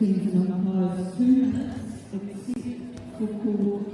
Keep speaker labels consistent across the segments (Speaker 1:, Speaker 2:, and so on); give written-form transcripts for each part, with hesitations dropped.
Speaker 1: Teams and umpires 2 minutes, except for call 1.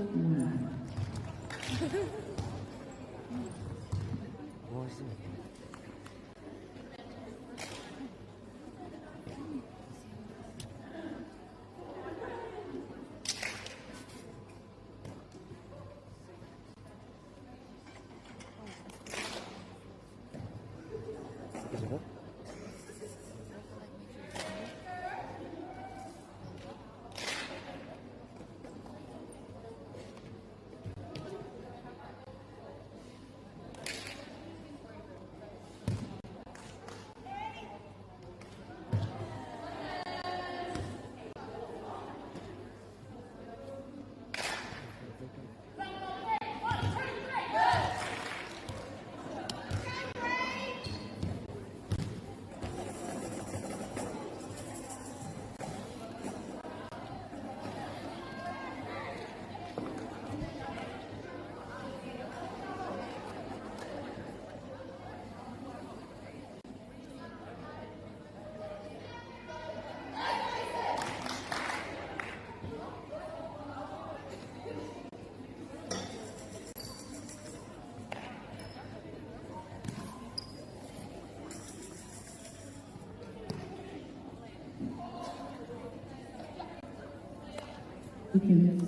Speaker 1: Begins.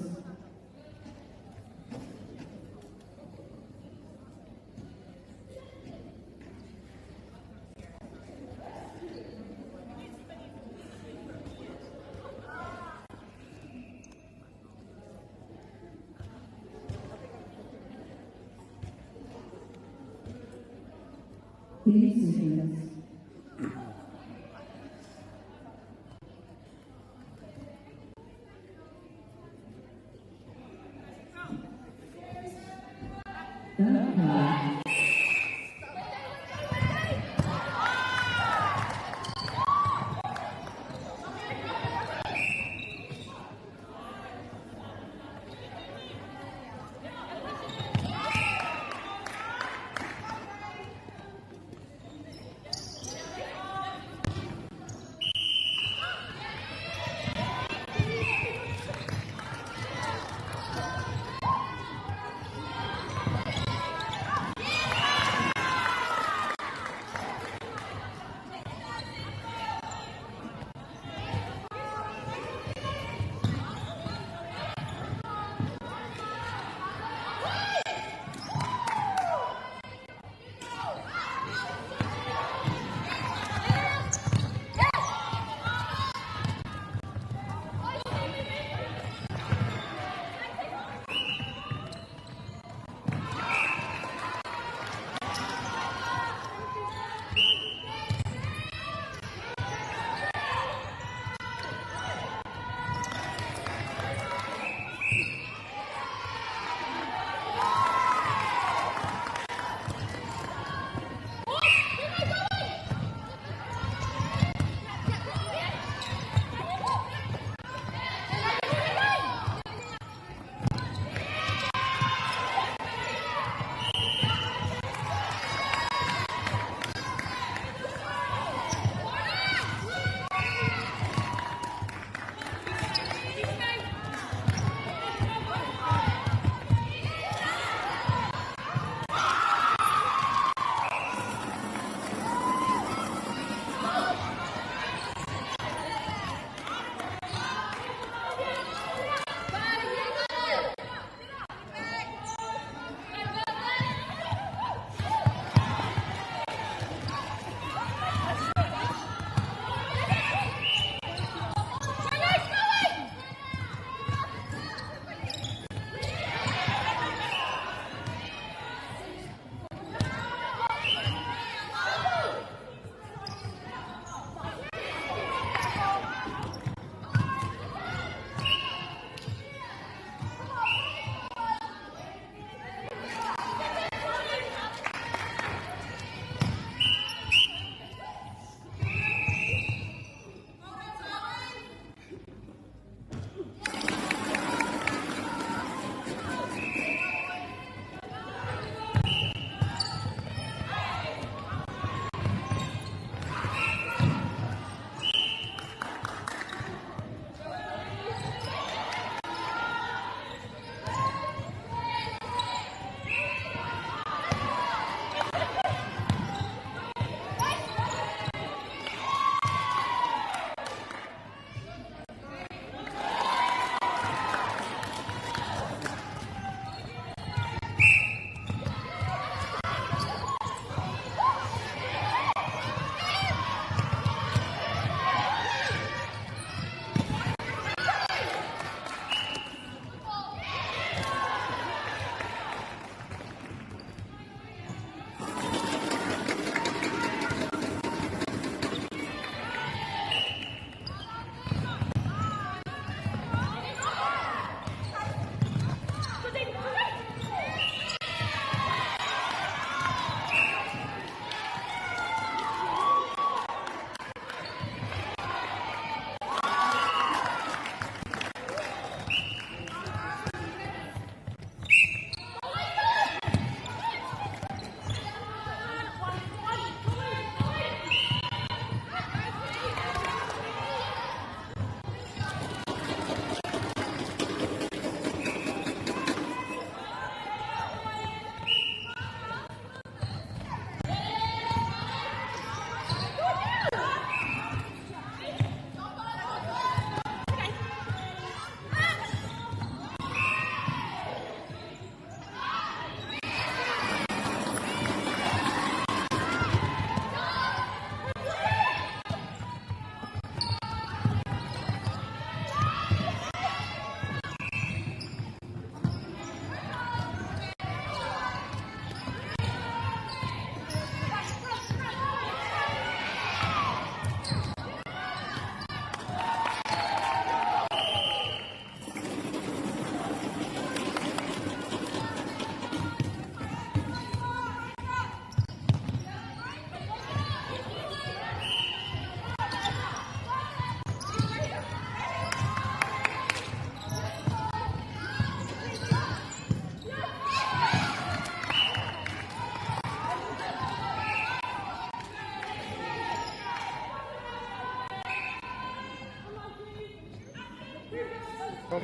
Speaker 1: Please begin.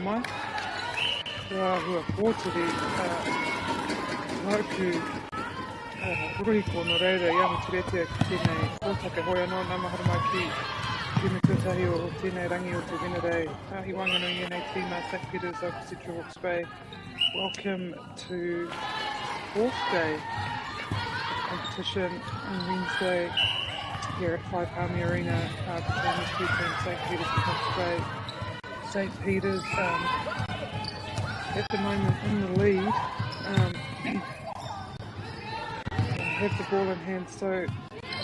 Speaker 2: mai. Hua pōtiri Mauku Ruhiko no reira i ahu tiretia ki tēnei kōtake hoi anō nā mahara mai ki tēnei tūtahi o tēnei rangi o te Venere. Hi wangano i nei tīma St. Peter's of Central Hawke's Bay. Welcome to fourth day of competition on Wednesday here at 5 Palmy Arena between the two teams, St. Peter's and Hawke's Bay. St. Peter's at the moment in the lead, have the ball in hand, so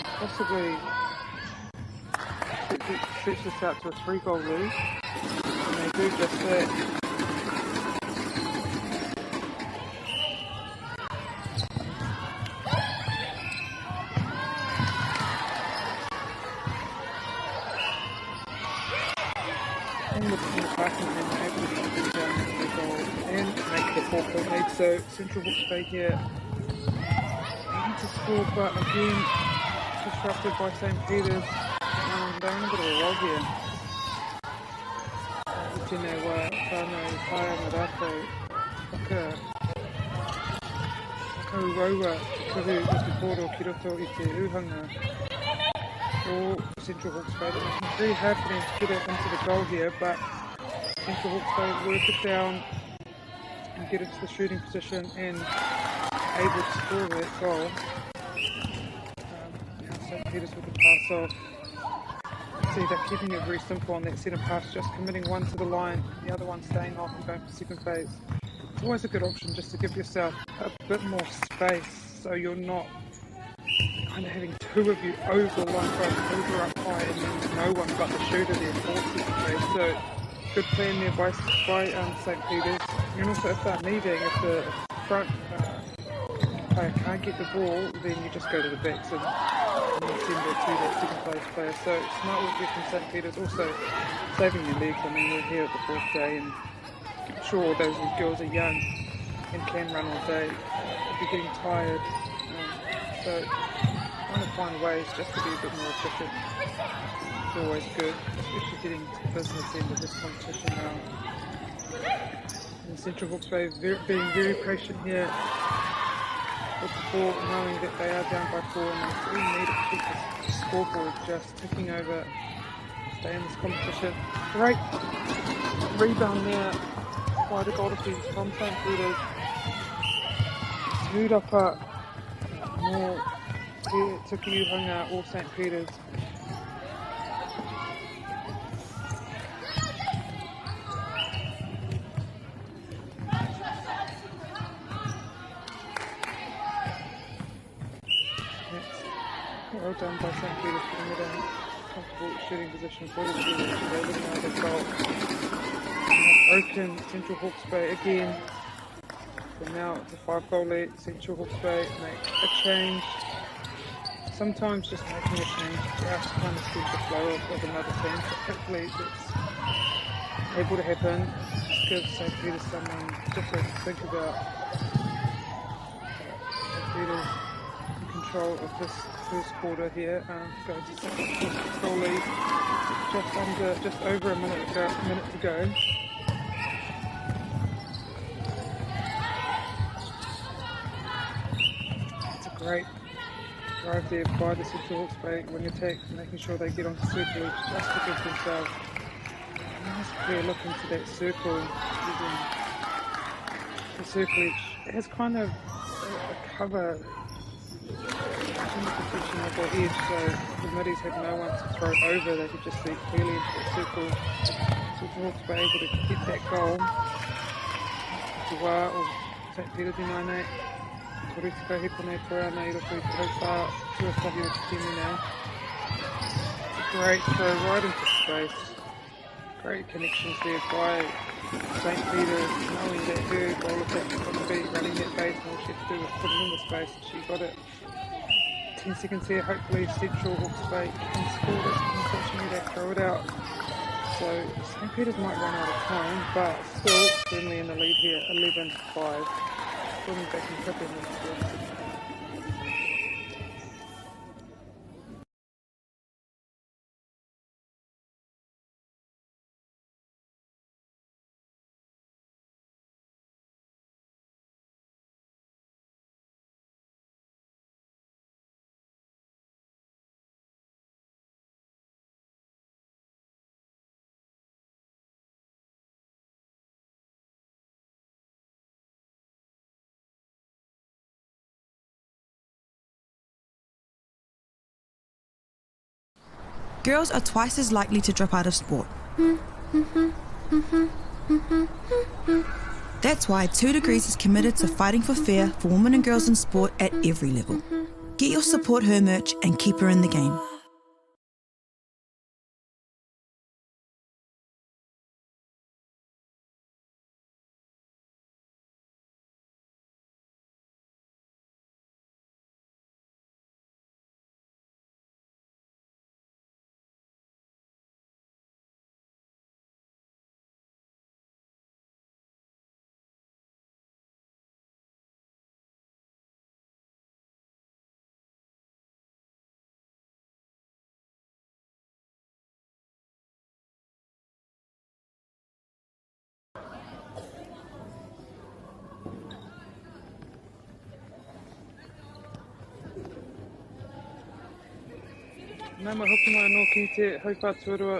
Speaker 2: possibly stretch this out to a 3-goal lead, and they do just that. And with the passing and they're able to keep it down to the goal and make the 4-point lead, so Central Hawke's Bay here needing to score, but again disrupted by St. Peter's. They're in a bit of a roll here. Tēnei wā whānau whaia marato whakauraua kahu i te koro ki roto i te uhanga for Central Hawke's Bay. They're making very hard for them to get it into the goal here, but Central Hawke's Bay work it down and get into the shooting position and able to score that goal. Now St. Peter's with the pass off. See, they're keeping it very simple on that centre pass, just committing one to the line, the other one staying off and going for second phase. It's always a good option just to give yourself a bit more space so you're not kind of having two of you over one boat, over up high, and then no one but the shooter there for second phase. So good plan there by St. Peter's. And also if they're needing, if the front player can't get the ball, then you just go to the backs and send it to that second place player. So smart work there from St. Peter's, also saving your legs. I mean, we're here at the fourth day and I'm sure all those girls are young and can run all day. They're getting tired. So trying to find ways just to be a bit more efficient is always good, especially getting to the business end of this competition now. And Central Hawke's Bay being very patient here with the ball, knowing that they are down by 4 and they still need to keep the scoreboard just ticking over, stay in this competition. Great rebound there by the goal defence from St. Peter's. Tūrapa more Tuki Uhanga or St. Peter's. Well done by St. Peter's, putting it in comfortable shooting position for the shooter. They're looking at the goal. Broken Central Hawke's Bay again. So now it's a 5-goal lead. Central Hawke's Bay make a change. Sometimes just making a change just kind of steers the flow of another team. So hopefully it's able to happen. Just give St. Peter's someone different to think about. St. Peter's in control of this first quarter here. Goes to 6-goal lead. Just over a minute to go. It's a great drive there by the Central Hawke's Bay wing attack, making sure they get onto circle just to give themselves a nice clear look into that circle. The circle edge has kind of a cover in the protection of the edge, so the middies had no one to throw over. They could just see clearly into the circle. Central Hawke's Bay able to get that goal. Wā or St. Peter's in 9-8. Korutiko Hepone Torana i roto I te haupā tuatahi o te timi now. Great throw right into space. Great connections there by St. Peter's, knowing that her goal attack was going to be running that base, and all she had to do was put it in the space. She got it. 10 seconds here, hopefully Central Hawke's Bay can score this. Unfortunately they throw it out. So St. Peter's might run out of time, but still firmly in the lead here, 11-5. Swimming back and flipping in the
Speaker 3: girls are twice as likely to drop out of sport. That's why 2 Degrees is committed to fighting for fair for women and girls in sport at every level. Get your Support Her merch and keep her in the game.
Speaker 2: Nā mai hoki mai anō ki te haupātuarua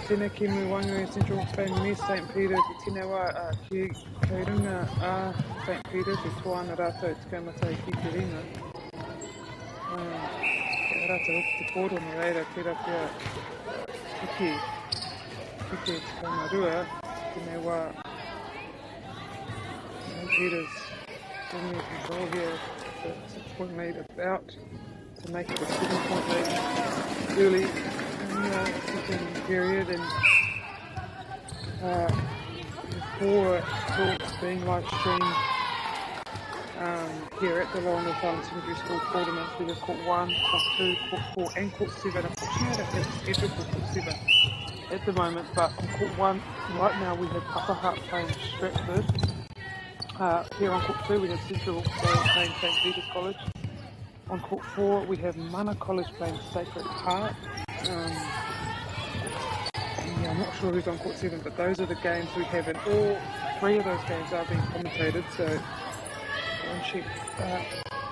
Speaker 2: tēnei ki Muwango e Central Hawke's Bay me St. Peter ki tēnei wā ki kei runga a St. Peter ki toa ana rātou te kaumatai ki te ringa. Kia rātou hoki te kōro no reira tērā pia ki te kaumarua tēnei wā St. Peter's doing the control here. The 6-point lead about to make it a 7-point lead early in the second period, and 4 talks being live streamed here at the Lower Island Secondary School tournament. We have court 1, court 2, court 4 and court 7. Unfortunately I don't have a schedule for court 7 at the moment, but on court 1 right now we have Upper Hutt playing Stratford. Here on court 2 we have Central Hawke's Bay playing St. Peter's College. On court 4 we have Mana College playing Sacred Heart. I'm not sure who's on court 7, but those are the games we have, and all 3 of those games are being commentated, so go and check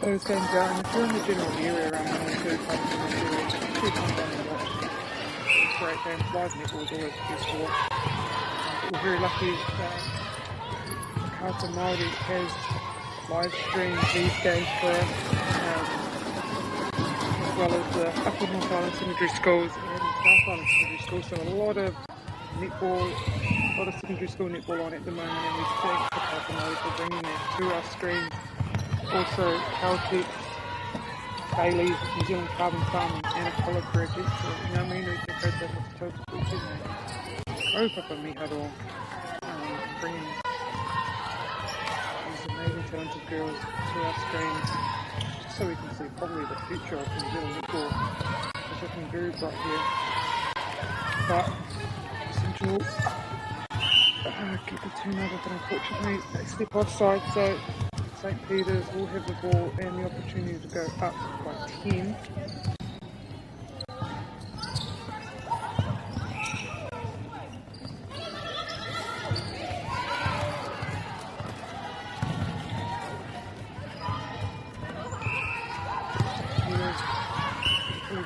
Speaker 2: those games out. And if you're in the general area around 1 or 2 pubs in this area, please come down and watch. It's great games. Live netball is always the best to watch. But we're very lucky Kāta Māori has live streamed these games for us, as well as the Upper North Island Secondary Schools and South Island Secondary Schools. So a lot of netball, a lot of secondary school netball on at the moment, and we thank the Kāta Māori for bringing that to our screens. Also, Caltech, Bailey's, New Zealand Carbon Farm and Annapolis graduates. So, ngā mīnui te koutou mo te tautoko i tēnei. Kaupapa miharo, bringing these amazing talented girls to our screens, just so we can see probably the future of New Zealand netball. It's looking very bright here. But Central get the turnover, but unfortunately they step offside, so St. Peter's will have the ball and the opportunity to go up by 10.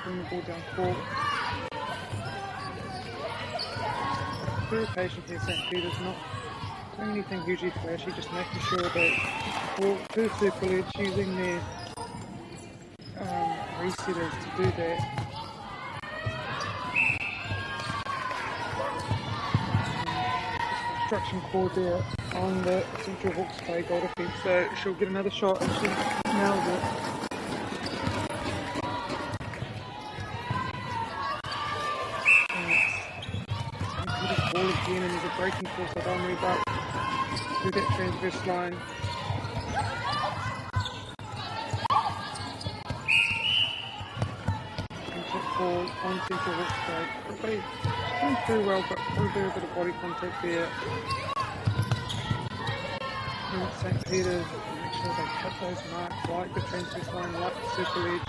Speaker 2: Bring the ball down court. Very patient here, St. Peter's, not doing anything hugely flashy, just making sure that the ball to circle edge, using their resetters to do that. Obstruction called there on the Central Hawke's Bay goal defence, so she'll get another shot and she nails it. Ball again, and there's a breaking force that I'll move up to that transverse line. And top ball on Central Hawke's Bay. Everybody doing very well, but a bit of body contact there. And St. Peter's, make sure they cut those marks, like the transverse line, like the circle edge,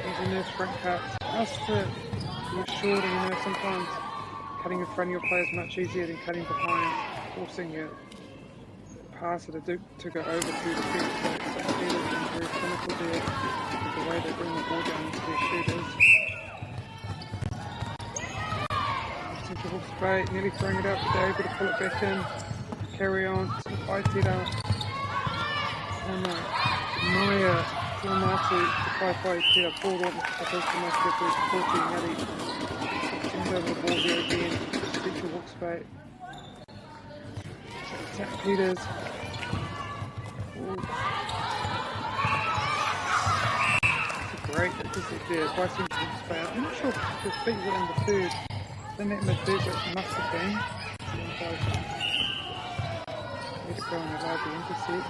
Speaker 2: using those front cuts, just to be assured, and sometimes cutting in front of your player is much easier than cutting behind, forcing your passer to go over to the field. So St. Peter's been very clinical there with the way they bring the ball down into their shooters. Central Hawke's Bay nearly throwing it out, but they're able to pull it back in, carry on, some fight it out. Oh no, Maya Māori, te whaiwhai kia pōro, te whakauki mai kia koe te kōti ngari. Sends over the ball here again, Central Hawke's Bay. St. Peters. Ooh. That's a great intercept there by Central Hawke's Bay. I'm not sure if his feet were in the third. In that mid-third, but must have been. Let it go and allow the intercept.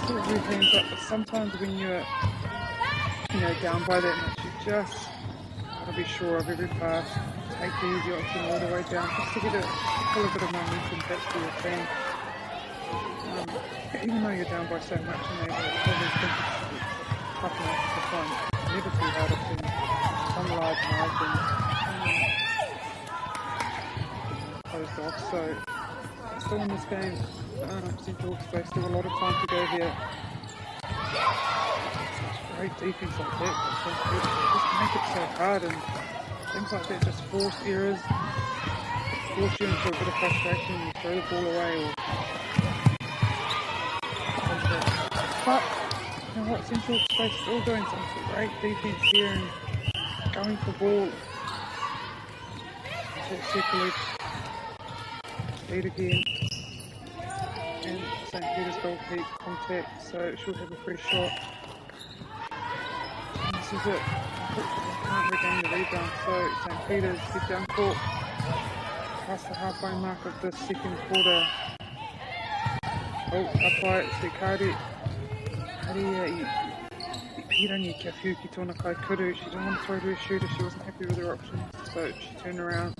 Speaker 2: Sort of move hands up, but sometimes when you're down by that much, you just gotta be sure of every pass. Take the easy option all the way down, just to get pull a bit of momentum back to your team. Even though you're down by so much, and they probably think it's tough enough to find. Never too hard of them. Some large margins closed off, so still in this game. Central Hawke's Bay, still a lot of time to go here. Such great defense like that, just make it so hard, and things like that just force errors, force you into a bit of frustration, and you throw the ball away. But you know what, Central Hawke's Bay still doing some great defense here and going for ball. Circulate lead again. And St. Peters goal keep contact, so it should have a free shot. And this is it. Unfortunately, can't regain the rebound, so St. Peters get down court past the halfway mark of the second quarter. Oh, up by Sekari. Pirangi kia whiu ki tōna kai kuru. She didn't want to throw to a shooter, she wasn't happy with her options, so she turned around.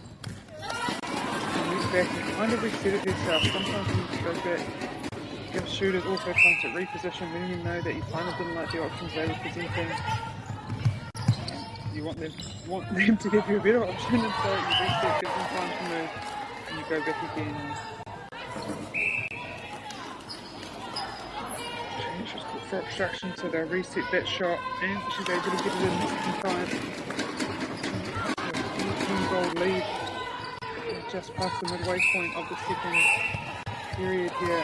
Speaker 2: Back and kind of reset it yourself. Sometimes you need to go back, give shooters also time to reposition when you know that you kind of didn't like the options they were presenting. You want them to give you a better option, and so you reset, give them time to move, and you go back again. She was caught for obstruction, so they'll reset that shot, and she's able to get it in the second time. So 14-goal lead. Just past the midway point of the second period here.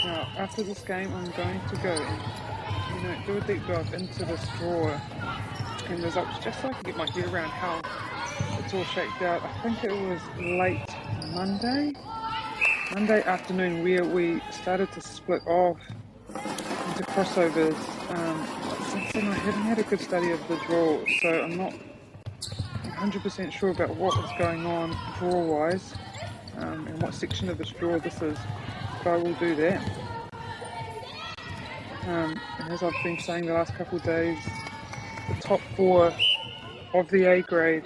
Speaker 2: Now, after this game, I'm going to go and do a deep dive into this draw and results, just so I can get my head around how it's all shaped out. I think it was late Monday afternoon where we started to split off into crossovers. Since then, I haven't had a good study of the draw, so I'm not 100% sure about what is going on draw-wise and what section of this draw this is, but I will do that. And as I've been saying the last couple of days, the top 4 of the A grade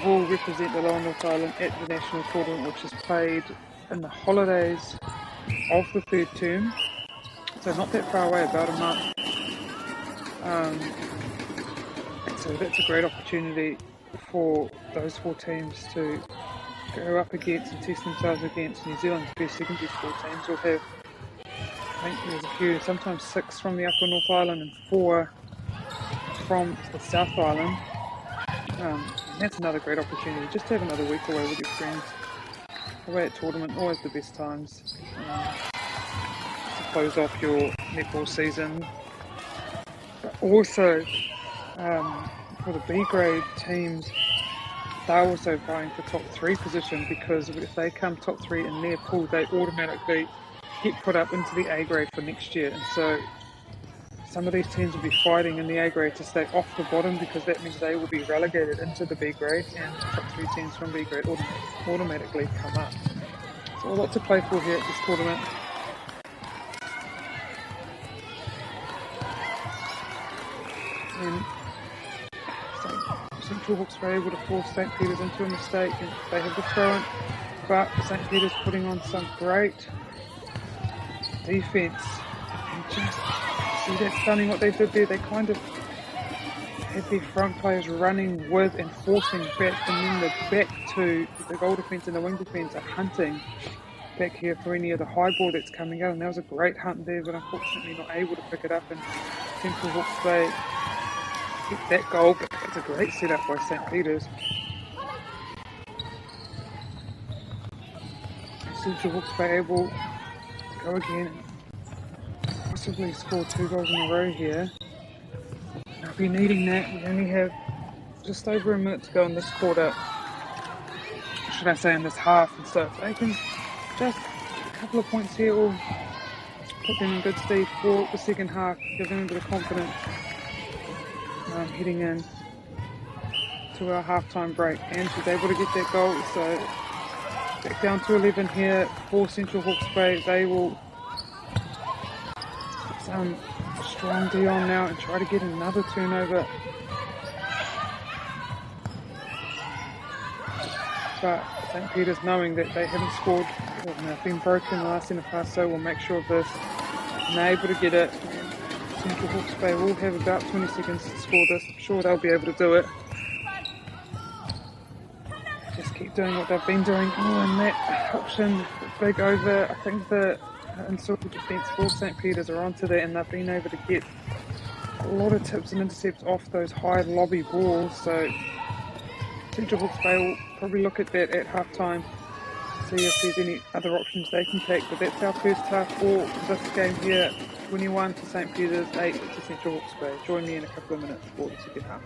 Speaker 2: will represent the Lower North Island at the national tournament, which is played in the holidays of the third term, so not that far away, about a month. So that's a great opportunity for those 4 teams to go up against and test themselves against New Zealand's best secondary school teams. We'll have, I think there's a few, sometimes 6 from the Upper North Island and 4 from the South Island. And that's another great opportunity, just to have another week away with your friends. Away at tournament, always the best times to close off your netball season. But also, for the B grade teams, they're also vying for top 3 position, because if they come top 3 in their pool, they automatically get put up into the A grade for next year. And so some of these teams will be fighting in the A grade to stay off the bottom, because that means they will be relegated into the B grade, and the top 3 teams from B grade automatically come up. So a lot to play for here at this tournament. And Central Hawke's Bay able to force St. Peters into a mistake, and they have the throw-in, but St. Peters putting on some great defence. And just see, that's stunning what they did there. They kind of had their front players running with and forcing back, and then the back to the goal defence and the wing defence are hunting back here for any of the high ball that's coming out, and that was a great hunt there, but unfortunately not able to pick it up, and Central Hawke's Bay get that goal. But it's a great setup by St. Peters. Central Hawke's Bay able to go again and possibly score 2 goals in a row here. They'll be needing that. We only have just over a minute to go in this quarter, should I say in this half, and so if they can just a couple of points here will put them in good stead for the second half, give them a bit of confidence heading in to our half-time break. And she's able to get that goal, so back down to 11 here for Central Hawke's Bay. They will put some strong D on now and try to get another turnover. But St. Peter's, knowing that they haven't scored and they've been broken in the last centre pass, so will make sure of this and they're able to get it. Central Hawke's Bay will have about 20 seconds to score this. I'm sure they'll be able to do it. Just keep doing what they've been doing. Oh, and that option, big over. I think the in-circle defence for St. Peter's are onto that, and they've been able to get a lot of tips and intercepts off those high lobby balls. So Central Hawke's Bay will probably look at that at half-time, see if there's any other options they can take. But that's our first half for this game here. 21 to St. Peter's, 8 to Central Hawke's Bay. Join me in a couple of minutes for the second half.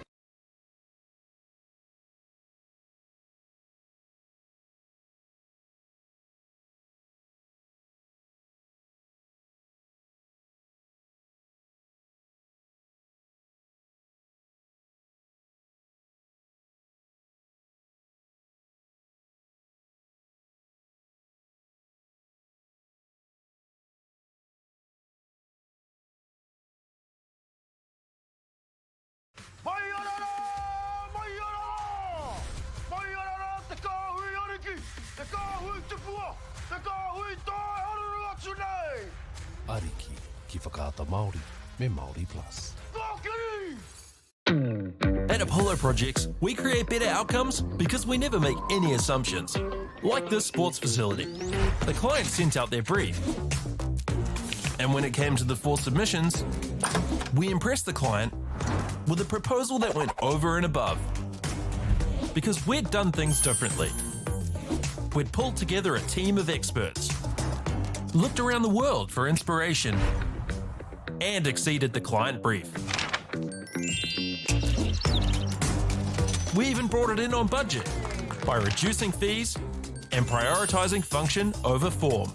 Speaker 4: Ariki, ki whakaata Māori, me Māori Plus.
Speaker 5: At Apollo Projects, we create better outcomes because we never make any assumptions. Like this sports facility. The client sent out their brief. And when it came to the 4 submissions, we impressed the client with a proposal that went over and above. Because we'd done things differently. We'd pulled together a team of experts, looked around the world for inspiration, and exceeded the client brief. We even brought it in on budget by reducing fees and prioritising function over form.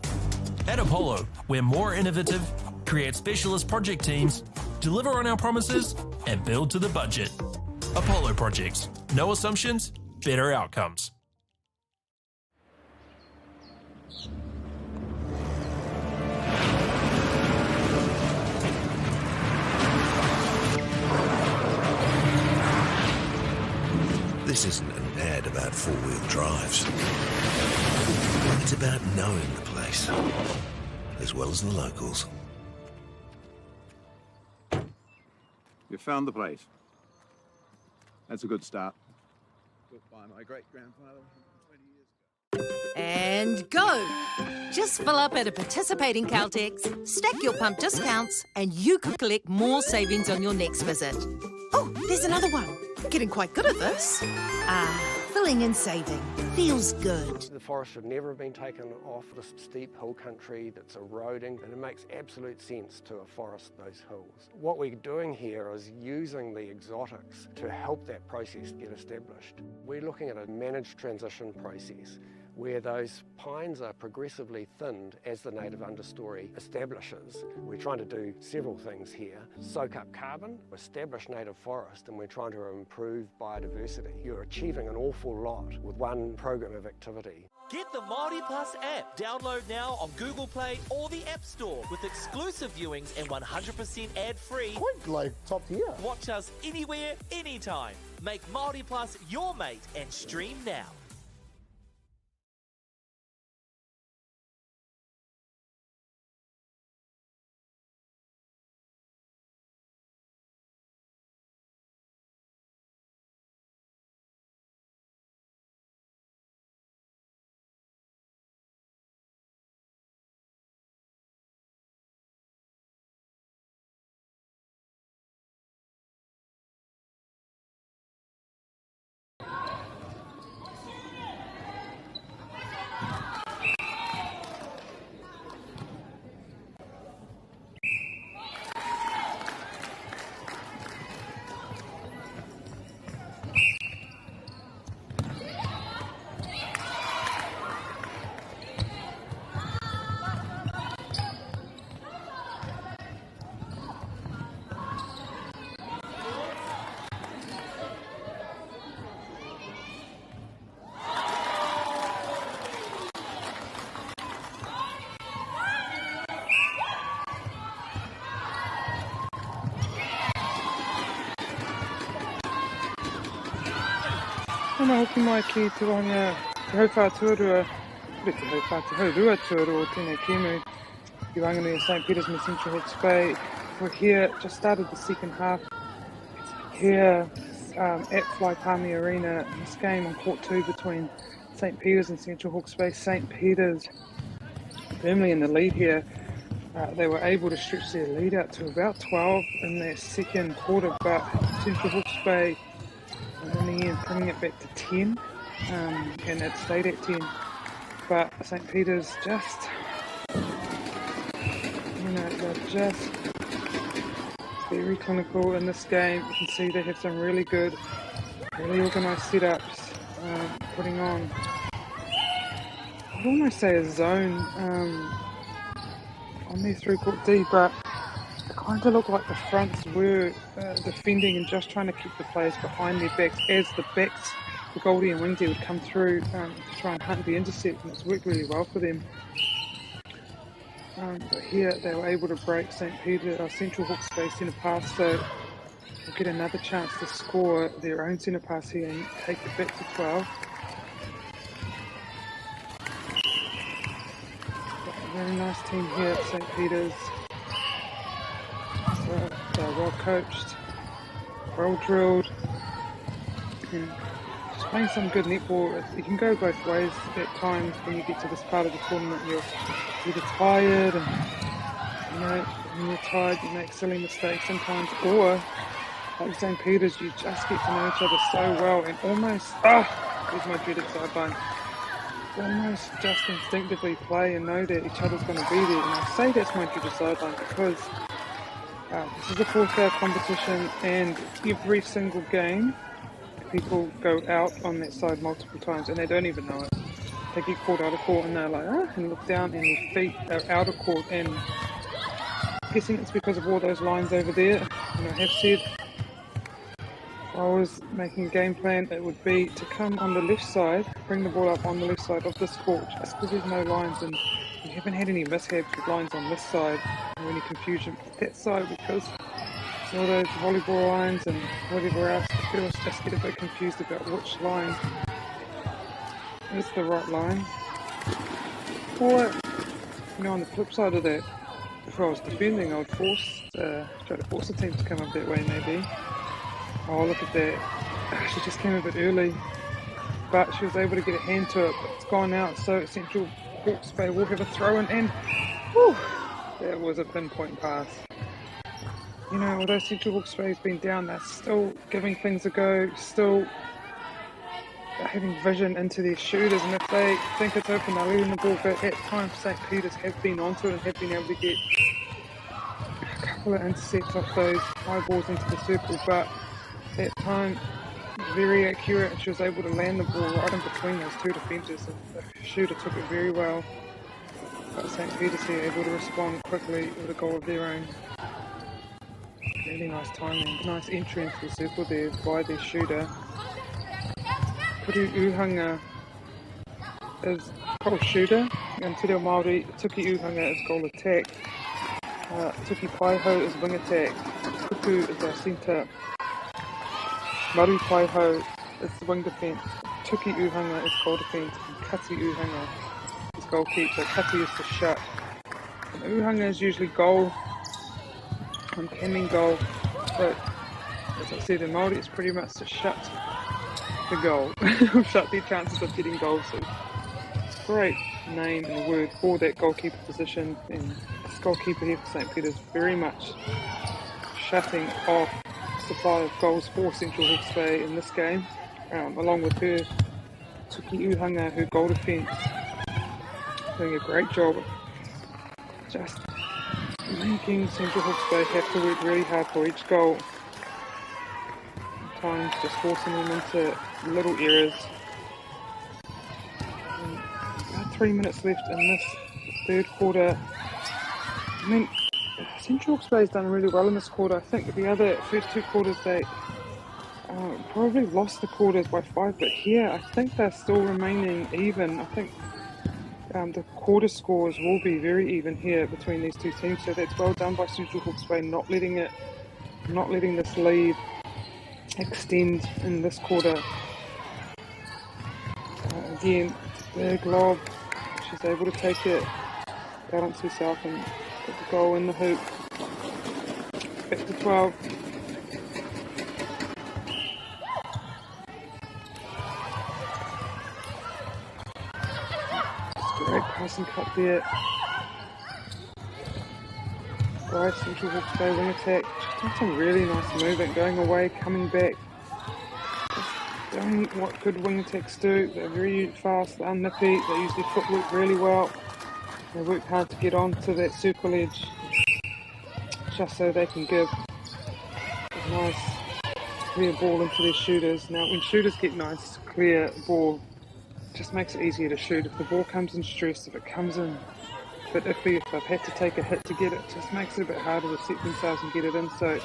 Speaker 5: At Apollo, we're more innovative, create specialist project teams, deliver on our promises, and build to the budget. Apollo Projects. No assumptions, better outcomes.
Speaker 4: This isn't an ad about four-wheel drives. It's about knowing the place, as well as the locals.
Speaker 6: You found the place. That's a good start. Built by my great-grandfather 20 years ago.
Speaker 7: And go! Just fill up at a participating Caltex, stack your pump discounts, and you could collect more savings on your next visit. Oh, there's another one. Getting quite good at this. Filling and saving. Feels good.
Speaker 8: The forest should never have been taken off this steep hill country that's eroding, and it makes absolute sense to afforest those hills. What we're doing here is using the exotics to help that process get established. We're looking at a managed transition process where those pines are progressively thinned as the native understory establishes. We're trying to do several things here. Soak up carbon, establish native forest, and we're trying to improve biodiversity. You're achieving an awful lot with one program of activity.
Speaker 9: Get the Māori Plus app. Download now on Google Play or the App Store with exclusive viewings and 100% ad-free.
Speaker 10: Quite like top tier.
Speaker 9: Watch us anywhere, anytime. Make Māori Plus your mate and stream now.
Speaker 2: Tōna hoki mai ki te wanga te hauwha tuarua, te hauwha te haurua tuarua o tēnei kēmu, ki Wanganui of St. Peter's in the Central Hawke's Bay. We're here, just started the second half, here at Fly Palmy Arena in this game on Court 2 between St. Peter's and Central Hawke's Bay. St. Peter's firmly in the lead here. They were able to stretch their lead out to about 12 in their second quarter, but Central Hawke's Bay in the end bringing it back to 10, and it stayed at 10. But St. Peter's just, they're just very clinical in this game. You can see they have some really good, really organised setups, putting on, I'd almost say a zone on their three-court D, but it kind of looked like the fronts were defending and just trying to keep the players behind their backs as the backs, the Goldie and Wingsy would come through to try and hunt the intercept, and it's worked really well for them. But here they were able to break Central Hawke's Bay centre pass, so they'll get another chance to score their own centre pass here and take it back to 12. Very nice team here at St. Peter's. So they're well coached, well drilled, and just playing some good netball. You can go both ways at times when you get to this part of the tournament. You're either tired, and when you're tired you make silly mistakes sometimes, or like St. Peter's, you just get to know each other so well and almost, there's my dreaded sideline, almost just instinctively play and know that each other's going to be there. And I say that's my dreaded sideline because this is a 4-hour competition, and every single game people go out on that side multiple times and they don't even know it. They get called out of court and they're like, and look down and their feet are out of court, and I'm guessing it's because of all those lines over there. And I have said, if I was making a game plan, it would be to come on the left side, bring the ball up on the left side of this court, just because there's no lines, and we haven't had any mishaps with lines on this side or any confusion with that side, because all those volleyball lines and whatever else, the girls just get a bit confused about which line is the right line. Or, on the flip side of that, if I was defending, I would try to force the team to come up that way maybe. Oh, look at that. She just came a bit early, but she was able to get a hand to it, but it's gone out, so Central Hawke's Bay will have a throw in, and whew, that was a pinpoint pass. Although Central Hawke's Bay has been down, they're still giving things a go, still having vision into their shooters, and if they think it's open, they're leading the ball, but at times St. Peter's have been onto it and have been able to get a couple of intercepts off those high balls into the circle, but at time very accurate, and she was able to land the ball right in between those two defenders, and the shooter took it very well. But St. Peter's here able to respond quickly with a goal of their own. Really nice timing, nice entry into the circle there by their shooter. Puru Uhanga is goal shooter, and Te Reo Māori, Tuki Uhanga is goal attack. Tuki Paiho is wing attack. Kuku is our centre. Maru Paiho is wing defence. Tuki Uhanga is goal defence, and Kati Uhanga is goalkeeper. So Kati is the shut. And Uhanga is usually goal. Can mean goal, but as I said in Māori, it's pretty much to shut the goal, shut their chances of getting goals. So great name and word for that goalkeeper position, and this goalkeeper here for St. Peter's very much shutting off supply of goals for Central Hawke's Bay in this game, along with her Tuki Uhanga, her goal defence, doing a great job of just making Central Hawke's Bay have to work really hard for each goal. At times just forcing them into little errors. And about 3 minutes left in this third quarter. Central Hawke's Bay has done really well in this quarter. I think the first two quarters they probably lost the quarters by 5, but here I think they're still remaining even. I think the quarter scores will be very even here between these two teams, so that's well done by Central Hawke's Bay, not letting this lead extend in this quarter. Again, big lob. She's able to take it, balance herself and put the goal in the hoop. Back to 12. Great passing cut there. Right, Central Hawke's Bay wing attack. Just doing some really nice movement, going away, coming back. Just doing what good wing attacks do. They're very fast, they're nippy, they use their footwork really well. They work hard to get onto that circle edge just so they can give a nice clear ball into their shooters. Now when shooters get nice clear ball, it just makes it easier to shoot. If the ball comes in stressed, if it comes in a bit iffy, if they've had to take a hit to get it, just makes it a bit harder to set themselves and get it in. So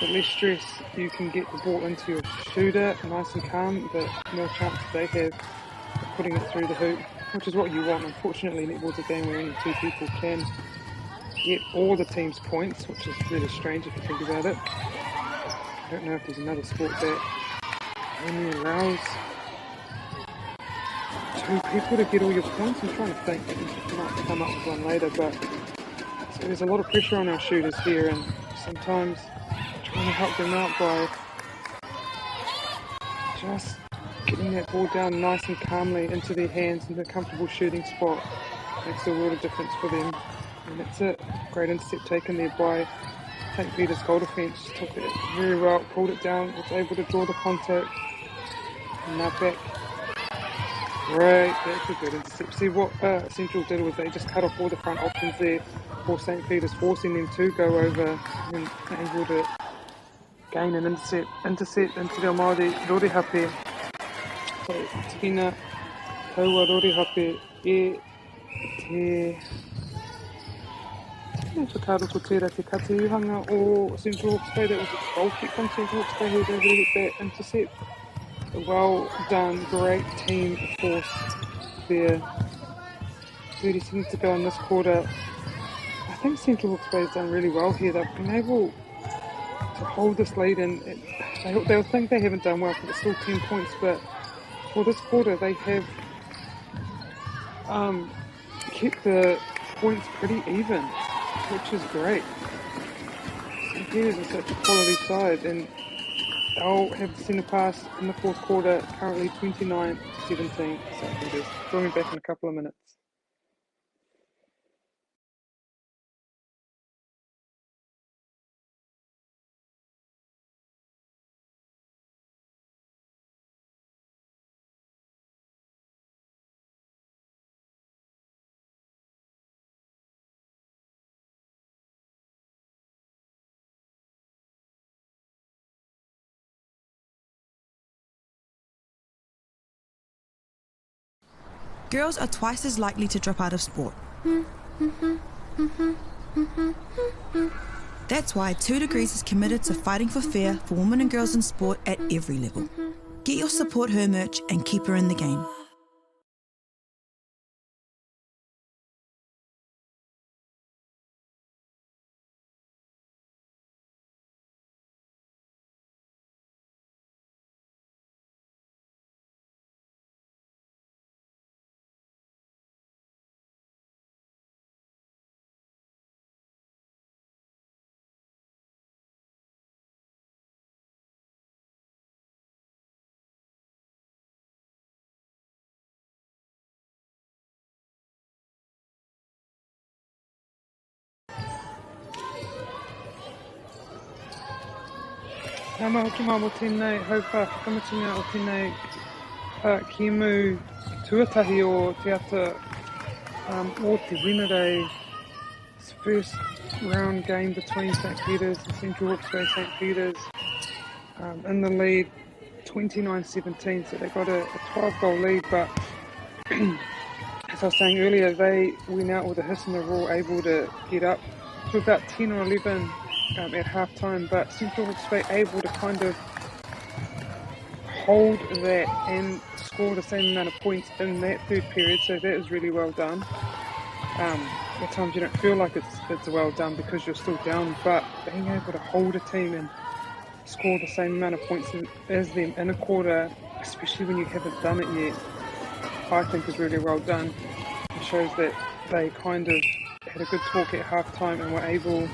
Speaker 2: with less stress, you can get the ball into your shooter nice and calm, the more chance they have of putting it through the hoop, which is what you want. Unfortunately, netball's a game where only two people can get all the team's points, which is really strange if you think about it. I don't know if there's another sport that only allows two people to get all your points. I'm trying to think, I might come up with one later, but so there's a lot of pressure on our shooters here, and sometimes trying to help them out by just getting that ball down nice and calmly into their hands in a comfortable shooting spot makes a world of difference for them. And that's it. Great intercept taken there by St. Peter's goal defence. Took it very well, pulled it down, was able to draw the contact. And now back. Great, that's a good intercept. See what Central did was they just cut off all the front options there for St. Peter's, forcing them to go over and able to gain an intercept into the Māori Rorihape. So, Tina, Kaua Rorihape, te whakaaro tērā te katiuhanga o Central Hawke's Bay. That was a goal kick from Central Hawke's Bay who was able to get that intercept. Well done, great team force there. 30 seconds to go in this quarter. I think Central Hawke's Bay has done really well here. They've been able to hold this lead, and they'll think they haven't done well because it's still 10 points, but for this quarter they have kept the points pretty even, which is great. St. Peter's is such a quality side, and they'll have the centre pass in the fourth quarter, currently 29-17. St. Peter's. Join me back in a couple of minutes.
Speaker 3: Girls are twice as likely to drop out of sport. That's why 2 Degrees is committed to fighting for fair for women and girls in sport at every level. Get your Support Her merch and keep her in the game.
Speaker 2: Nama hoki mā mo tēnei haupā whakamatinga o tēnei kiemu tuatahi o te ata o te Wednesday first round game between St. Peter's and Central Hawke's Bay. St. Peter's in the lead 29-17, so they got a 12-goal lead, but as I was saying earlier, they went out with a hiss and a roar, able to get up to about 10 or 11 at half-time, but Central Hawke's Bay able to kind of hold that and score the same amount of points in that third period, so that is really well done. At times you don't feel like it's well done because you're still down, but being able to hold a team and score the same amount of points as them in a quarter, especially when you haven't done it yet, I think is really well done. It shows that they kind of had a good talk at half-time and were able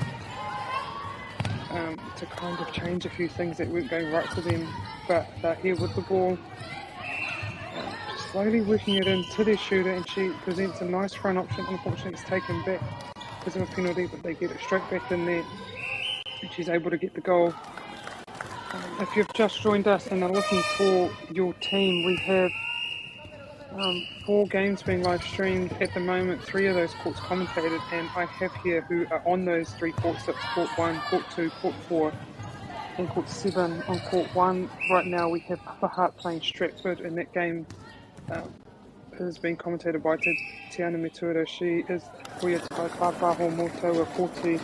Speaker 2: to kind of change a few things that weren't going right for them, but they're here with the ball, just slowly working it into their shooter, and she presents a nice front option. Unfortunately it's taken back because of a penalty, but they get it straight back in there and she's able to get the goal. If you've just joined us and are looking for your team, we have 4 games being live streamed at the moment, 3 of those courts commentated, and I have here who are on those 3 courts. That's court 1, court 2, court 4 and court 7. On court 1 right now we have Upper Heart playing Stratford, and that game is being commentated by Tiana Metuara. She is Koia Tai Papaho Motoa Koti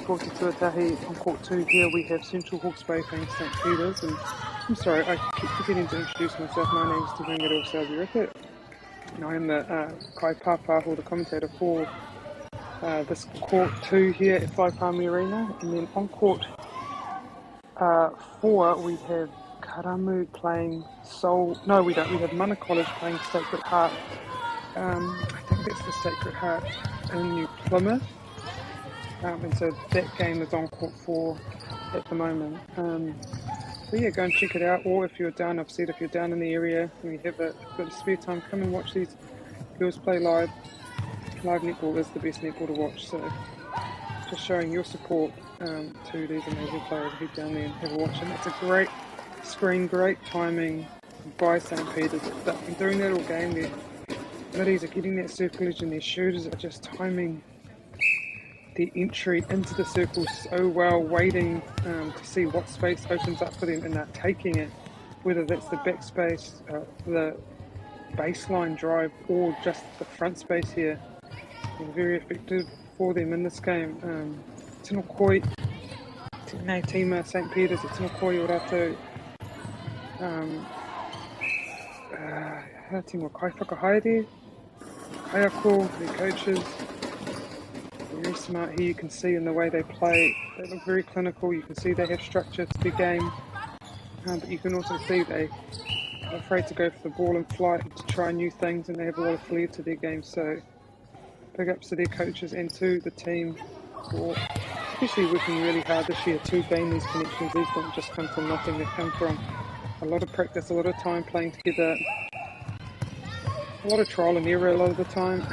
Speaker 2: Koti Tuatahi. On court 2 here we have Central Hawke's Bay playing St Peters, and I'm sorry, I keep forgetting to introduce myself. My name is Te Rangiroa Saudi-Ricket, and I am the Kai Papaho, the commentator for this court 2 here at Whaipami Arena. And then on court 4 we have Karamu playing Seoul. No, we don't. We have Mana College playing Sacred Heart. I think that's the Sacred Heart in New Plymouth. And so that game is on court 4 at the moment. So yeah, go and check it out. Or if you're down, I've said if you're down in the area and you have a bit of spare time, come and watch these girls play live. Live netball is the best netball to watch. So just showing your support to these amazing players. Head down there and have a watch. And it's a great screen, great timing by St Peters. They've been doing that all game. Their middies are getting that circlage and their shooters are just timing the entry into the circle so well, waiting to see what space opens up for them, and they're taking it, whether that's the back space, the baseline drive, or just the front space here. It's very effective for them in this game. Tino Koi, Tēnei Tima, St Peters, Tino Koi Orato, Tino Kai Whakahaere, Kayako, their coaches. Very smart here. You can see in the way they play, they look very clinical. You can see they have structure to their game, but you can also see they are afraid to go for the ball in flight to try new things, and they have a lot of flair to their game. So big ups to their coaches and to the team for especially working really hard this year to gain these connections. These don't just come from nothing, they come from a lot of practice, a lot of time playing together, a lot of trial and error a lot of the time.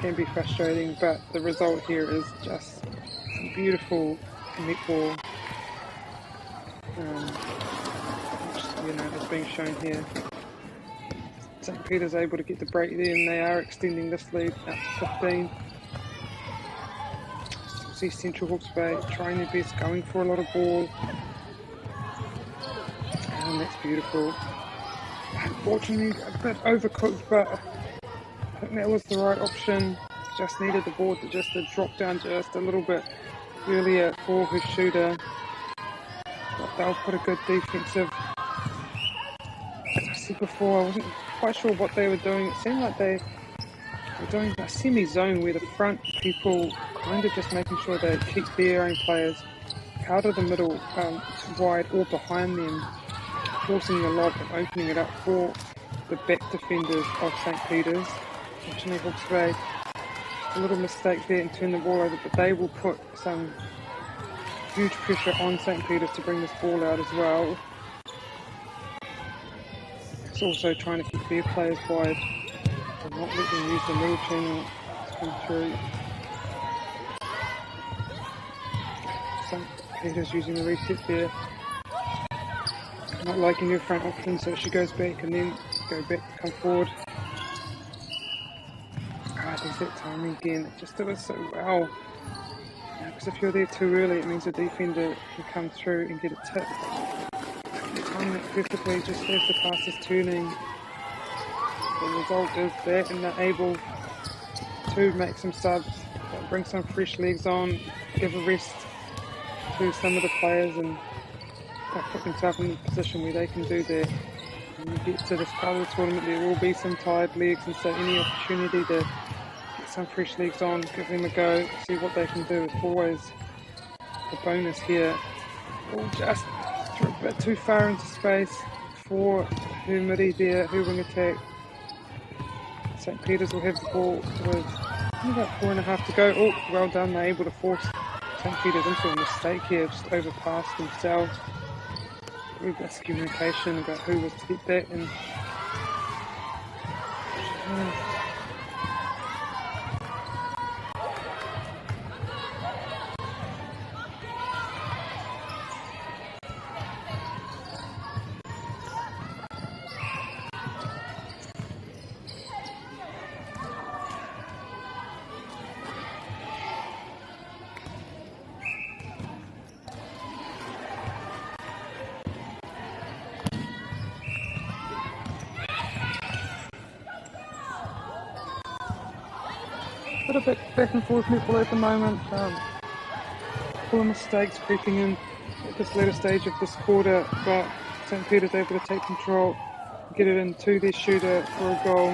Speaker 2: Can be frustrating, but the result here is just some beautiful netball, is being shown here. St Peters able to get the break there, and they are extending this lead up to 15. See Central Hawke's Bay trying their best, going for a lot of ball, and that's beautiful. Unfortunately a bit overcooked, but I think that was the right option. Just needed the ball to drop down just a little bit earlier for his shooter. But they'll put a good defensive. As I said before, I wasn't quite sure what they were doing. It seemed like they were doing a semi-zone where the front people kind of just making sure they keep their own players out of the middle, wide or behind them, forcing the lob and opening it up for the back defenders of St Peters. Fortunately, Hawke's Bay, a little mistake there and turn the ball over, but they will put some huge pressure on St Peters to bring this ball out as well. It's also trying to keep their players wide and not let them use the middle channel to come through. St Peters using the reset there. Not liking her front option, so she goes back and then go back, come forward. There's that timing again. It just does so well. Because if you're there too early, it means the defender can come through and get a tip. Time that perfectly, just as the pass is turning. The result is that, and they're able to make some subs, bring some fresh legs on, give a rest to some of the players, and put themselves in a position where they can do that. When you get to this part of the tournament, there will be some tired legs, and so any opportunity to get some fresh legs on, give them a go, see what they can do is always a bonus here. Or just a bit too far into space for her midi there, her wing attack. St. Peter's will have the ball with about 4.5 to go. Oh, well done. They're able to force St. Peter's into a mistake here, just overpassed themselves. We've got miscommunication about who was to get that, and a bit back and forth netball at the moment. Full of mistakes creeping in at this later stage of this quarter, but St. Peter's able to take control, get it into their shooter for a goal.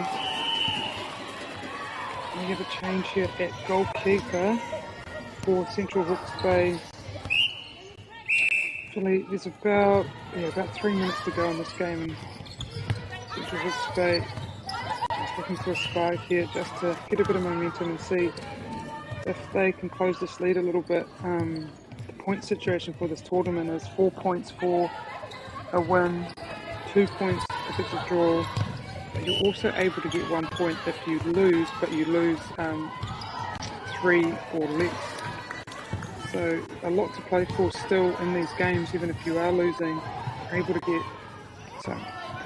Speaker 2: And we have a change here at goalkeeper for Central Hawke's Bay. Actually, there's about 3 minutes to go in this game, and Central Hawke's Bay is looking for a spike here just to get a bit of momentum and see if they can close this lead a little bit. The point situation for this tournament is 4 points for a win, 2 points if it's a draw. But you're also able to get 1 point if you lose, but you lose 3 or less. So a lot to play for still in these games, even if you are losing. You're able to get some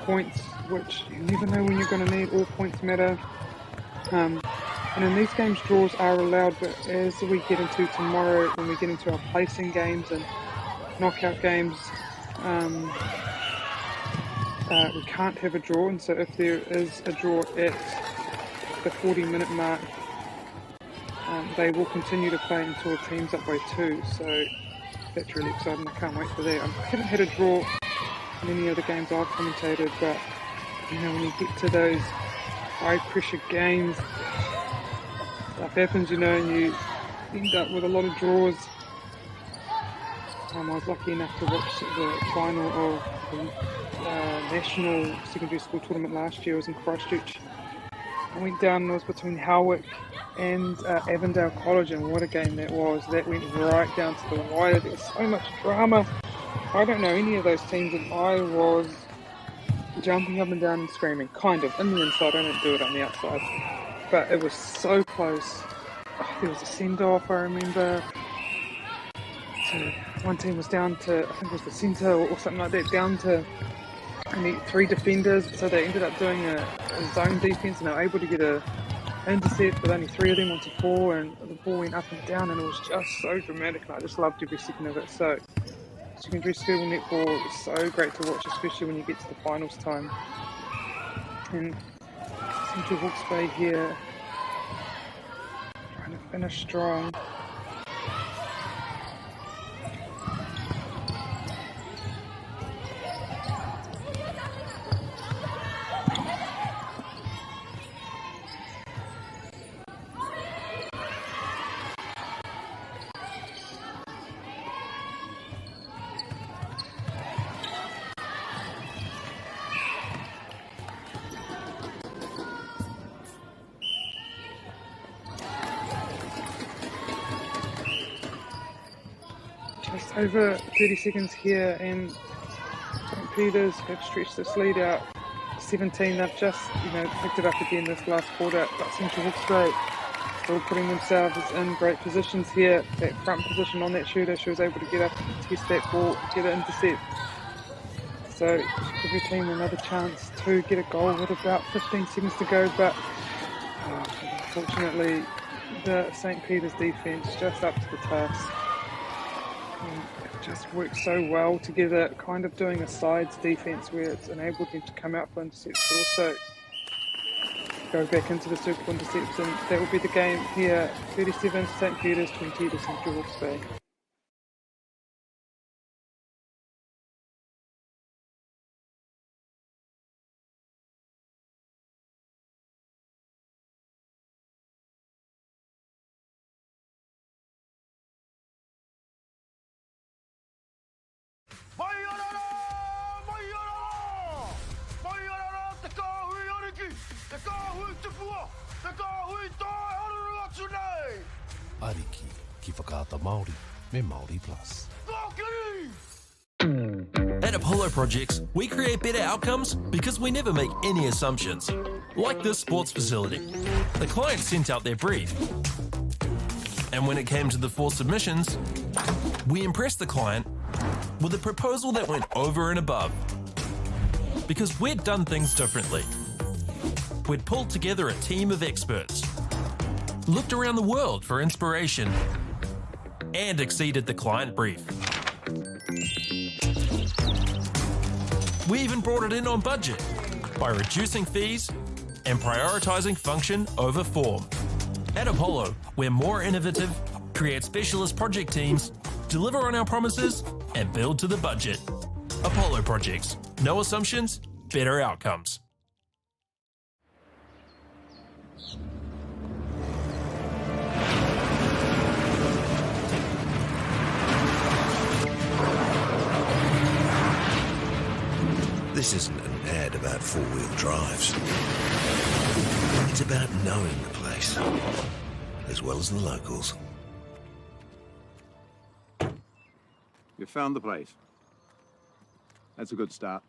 Speaker 2: points, which you never know when you're going to need. All points matter. And in these games, draws are allowed, but as we get into tomorrow, when we get into our placing games and knockout games, we can't have a draw. And so if there is a draw at the 40-minute mark, they will continue to play until a team's up by 2. So that's really exciting. I can't wait for that. I haven't had a draw in any of the games I've commentated, but when you get to those high-pressure games, stuff happens, and you end up with a lot of draws. I was lucky enough to watch the final of the National Secondary School Tournament last year. It was in Christchurch. I went down, and it was between Howick and Avondale College, and what a game that was. That went right down to the wire. There was so much drama. I don't know any of those teams, and I was jumping up and down and screaming, kind of, in the inside. I don't do it on the outside. But it was so close. There was a send-off, I remember. So one team was down to, I think it was the centre or something like that, down to only 3 defenders. So they ended up doing a zone defence, and they were able to get a intercept with only 3 of them onto 4, and the ball went up and down, and it was just so dramatic. And I just loved every second of it. So secondary school netball is so great to watch, especially when you get to the finals time. And Central Hawke's Bay here, trying to finish strong. Just over 30 seconds here, and St. Peter's have stretched this lead out 17. They've just picked it up again this last quarter, but Central Hawke's Bay still putting themselves in great positions here. That front position on that shooter, she was able to get up and test that ball, get an intercept. So give your team another chance to get a goal with about 15 seconds to go, but unfortunately the St. Peter's defence just up to the task. It just works so well together, kind of doing a sides defence where it's enabled them to come out for intercepts, but also go back into the circle intercepts, and that will be the game here. 37 to St. Peter's, 20 to Central Hawke's Bay.
Speaker 10: Te kahui te kahui te pua. Ariki, ki whakaata Māori, me Māori Plus.
Speaker 5: At Apollo Projects, we create better outcomes because we never make any assumptions. Like this sports facility. The client sent out their brief. And when it came to the 4 submissions, we impressed the client with a proposal that went over and above. Because we'd done things differently. We'd pulled together a team of experts, looked around the world for inspiration, and exceeded the client brief. We even brought it in on budget by reducing fees and prioritising function over form. At Apollo, we're more innovative, create specialist project teams, deliver on our promises, and build to the budget. Apollo Projects. No assumptions, better outcomes.
Speaker 4: This isn't an ad about 4-wheel drives. It's about knowing the place, as well as the locals.
Speaker 6: You found the place. That's a good start.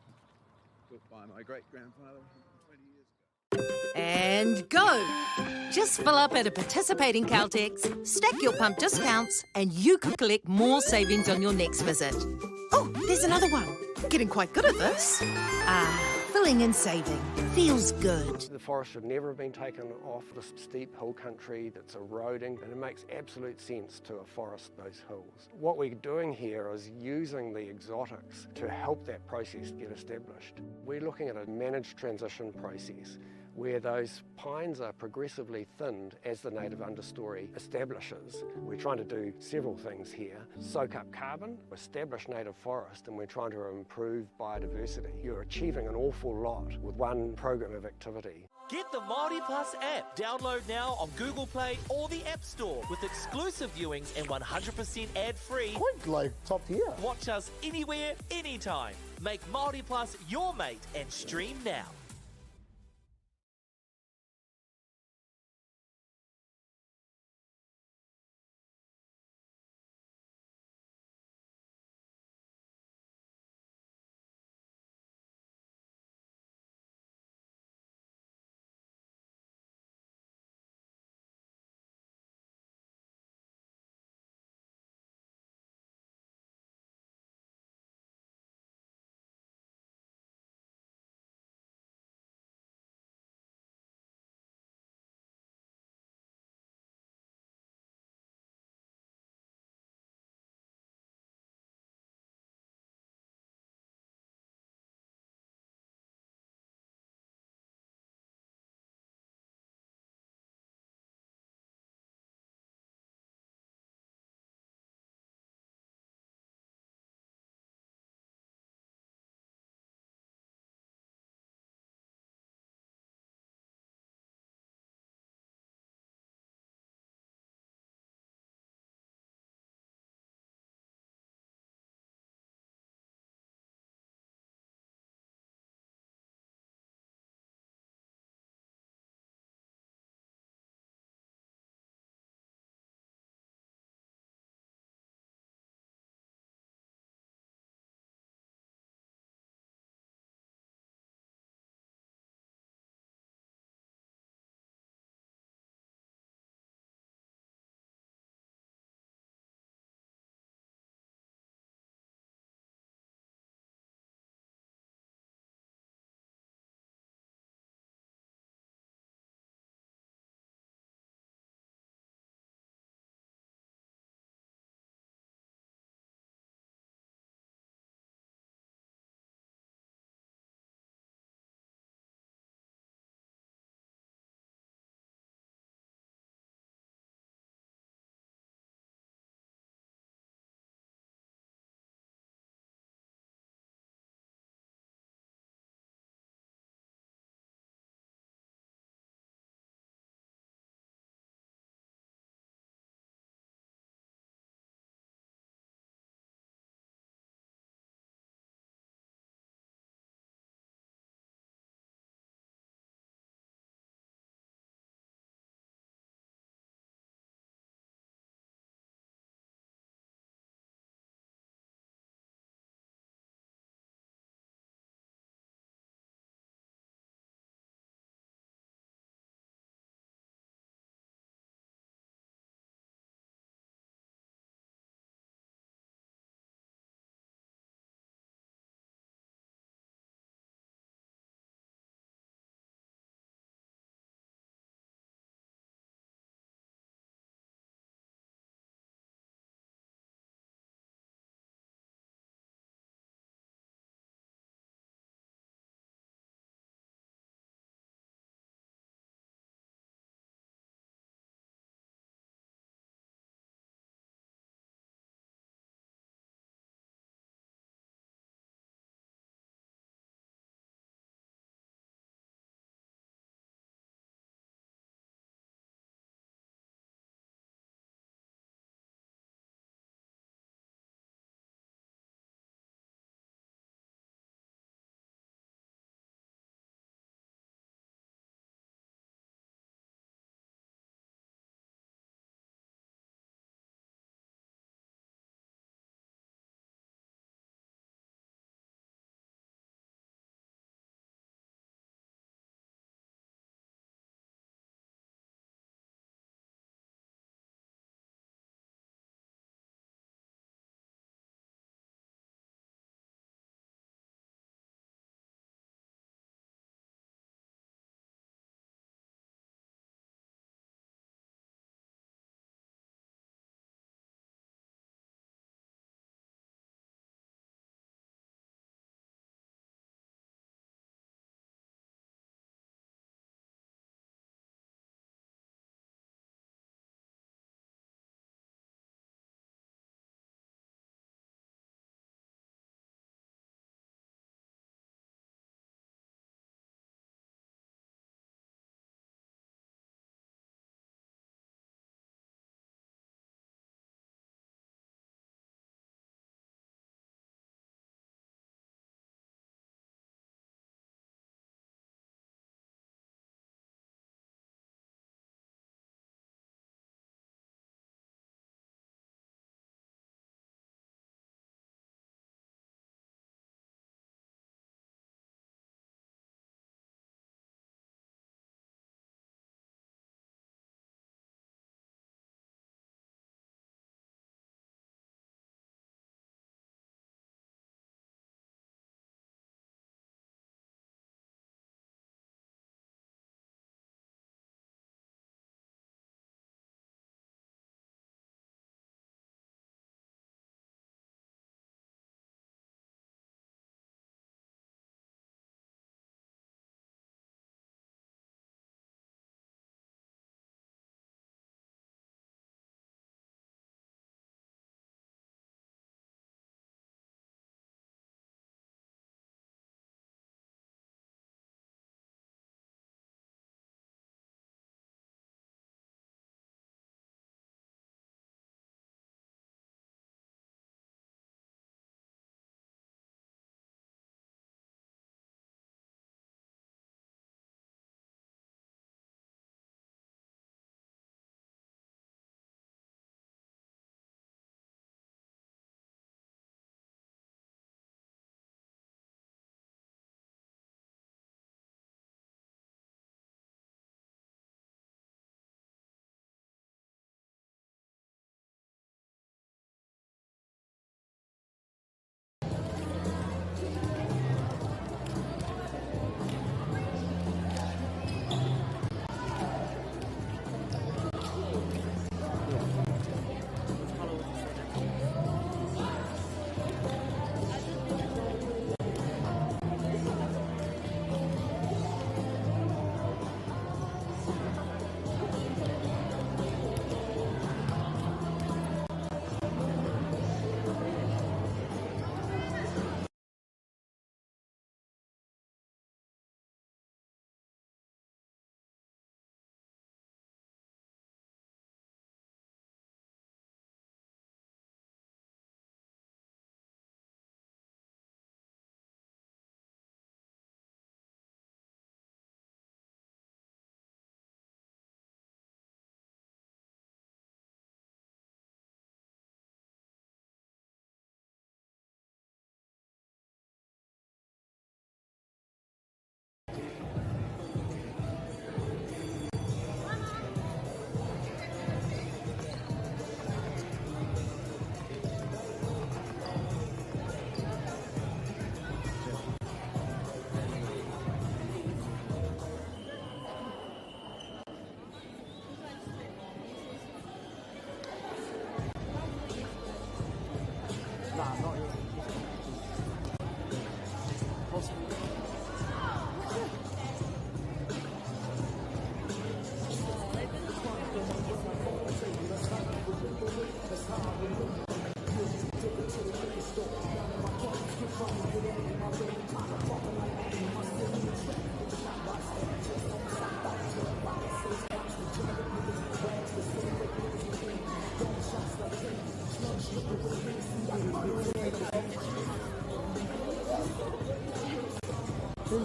Speaker 6: Built by my great-grandfather 20 years ago.
Speaker 7: And go! Just fill up at a participating Caltex, stack your pump discounts, and you could collect more savings on your next visit. Oh, there's another one. Getting quite good at this. Filling and saving. Feels good.
Speaker 8: The forest should never have been taken off this steep hill country that's eroding, and it makes absolute sense to afforest those hills. What we're doing here is using the exotics to help that process get established. We're looking at a managed transition process where those pines are progressively thinned as the native understory establishes. We're trying to do several things here. Soak up carbon, establish native forest, and we're trying to improve biodiversity. You're achieving an awful lot with one program of activity.
Speaker 9: Get the Māori Plus app. Download now on Google Play or the App Store with exclusive viewings and 100% ad-free.
Speaker 11: Quite like top tier.
Speaker 9: Watch us anywhere, anytime. Make Māori Plus your mate and stream now.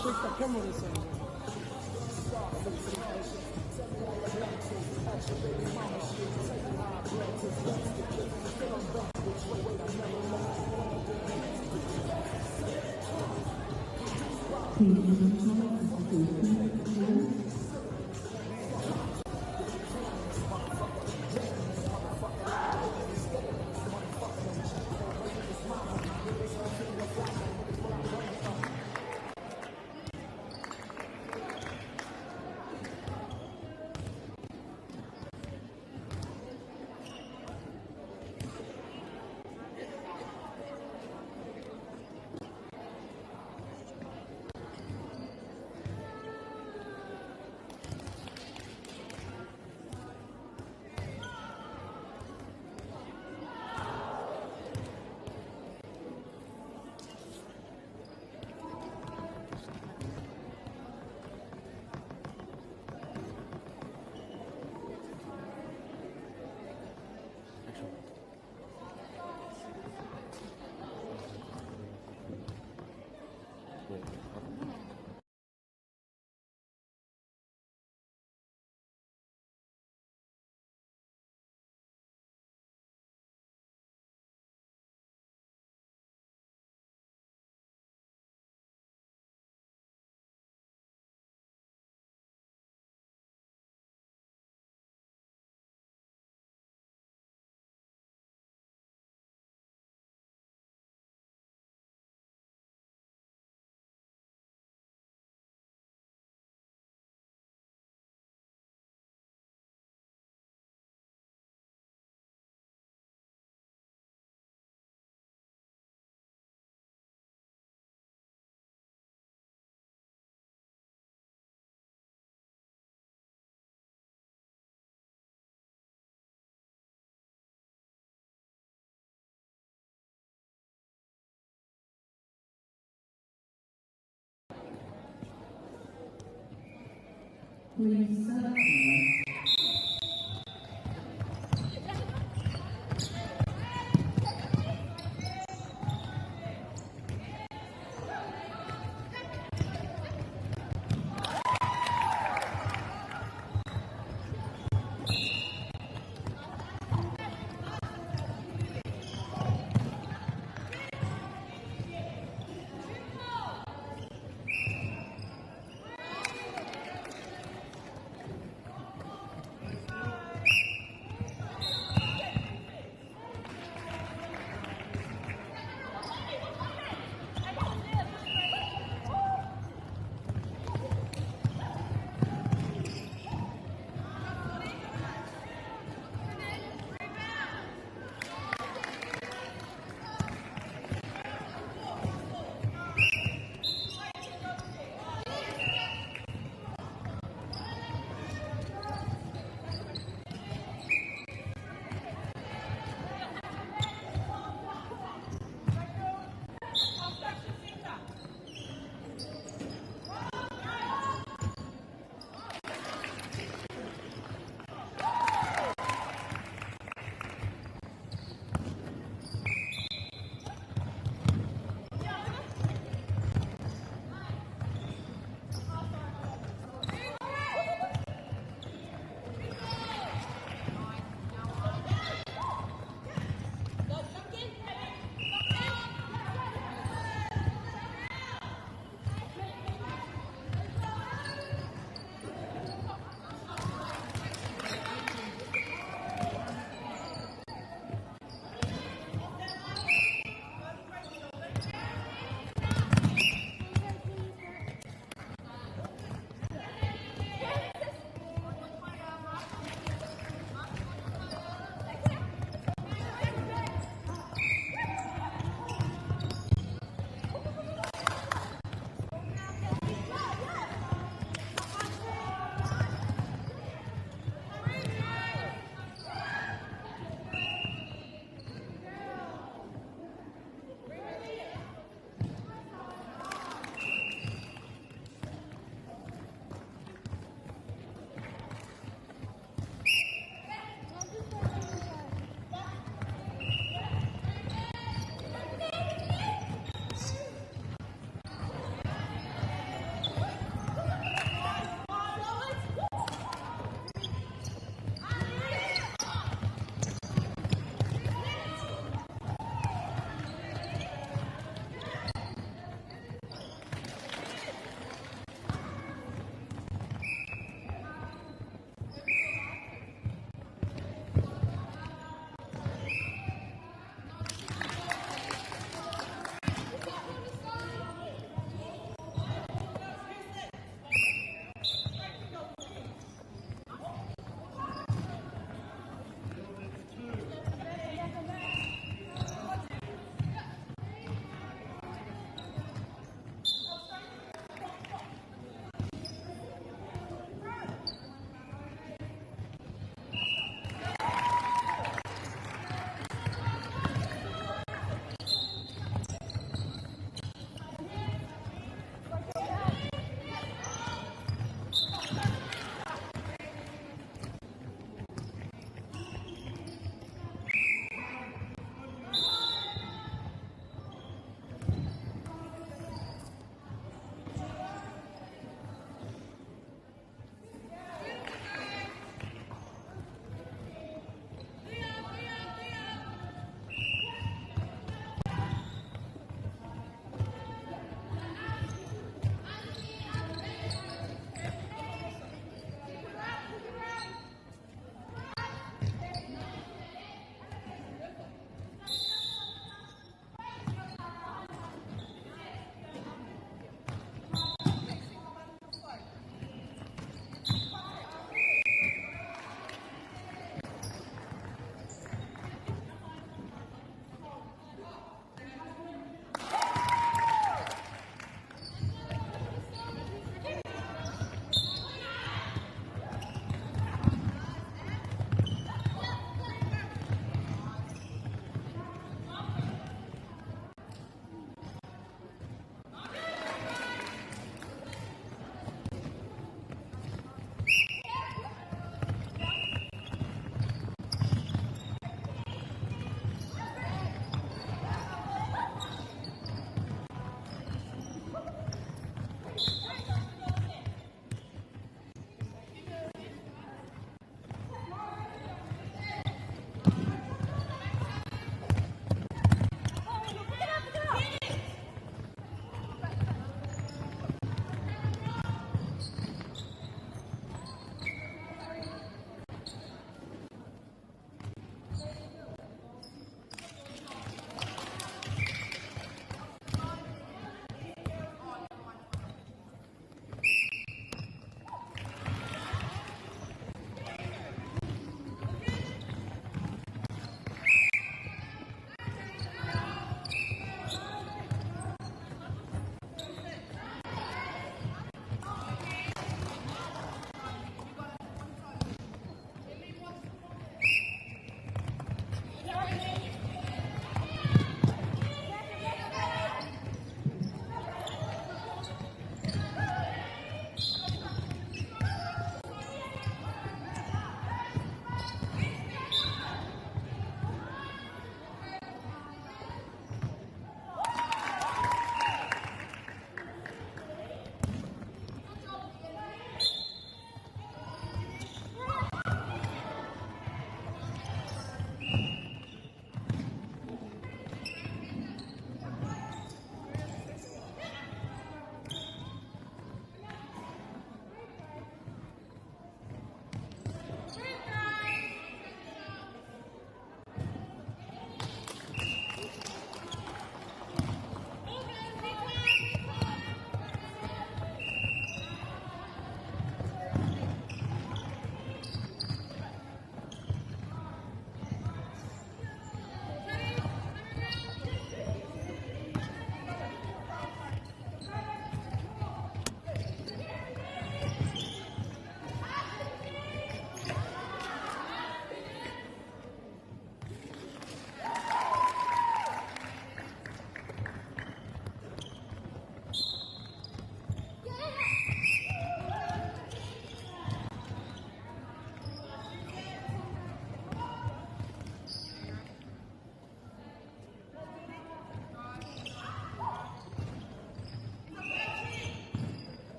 Speaker 1: Please set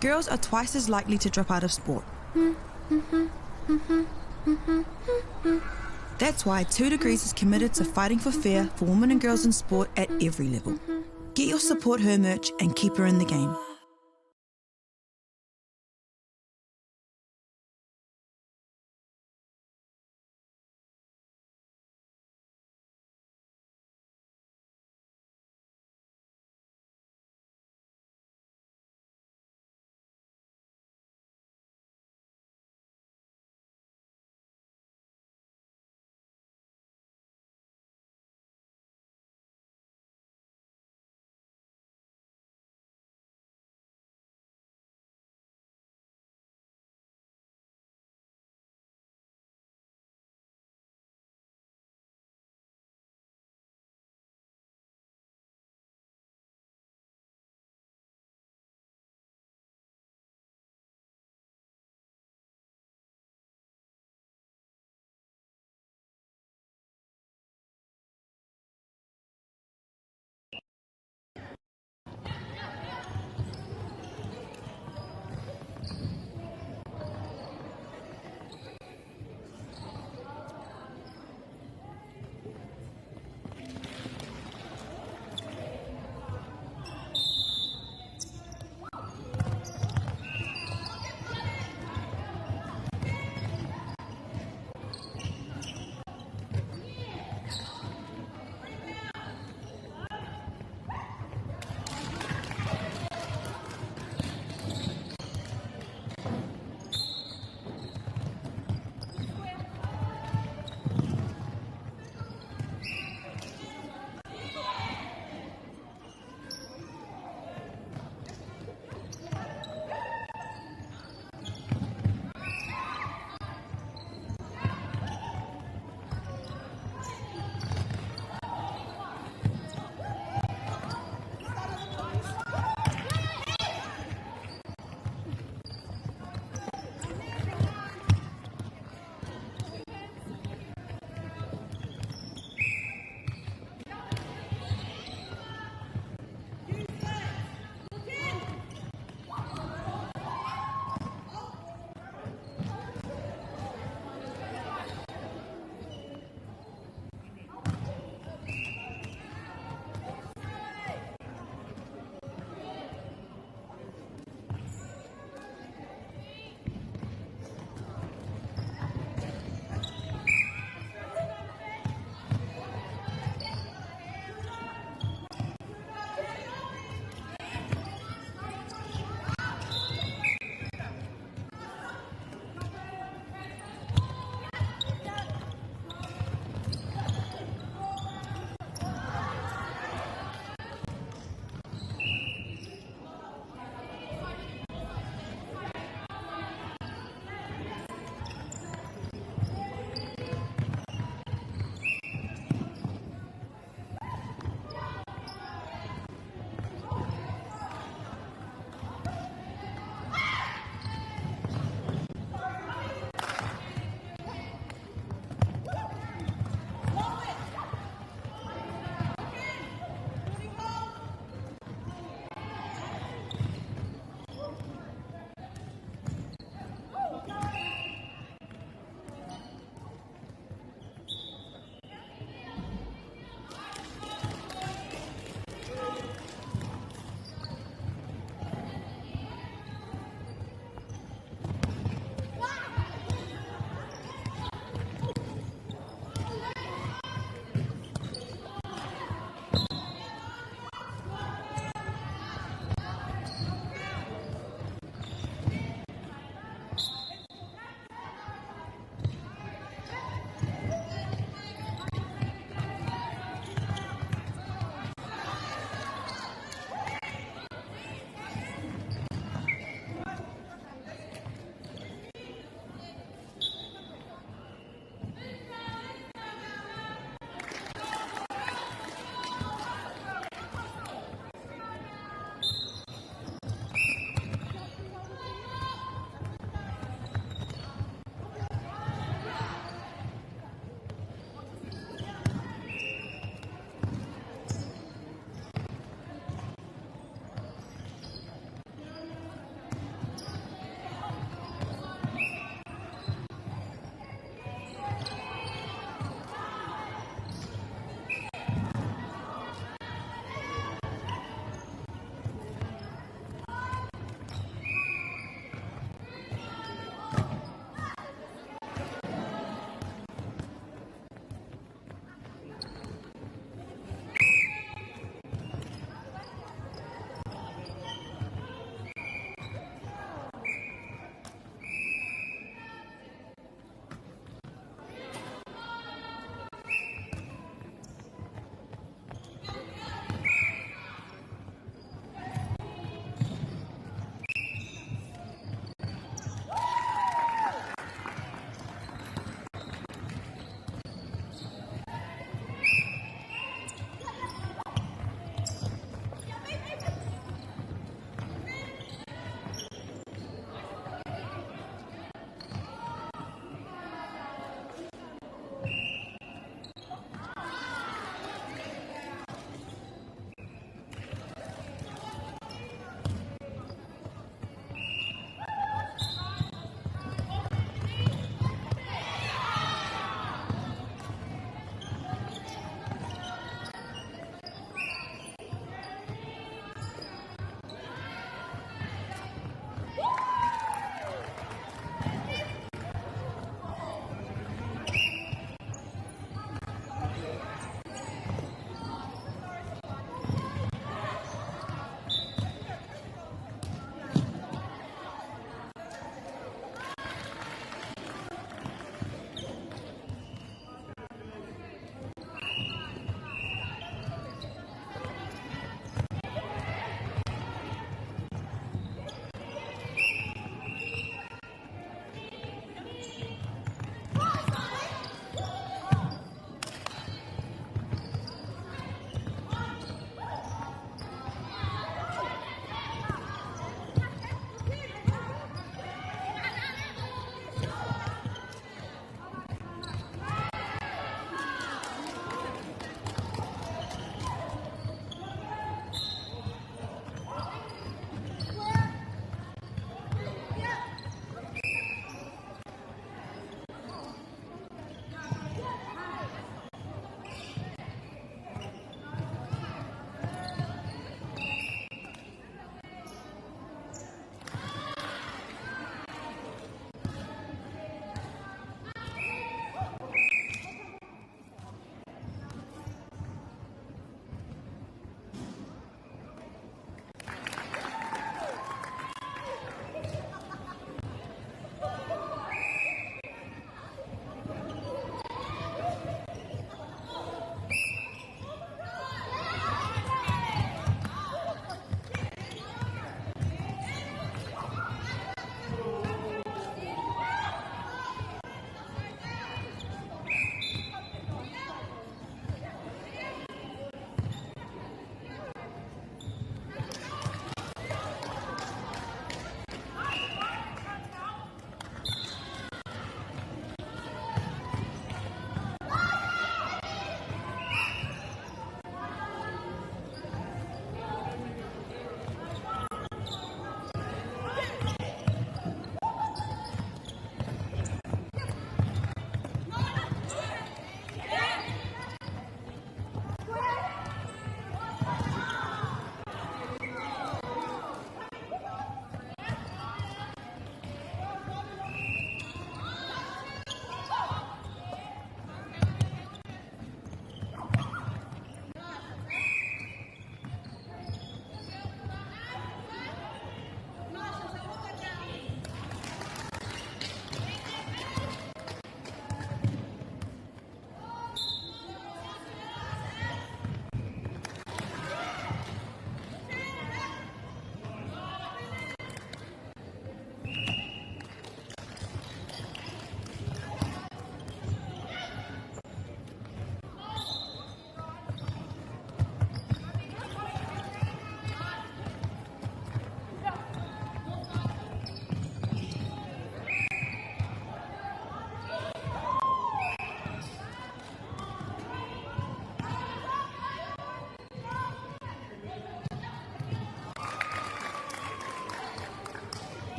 Speaker 3: girls are twice as likely to drop out of sport. That's why 2 Degrees is committed to fighting for fair for women and girls in sport at every level. Get your Support Her merch and keep her in the game.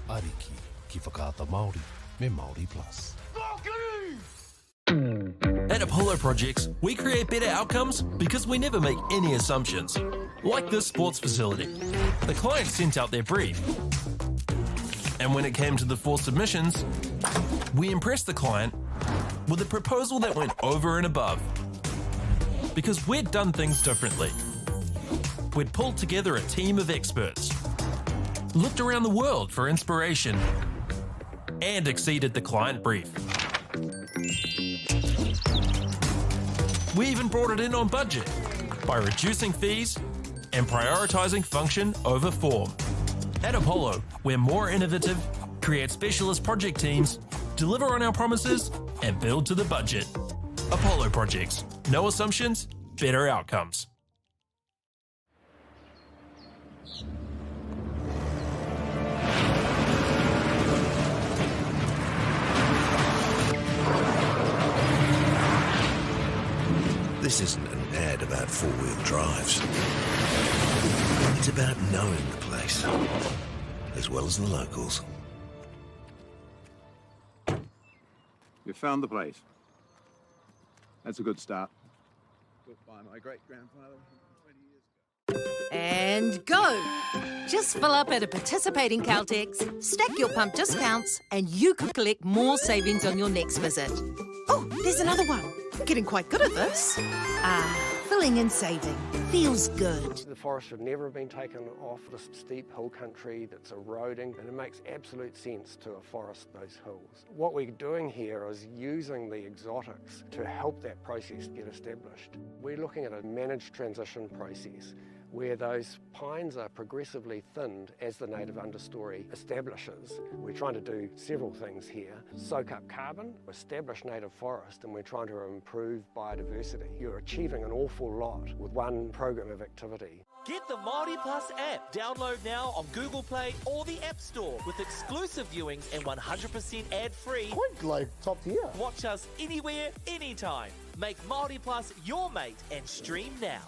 Speaker 10: Ariki, ki whakaata Māori, me Māori Plus.
Speaker 5: At Apollo Projects, we create better outcomes because we never make any assumptions. Like this sports facility. The client sent out their brief. And when it came to the 4 submissions, we impressed the client with a proposal that went over and above. Because we'd done things differently. We'd pulled together a team of experts, looked around the world for inspiration, and exceeded the client brief. We even brought it in on budget by reducing fees and prioritising function over form. At Apollo, we're more innovative, create specialist project teams, deliver on our promises, and build to the budget. Apollo Projects. No assumptions, better outcomes.
Speaker 4: This isn't an ad about four-wheel drives. It's about knowing the place, as well as the locals.
Speaker 6: You found the place. That's a good start. Built by my great-grandfather 20 years ago.
Speaker 7: And go! Just fill up at a participating Caltex, stack your pump discounts, and you could collect more savings on your next visit. Oh, there's another one. Getting quite good at this. Filling and saving. Feels good.
Speaker 8: The forest should never have been taken off this steep hill country that's eroding, and it makes absolute sense to afforest those hills. What we're doing here is using the exotics to help that process get established. We're looking at a managed transition process where those pines are progressively thinned as the native understory establishes. We're trying to do several things here. Soak up carbon, establish native forest, and we're trying to improve biodiversity. You're achieving an awful lot with one program of activity.
Speaker 9: Get the Māori Plus app. Download now on Google Play or the App Store with exclusive viewings and 100% ad-free.
Speaker 11: Quite like top tier.
Speaker 9: Watch us anywhere, anytime. Make Māori Plus your mate and stream now.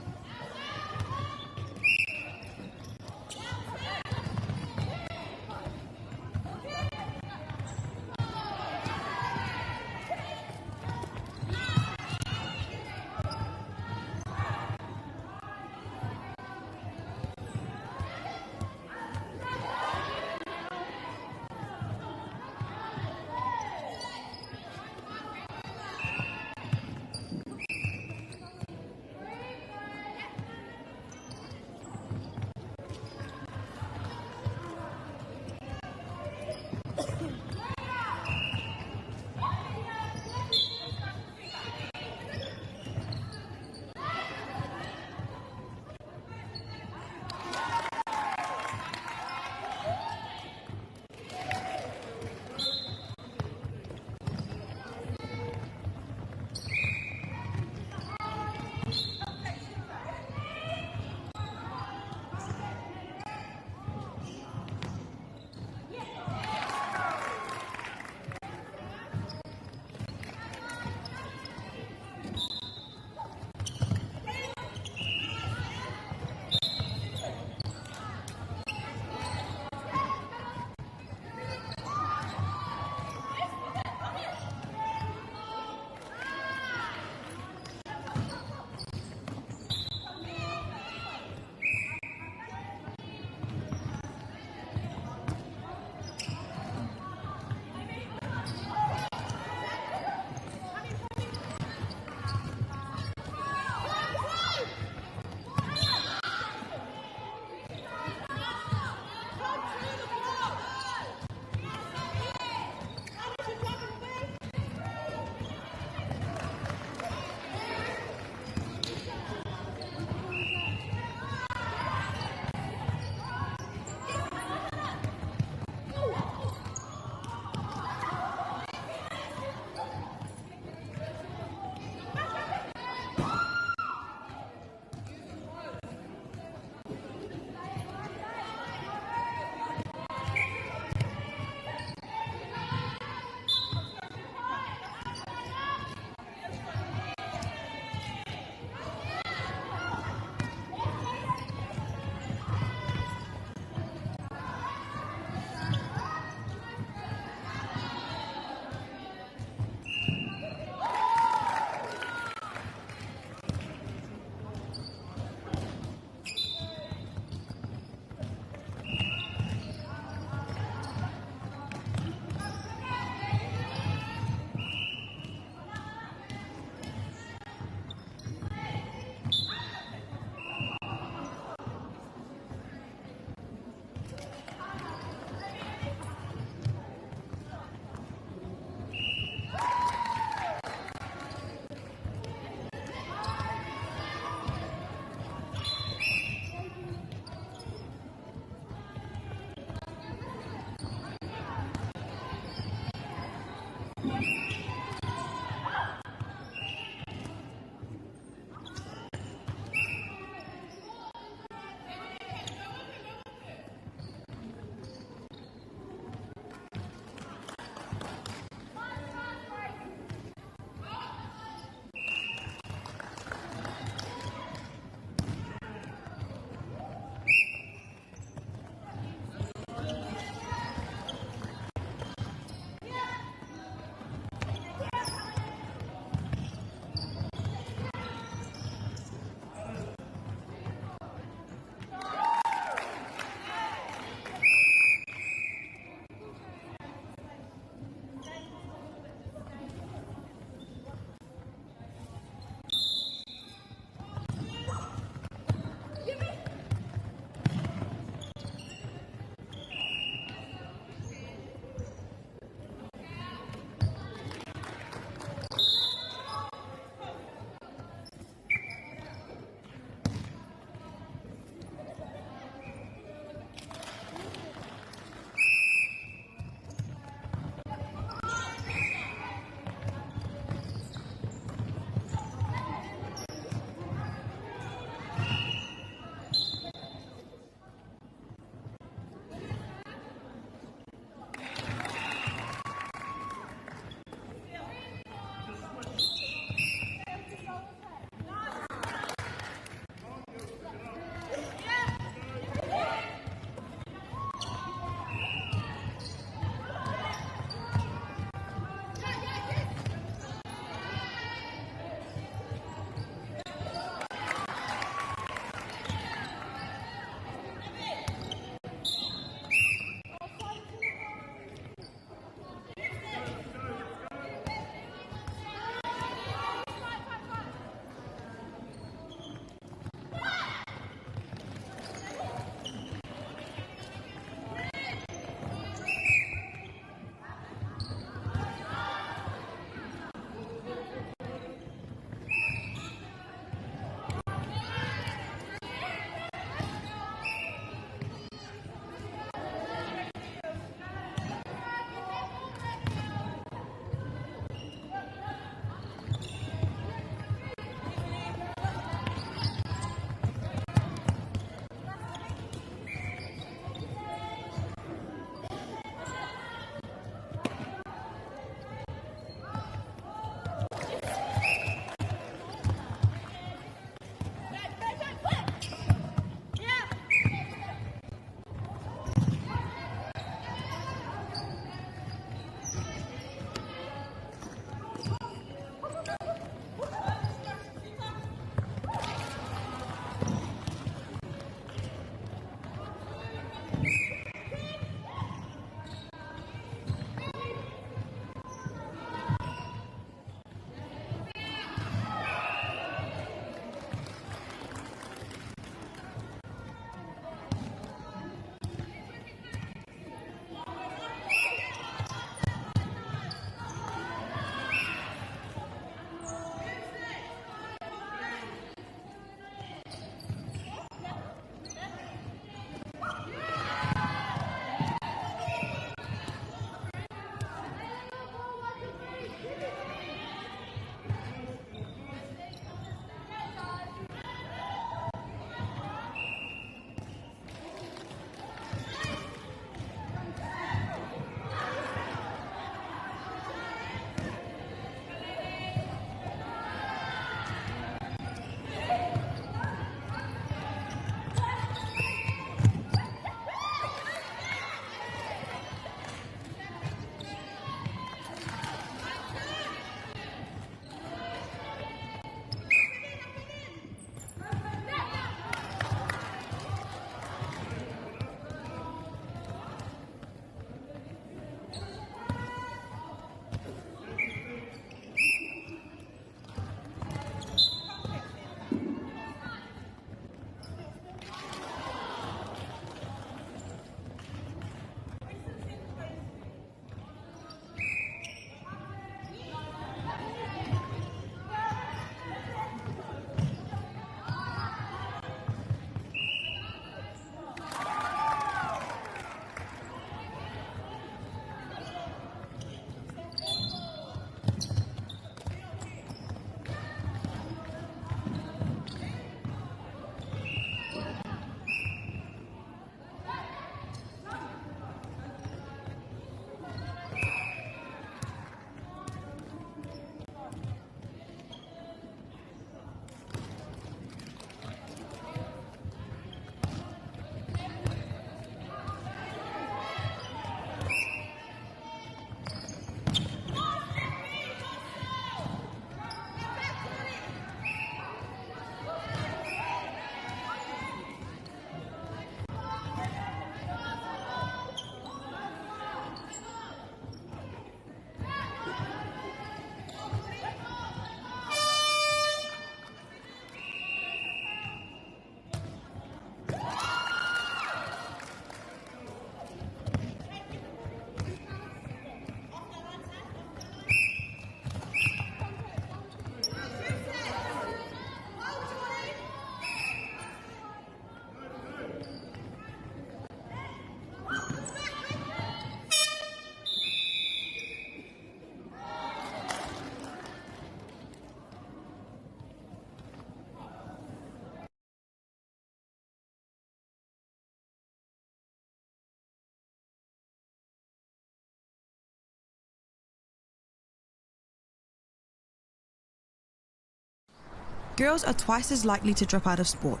Speaker 3: girls are twice as likely to drop out of sport.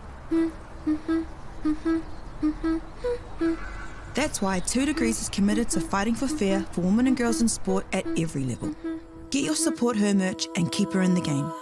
Speaker 3: That's why 2 Degrees is committed to fighting for fair for women and girls in sport at every level. Get your Support Her merch and keep her in the game.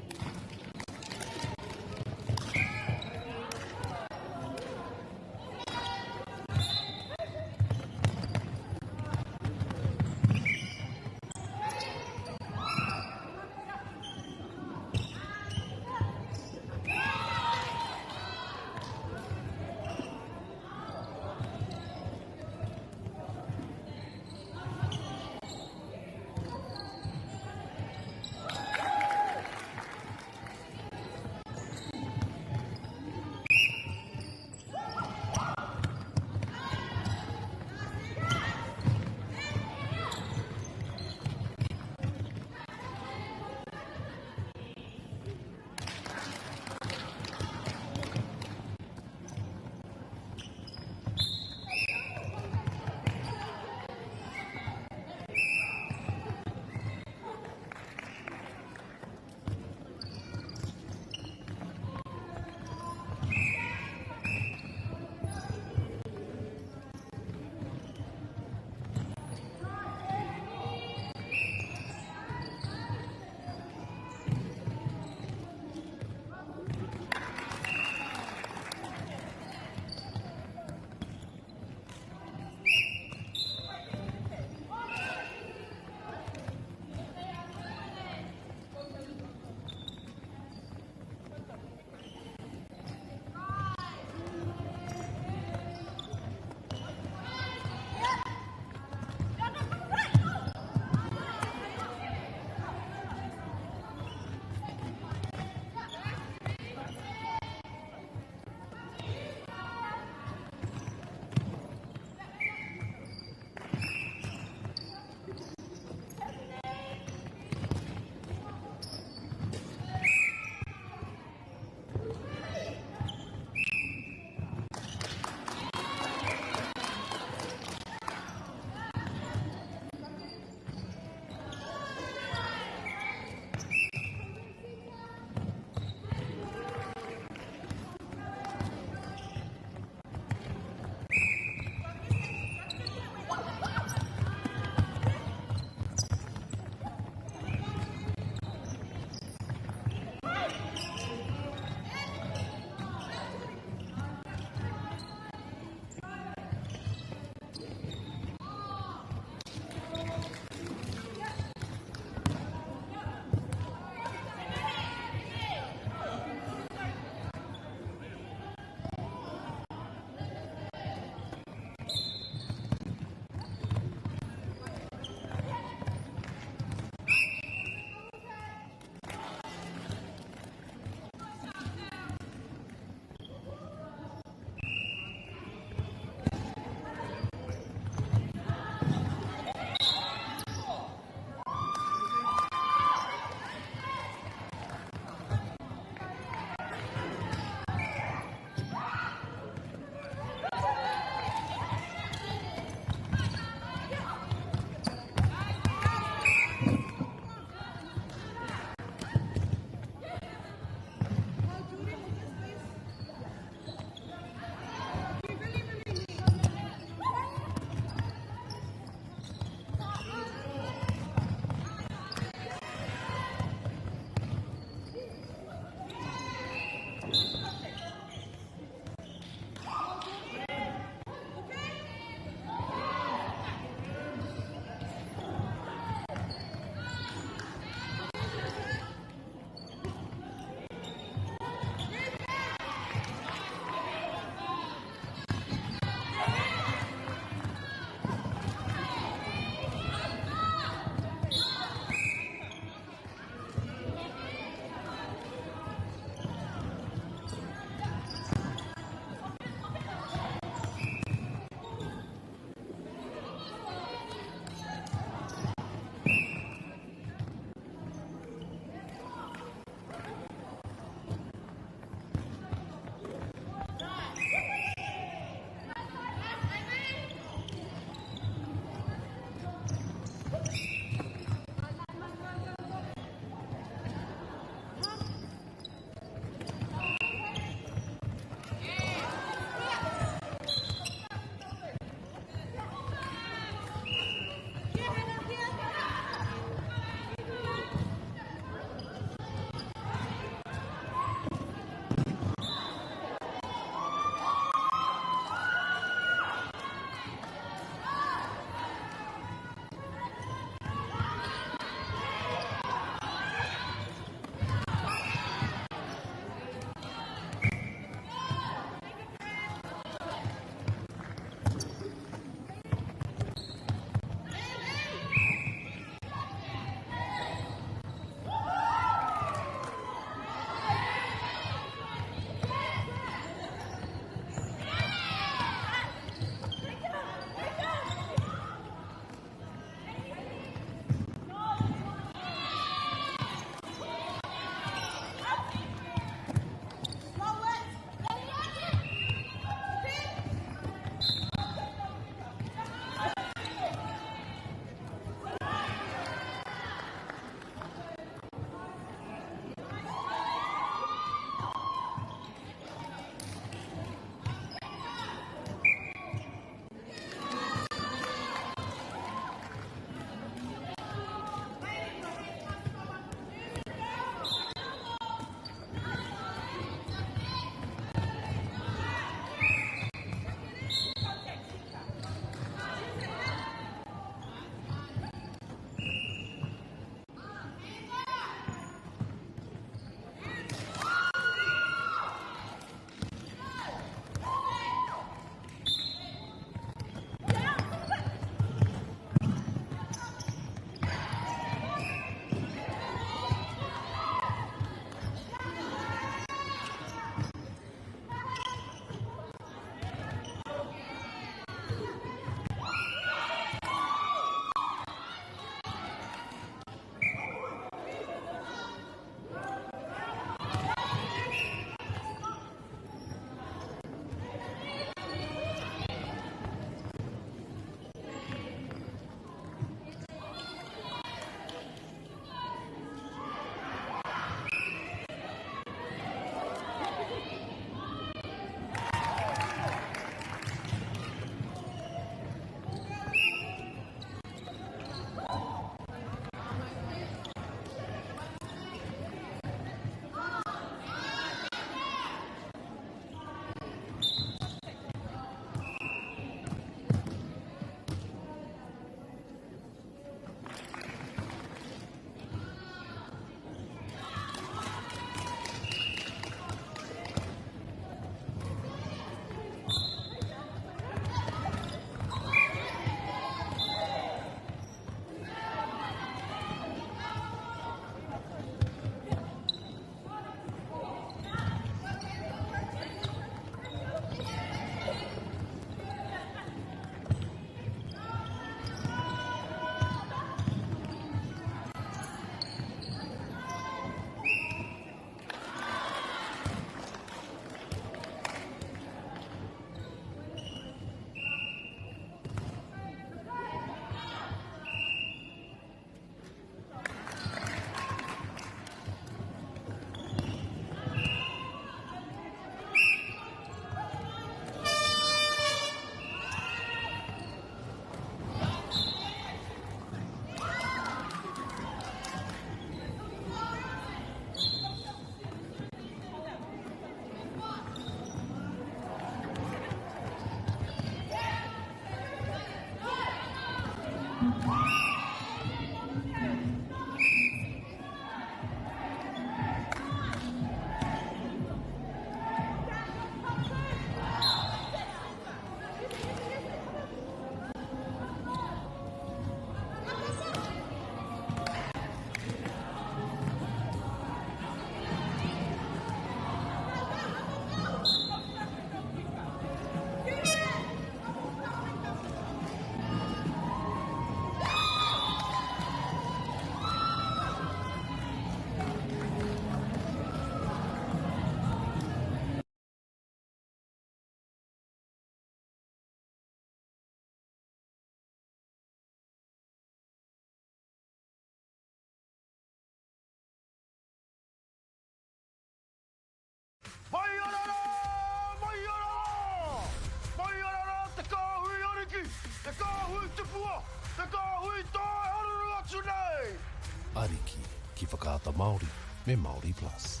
Speaker 10: Ariki, ki whakaata Māori, me Māori Plus.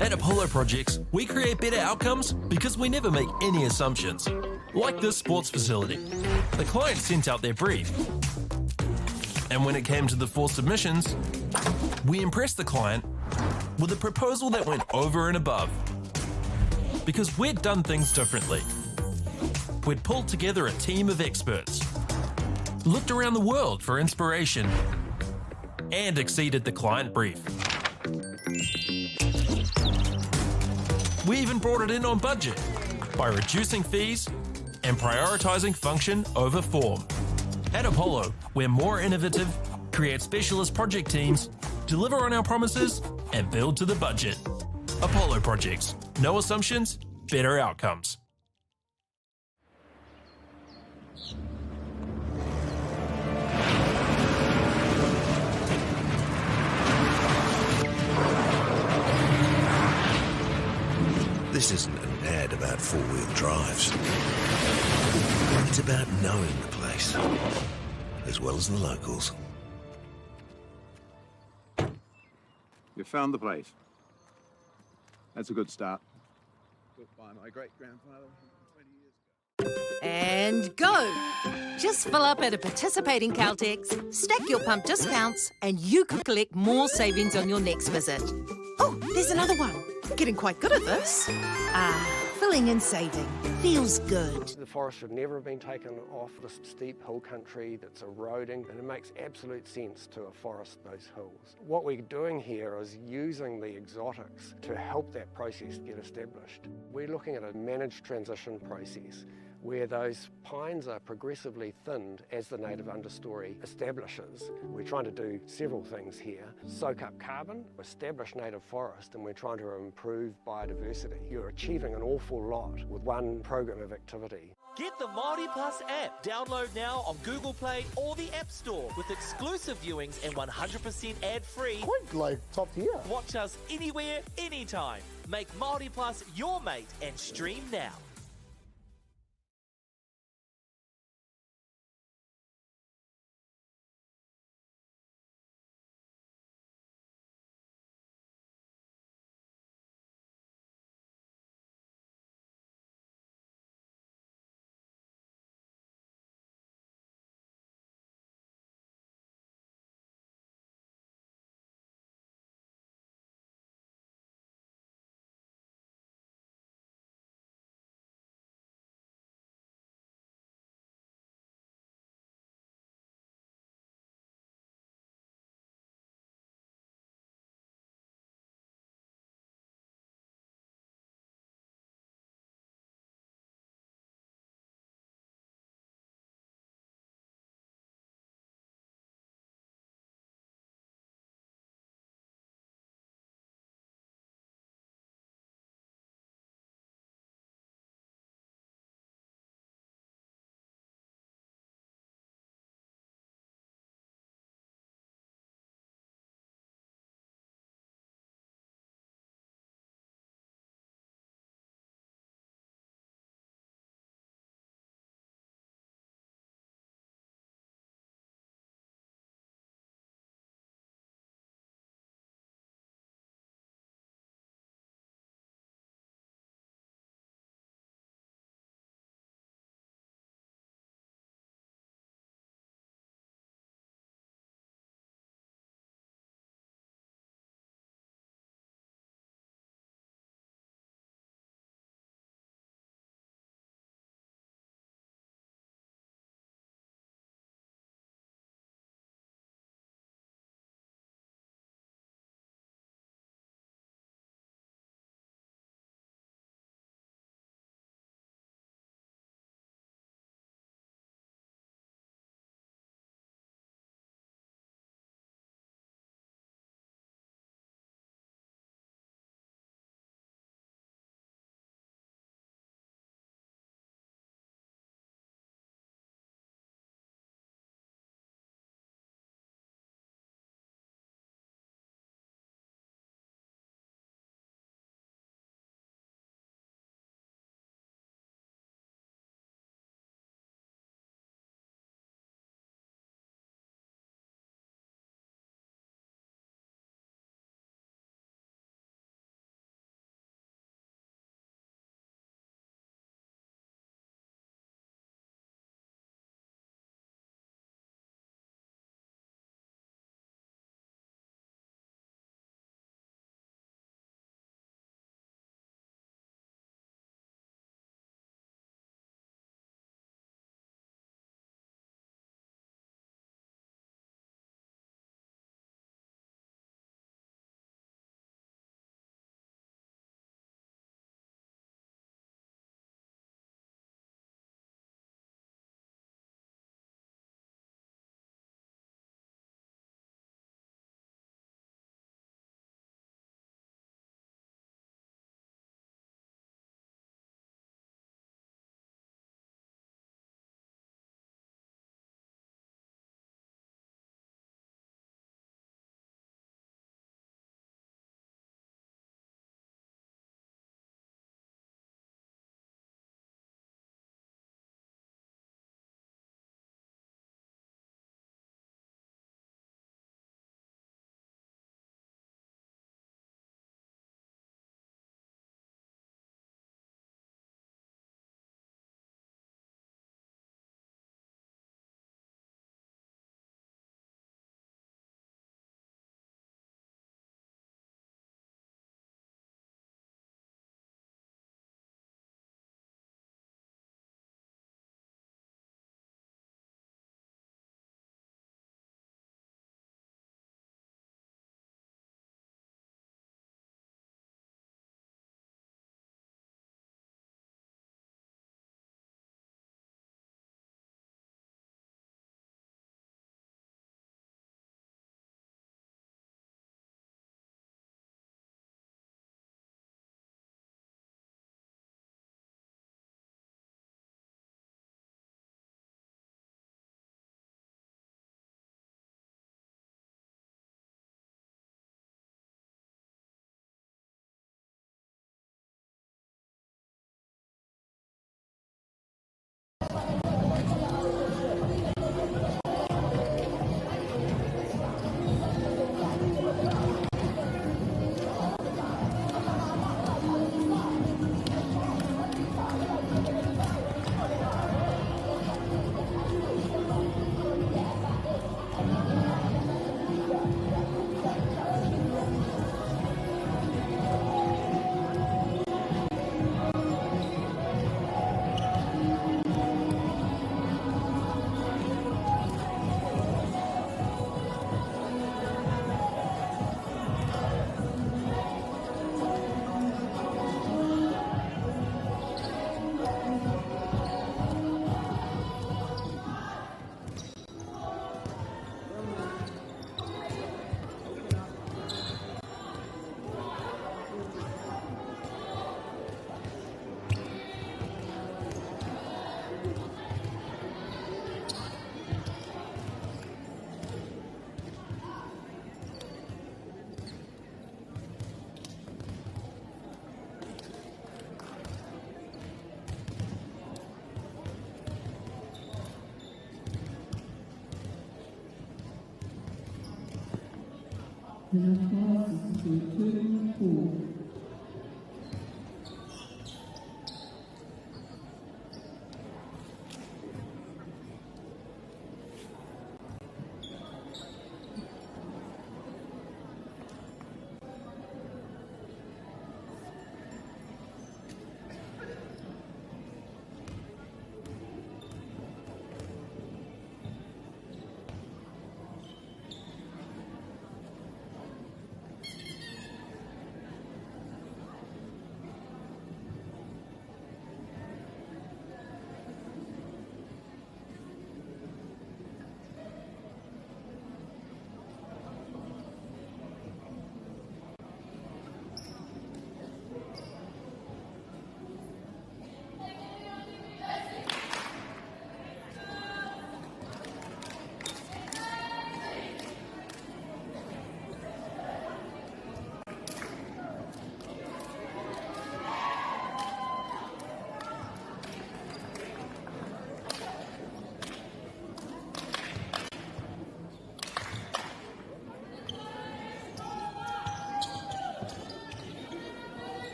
Speaker 5: At Apollo Projects, we create better outcomes because we never make any assumptions. Like this sports facility. The client sent out their brief. And when it came to the 4 submissions, we impressed the client with a proposal that went over and above. Because we'd done things differently. We'd pulled together a team of experts, looked around the world for inspiration, and exceeded the client brief. We even brought it in on budget by reducing fees and prioritising function over form. At Apollo, we're more innovative, create specialist project teams, deliver on our promises, and build to the budget. Apollo Projects. No assumptions, better outcomes.
Speaker 4: This isn't an ad about four-wheel drives. It's about knowing the place, as well as the locals.
Speaker 6: You found the place. That's a good start. Built by my great-grandfather 20 years ago.
Speaker 7: And go! Just fill up at a participating Caltex, stack your pump discounts, and you could collect more savings on your next visit. Oh, there's another one. Getting quite good at this. Filling and saving. Feels good.
Speaker 8: The forest should never have been taken off this steep hill country that's eroding, and it makes absolute sense to afforest those hills. What we're doing here is using the exotics to help that process get established. We're looking at a managed transition process where those pines are progressively thinned as the native understory establishes. We're trying to do several things here. Soak up carbon, establish native forest, and we're trying to improve biodiversity. You're achieving an awful lot with one program of activity.
Speaker 9: Get the Māori Plus app. Download now on Google Play or the App Store with exclusive viewings and 100% ad-free.
Speaker 11: Quite like top tier.
Speaker 9: Watch us anywhere, anytime. Make Māori Plus your mate and stream now.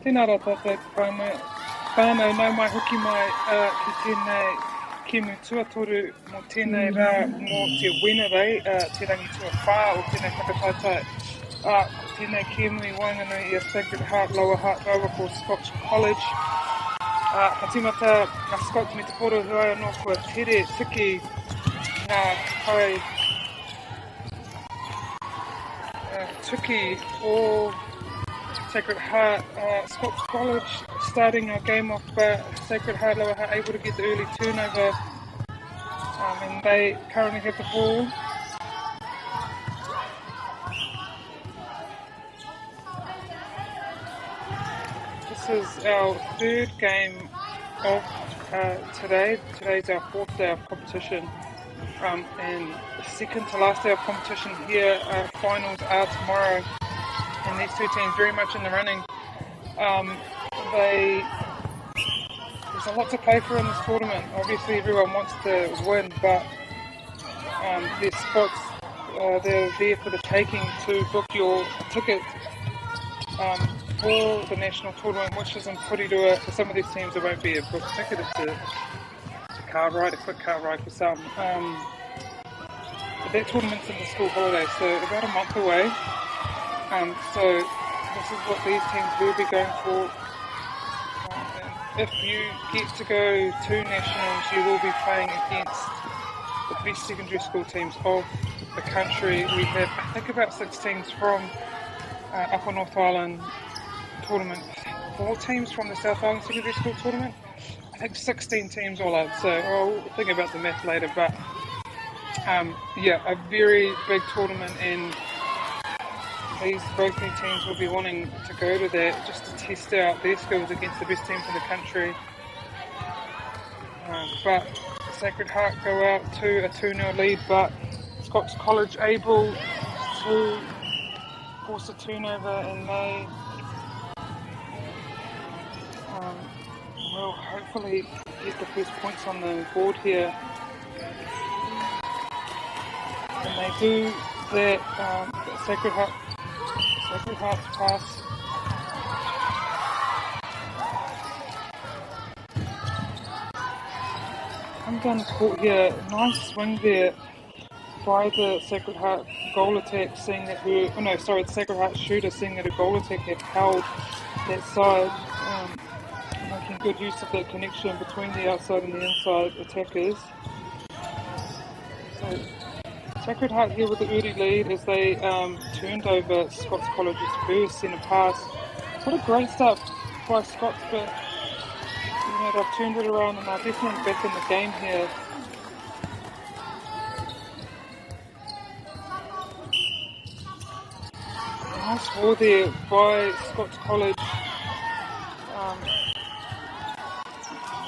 Speaker 2: Tēnā rā tātou whānau nau mai hoki mai ki tēnei kemu tuatoru mō tēnei rā mō te Wenarei, te rangitua whā o tēnei whakataitai. Ko tēnei kemu I wainganui I a Sacred Heart Lower Heart Rower ko Scotch College. Ka tīmata ngā Scotch me te poro huai anō kua tere tiki ngā kai tuki o Sacred Heart Scotch College, starting our game off Sacred Heart Lower Heart, able to get the early turnover, and they currently have the ball. This is our third game of today. Today's our fourth day of competition, and the second to last day of competition here. Finals are tomorrow. And these two teams very much in the running. There's a lot to play for in this tournament. Obviously everyone wants to win, but there's spots they're there for the taking to book your ticket for the national tournament, which is in Porirua. For some of these teams it won't be a booked ticket, it's a car ride, a quick car ride for some. But that tournament's in the school holiday, so about a month away. So this is what these teams will be going for. If you get to go to nationals, you will be playing against the best secondary school teams of the country. We have, I think, about 6 teams from Upper North Island tournament, 4 teams from the South Island secondary school tournament. I think 16 teams all up. So I'll think about the math later. But yeah, a very big tournament, and both new teams will be wanting to go to that just to test out their skills against the best teams in the country. But Sacred Heart go out to a 2-0 lead, but Scotch College able to force a turnover, and they will hopefully get the first points on the board here. And they do that. Sacred Heart's pass. I'm done caught here. Nice swing there by the Sacred Heart goal attack, seeing that the Sacred Heart shooter, seeing that a goal attack had held that side, making good use of that connection between the outside and the inside attackers. So Sacred Heart here with the early lead as they turned over Scots College's first centre pass. What a great start by Scots, but Yeah, they've turned it around and they're definitely back in the game here. Nice ball there by Scots College.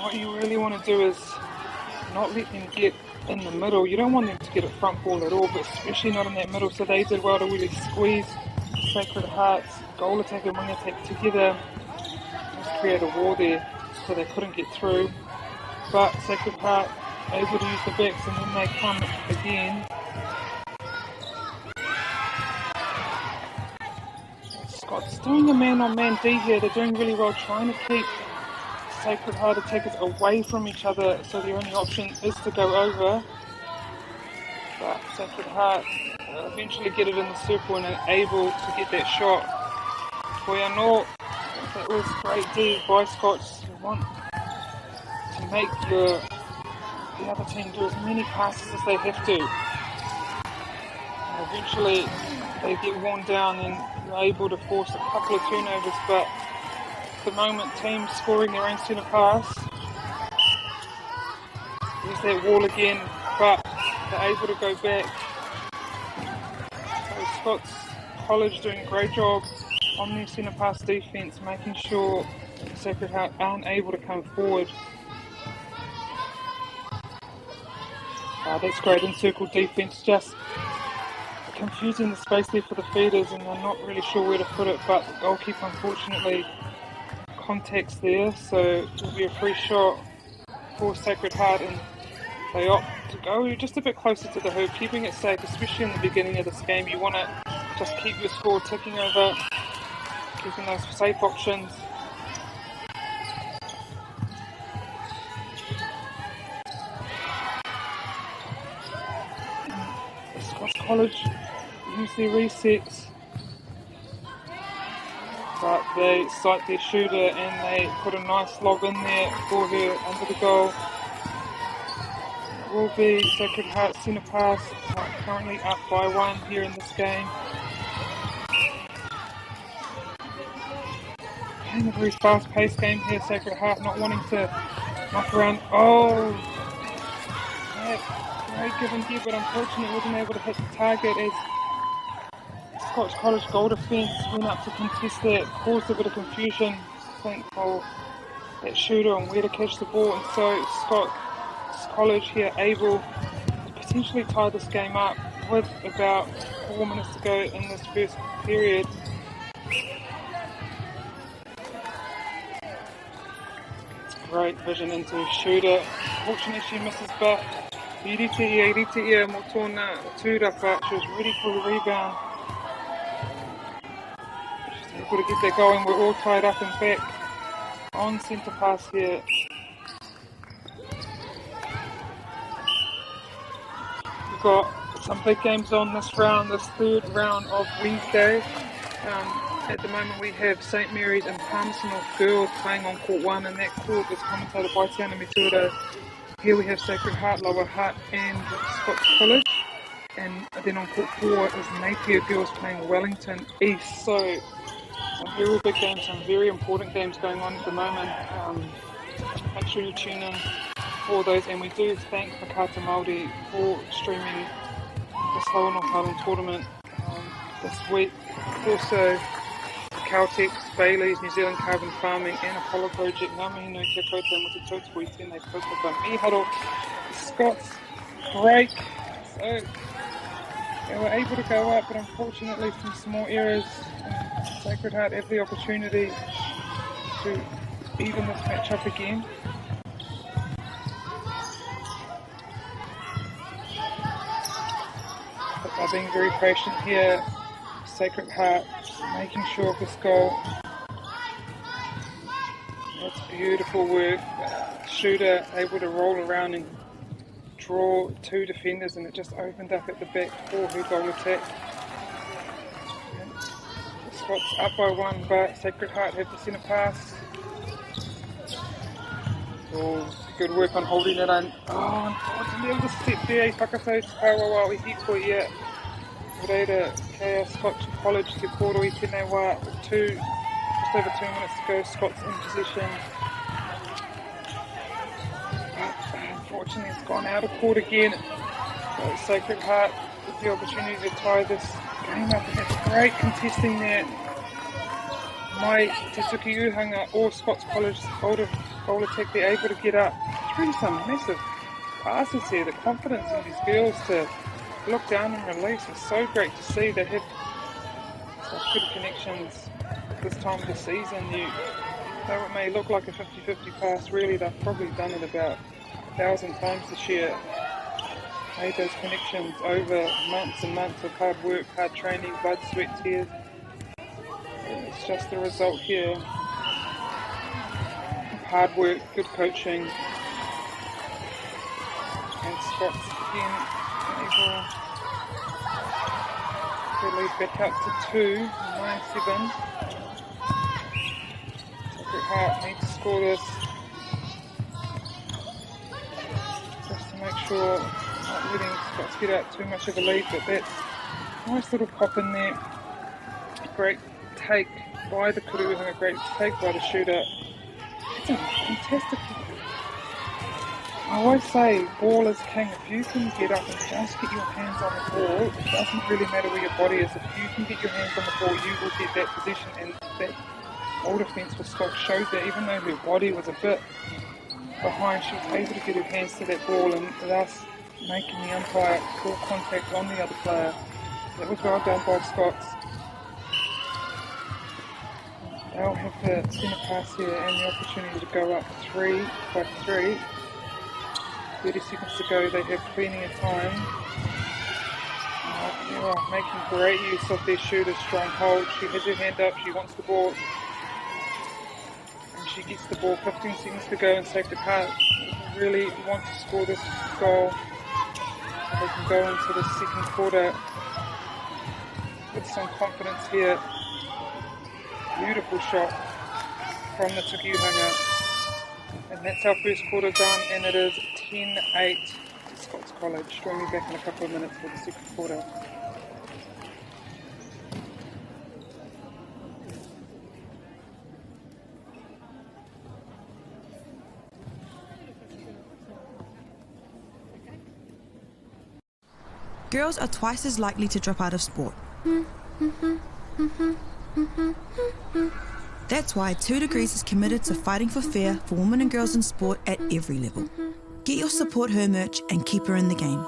Speaker 2: What you really want to do is not let them get in the middle. You don't want them to get a front ball at all, but especially not in that middle. So they did well to really squeeze Sacred Heart's goal attack and wing attack together. Just create a wall there so they couldn't get through. But Sacred Heart able to use the backs, and then they come again. Scott's doing a man-on-man D here. They're doing really well trying to keep Sacred Heart attackers away from each other, so the only option is to go over. But Sacred Heart eventually get it in the circle and are able to get that shot. Toianō, that was great D by Scots. You want to make the other team do as many passes as they have to. And eventually they get worn down and you're able to force a couple of turnovers, but at the moment teams scoring their own centre pass. There's that wall again, but they're able to go back. So Scots College doing a great job on their centre pass defence, making sure Sacred Heart aren't able to come forward. That's great encircle defence, just confusing the space there for the feeders, and they're not really sure where to put it, but the goalkeeper unfortunately contacts there, so it'll be a free shot for Sacred Heart, and they opt to go just a bit closer to the hoop, keeping it safe, especially in the beginning of this game. You want to just keep your score ticking over, keeping those safe options. Scots College use their resets, but they sight their shooter and they put a nice lob in there for her under the goal. It will be Sacred Heart centre pass, currently up by 1 here in this game. Playing a very fast-paced game here, Sacred Heart not wanting to knock around. Oh, great give and give, but unfortunately wasn't able to hit the target as Scots College goal defence went up to contest that, caused a bit of confusion, I think, for that shooter and where to catch the ball, and so Scots College here able to potentially tie this game up with about 4 minutes to go in this first period. It's great vision into the shooter. Fortunately she misses, but Iritea mo tōna tūrapa, she was ready for the rebound. She's able to get that going. We're all tied up and back on centre pass here. We've got some big games on this round, this third round of Wednesday. At the moment we have St Mary's and Palmerston girls playing on court 1, and that court is commentated by Tiana Mitura. Here we have Sacred Heart, Lower Hutt and Scots College, and then on court 4 is Napier girls playing Wellington East. So some very big games, some very important games going on at the moment. Make sure you tune in for those, and we do thank Whakaata Māori for streaming this whole North Island tournament this week. Also Caltex, Bailey's, New Zealand Carbon Farming and Apollo Project, Ngā mihi nui kia koutou mo te tautui tēnei kaupapa miharo. The Scots break, so they were able to go up, but unfortunately some small errors. Sacred Heart have the opportunity to even this match up again. But they're being very patient here. Sacred Heart making sure of this goal. That's beautiful work. Shooter able to roll around and draw 2 defenders, and it just opened up at the back for her goal attack. The Scots up by 1, but Sacred Heart have the centre pass. Oh, good work on holding it in. Oh, unfortunately it was a step there. Whakatau te kawawa I hiko ia. Reira kea Scots College te koro I tēnei wā. Just over 2 minutes to go. Scots in possession. unfortunately it's gone out of court again. So Sacred Heart with the opportunity to tie this game up, and it's great contesting there. Mai Te Uhanga or Scots College bowler tech, they're able to get up. It's really some massive passes here. The confidence in these girls to look down and release is so great to see. They have such good connections this time of the season. Though it may look like a 50-50 pass, really they've probably done it about 1,000 times this year. Made those connections over months and months of hard work, hard training, blood, sweat, tears. And it's just the result here. Hard work, good coaching. And Scots again able to lead back up to 2, 9-7. Sacred Heart need to score this just to make sure not letting Scots get out too much of a lead, but that's a nice little pop in there. Great take by the Kuruhanga, great take by the shooter. It's a fantastic. I always say ball is king. If you can get up and just get your hands on the ball, it doesn't really matter where your body is. If you can get your hands on the ball, you will get that position. And that ball defence for Scott showed that even though her body was a bit behind, she was able to get her hands to that ball and thus making the umpire call contact on the other player. That was well done by Scots. They'll have the centre pass here and the opportunity to go up 3 by 3. 30 seconds to go, they have plenty of time. They are making great use of their shooter's strong hold. She has her hand up, she wants the ball. And she gets the ball, 15 seconds to go, and Sacred Heart really want to score this goal. They can go into the second quarter with some confidence here. Beautiful shot from the Tukiuhanga. And that's our first quarter done, and it is 10-8 to Scots College. Join me back in a couple of minutes for the second quarter.
Speaker 3: Girls are twice as likely to drop out of sport. That's why 2 Degrees is committed to fighting for fair for women and girls in sport at every level. Get your Support Her merch and keep her in the game.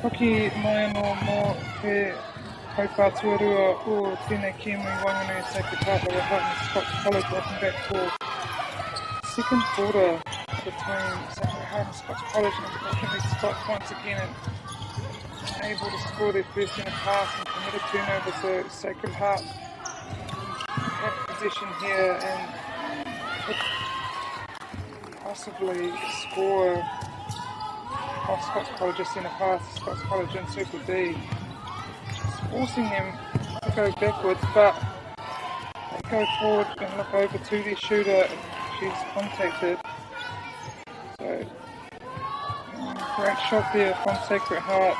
Speaker 2: Hoki mai no mō te kaupātuarua o tēnei Kiwi Whanganui Sacred Heart of Scots College. Welcome back for second quarter between Sacred Heart and Scots College, and unfortunately Scots once again able to score their first centre pass and commit a turnover, so Sacred Heart have possession here and could possibly score Scots College is centre pass. Scots College in circle D. Just forcing them to go backwards, but they go forward and look over to their shooter. She's contacted. So, great shot there from Sacred Heart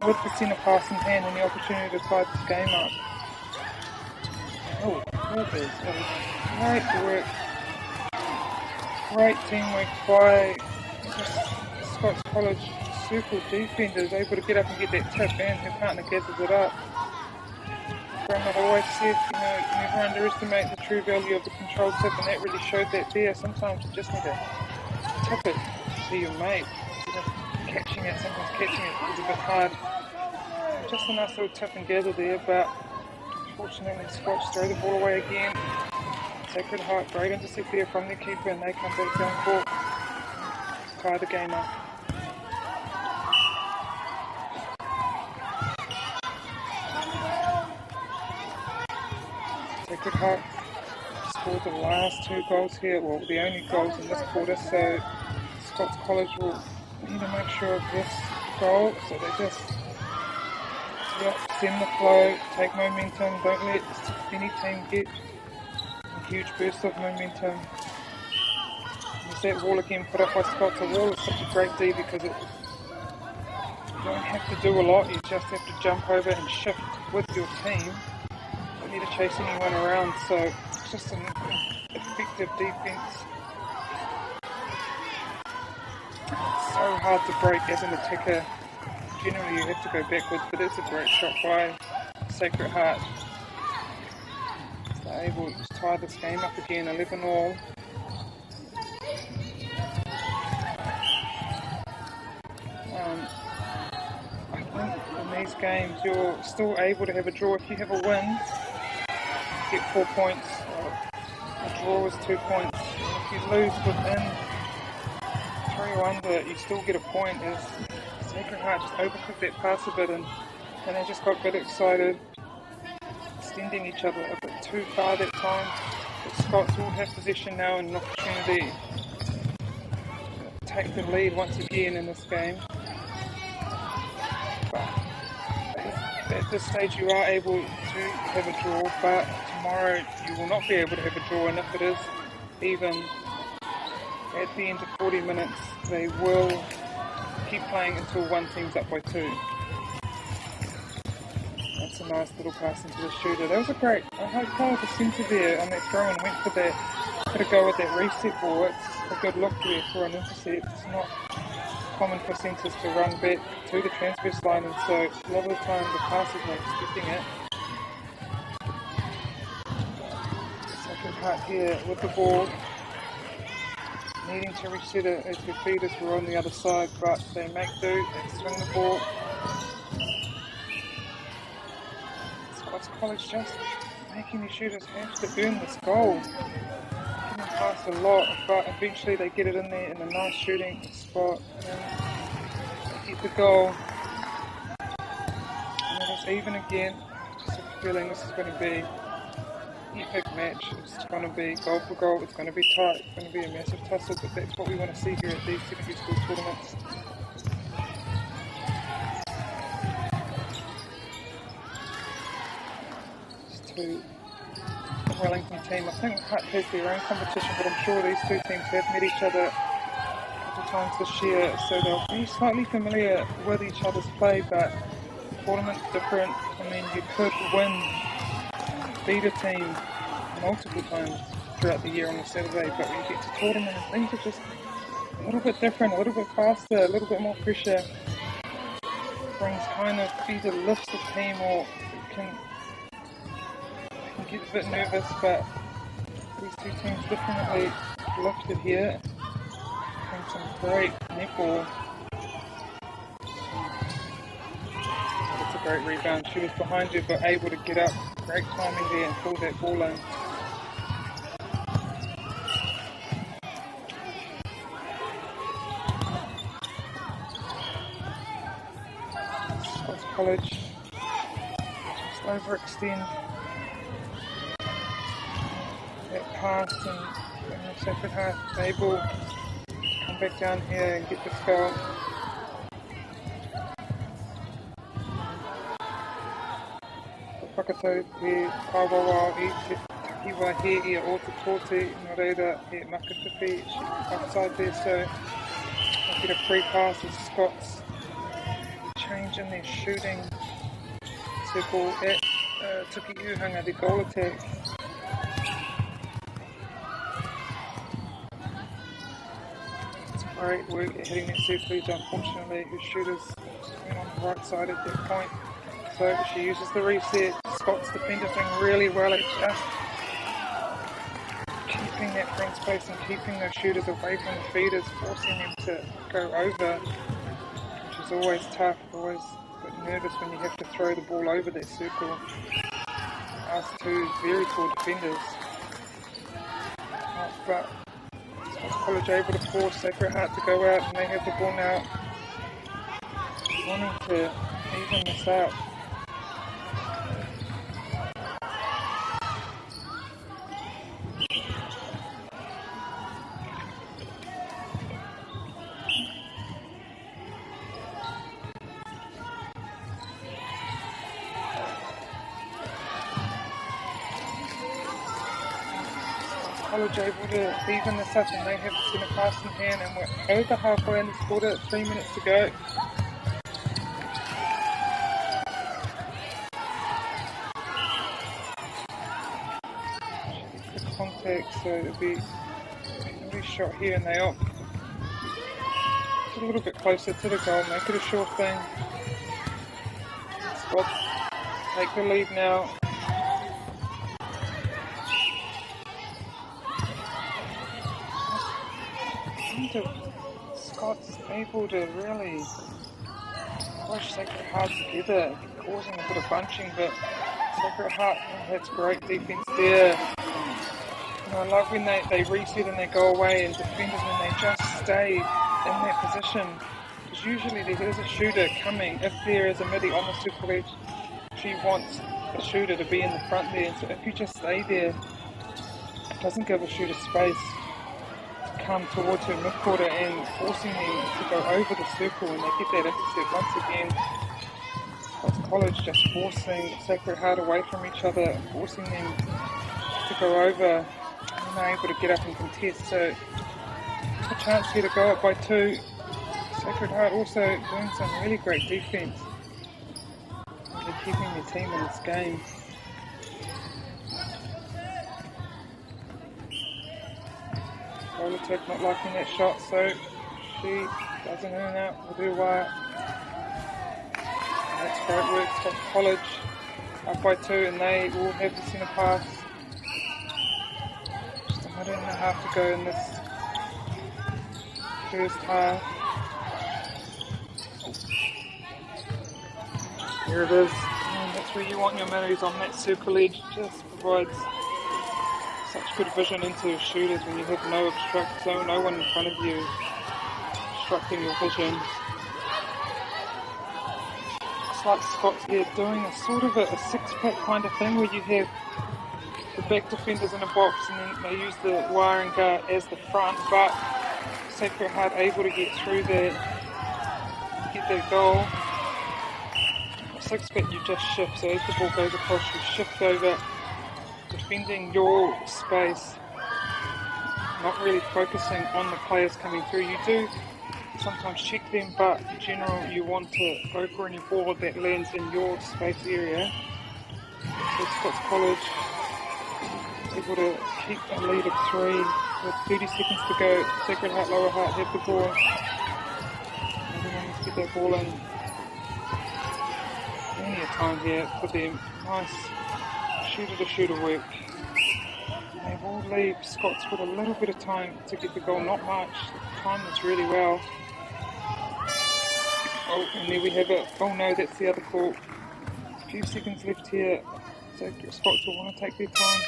Speaker 2: with the centre pass in hand and the opportunity to tie this game up. Oh, that is great work. Great teamwork by Scots College circle defenders, able to get up and get that tip, and her partner gathers it up. Grandmother always said, you know, never underestimate the true value of the control tip, and that really showed that there. Sometimes you just need to tip it to your mate. Catching it, sometimes catching it is a bit hard. Just a nice little tip and gather there, but unfortunately Scots throw the ball away again. Sacred Heart, great intercept there from their keeper, and they come back down court to tie the game up. Sacred Heart scored the last 2 goals here, well, the only goals in this quarter, so Scots College will need to make sure of this goal, so they just send the flow, take momentum, don't let any team get a huge burst of momentum. There's that wall again put up by Scots. A wall is such a great D because you don't have to do a lot, you just have to jump over and shift with your team. You don't need to chase anyone around, so it's just an effective defense. It's so hard to break as an attacker. Generally you have to go backwards, but it's a great shot by Sacred Heart. So they're able to tie this game up again, 11-all. I think in these games you're still able to have a draw. If you have a win, you get 4 points. A draw is 2 points. If you lose within 3 or under, you still get a point. As Sacred Heart just overcooked that pass a bit, and they just got a bit excited, extending each other a bit too far that time. The Scots will have possession now and an opportunity to take the lead once again in this game. But at this stage you are able to have a draw, but tomorrow you will not be able to have a draw, and if it is even at the end of 40 minutes, they will keep playing until one team's up by 2. That's a nice little pass into the shooter. That was a great, I hope Kyle the centre there on that throw and went for that, had a go with that reset ball. It's a good look there for an intercept. It's not common for centres to run back to the transverse line, and so a lot of the time the passers are expecting it. Sacred Heart here with the ball, needing to reset it as the feeders were on the other side, but they make do, they swing the ball. Scots College just making the shooters have to earn this goal. Getting them past a lot, but eventually they get it in there in a nice shooting spot and they get the goal. And it is even again. Just a feeling this is going to be epic match. It's going to be goal for goal, it's going to be tight, it's going to be a massive tussle, but that's what we want to see here at these secondary school tournaments. Just 2 Wellington team. I think Hutt has their own competition, but I'm sure these 2 teams have met each other a couple of times this year, so they'll be slightly familiar with each other's play, but the tournament's different. I mean, you could beat a team multiple times throughout the year on a Saturday, but when you get to tournament, things are just a little bit different, a little bit faster, a little bit more pressure. Brings kind of either lifts the team or it can get a bit nervous, but these 2 teams definitely lifted here. And some great netball. That's a great rebound. She was behind her but able to get up. Great timing there and pull that ball in. Scots College just overextend that pass, and Sacred Heart able to come back down here and get this goal. whakatau te kawawa i te takiwa he ia o te tōte, nā reira he makawhiwhi outside there, so I get a free pass as Scots change in their shooting circle at Tuki Uhanga, the goal attack. It's great work at hitting that circle edge. Unfortunately, her shooters went on the right side at that point, so she uses the reset. Scots defenders doing really well at just keeping that front space and keeping those shooters away from the feeders, forcing them to go over, which is always tough, always a bit nervous when you have to throw the ball over that circle. Us two very tall defenders, but Scots College able to force Sacred Heart to go out, and they have the ball now, wanting to even this up. College able to even this up, and they have the centre pass in hand, and we're over halfway in this quarter, 3 minutes to go. The contact, so it'll be a shot here, and they opt a little bit closer to the goal, make it a sure thing. Scots take the lead now. Scots able to really push Sacred Heart together, causing a bit of bunching, but Sacred Heart, that's great defence there. And I love when they reset and they go away, and defenders, when they just stay in that position, because usually there is a shooter coming. If there is a midi on the circle edge, she wants a shooter to be in the front there, and so if you just stay there, it doesn't give a shooter space come towards her midquarter and forcing them to go over the circle, and they get that intercept once again. Scots College just forcing Sacred Heart away from each other, forcing them to go over, and they're able to get up and contest, so a chance here to go up by 2. Sacred Heart also doing some really great defence, really keeping their team in this game. Attack not liking that shot, so she does an in and out with her wire. That's great work, Scots College up by 2, and they will have the centre pass. Just a minute and a half to go in this first half. Here it is, and that's where you want your middies, on that circle edge. Just provides such good vision into your shooters when you have no obstruct, so no one in front of you obstructing your vision. Looks like Scots here doing a sort of a six-pack kind of thing, where you have the back defenders in a box and then they use the wire and guard as the front, but Sacred Heart able to get through that, get that goal. A six-pack you just shift, so as the ball goes across you shift over, defending your space, not really focusing on the players coming through. You do sometimes check them, but in general you want to go for any ball that lands in your space area. So Scots College able to keep a lead of 3 with 30 seconds to go. Sacred Heart, Lower Heart have the ball. Everyone needs to get that ball in. Plenty of time here for them. Nice shooter-to-shooter work. They will leave Scots with a little bit of time to get the goal, not much. Time this really well. Oh, and there we have it. Oh no, that's the other call. A few seconds left here, so Scots will want to take their time,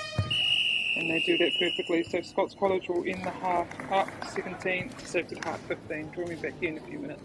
Speaker 2: and they do that perfectly. So Scots College will end the half up 17 to Sacred Heart 15. Join me back here in a few minutes.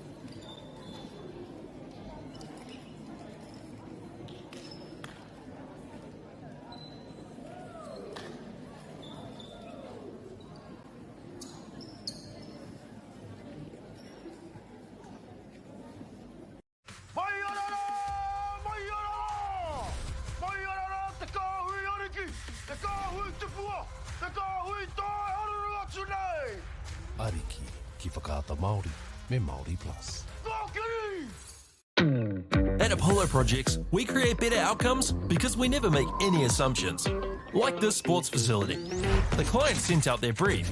Speaker 10: ki whakaata Māori me Māori Plus.
Speaker 5: At Apollo Projects, we create better outcomes because we never make any assumptions. Like this sports facility. The client sent out their brief.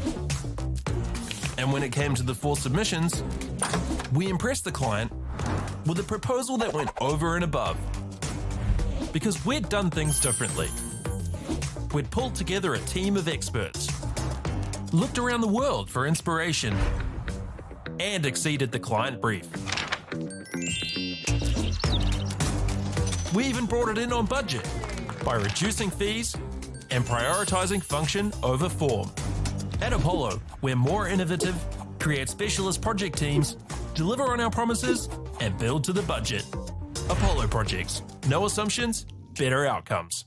Speaker 5: And when it came to the 4 submissions, we impressed the client with a proposal that went over and above. Because we'd done things differently. We'd pulled together a team of experts, looked around the world for inspiration, and exceeded the client brief. We even brought it in on budget by reducing fees and prioritising function over form. At Apollo, we're more innovative, create specialist project teams, deliver on our promises, and build to the budget. Apollo Projects. No assumptions, better outcomes.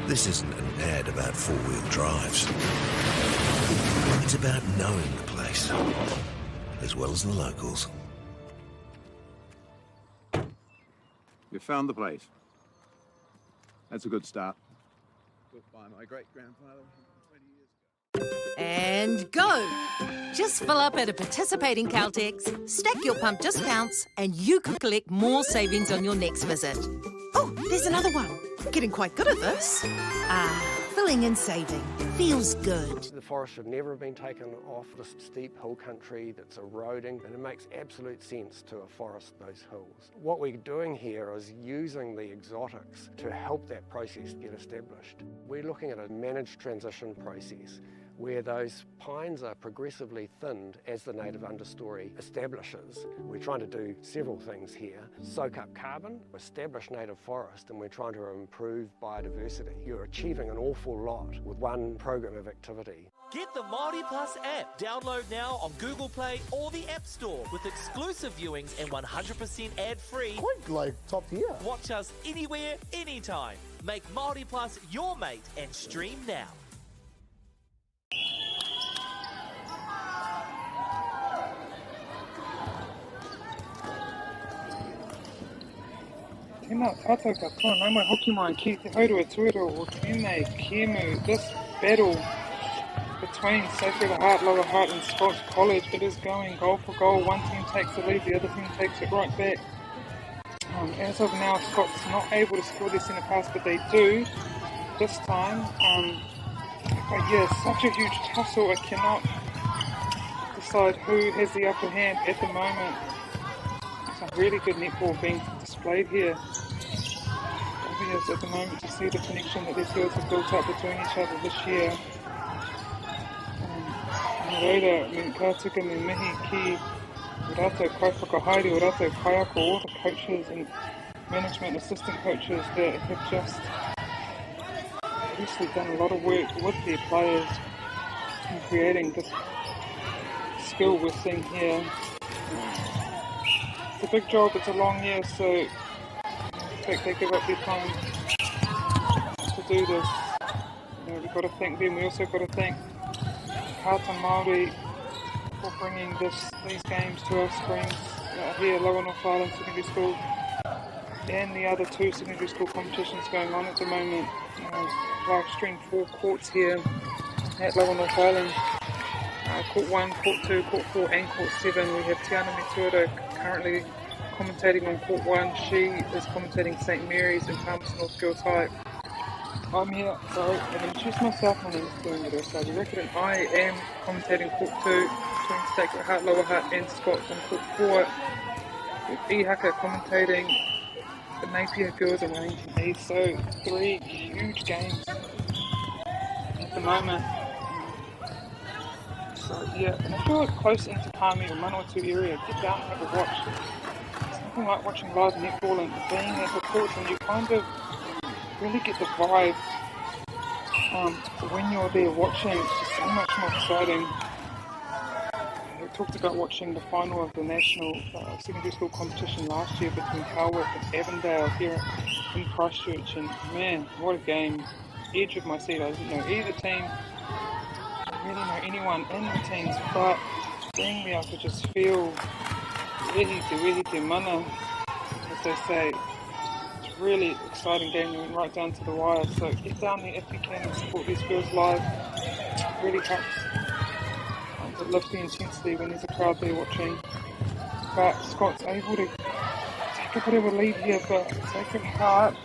Speaker 4: This isn't an ad about 4-wheel drives. It's about knowing the place, as well as the locals.
Speaker 6: You found the place. That's a good start. Built by my great-grandfather 20 years ago.
Speaker 7: And go! Just fill up at a participating Caltex, stack your pump discounts, and you could collect more savings on your next visit. Oh, there's another one. Getting quite good at this. Filling and saving. Feels good.
Speaker 8: The forest should never have been taken off this steep hill country that's eroding, and it makes absolute sense to afforest those hills. What we're doing here is using the exotics to help that process get established. We're looking at a managed transition process where those pines are progressively thinned as the native understory establishes. We're trying to do several things here. Soak up carbon, establish native forest, and we're trying to improve biodiversity. You're achieving an awful lot with one program of activity.
Speaker 9: Get the Māori Plus app. Download now on Google Play or the App Store with exclusive viewings and 100% ad-free.
Speaker 11: Quite like top tier.
Speaker 9: Watch us anywhere, anytime. Make Māori Plus your mate and stream now.
Speaker 2: Tēnā tātou katoa, nau mai hoki mai ki te haurua tuera o tēnei kēmu. This battle between Sacred Heart, Lower Heart and Scots College, it is going goal for goal. One team takes the lead, the other team takes it right back. As of now, Scots not able to score their centre pass, but they do this time. But yeah, such a huge tussle, I cannot decide who has the upper hand at the moment. Some really good netball being displayed here. Obvious at the moment to see the connection that these girls have built up between each other this year. Reira, me kātika me mihi ki rātou kaiwhakahaere o rātou kaiako, all the coaches and management assistant coaches that have just obviously done a lot of work with their players in creating this skill we're seeing here. It's a big job, it's a long year, so in fact they give up their time to do this. We've got to thank them. We also got to thank Kata Māori for bringing these games to our screens here at Lower North Island Secondary School and the other 2 secondary school competitions going on at the moment. Live stream 4 courts here at Lower North Island. Court 1, Court 2, Court 4 and Court 7. We have Tiana Metuara currently commentating on Court 1. She is commentating St Mary's and Palmerston North Girls High. I'm here, sorry, I've introduced myself, my name is Tuangira Sabi-Record, and I am commentating Court 2 between Sacred Heart, Lower Heart and Scots. On Court 4 with Ihaka commentating the Napier Girls and Wellington East. So 3 huge games at the moment. So yeah, and if you're close into Palmy or Manawatu area, get down and have a watch. It's nothing like watching live netball and being at the courts, and you kind of really get the vibe when you're there watching. It's just so much more exciting. We talked about watching the final of the national secondary school competition last year between Harwood and Avondale here in Christchurch, and man, what a game. Edge of my seat. I didn't know either team, I didn't really know anyone in the teams, but being there I could just feel wehi te mana, as they say. It's a really exciting game. We went right down to the wire, so get down there if you can and support these girls live. It really helps to lift the intensity when there's a crowd there watching. But Scott's able to take a bit of a lead here, but Sacred Heart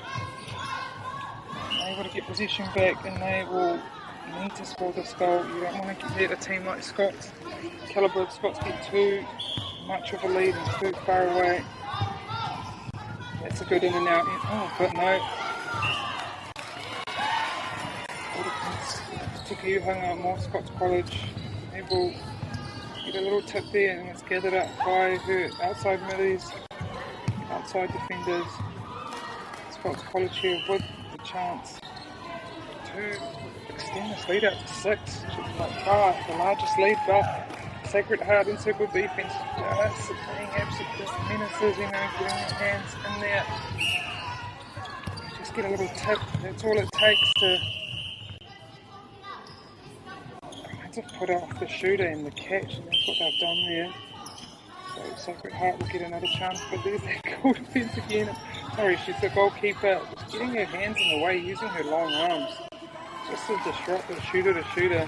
Speaker 2: able to get possession back, and they will need to score this goal. You don't want to let a team like Scott's calibre of Scott's get too much of a lead and too far away. That's a good in and out. Oh, but no. Particularly you hung out more. Scott's College able to get a little tip there, and it's gathered up by her outside middies, outside defenders. Scott's College here with the chance to extend this lead out to 6. She's like far the largest lead, but Sacred Heart in circle defense just being absolute menaces, you know, getting their hands in there. Just get a little tip, that's all it takes to kind of put off the shooter and the catch, and that's what they've done there. So Sacred Heart will get another chance, but there's that goal defense again. Sorry, she's the goalkeeper, just getting her hands in the way, using her long arms, just to disrupt the shooter to shooter.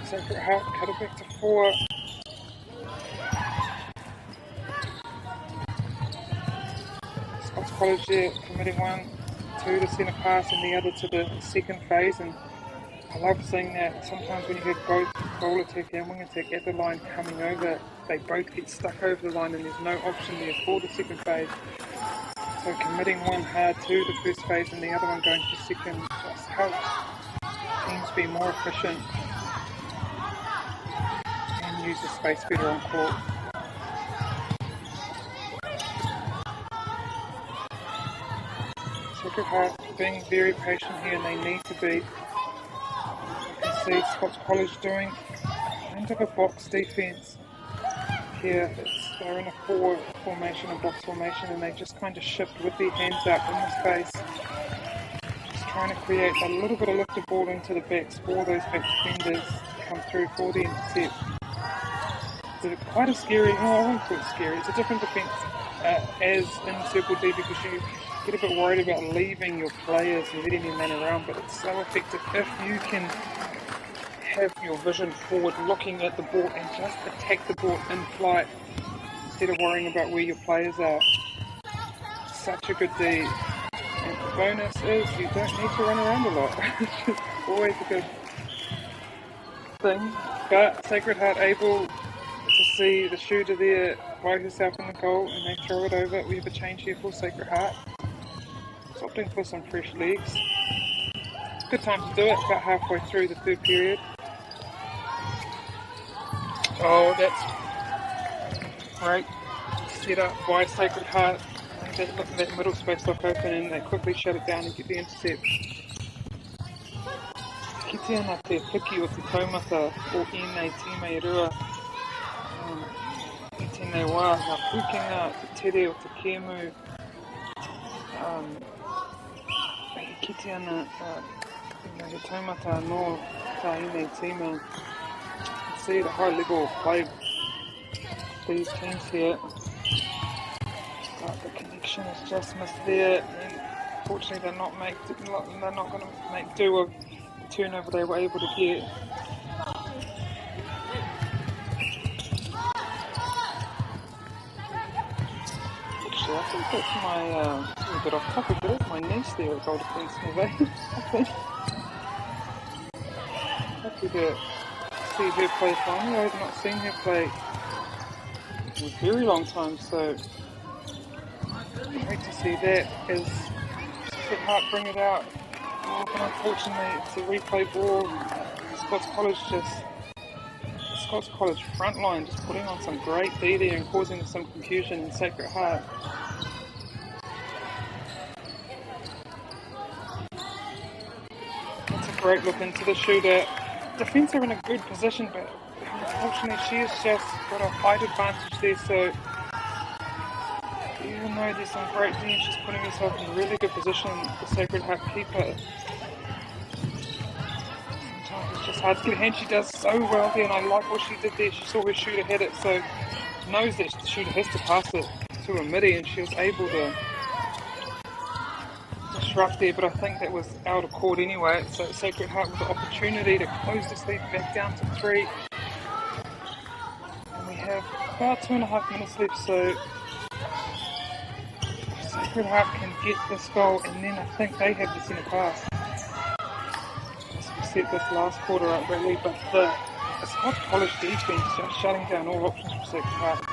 Speaker 2: Sacred Heart cut it back to 4. Scott's College there committing 1, 2 to centre pass and the other to the second phase, and I love seeing that. Sometimes when you have both goal attack and wing attack at the line coming over, they both get stuck over the line and there's no option there for the second phase. So committing 1 hard to the first phase and the other one going for second just helps teams be more efficient and use the space better on court. Sacred Heart being very patient here, and they need to be. You can see Scott's College doing kind of a box defense here. They're in a 4 formation, a box formation, and they just kind of shift with their hands up in the space, just trying to create a little bit of lifted ball into the backs for those back defenders to come through for the intercept. It's quite a scary, I won't call it scary, it's a different defence as in Circle D, because you get a bit worried about leaving your players and letting them run around, but it's so effective if you can have your vision forward, looking at the ball and just attack the ball in flight instead of worrying about where your players are. Such a good D. And the bonus is you don't need to run around a lot. It's always a good thing. But Sacred Heart able to see the shooter there by herself in the goal, and they throw it over. We have a change here for Sacred Heart. It's opting for some fresh legs. It's a good time to do it, about halfway through the third period. Oh, that's great set up by Sacred Heart. That middle space look open, and they quickly shut it down and get the intercept. Kite ana te whiki o te taumata o ēnei tīmei rua. I tēnei wā, ngā pukenga, te tere o te kēmu. Kite ana te taumata no tā ēnei tīmei. You can see the high level of play these teams here. But the connection is just missed there, and unfortunately they're not going to make do of the turnover they were able to get. Actually, I think that's my a bit off topic, but that's my niece there at Goal Defence Innovation. I think. Happy to see her play finally. I've not seen her play in a very long time, so great to see that as Sacred Heart bring it out. Oh, but unfortunately it's a replay ball. Scott's College front line just putting on some great D there and causing some confusion in Sacred Heart. That's a great look into the shooter. Defence are in a good position, but unfortunately she has just got a height advantage there, so even though there's some great D and she's putting herself in a really good position, the Sacred Heart keeper, sometimes it's just hard to get a hand. She does so well there, and I like what she did there. She saw her shooter hit it, so knows that the shooter has to pass it to a midi, and she was able to disrupt there, but I think that was out of court anyway. So Sacred Heart with the opportunity to close this lead back down to 3. And we have about 2.5 minutes left, so Sacred Heart can get this goal, and then I think they have the centre pass. We set this last quarter up really, but the Scots College defence are shutting down all options for Sacred Heart.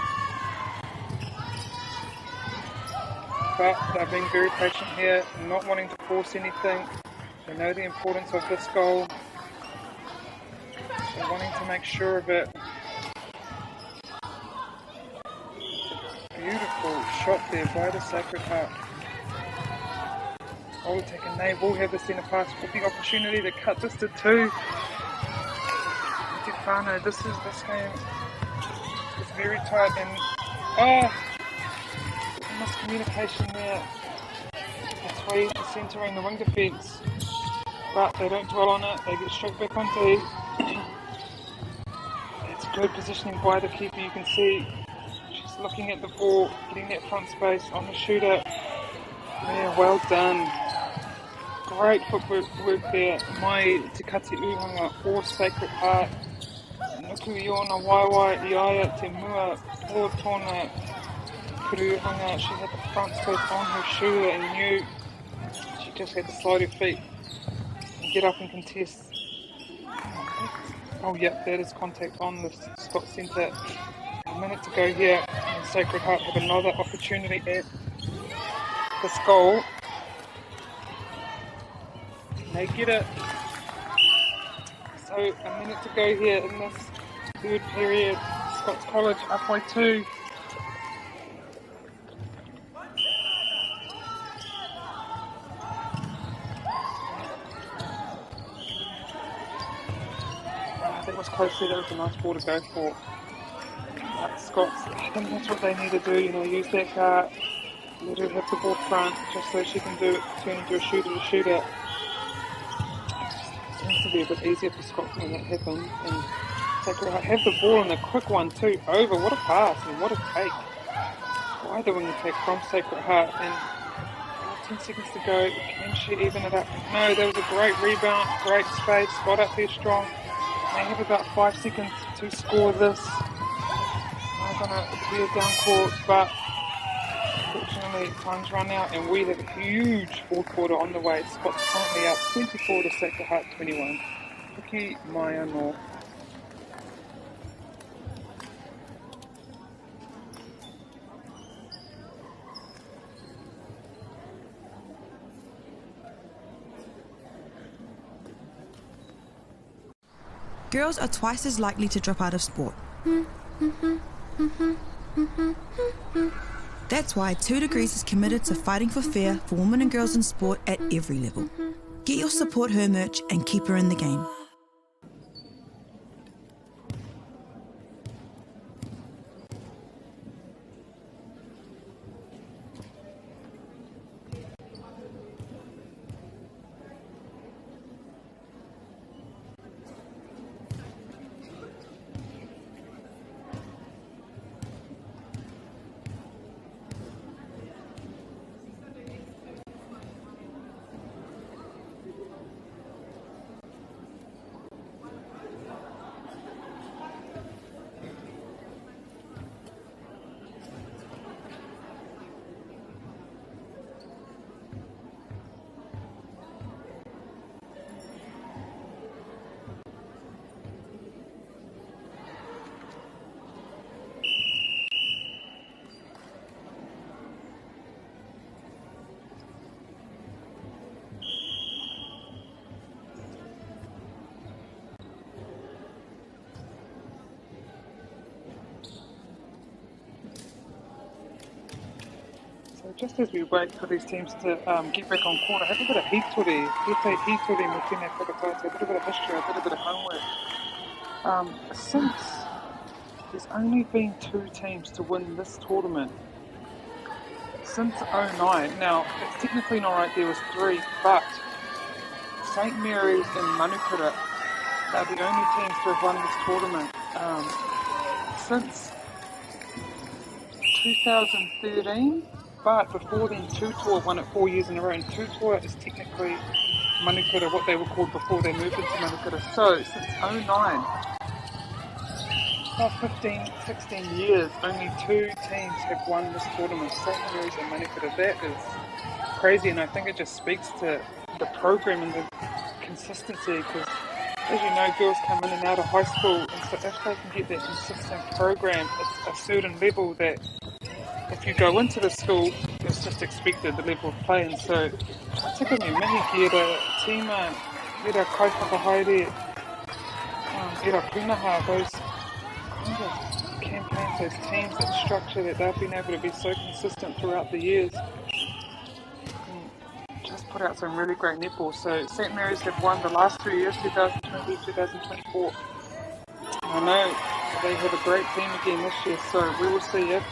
Speaker 2: But they're being very patient here, not wanting to force anything. They know the importance of this goal. They're wanting to make sure of it. Beautiful shot there by the Sacred Heart. Goal taken, and they will have the centre pass with the opportunity to cut this to 2. Stefano, this game is very tight, and miscommunication there between the centre and the wing defence, but they don't dwell on it, they get straight back on D. It's good positioning by the keeper, you can see she's looking at the ball, getting that front space on the shooter. Yeah, well done. Great footwork there. Mai Te Kati Uhanga or Sacred Heart. Nuku Iona Waiwai Iaia Te Mua or Tōna Kuruhanga. She had the front space on her shooter and knew she just had to slide her feet and get up and contest. Oh yeah, that is contact on the Scott Centre. A minute to go here, and Sacred Heart have another opportunity at this goal. They get it. So a minute to go here in this third period. Scots College up by 2. That was close there. That was a nice ball to go for. Scots, I think that's what they need to do. Use that car, let her have the ball front, just so she can turn into a shooter to shoot it. Seems to be a bit easier for Scots when that happens. And Sacred Heart have the ball and a quick one too. Over, what a pass and what a take by the wing attack from Sacred Heart. And 10 seconds to go. Can she even it up? No, that was a great rebound, great space, got up there strong. They have about 5 seconds to score this. I'm going to be a down court, but unfortunately time's run out and we have a huge fourth quarter on the way. Scots currently up 24 to Sacred Heart 21. Hiki Maya North.
Speaker 3: Girls are twice as likely to drop out of sport. That's why 2 Degrees is committed to fighting for fair for women and girls in sport at every level. Get your Support Her merch and keep her in the game.
Speaker 2: Just as we wait for these teams to get back on court, I have a bit of history, a little bit of history, a little bit of homework. Since there's only been 2 teams to win this tournament, since 09, now it's technically not right, there was 3, but St Mary's and Manukura are the only teams to have won this tournament. Since 2013, but before then Tutua won it 4 years in a row, and Tutua is technically Manikura, what they were called before they moved into Manikura. So since 09, about 15, 16 years, only 2 teams have won this tournament, St. Mary's and Manikura. That is crazy, and I think it just speaks to the program and the consistency, because as you know, girls come in and out of high school, and so if they can get that consistent program, it's a certain level that if you go into the school, it's just expected, the level of play. And so particularly mihi ki era tīma, era kaiwhakahaere, era punaha, those kind of campaigns, those teams, that structure that they've been able to be so consistent throughout the years, just put out some really great netball. So St. Mary's have won the last 3 years, 2020, 2024. I know they have a great team again this year, so we will see if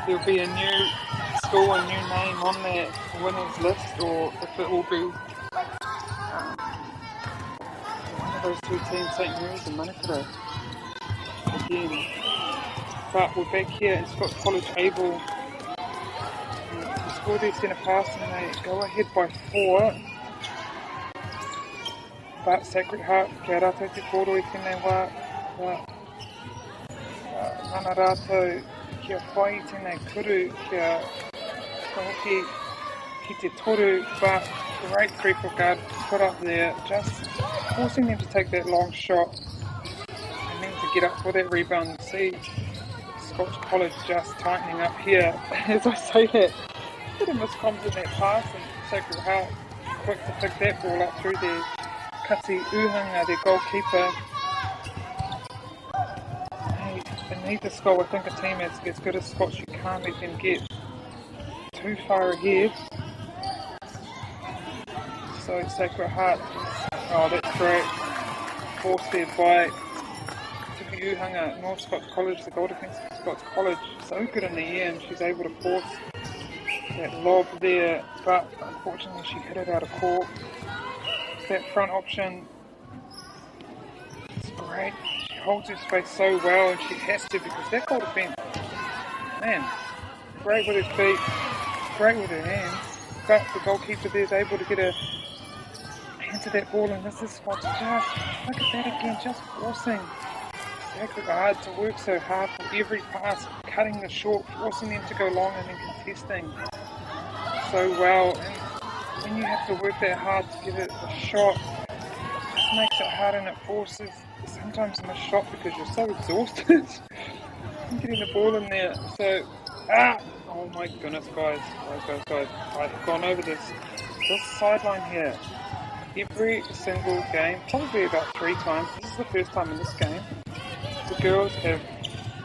Speaker 2: there'll be a new school, a new name on that winners list, or if it will be one of those 2 teams, St. Mary's and Manikura again. But we're back here in Scots College, able to score their centre pass, and they go ahead by 4. But Sacred Heart, kia rātou te kōroi tēnei wā, mana rātou kia whai tēnei kuru, kia hoki ki te toru, but great free for guard put up there, just forcing them to take that long shot and then to get up for that rebound. See Scotch College just tightening up here as I say that. A bit of miscomms in that pass, and Sacred Heart quick to pick that ball up through there. Kati Uhanga, their goalkeeper. They need this goal. I think a team as good as Scots, you can't let them get too far ahead. So Sacred Heart, oh that's great. Forced there by Tuki Uhanga, North Scots College, the goal defence of Scots College. So good in the air, and she's able to force that lob there, but unfortunately she hit it out of court. That front option, it's great. She holds her space so well, and she has to, because that goal defence, man, great with her feet, great with her hands, but the goalkeeper there is able to get her hand to that ball, and this is Scots just, look at that again, just forcing Sacred Heart to work so hard for every pass, cutting the short, forcing them to go long, and then contesting so well. And when you have to work that hard to get it a shot, it just makes it hard, and it forces sometimes a missed shot because you're so exhausted from getting the ball in there. So, oh my goodness, guys, I've gone over this sideline here every single game, probably about 3 times. This is the first time in this game the girls have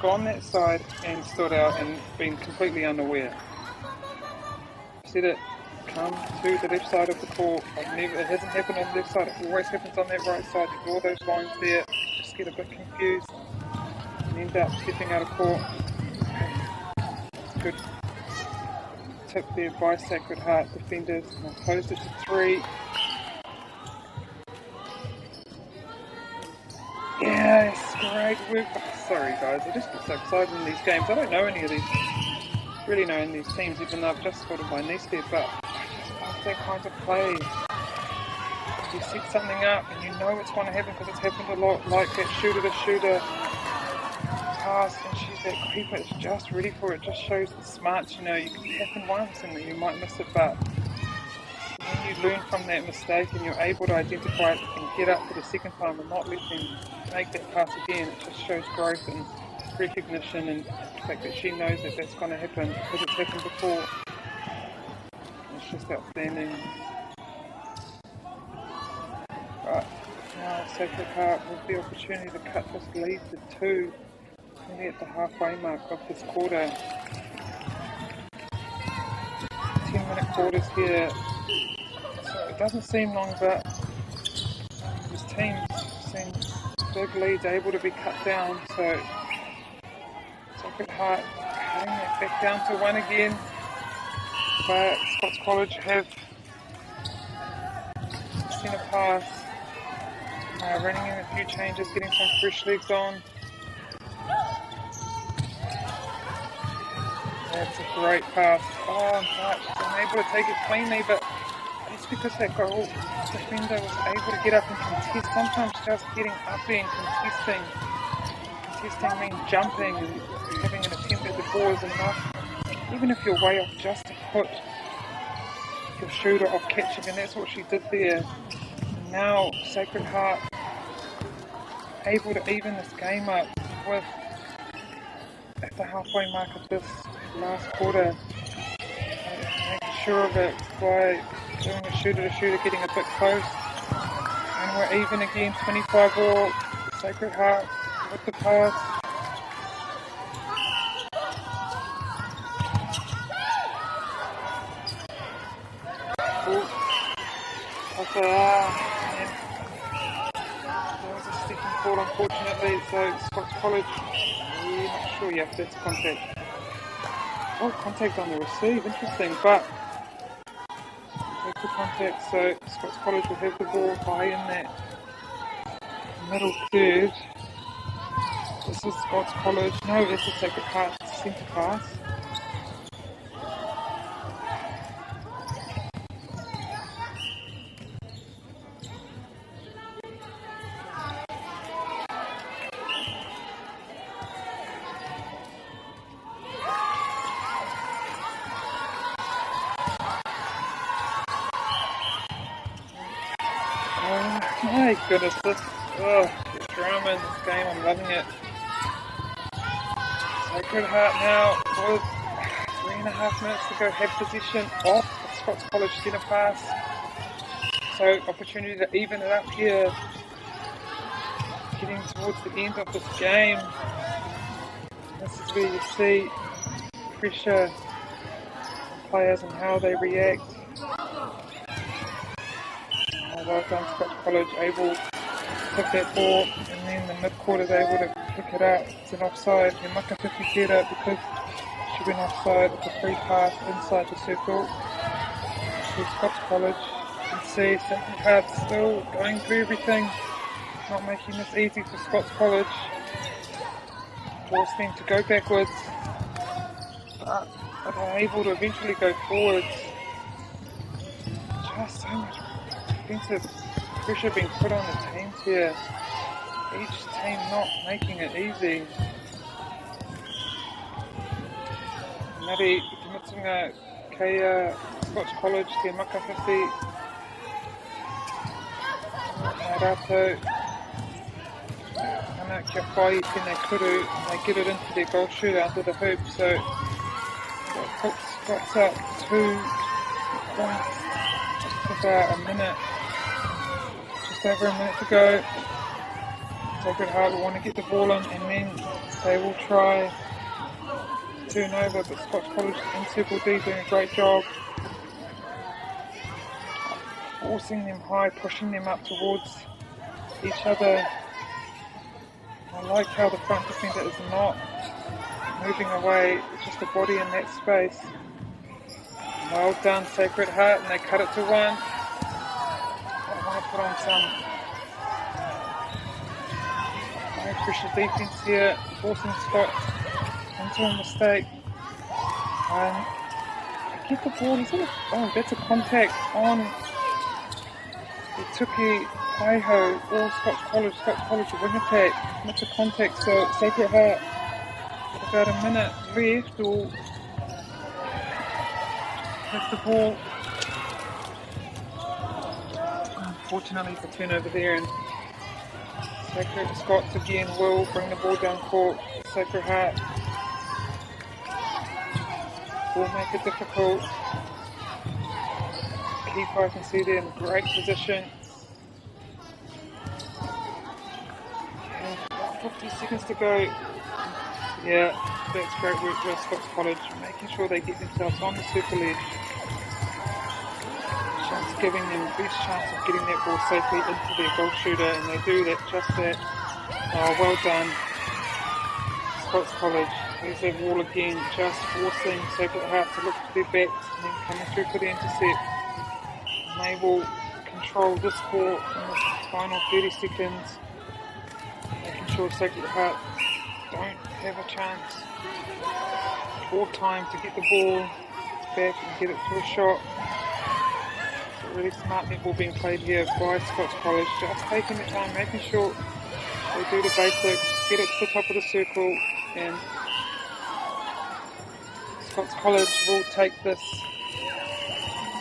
Speaker 2: gone that side and stood out and been completely unaware. Said it. Come to the left side of the court. It hasn't happened on the left side, it always happens on that right side. There's all those lines there, just get a bit confused and end up stepping out of court. Good tip there by Sacred Heart defenders, and I'll close it to 3. Yes, great work. Oh, sorry guys, I just get so excited in these games. I don't know any of these, really know any of these teams, even though I've just got on my niece there, but that kind of play. You set something up and you know it's going to happen, because it's happened a lot, like that shooter-to-shooter pass, and she's that creeper, it's just ready for it. Just shows the smarts, you know, you can happen once and you might miss it, but when you learn from that mistake and you're able to identify it and get up for the second time and not let them make that pass again, it just shows growth and recognition, and the fact that she knows that that's going to happen because it's happened before. It's just outstanding. Right, now Sacred Heart with the opportunity to cut this lead to 2, nearly at the halfway mark of this quarter. 10-minute quarters here, so it doesn't seem long, but this team's seen big leads able to be cut down, so Sacred Heart cutting that back down to 1 again. But Scots College have seen a pass, running in a few changes, getting some fresh legs on. That's a great pass. Oh, but she's unable to take it cleanly, but that's because that goal defender was able to get up and contest. Sometimes just getting up there and contesting. Contesting means jumping and having an attempt at the ball is enough. Even if you're way off, just to put your shooter off catching, and that's what she did there. Now Sacred Heart able to even this game up with at the halfway mark of this last quarter, making sure of it by doing a shooter to shooter, getting a bit close, and we're even again, 25 all. Sacred Heart with the pass. And there was a sticking call, unfortunately, so Scots College, not sure yet if that's contact. Oh, contact on the receive, interesting, but take the contact, so Scots College will have the ball high in that middle third. This is Scots College, no, it's a Sacred Heart centre pass. My goodness, the drama in this game, I'm loving it. Sacred Heart now with 3.5 minutes to go, have possession off the Scots College centre pass. So opportunity to even it up here, getting towards the end of this game. This is where you see pressure on players and how they react. Well done, Scots College, able to pick that ball, and then the mid-quarter is able to pick it up. It's an offside. He maka whiwhi tērā because she went offside with a free pass inside the circle to Scots College. You can see Sacred Heart still going through everything, not making this easy for Scots College. Force them to go backwards, but they're able to eventually go forwards. Just so much defensive pressure being put on the teams here. Each team not making it easy. Nari Tumutunga kei Scots College te maka whiwhi. Nā rātou ana kia whai tēnei kuru, they get it into their goal shooter under the hoop, so that puts Scots up 2 points. Just about a minute. Just over a minute to go. Sacred Heart will want to get the ball in, and then they will try to turn over, but Scots College in Circle D doing a great job forcing them high, pushing them up towards each other. I like how the front defender is not moving away, just a body in that space. Well done, Sacred Heart, and they cut it to 1. I want to put on some high pressure defense here, forcing Scots into a mistake. Get the ball, oh, that's a contact on the Tuki Waiho or Scots College wing attack. That's a contact, so Sacred Heart about a minute left will have the ball. Unfortunately for turnover there, and Sacred Scots again will bring the ball down court. Sacred Heart will make it difficult. Keeper, I can see there in a great position. And about 50 seconds to go. Yeah, that's great work by Scots College, making sure they get themselves on the circle edge. Just giving them the best chance of getting that ball safely into their goal shooter, and they do that, just that. Oh, well done, Scots College. There's that wall again, just forcing Sacred Heart to look to their backs and then coming through for the intercept. And they will control this court in the final 30 seconds, making sure Sacred Heart don't have a chance. More time to get the ball back and get it to a shot. So really smart netball being played here by Scots College, just taking the time, making sure they do the basics, get it to the top of the circle, and Scots College will take this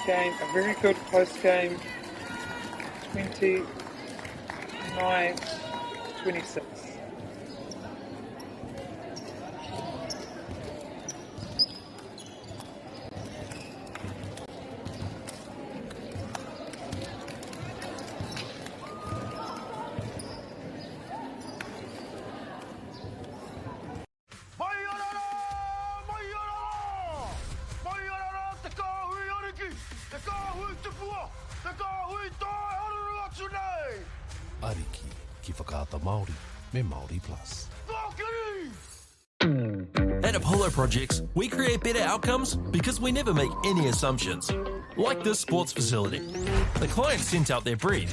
Speaker 2: game, a very good close game, 29-26.
Speaker 10: Ariki, ki whakaata Māori, me Māori Plus.
Speaker 5: At Apollo Projects, we create better outcomes because we never make any assumptions. Like this sports facility. The client sent out their brief.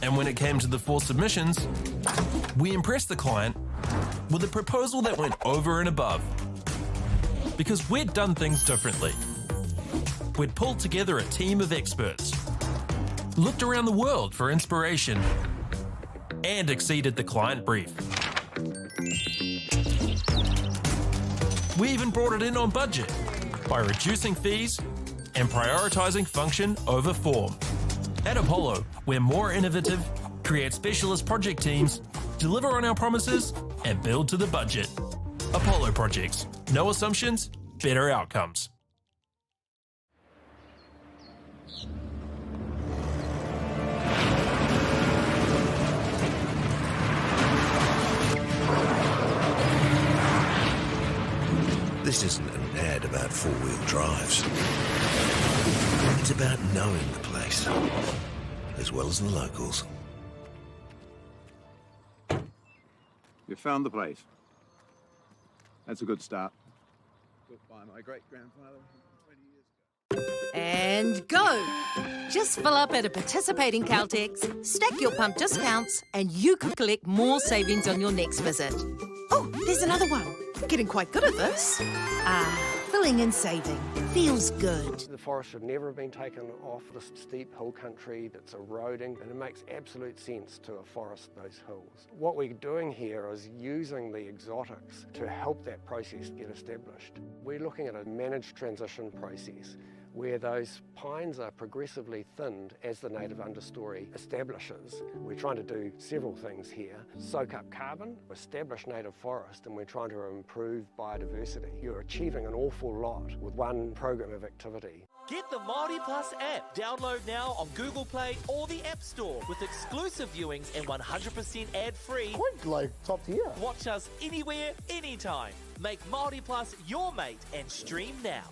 Speaker 5: And when it came to the 4 submissions, we impressed the client with a proposal that went over and above. Because we'd done things differently. We'd pulled together a team of experts, looked around the world for inspiration, and exceeded the client brief. We even brought it in on budget by reducing fees and prioritising function over form. At Apollo, we're more innovative, create specialist project teams, deliver on our promises, and build to the budget. Apollo Projects. No assumptions, better outcomes.
Speaker 4: This isn't an ad about four-wheel drives. It's about knowing the place, as well as the locals.
Speaker 6: You found the place. That's a good start. Built by my great-grandfather 20 years ago.
Speaker 7: And go! Just fill up at a participating Caltex, stack your pump discounts, and you could collect more savings on your next visit. Oh, there's another one. Getting quite good at this. Filling and saving. Feels good.
Speaker 8: The forest should never have been taken off this steep hill country that's eroding, and it makes absolute sense to afforest those hills. What we're doing here is using the exotics to help that process get established. We're looking at a managed transition process where those pines are progressively thinned as the native understory establishes. We're trying to do several things here. Soak up carbon, establish native forest, and we're trying to improve biodiversity. You're achieving an awful lot with one program of activity.
Speaker 9: Get the Māori Plus app. Download now on Google Play or the App Store with exclusive viewings and 100% ad-free.
Speaker 11: Quite like top tier.
Speaker 9: Watch us anywhere, anytime. Make Māori Plus your mate and stream now.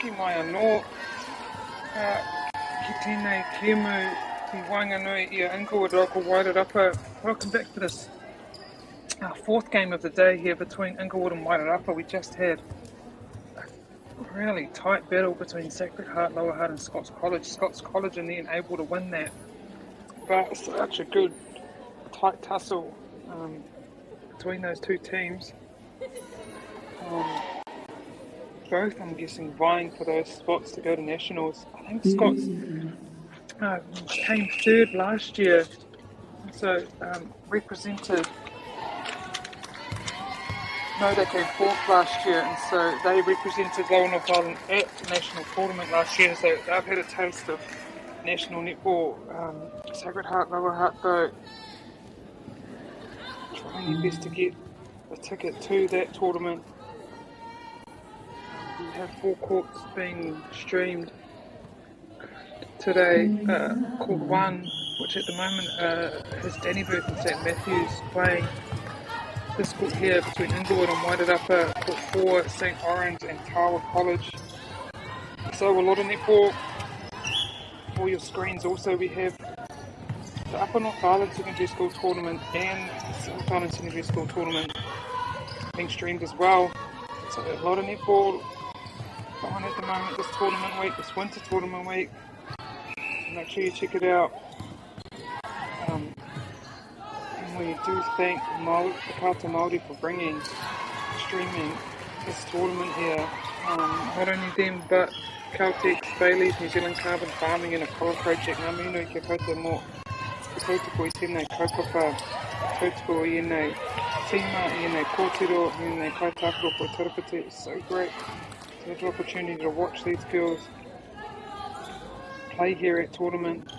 Speaker 2: Ki mai anō, ki tēnei kemu, ki Wainganui i a Inglewood Local Wairarapa. Welcome back to this our fourth game of the day here between Inglewood and Wairarapa. We just had a really tight battle between Sacred Heart, Lower Hutt and Scots College. Scots College in the end able to win that. But such a good tight tussle between those two teams. Both, I'm guessing, vying for those spots to go to nationals. I think Scots came third last year, so represented. No, they came fourth last year, and so they represented Lower North Island at the national tournament last year. So they've had a taste of national netball. Sacred Heart, Lower Hutt, though, trying their best to get a ticket to that tournament. We have 4 courts being streamed today. Court 1, which at the moment has Danny Burke and St Matthews playing. This court here between Inglewood and Wairarapa. Court 4, St Orange and Tawa College. So a lot of netball. For your screens also we have the Upper North Island Secondary School Tournament and South Island Secondary School Tournament being streamed as well. So a lot of netball on at the moment this tournament week, this winter tournament week. Make sure you check it out. And we do thank Whakaata Māori for streaming this tournament here. Not only them, but Caltex, Bailey's, New Zealand Carbon Farming and Apollo Project. Ngā mihi nui kia koutou mō. Ki tautoko I tēnei kaupapa, tautoko I ēnei tīma, I ēnei kōtiro, I ēnei kaitākaro ko Tarapati. It's so great to have the opportunity to watch these girls play here at tournament.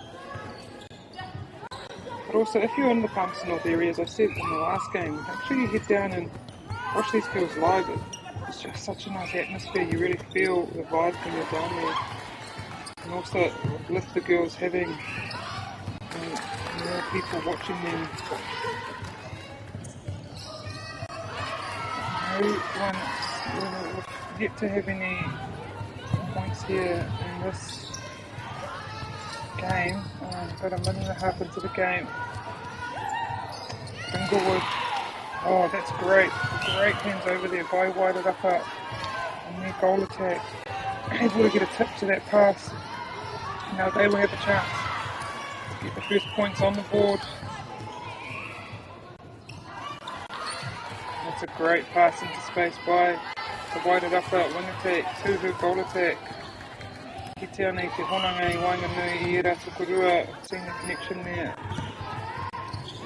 Speaker 2: But also, if you're in the Palmerston North area, as I said in the last game, make sure you head down and watch these girls live. It's just such a nice atmosphere. You really feel the vibe when you're down there. And also, lift the girls having more people watching them. No one yet to have any points here in this game. Got a minute and a half into the game. Inglewood. Oh, that's great. Great hands over there by Wairarapa and their goal attack. Able to get a tip to that pass. Now they will have a chance to get the first points on the board. That's a great pass into space by the Wairarapa wing attack to her goal attack. Ki te ana I te honanga I Wainganui I era tukurua, seeing the connection there.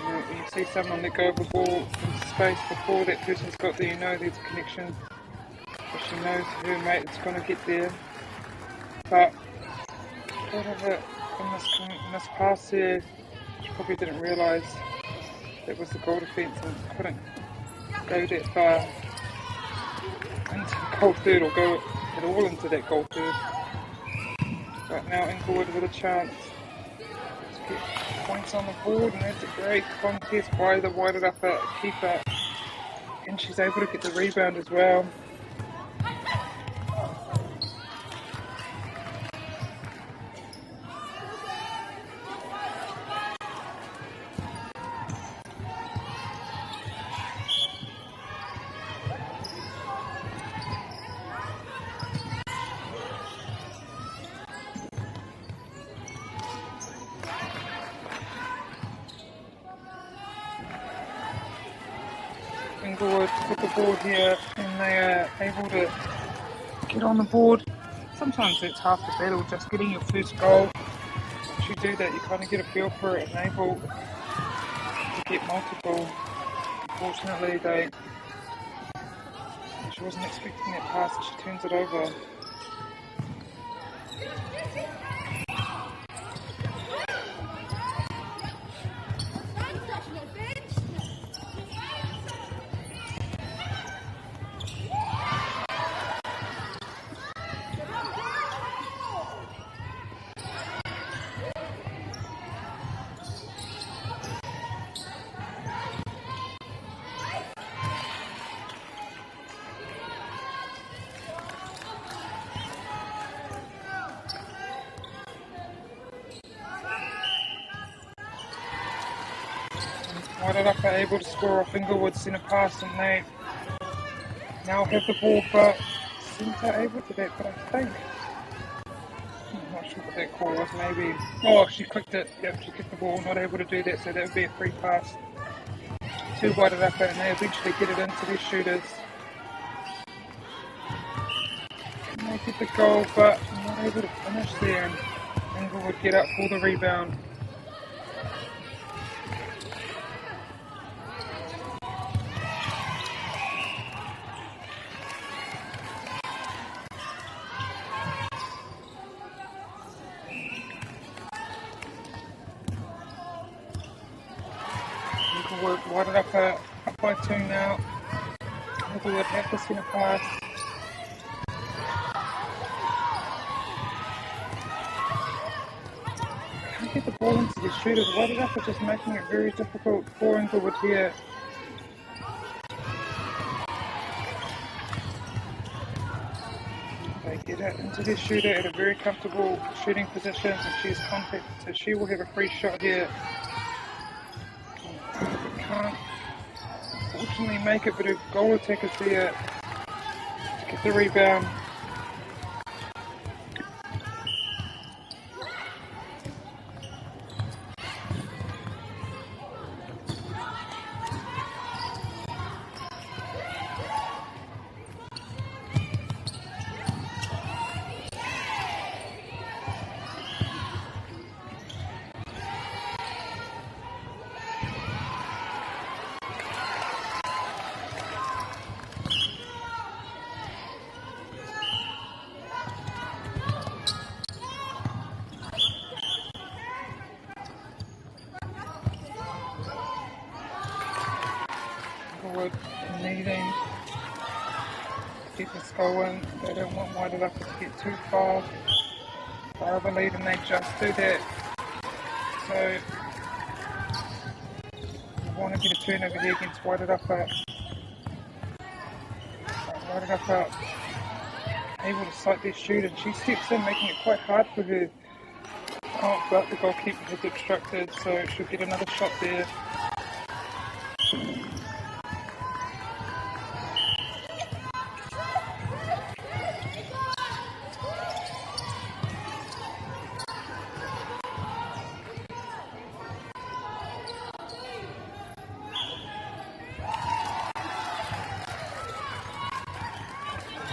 Speaker 2: When you see someone let go of the ball into space before that person's got there, you know there's a connection. So she knows her mate is going to get there. But part of it in this pass there, she probably didn't realise that was the goal defence and couldn't go that far into the goal third or go at all into that goal third. But now Inglewood with a chance to get points on the board, and that's a great contest by the Wairarapa keeper, and she's able to get the rebound as well. Inglewood with the board here, and they are able to get on the board. Sometimes it's half the battle, just getting your first goal. Once you do that, you kind of get a feel for it and able to get multiple. Unfortunately, she wasn't expecting that pass, and she turns it over. Wide upper able to score off Inglewood, centre pass, and they now have the ball, but centre able to that, but I think, I'm not sure what that call was, maybe, oh, she clicked it, yep, she kicked the ball, not able to do that, so that would be a free pass to wide upper, and they eventually get it into their shooters. And they get the goal, but not able to finish there, and Inglewood get up for the rebound. Wide up by 2 now. Inglewood have the centre pass. Can't get the ball into the shooters. Wide up are just making it very difficult for Inglewood here. They get it into their shooter at a very comfortable shooting position, and she's contacted, so she will have a free shot here. Can't fortunately make it, but her goal attack is there to get the rebound. Needing to get this going. They don't want wide enough to get too far. They have a lead and they just do that. So we want to get a turnover here against wide upper. Wide upper able to sight their shoot, and she steps in, making it quite hard for her. Oh, but the goalkeeper has obstructed, so she'll get another shot there.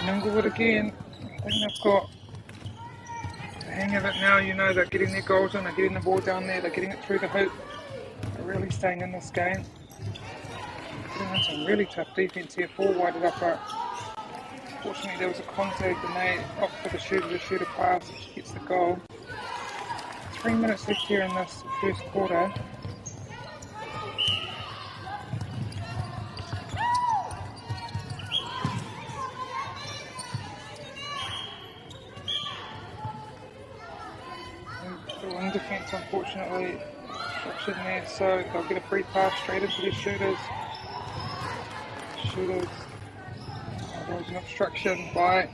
Speaker 2: Inglewood again. I think they've got the hang of it now. You know, they're getting their goals in, they're getting the ball down there, they're getting it through the hoop. They're really staying in this game. Putting in some really tough defence here for wide upper. Fortunately, there was a contact and they opt for the shooter pass, and she gets the goal. 3 minutes left here in this first quarter. In defence, unfortunately, obstruction there, so they'll get a free pass straight into their shooters. There was an obstruction by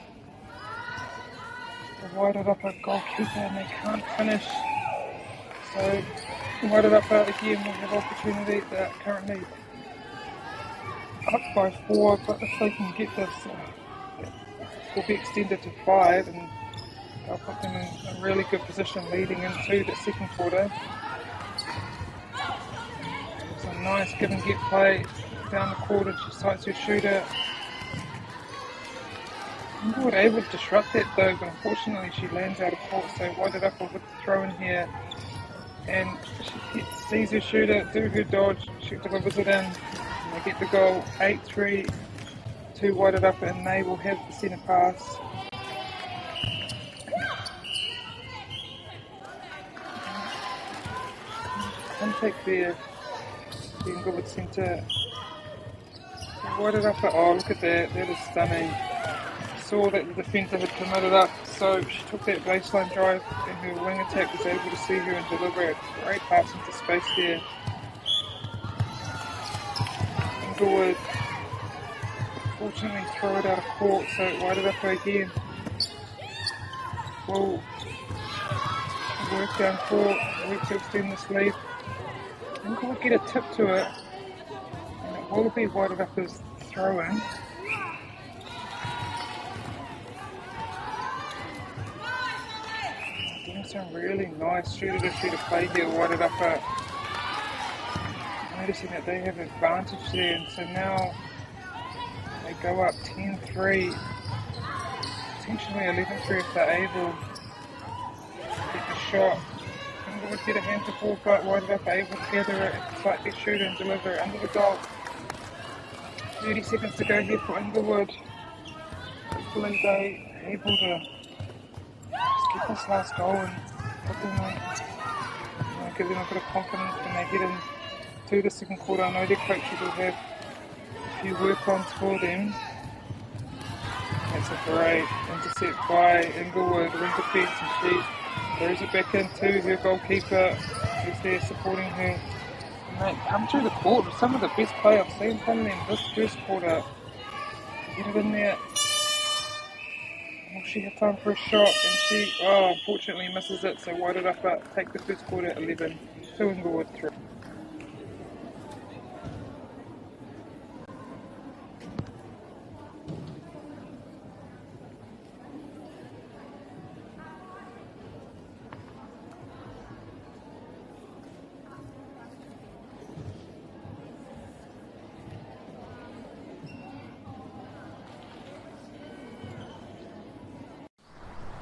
Speaker 2: the wide upper goalkeeper and they can't finish. So wide upper again will have opportunity. They're currently up by 4, but if they can get this, it will be extended to 5 and they'll put them in a really good position leading into the second quarter. It's a nice give and get play down the court, and she sights her shooter. Inglewood able to disrupt that though, but unfortunately she lands out of court, so wide up with the throw in here. And she sees her shooter, do her dodge, she delivers it in, and they get the goal. 8-3 to wide up, and they will have the centre pass. Contact there, the Inglewood centre. Wide up, oh look at that, that is stunning. Saw that the defender had committed up, so she took that baseline drive and her wing attack was able to see her and deliver a great pass into space there. Inglewood fortunately throw it out of court, so wide up again. Will work down court, work to extend this lead. Inglewood get a tip to it, Wallaby wide it up as throw-in. Doing some really nice shooter-to-shooter play here, wide it up at. Noticing that they have advantage there, and so now they go up 10-3, potentially 11-3 if they're able to get the shot. Inglewood get a hand to ball, but wide it up, able to gather it, slightly shoot and deliver it under the goal. 30 seconds to go here for Inglewood. Hopefully they are able to just get this last goal and put them on, give them a bit of confidence when they head into the second quarter. I know their coaches will have a few work-ons for them. That's a great intercept by Inglewood, wins defence, and she throws it back into her goalkeeper who's there supporting her. And they come through the court with some of the best play I've seen from them this first quarter. Get it in there. Will she have time for a shot? And she, unfortunately misses it, so wide it up, take the first quarter at 11 to Inglewood 3.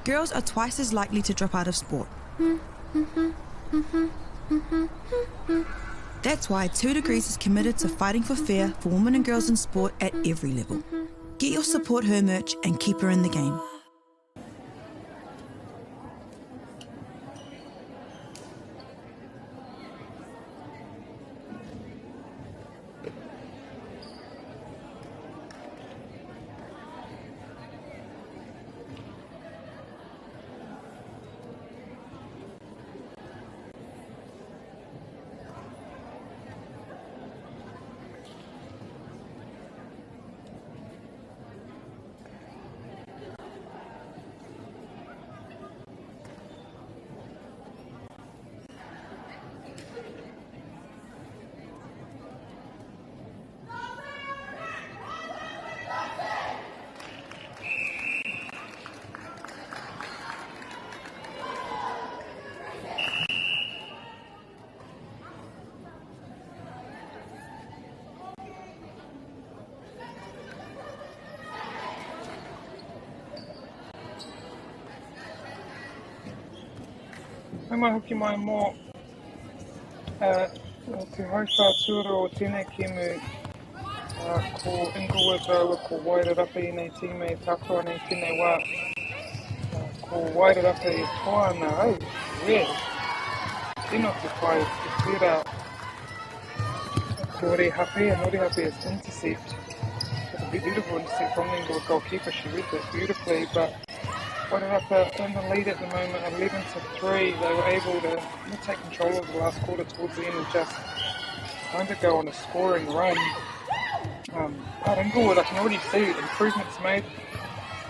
Speaker 3: Girls are twice as likely to drop out of sport. That's why 2 Degrees is committed to fighting for fair for women and girls in sport at every level. Get your Support Her merch and keep her in the game. Mai mai hoki mai mō te hauwhātua o tēnei kēmu ko Inglewood raua ko Wairarapa I nei tīme e tākua nei tēnei wā ko Wairarapa e toa ana au rea tēnā te whai te whera ko Rehape and Rehape is intercept. It's a beautiful intercept from the Inglewood goalkeeper. She read that beautifully, but Wairarapa in the lead at the moment, 11-3. They were able to take control of the last quarter towards the end and just kind of go on a scoring run. But Inglewood, I can already see improvements made.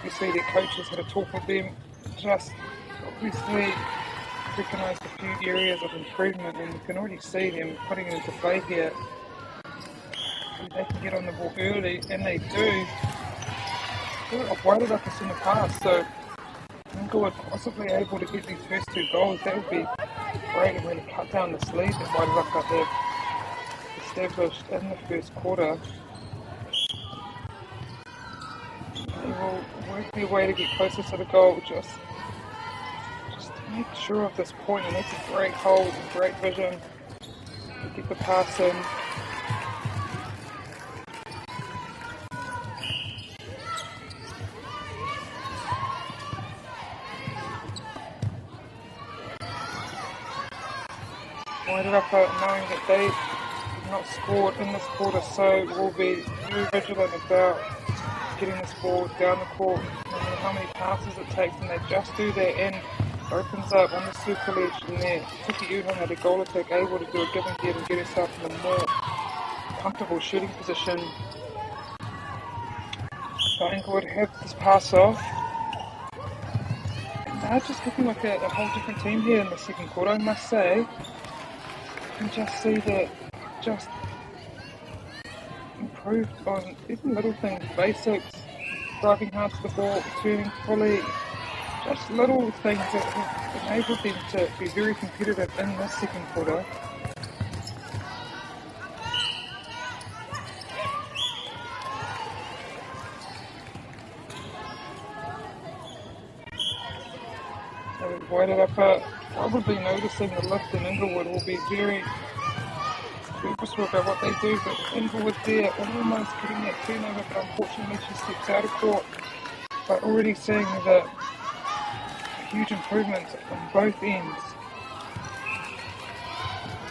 Speaker 3: You see their coaches had a talk with them, just obviously recognised a few areas of improvement, and you can already see them putting it into play here. They can get on the ball early, and they do. I've Wairarapa in the past, so Inglewood possibly able to get these first 2 goals. That would be great and really cut down the lead that Wairarapa have established in the first quarter. They will work their way to get closer to the goal, just to make sure of this point, and that's a great hold and great vision to get the pass in. Wairarapa, knowing that they have not scored in this quarter, so will be very vigilant about getting this ball down the court, no matter how many passes it takes, and they just do that, and opens up on the super ledge, and there Tiki Uhanga, the goal attack, able to do a give and get and get herself in a more comfortable shooting position. So Inglewood have this pass off, and they're just looking like a whole different team here in the second quarter, I must say. You can just see that improved on even little things, basics, driving hard to the ball, turning fully, just little things that have enabled them to be very competitive in this second quarter. So White Upper probably noticing the lift, and Inglewood will be very purposeful about what they do, but Inglewood there almost getting that turnover, but unfortunately she steps out of court. But already seeing the huge improvements on both ends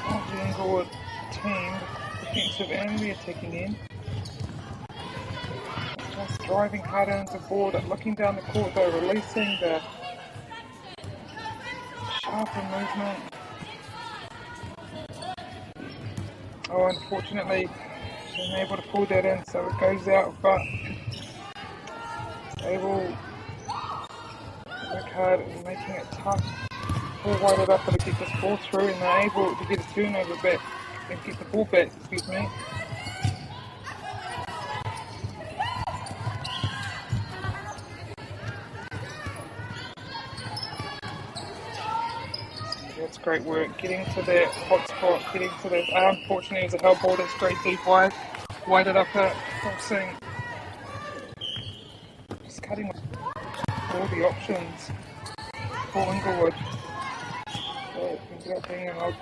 Speaker 3: of the Inglewood team, defensive and the attacking end. Just driving harder into the board, looking down the court though, releasing the sharper movement. Oh, unfortunately, she's unable to pull that in, so it goes out, but able to work hard and making it tough for White Upper to get this ball through, and they're able to get a turnover back and get the ball back, excuse me. That's great work, getting to that hot spot, getting to that, unfortunately it was a held ball that's great deep wide. White Upper forcing, just cutting all the options for Inglewood. So it ended up being an odd.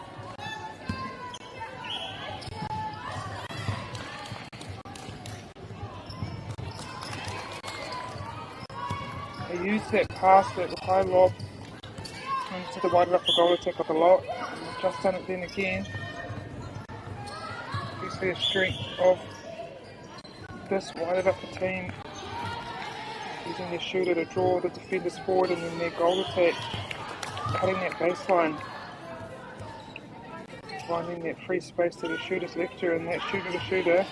Speaker 3: They used that pass, that high lob into the White Upper goal attack up a lot. They've just done it then again. Obviously a strength of this White Upper team, using their shooter to draw the defenders forward, and then their goal attack, cutting that baseline, finding that free space to the shooter's left her, and that shooter to shooter.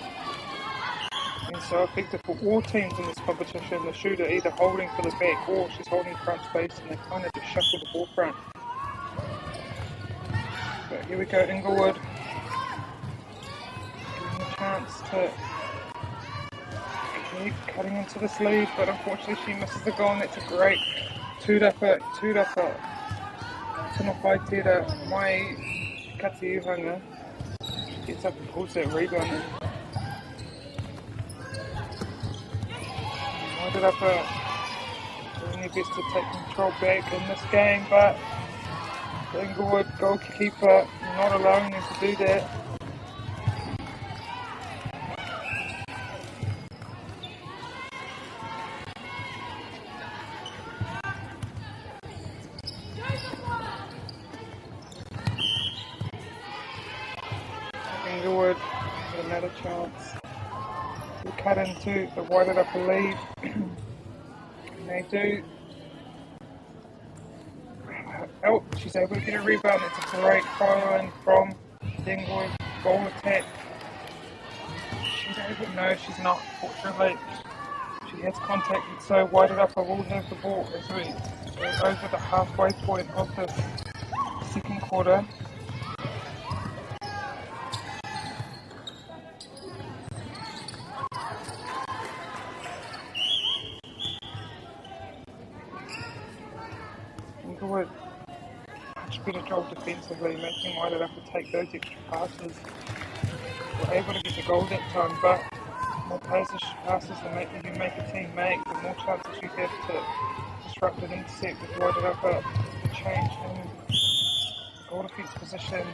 Speaker 3: And so effective for all teams in this competition, the shooter either holding for the back or she's holding front space, and they kind of just shuffle the ball front. But here we go, Inglewood getting a chance to keep cutting into this lead, but unfortunately she misses the goal, and that's a great tūrapa, tino whaitera, mai Katiuhanga. She gets up and pulls that rebound in. White Upper doing their best to take control back in this game, but the Inglewood goalkeeper not allowing them to do that. Inglewood with another chance to cut into the White Upper lead. And they do. Oh, she's able to get a rebound. It's a great follow-in from the Inglewood goal attack. She's able, no, she's not, fortunately. She has contact, and so White Upper will have the ball as we go over the halfway point of the second quarter. Inglewood, much better job defensively, making White Upper take those extra passes. We're able to get the goal that time, but more passes that you make a team make, the more chances you have to disrupt an intercept with White Upper, the change in goal defence position.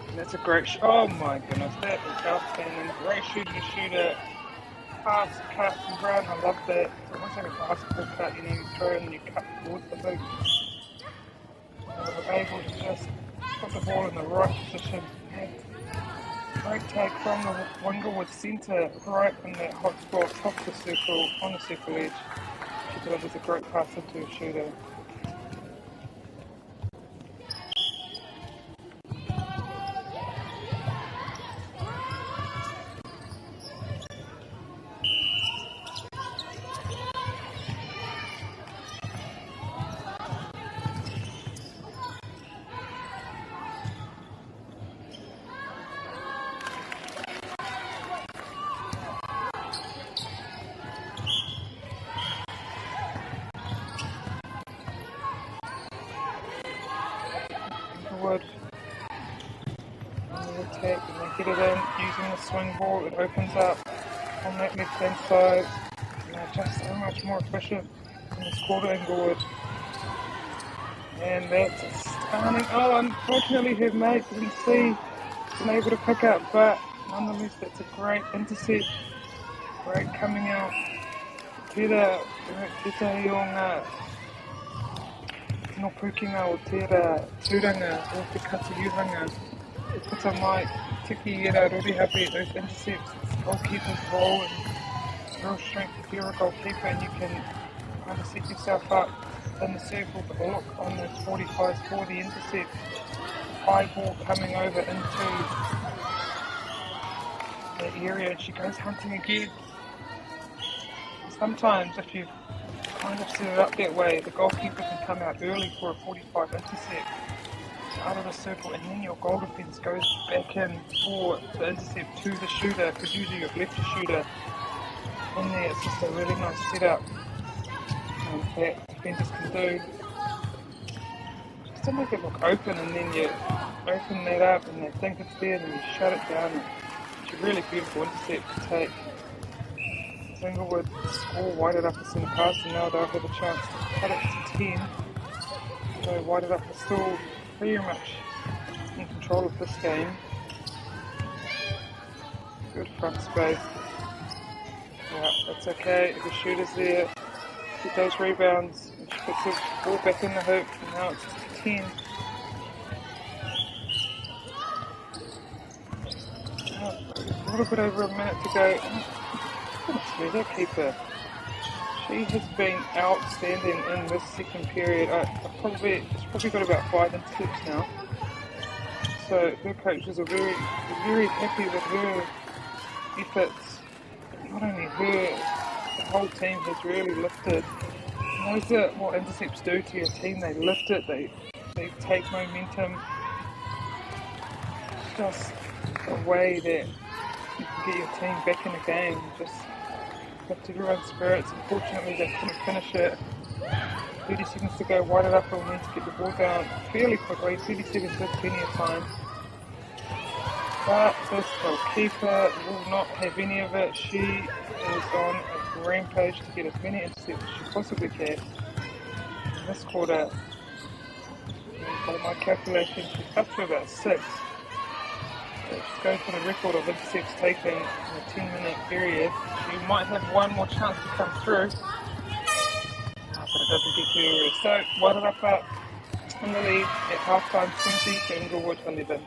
Speaker 3: And that's a great shot. Oh my goodness, that was outstanding. Great shooter. Pass, cut, and run. I love that. It's almost like a basketball cut, you know, you throw and then you cut towards the boot. We're able to just put the ball in the right position. And great take from the Inglewood centre, right in that hot spot, off the circle, on the circle edge. She delivers a great pass into a shooter. Singlewood on the attack, and they get it in using the swing ball. It opens up on that left hand side, and they're just so much more efficient in this quarter. Inglewood, and that's a stunning. Oh, unfortunately her mate didn't see, wasn't able to pick up, but nonetheless that's a great intercept, great coming out. Tērā i o ngā tino pukinga o tērā tūranga o te katiuhanga. Te puta mai, tiki i rā rorihape, those intercepts, it's goalkeeper's role and real strength if you're a goalkeeper, and you can kind of set yourself up in the circle. But look on those 45s for the intercept. High ball coming over into that area, and she goes hunting again. Sometimes if you kind of set it up that way, the goalkeeper can come out early for a 45 intercept out of the circle, and then your goal defence goes back in for the intercept to the shooter, because usually you've left a shooter in there. It's just a really nice setup that defenders can do just to make it look open, and then you open that up and they think it's there, and then you shut it down. It's a really beautiful intercept to take. Singlewood score Whited Upper centre pass, and now they'll have a chance to cut it to 10. So Whited Upper still very much in control of this game. Good front space. Yeah, that's okay. The shooter's there. Get those rebounds. And she puts the ball back in the hoop, and now it's just 10. A little bit over a minute to go. That keeper, she has been outstanding in this second period. She's probably got about 5 intercepts now. So her coaches are very, very happy with her efforts. Not only her, the whole team has really lifted. And those are what intercepts do to your team. They lift it. They take momentum. It's just a way that you can get your team back in the game. Just lifted everyone's spirits. Unfortunately, they couldn't finish it. 30 seconds to go. Whited Upper will need to get the ball down fairly quickly. 30 seconds is plenty of time. But this goalkeeper will not have any of it. She is on a rampage to get as many intercepts as she possibly can. In this quarter, by my calculation, she's up to about 6. She's going for the record of intercepts taken in a 10-minute period. She might have one more chance to come through, but it doesn't get to area. So, Whited Upper in the lead at half-time, 20 to Inglewood 11.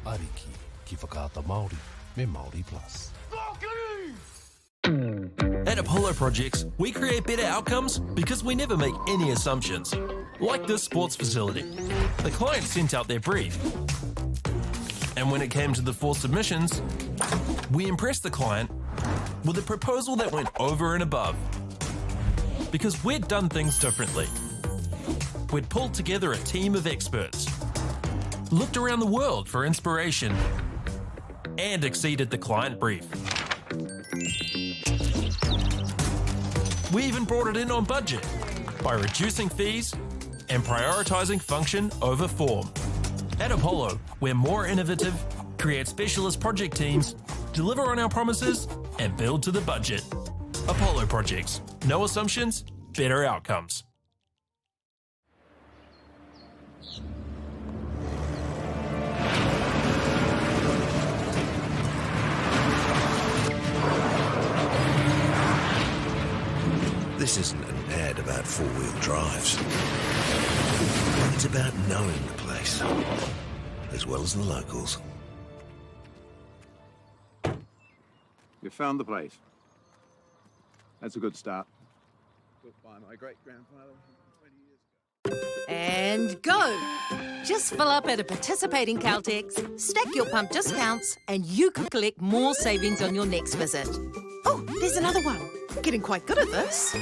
Speaker 10: Ariki, ki whakaata Māori, me Māori Plus.
Speaker 5: At Apollo Projects, we create better outcomes because we never make any assumptions. Like this sports facility. The client sent out their brief. And when it came to the 4 submissions, we impressed the client with a proposal that went over and above. Because we'd done things differently. We'd pulled together a team of experts, looked around the world for inspiration, and exceeded the client brief. We even brought it in on budget by reducing fees and prioritising function over form. At Apollo, we're more innovative, create specialist project teams, deliver on our promises, and build to the budget. Apollo Projects. No assumptions, better outcomes.
Speaker 4: This isn't an ad about 4-wheel drives. It's about knowing the place, as well as the locals.
Speaker 6: You found the place. That's a good start. Built by my great-grandfather 20 years ago.
Speaker 7: and go. Just fill up at a participating Caltex, stack your pump discounts, and you could collect more savings on your next visit. Oh, there's another one. Getting quite good at this.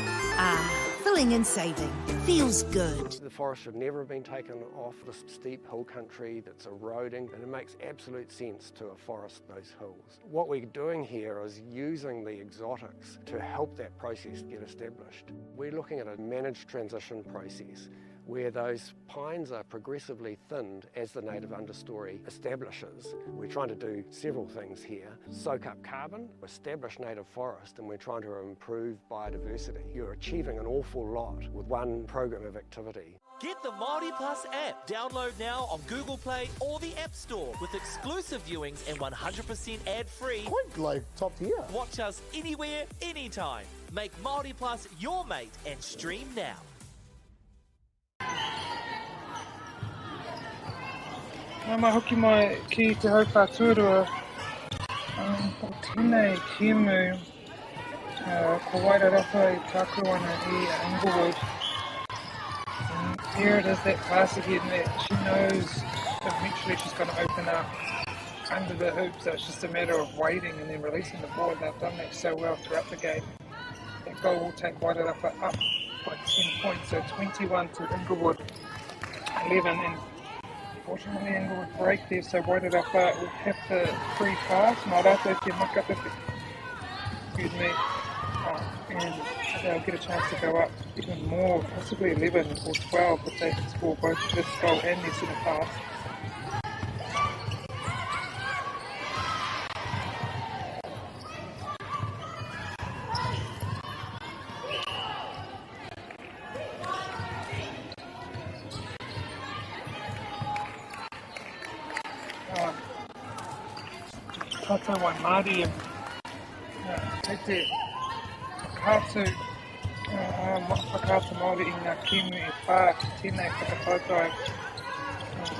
Speaker 7: Filling and saving. Feels good.
Speaker 8: The forest should never have been taken off this steep hill country that's eroding, and it makes absolute sense to afforest those hills. What we're doing here is using the exotics to help that process get established. We're looking at a managed transition process where those pines are progressively thinned as the native understory establishes. We're trying to do several things here. Soak up carbon, establish native forest, and we're trying to improve biodiversity. You're achieving an awful lot with one program of activity.
Speaker 9: Get the Māori Plus app. Download now on Google Play or the App Store with exclusive viewings and 100% ad-free.
Speaker 11: Quite like top tier.
Speaker 9: Watch us anywhere, anytime. Make Māori Plus your mate and stream now.
Speaker 3: Mā hoki mai ki te hauwha tuarua. O tēnei kiemu, ko Wairarapa I tāku ana I Inglewood. And here it is, that pass again that she knows eventually she's going to open up under the hoop, so it's just a matter of waiting and then releasing the ball. They've done that so well throughout the game. That goal will take Wairarapa up by 10 points, so 21 to Inglewood 11. And fortunately, Inglewood break there, so Wairarapa will have the free pass. Mā rātou te makapiti. Excuse me. And they'll get a chance to go up even more, possibly 11 or 12 if they can score both this goal and their centre pass. Tata wai Māori kei te whakātu Māori I ngā kimu I whā ki tēnei whakapautai.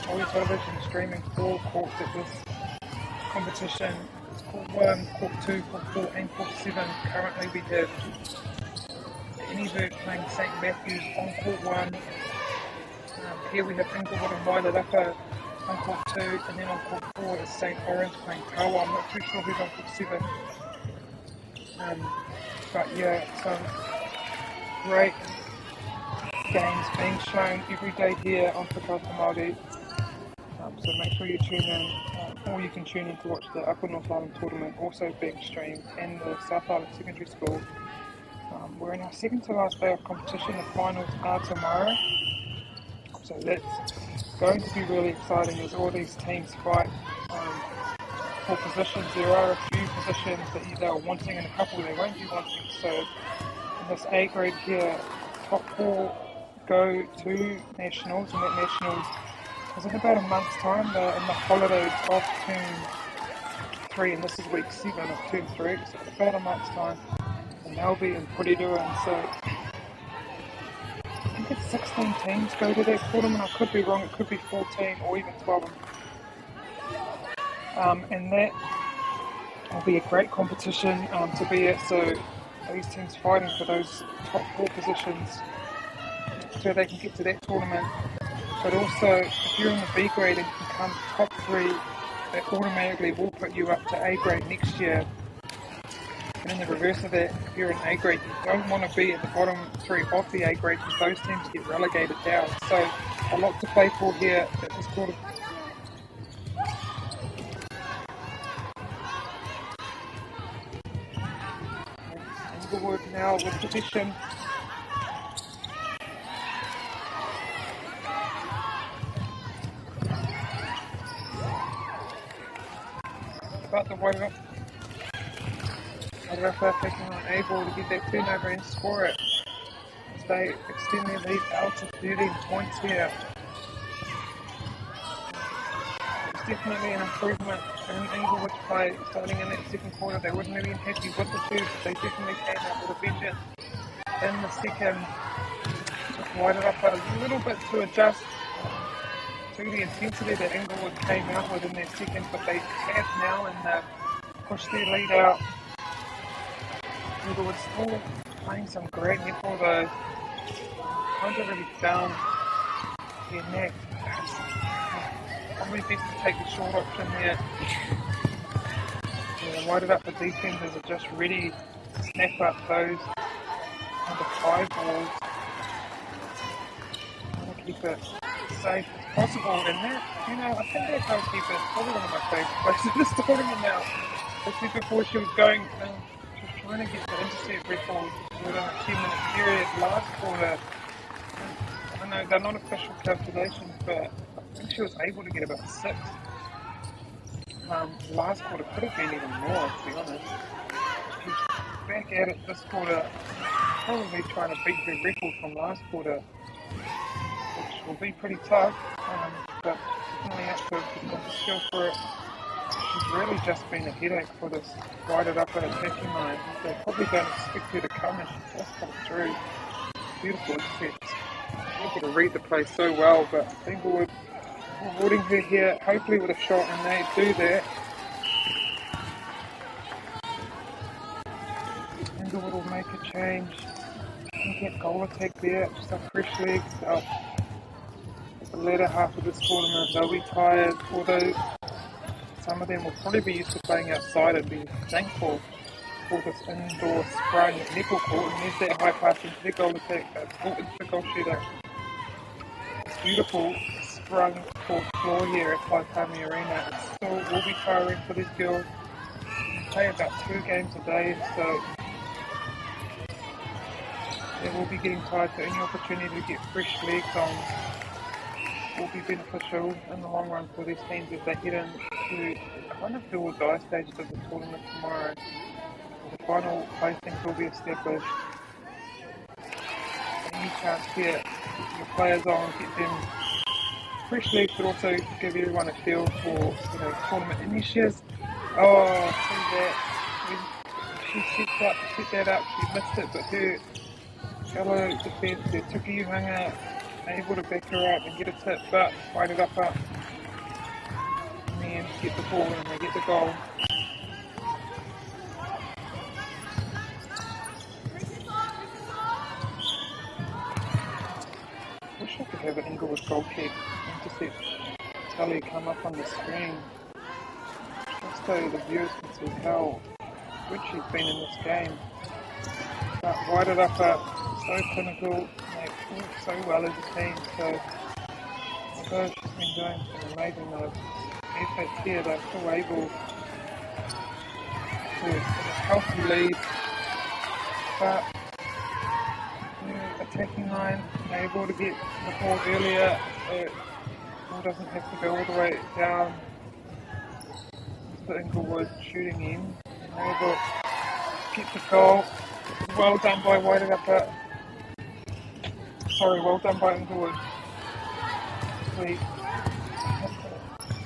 Speaker 3: Māori television streaming 4 courts at this competition. It's Court 1, Court 2, Court 4 and Court 7. Currently we have Anybird playing St Matthews on Court 1. Here we have Inglewood and Wairarapa on Court 2, and then on Court 4 is St Orange playing Tawa. I'm not too sure who's on Court 7. But yeah, some great games being shown every day here on Whakaata Māori. So make sure you tune in, or you can tune in to watch the Upper North Island tournament also being streamed, and the South Island Secondary School. We're in our second to last day of competition. The finals are tomorrow. So that's going to be really exciting as all these teams fight for positions. There are a few positions that they are wanting and a couple they won't be wanting. So in this A grade here, top 4 go to Nationals, and that Nationals is in about a month's time. They're in the holidays of Term 3, and this is week 7 of Term 3, so in about a month's time. And they'll be in Porirua, and so I think it's 16 teams go to that tournament. I could be wrong, it could be 14 or even 12. And that will be a great competition to be at. So these teams fighting for those top 4 positions so they can get to that tournament. But also, if you're in the B grade and can come top 3, that automatically will put you up to A grade next year. And in the reverse of that, if you're in A grade, you don't want to be at the bottom 3 of the A grade because those teams get relegated down. So a lot to play for here at this quarter. Inglewood now with possession. About the Wairarapa. Wairarapa taking on able to get that turnover and score it as they extend their lead out to 13 points here. It's definitely an improvement in Inglewood's play starting in that second quarter. They wouldn't have been happy with the first, but they definitely came out with a vengeance in the second. Took Wairarapa a little bit to adjust to the intensity that Inglewood came out with in their second, but they have now and pushed their lead out. Inglewood still playing some great netball though. Kind of really found their neck. Probably best to take the short option here. Wide it up, the defenders are just ready to snap up those under 5 balls. Trying to keep it safe as possible, and that, I think that goalkeeper is probably one of my favourite players in this tournament now. Especially before she was going, she was trying to get the intercept record within a 10-minute period last quarter. I know they're not official calculations, but I think she was able to get about 6. Last quarter could have been even more, to be honest. She's back at it this quarter, probably trying to beat the record from last quarter, which will be pretty tough, but definitely up to it. She's got the skill for it. She's really just been a headache for this wide up at attacking line. They probably don't expect her to come, and she just comes through. Beautiful intercepts. Able to read the play so well, but Inglewood rewarding her here, hopefully with a shot, and they do that. Inglewood will make a change. Can get goal attack there, just a fresh leg. So the latter half of this tournament, they'll be tired, although some of them will probably be used to playing outside and be thankful for this indoor sprung netball court. And there's that high pass into the goal attack, into the goal shooter. Beautiful sprung court floor here at Palmerston Arena. It still will be tiring for these girls. They play about 2 games a day, so they will be getting tired, so any opportunity to get fresh legs on will be beneficial in the long run for these teams as they head into kind of do or die stages of the tournament tomorrow. The final placings will be established. Any chance here, get your players on, get them fresh legs, but also give everyone a feel for tournament initiatives. Oh, see that. She set that up, she missed it, but her fellow defence there, Tuki Uhanga, able to back her up and get a tip, but wide it up. In the end, get the ball and they get the goal. Wish I could have an Inglewood goal kick intercept tally come up on the screen, just so the viewers can see how good she's been in this game. But wide it up, so clinical, they work so well as a team, so although she's been doing some amazing efforts here, they're still able to get a healthy lead. But attacking line, able to get the ball earlier, the ball doesn't have to go all the way down. Mr. Inglewood shooting in, able to get the goal. Well done by White Upper. Well done by Inglewood. The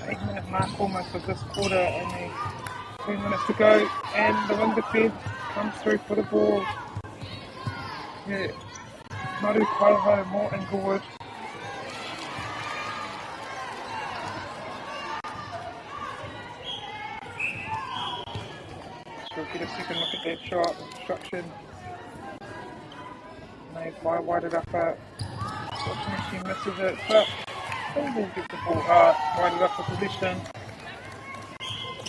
Speaker 3: 8-minute mark almost of this quarter, only 2 minutes to go, and the wing defence comes through for the ball. Yeah. Maru Kaiho, more Inglewood. So we'll get a second look at that shot, instruction. Made by Wide it up. Unfortunately she misses it, but they will get the ball wide it up for position.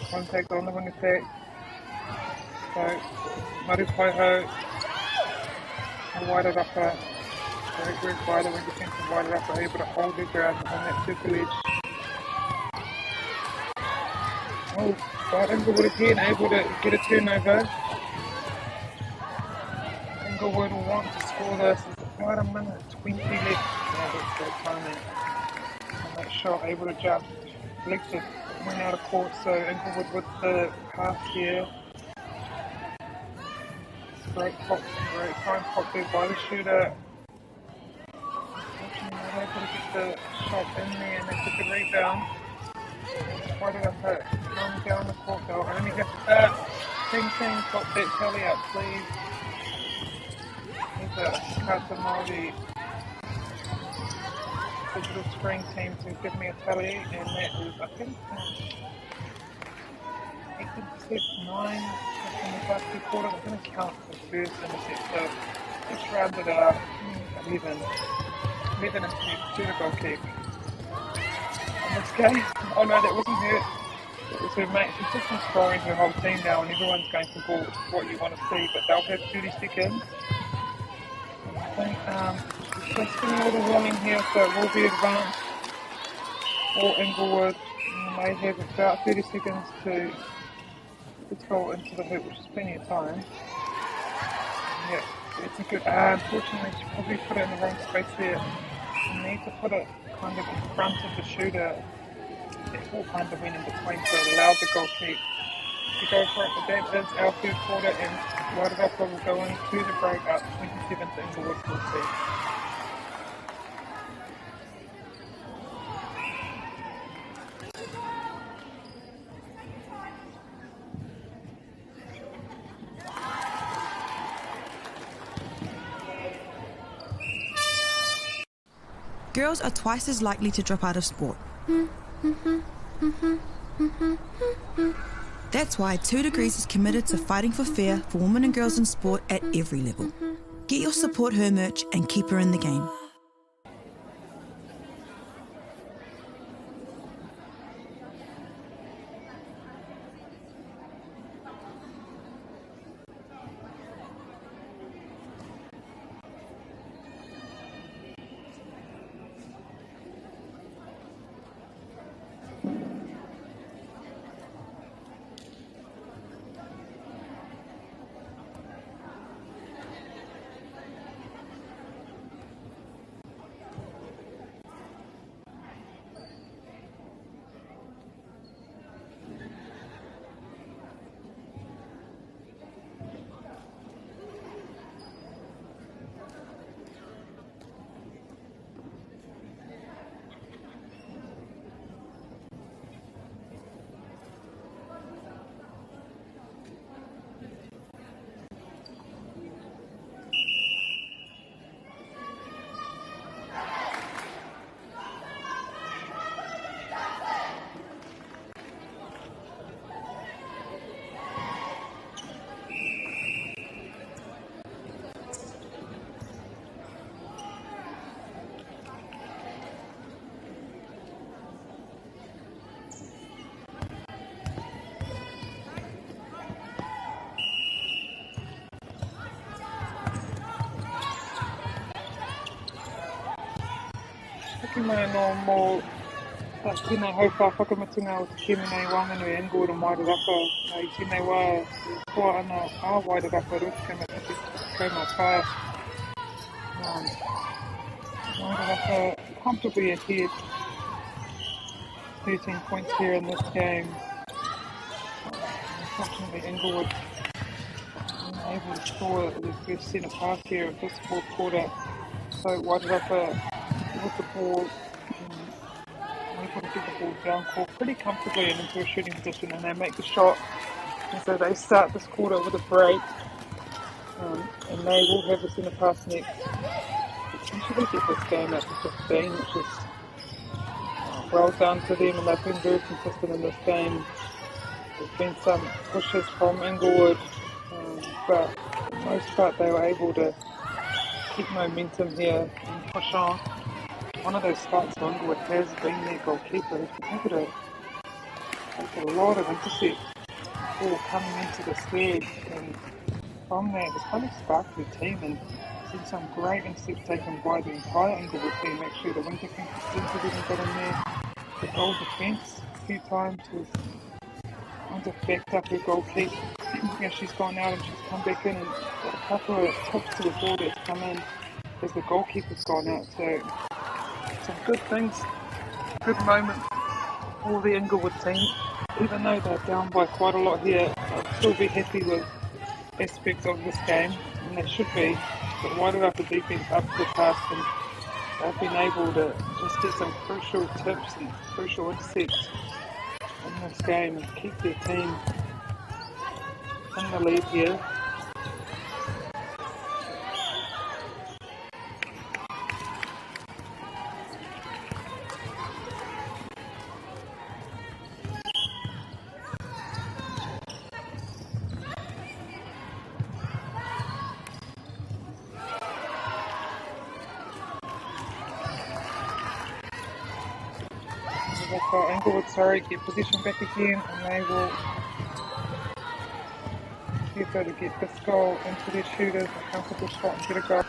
Speaker 3: Contact on the wing attack. So Maru Kaiho, wide it up. Very wide, the wing defence and wide it up, are able to hold their ground on that circle edge. Oh, but Inglewood again able to get a turnover. Inglewood will want to score this. There's about a minute 20 left. That's great timing. And that shot able to jump, deflected, went out of court. So Inglewood with the pass here. Great fine pop there by the shooter. Unfortunately not able to get the shot in there, and that's a good rebound. Why did I put it down the court? They'll only have to Ting pop that tally up, please. Here's a Kata Māori digital screen team to give me a tally, and that is, I think, 9 in the last 2 quarters. I'm going to count the first intercept, so let's round it out. 11. 11 and 10 to the goal kick. In this game, oh no, that wasn't her. It was her mate. She's just inspiring her whole team now, and everyone's going for goal, which is what you want to see. But they'll have 30 seconds. I think just getting a little warning here, so it will be advanced or Inglewood. And they have about 30 seconds to get this goal into the hoop, which is plenty of time. Yeah, it's a good. Unfortunately, she probably put it in the wrong space there. You need to put it kind of in front of the shooter. It all kind of went in between, so it allowed the goal kick to go for it. But that is our third quarter, and Wairarapa will go into the break up 27 to Inglewood 14.
Speaker 11: Girls are twice as likely to drop out of sport. That's why 2 Degrees is committed to fighting for fair for women and girls in sport at every level. Get your Support Her merch and keep her in the game.
Speaker 3: Mai no tēnei haupā whakamatunga o te Kemenei Wānganui Inglewood and Wairarapa. I tēnei wā kua ana a Wairarapa rutikanga te kaumā whae. Wairarapa comfortably ahead. 13 points here in this game. Unfortunately, Inglewood unable to score the first centre pass here of this fourth quarter. So Wairarapa with the ball, able to get the ball down court pretty comfortably and into a shooting position, and they make the shot. And so they start this quarter with a break, and they will have the centre pass next. Potentially get this game up to 15, which is well done to them, and they've been very consistent in this game. There's been some pushes from Inglewood, but for the most part they were able to keep momentum here and push on. One of those spots for Inglewood has been their goalkeeper, who's been able to take a lot of intercept ball coming into the third, and from that it's kind of sparked their team and seen some great intercepts taken by the entire Inglewood team. Actually, the Winter King Centre even got in there. The goal defence a few times was kind of backed up her goalkeeper. She's gone out and she's come back in and got a couple of tips to the ball that's come in as the goalkeeper's gone out. So some good things, good moment for the Inglewood team. Even though they're down by quite a lot here, I'll still be happy with aspects of this game, and they should be. But Wairarapa defence up to the task, and they've been able to just get some crucial tips and crucial intercepts in this game and keep their team in the lead here. Inglewood, get possession back again, and they will see if they can get this goal into their shooters, a comfortable shot and get a goal.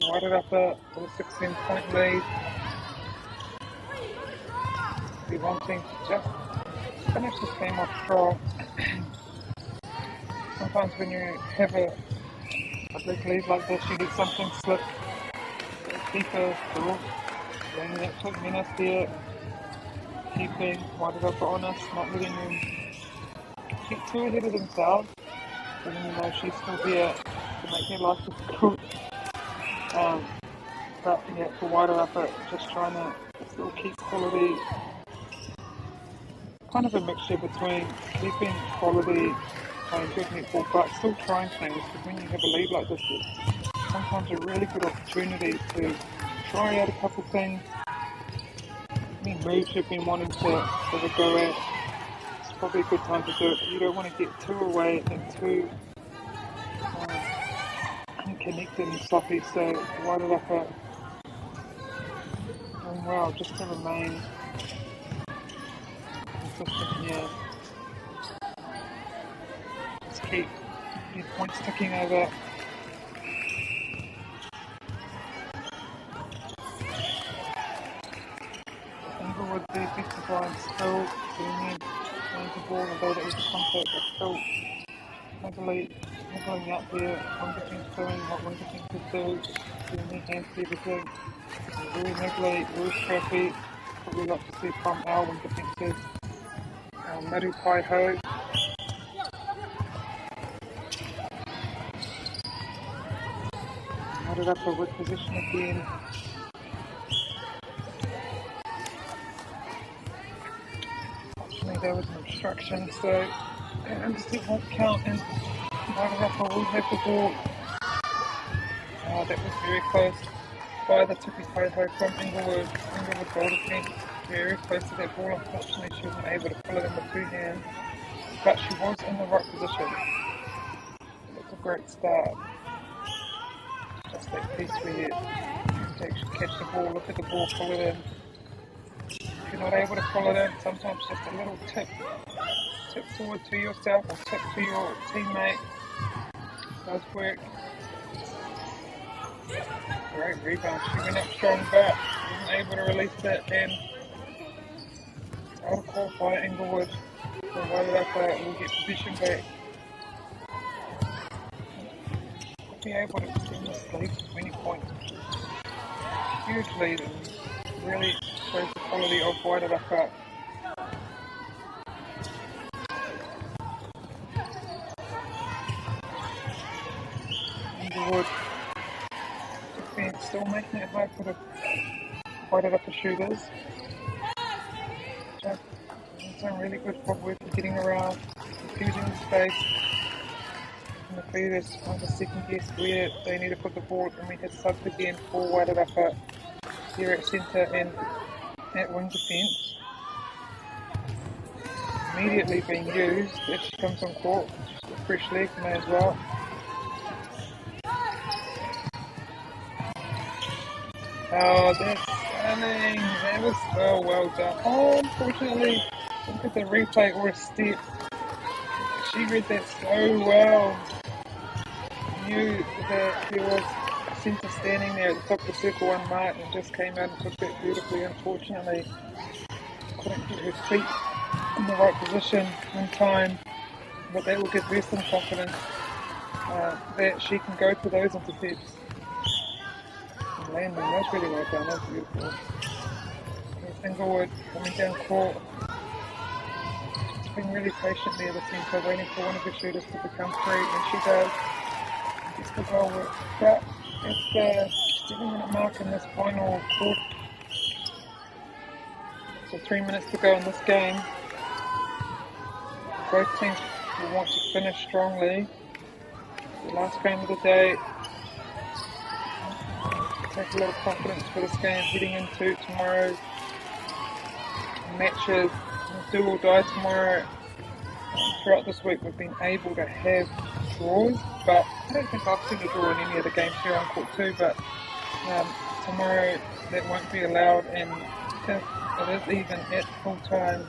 Speaker 3: Wide it up for a 16-point lead. Be wanting to just finish this game off strong. Sometimes when you have a big lead like this, you get something slip. The keeper still doing that quick menace there. Keeping wide it up for Honest, not letting them get too ahead of themselves. Even though she's still there to make their life difficult. But yeah, for wide it up, just trying to still keep quality. Kind of a mixture between keeping quality, playing good netball, but still trying things. Because when you have a lead like this, it's sometimes a really good opportunity to try out a couple things. Any moves you've been wanting to have a go at, it's probably a good time to do it. But you don't want to get too away and too unconnected and sloppy. So wide it up, doing well, just to remain consistent here. Just keep points ticking over. Inglewood, the defensive line still getting in, playing the ball, although that was contact, but still niggling out there. One defense doing what one defense could do, getting their hands to everything. Very niggly, very scrappy. What we like to see from our wing defences. Maru Pai Ho. Loaded up a good position again. Fortunately there was an obstruction, so an intercept won't count, and loaded up will have the ball. That was very close by the Tupi Pai Ho from Inglewood goal defence. Very close to that ball. Unfortunately she wasn't able to pull it in with two hands, but she was in the right position. That's a great start. Just that piece where you have to actually catch the ball, look at the ball, pull it in. If you're not able to pull it in, sometimes just a little tip forward to yourself or tip to your teammate does work. Great rebound. She went up strong, but wasn't able to release it, and out of call by Inglewood. So load it up, we'll get position back. We'll be able to extend this lead to 20 points, which is a huge lead and really shows the quality of wide it up. Inglewood defense still making it hard for the wide it up the shooters. Some really good footwork for getting around, confusing the space. And the feeders trying to second guess where they need to put the ball, and we hit subs again for wide it up here at centre and at wing defence. Immediately being used if she comes on court. Just a fresh leg, may as well. Oh, that's stunning. That was so well done. Oh, unfortunately, look at the replay or a step. She read that so well. Knew that there was a centre standing there at the top of the circle unmarked and just came out and took that beautifully. Unfortunately, couldn't get her feet in the right position in time, but that will give her some confidence that she can go for those intercepts. And landing, that's really well done, that's beautiful. Here's Inglewood coming down court. She's been really patient there, the centre, waiting for one of the shooters to become free, and she does. Gets the goal work. But it's the 7-minute mark in this final quarter. So 3 minutes to go in this game. Both teams will want to finish strongly. The last game of the day. take a lot of confidence for this game heading into tomorrow's matches. Do or die tomorrow. Throughout this week we've been able to have draws, but I don't think I've seen a draw in any of the games here on Court 2, but tomorrow that won't be allowed, and if it is even at full time,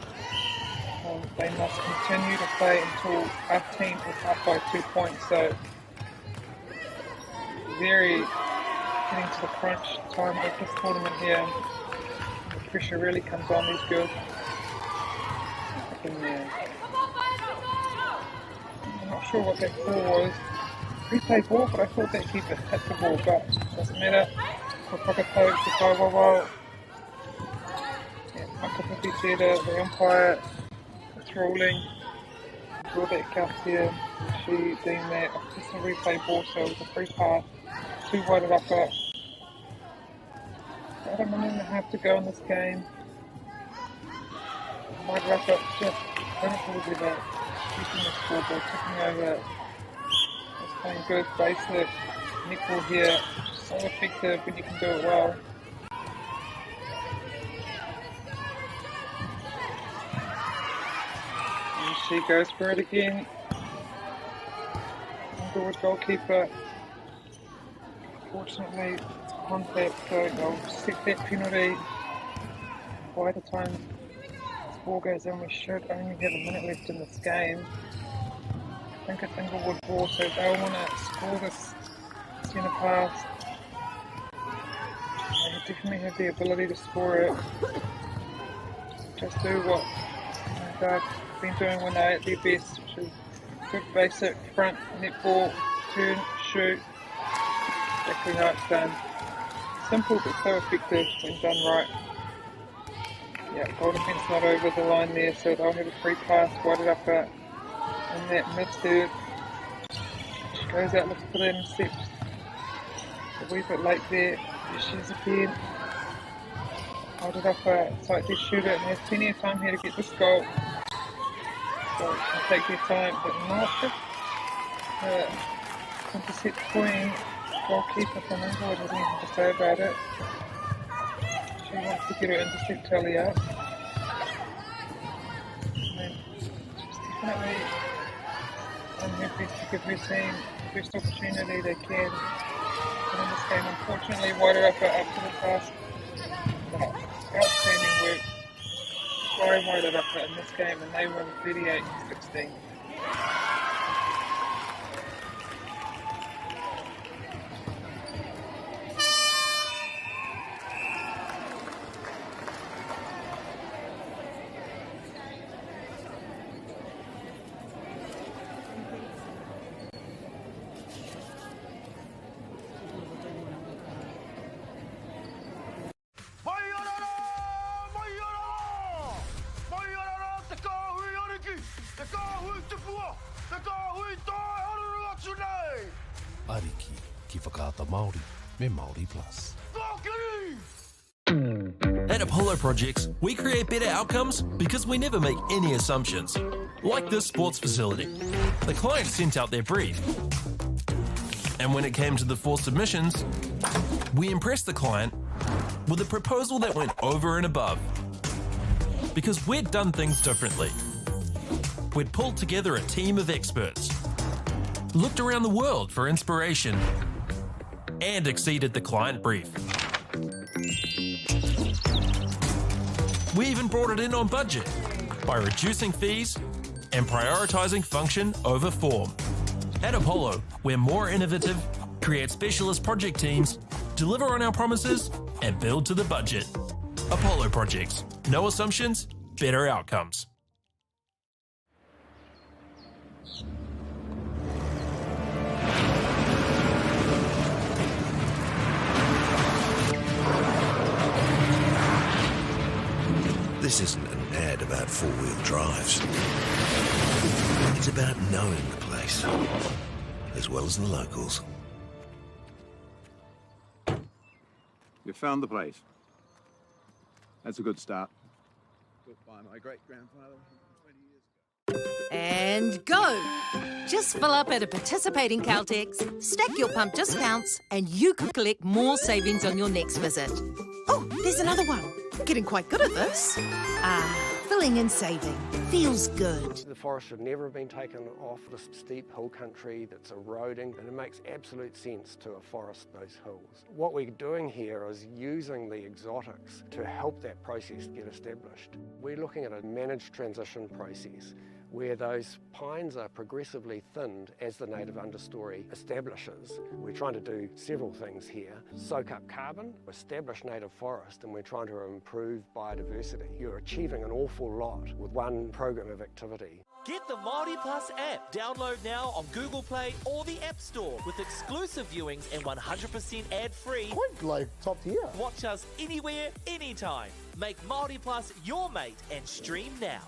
Speaker 3: they must continue to play until our team is up by 2 points. So very getting to the crunch time of this tournament here. The pressure really comes on these girls. I'm not sure what that ball was. Replay ball, but I thought that keeper hit the ball, but doesn't matter. Whakapau, te kaiwawa. Yeah, Whakapiti Tera, the umpire, it's ruling. Draw that count here. She deemed that just a replay ball, so it was a free pass. 2 wide upper. About a minute and a half to go in this game. Wide upper, just probably about keeping the scoreboard, tipping over. It's playing good, basic netball here. So effective when you can do it well. And she goes for it again. Underwood goalkeeper. Fortunately, it's contact, so they'll set that penalty. By the time this ball goes in, we should only have a minute left in this game. I think it's Inglewood ball, so they'll want to score this centre pass. They definitely have the ability to score it. Just do what they've been doing when they're at their best, which is good basic front netball, turn, shoot. Exactly how it's done. Simple but so effective when done right. Yeah, goal defence not over the line there, so they'll have a free pass, wide it up in that mid-third. She goes out looking for the intercept. A wee bit late there. She's again. Hold it up, it's like this shooter, and there's plenty of time here to get this goal. So it can take their time, but not if intercept queen. Goalkeeper from Inglewood has anything to say about it. She wants to get her intercept tally up. And she's definitely on her best to give her team the best opportunity they can. But in this game, unfortunately, wider up to the pass. But outstanding work. Very wider up in this game, and they won 38-16.
Speaker 10: Ariki, ki whakaata Māori, me Māori Plus.
Speaker 5: At Apollo Projects, we create better outcomes because we never make any assumptions. Like this sports facility. The client sent out their brief. And when it came to the 4 submissions, we impressed the client with a proposal that went over and above. Because we'd done things differently. We'd pulled together a team of experts, looked around the world for inspiration, and exceeded the client brief. We even brought it in on budget by reducing fees and prioritising function over form. At Apollo, we're more innovative, create specialist project teams, deliver on our promises, and build to the budget. Apollo Projects. No assumptions, better outcomes.
Speaker 4: This isn't an ad about four-wheel drives. It's about knowing the place, as well as the locals.
Speaker 6: You found the place. That's a good start. Built by my great-grandfather 20 years ago.
Speaker 7: and go. Just fill up at a participating Caltex, stack your pump discounts, and you could collect more savings on your next visit. Oh, there's another one. Getting quite good at this. Filling and saving. Feels good.
Speaker 8: The forest should never have been taken off this steep hill country that's eroding, and it makes absolute sense to afforest those hills. What we're doing here is using the exotics to help that process get established. We're looking at a managed transition process where those pines are progressively thinned as the native understory establishes. We're trying to do several things here. Soak up carbon, establish native forest, and we're trying to improve biodiversity. You're achieving an awful lot with one program of activity.
Speaker 9: Get the Māori Plus app. Download now on Google Play or the App Store with exclusive viewings and 100% ad-free.
Speaker 12: Quite like top tier.
Speaker 9: Watch us anywhere, anytime. Make Māori Plus your mate and stream now.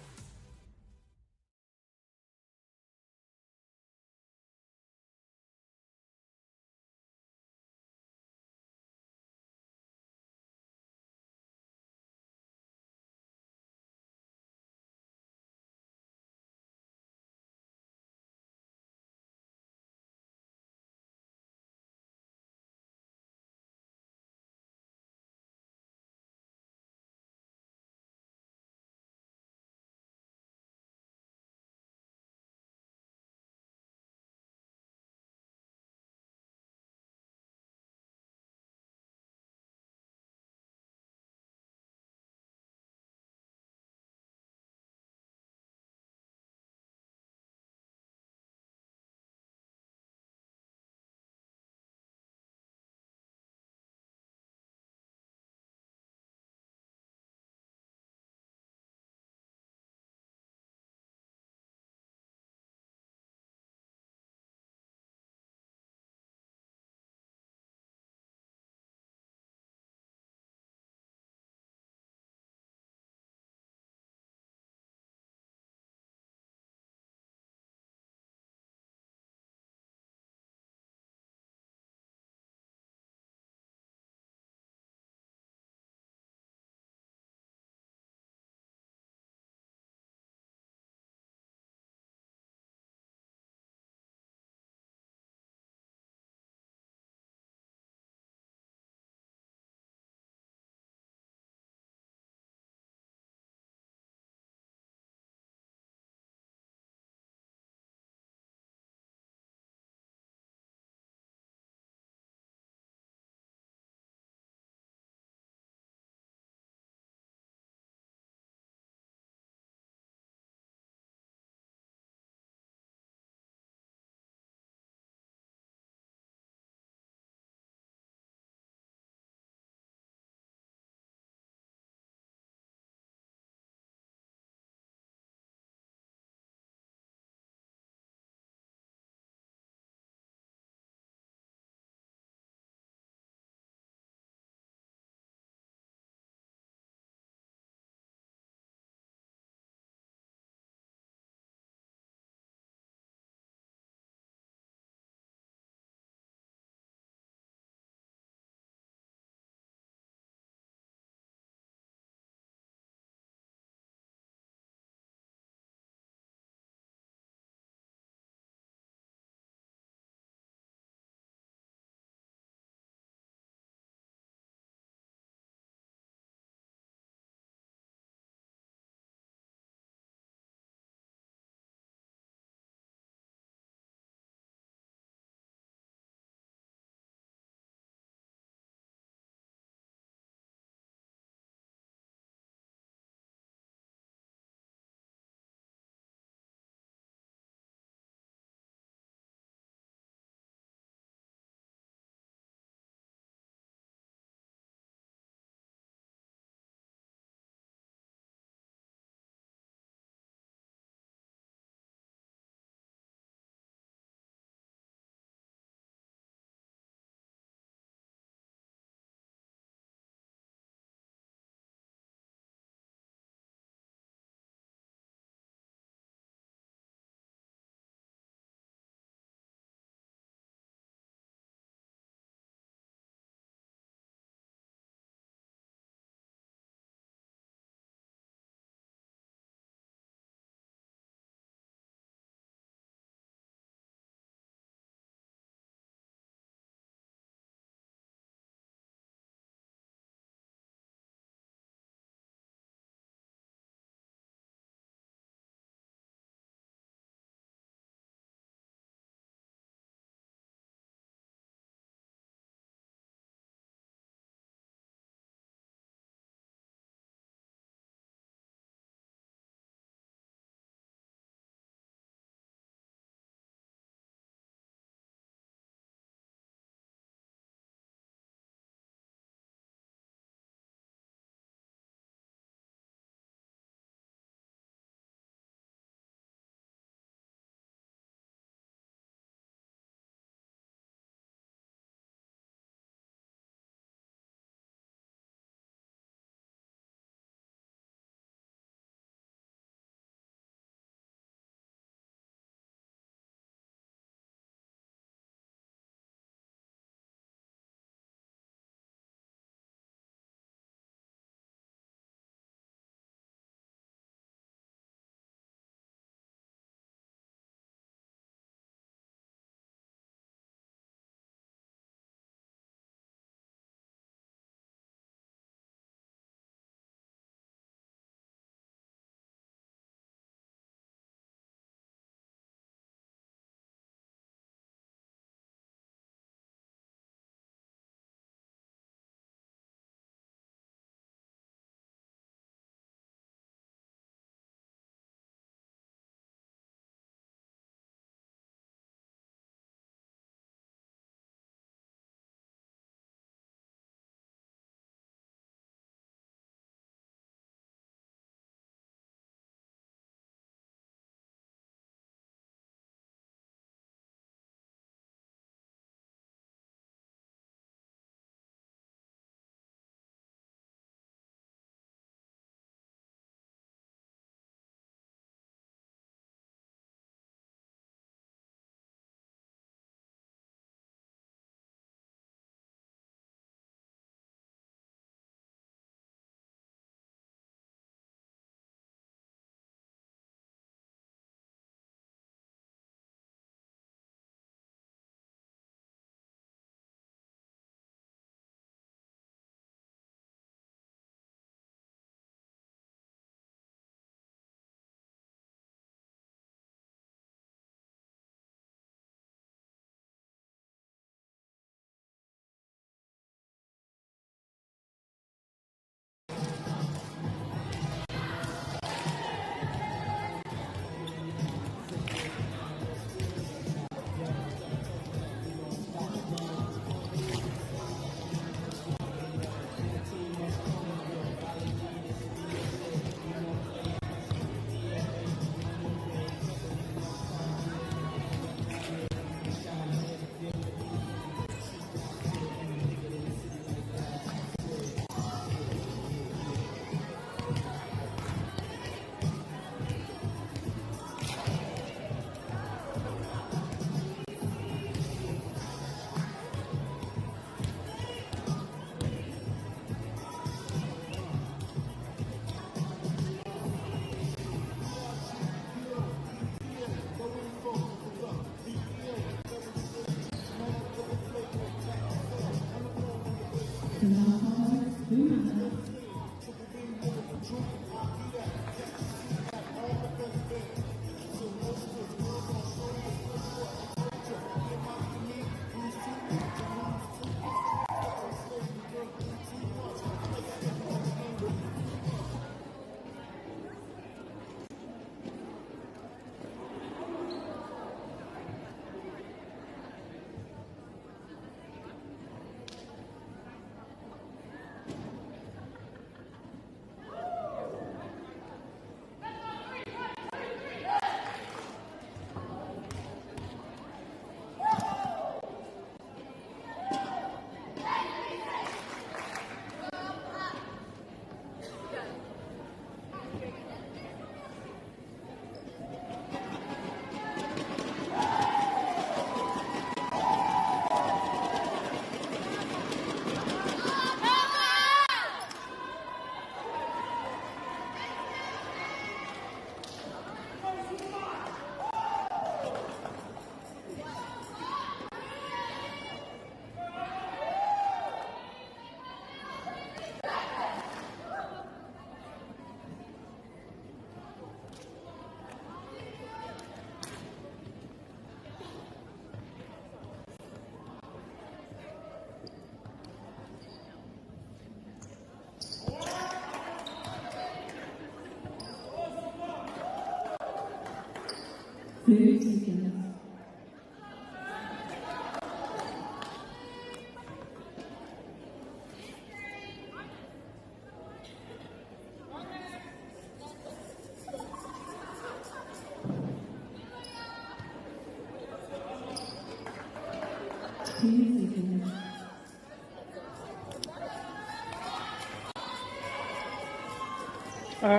Speaker 1: 30 seconds.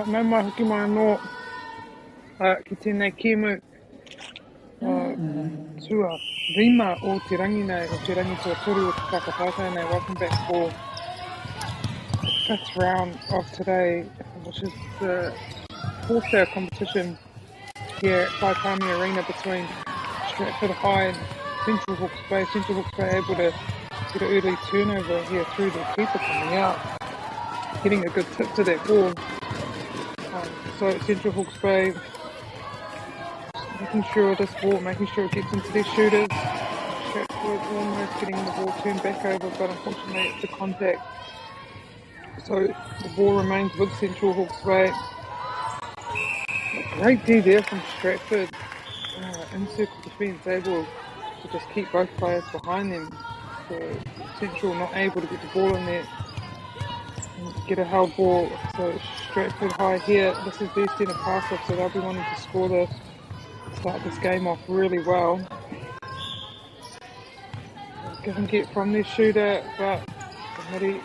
Speaker 3: Nau mai hoki mai anō ki tēnei kēmu tua rima o te rangi nei, o te rangi tua toru o te whakapātai nei. Welcome back for the 5th round of today, which is the 4th hour competition here at Waipami Arena between Stratford High and Central Hawke's Bay. Central Hawke's Bay able to get an early turnover here through the keeper coming out, getting a good tip to that ball. So Central Hawke's Bay making sure this ball, making sure it gets into their shooters. Stratford almost getting the ball turned back over, but unfortunately it's a contact. So the ball remains with Central Hawke's Bay. A great D there from Stratford. In circle defence, able to just keep both players behind them. So Central not able to get the ball in there and get a held ball. So Stratford High here, this is their centre pass off, so they'll be wanting to score this, start this game off really well. Give and get from their shooter, but Miri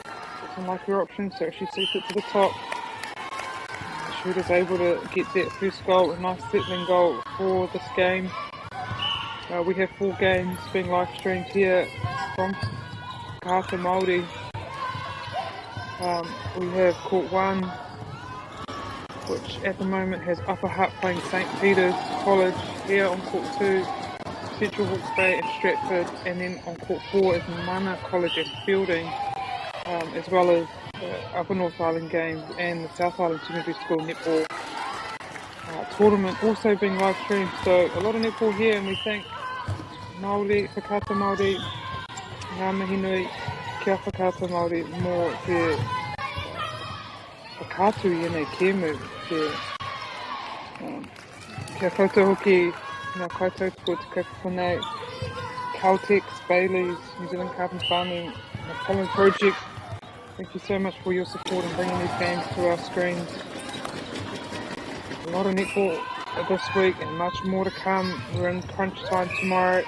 Speaker 3: doesn't like her option, so she sees it to the top. The shooter's able to get that first goal, a nice settling goal for this game. We have 4 games being live streamed here from Kāta Māori. We have Court 1, which at the moment has Upper Hutt playing St Peter's College. Here on Court 2, Central Hawke's Bay and Stratford, and then on Court 4 is Mana College and Fielding, as well as the Upper North Island games and the South Island Secondary School Netball tournament also being live streamed. So a lot of netball here, and we thank Māori, Whakata Māori, ngā mihi nui kia Whakata Māori mō te whakatu i nei kēmu, kia koutou hoki ngā koutou tuko te kaupapa nei, Caltex, Bailey's, New Zealand Carbon Farming, the Pollen Project. Thank you so much for your support in bringing these games to our screens. A lot of netball this week and much more to come. We're in crunch time tomorrow.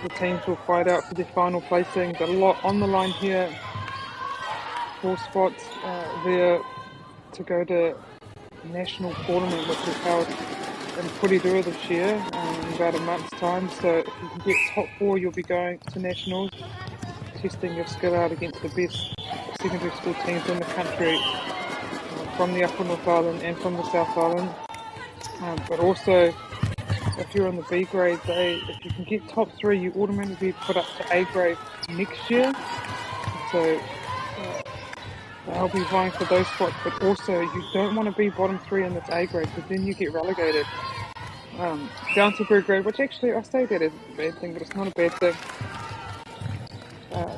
Speaker 3: The teams will fight out for their final placings. A lot on the line here. 4 spots there to go to the national tournament, which is held in Purirua this year in about a month's time. So if you can get top 4, you'll be going to nationals, testing your skill out against the best secondary school teams in the country, from the Upper North Island and from the South Island. But also, if you're on the B grade, if you can get top 3, you automatically put up to A grade next year. So they'll be vying for those spots, but also you don't want to be bottom 3 in this A grade, because then you get relegated down to B grade, which actually I say that is a bad thing, but it's not a bad thing.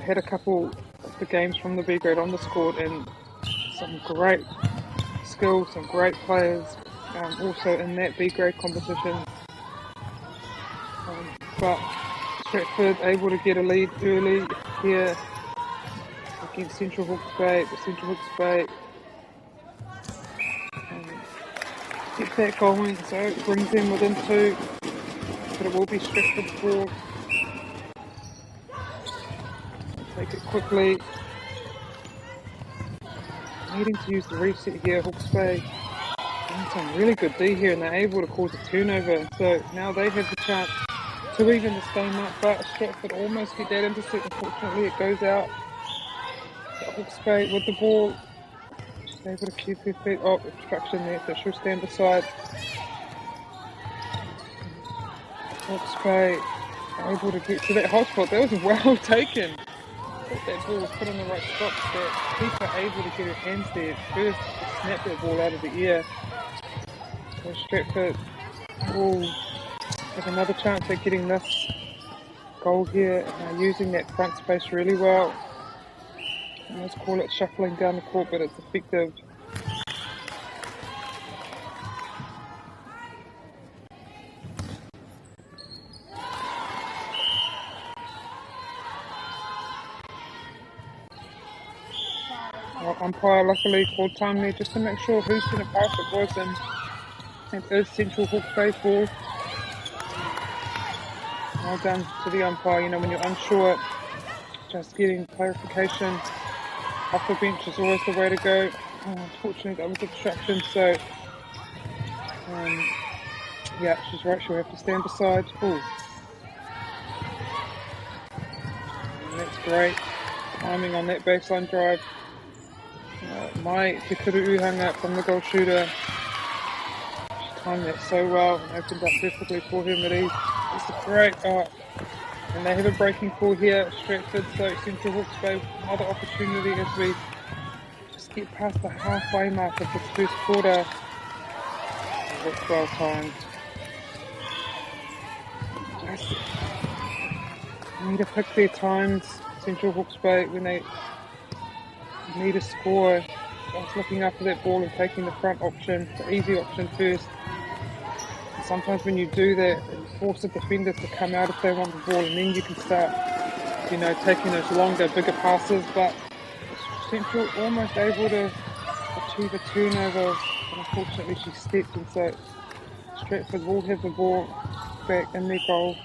Speaker 3: Had a couple of the games from the B grade on the squad, and some great skills, some great players also in that B grade competition. But Stratford able to get a lead early here against Central Hawke's Bay. The Central Hawke's Bay get that going, so it brings them within 2, but it will be Stratford's ball. Take it quickly. Needing to use the reset here, Hawke's Bay. Doing some really good D here, and they're able to cause a turnover. So now they have the chance to even this game up, but Stratford almost get that intercept. Unfortunately, it goes out. So Hawke's Bay with the ball. She's able to keep her feet. Oh, obstruction there, so she'll stand aside. Hawke's Bay able to get to that hotspot. That was well taken. That ball was put in the right spot. That keeper able to get her hands there first to snap that ball out of the air. So Stratford will have another chance at getting this goal here, using that front space really well. Let's call it shuffling down the court, but it's effective. umpire luckily called time there just to make sure whose centre pass it was, and it is Central Hawke's Bay's ball. Well done to the umpire. You know, when you're unsure, just getting clarification off the bench is always the way to go. Unfortunately, that was obstruction, so yeah, she's right, she'll have to stand beside. Ooh. And that's great timing on that baseline drive. Mai Te Kuru Uhanga from the goal shooter. She timed that so well and opened up perfectly for her, Marie. It's a great and they have a breaking ball here, Stratford, so Central Hawke's Bay, another opportunity as we just get past the halfway mark of this first quarter. That's well timed. Just need to pick their times, Central Hawke's Bay, when they need a score. Just looking after that ball and taking the front option, the easy option first. And sometimes when you do that, it forces the defenders to come out if they want the ball, and then you can start, you know, taking those longer, bigger passes. But Central almost able to achieve a turnover, but unfortunately she stepped, and so Stratford will have the ball back in their goal.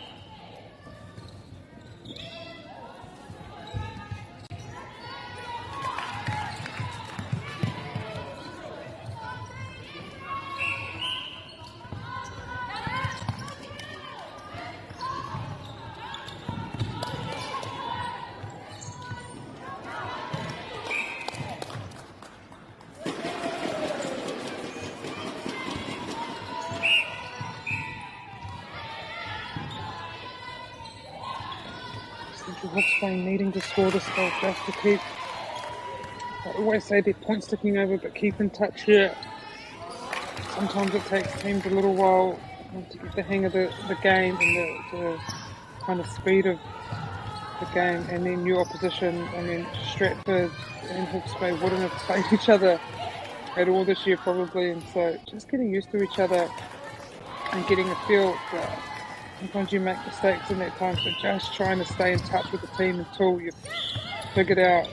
Speaker 3: Hawke's Bay needing to score this goal just to keep, I always say they're points ticking over, but keep in touch here. Sometimes it takes teams a little while to get the hang of the game and the kind of speed of the game, and then new opposition. I mean, Stratford and Hawke's Bay wouldn't have played each other at all this year probably, and so just getting used to each other and getting a feel. Sometimes you make mistakes in that time, so just trying to stay in touch with the team until you've figured out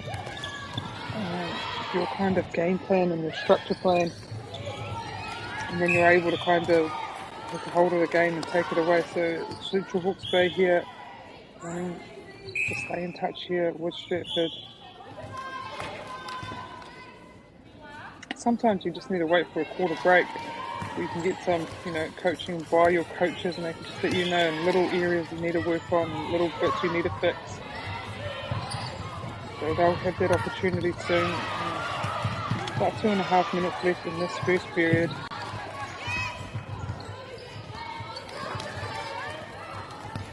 Speaker 3: your kind of game plan and your structure plan, and then you're able to kind of take a hold of the game and take it away. So Central Hawke's Bay here wanting to stay in touch here with Stratford. Sometimes you just need to wait for a quarter break. You can get some, you know, coaching by your coaches, and they can just let you know in little areas you need to work on, and little bits you need to fix. So they'll have that opportunity soon. About 2.5 minutes left in this first period.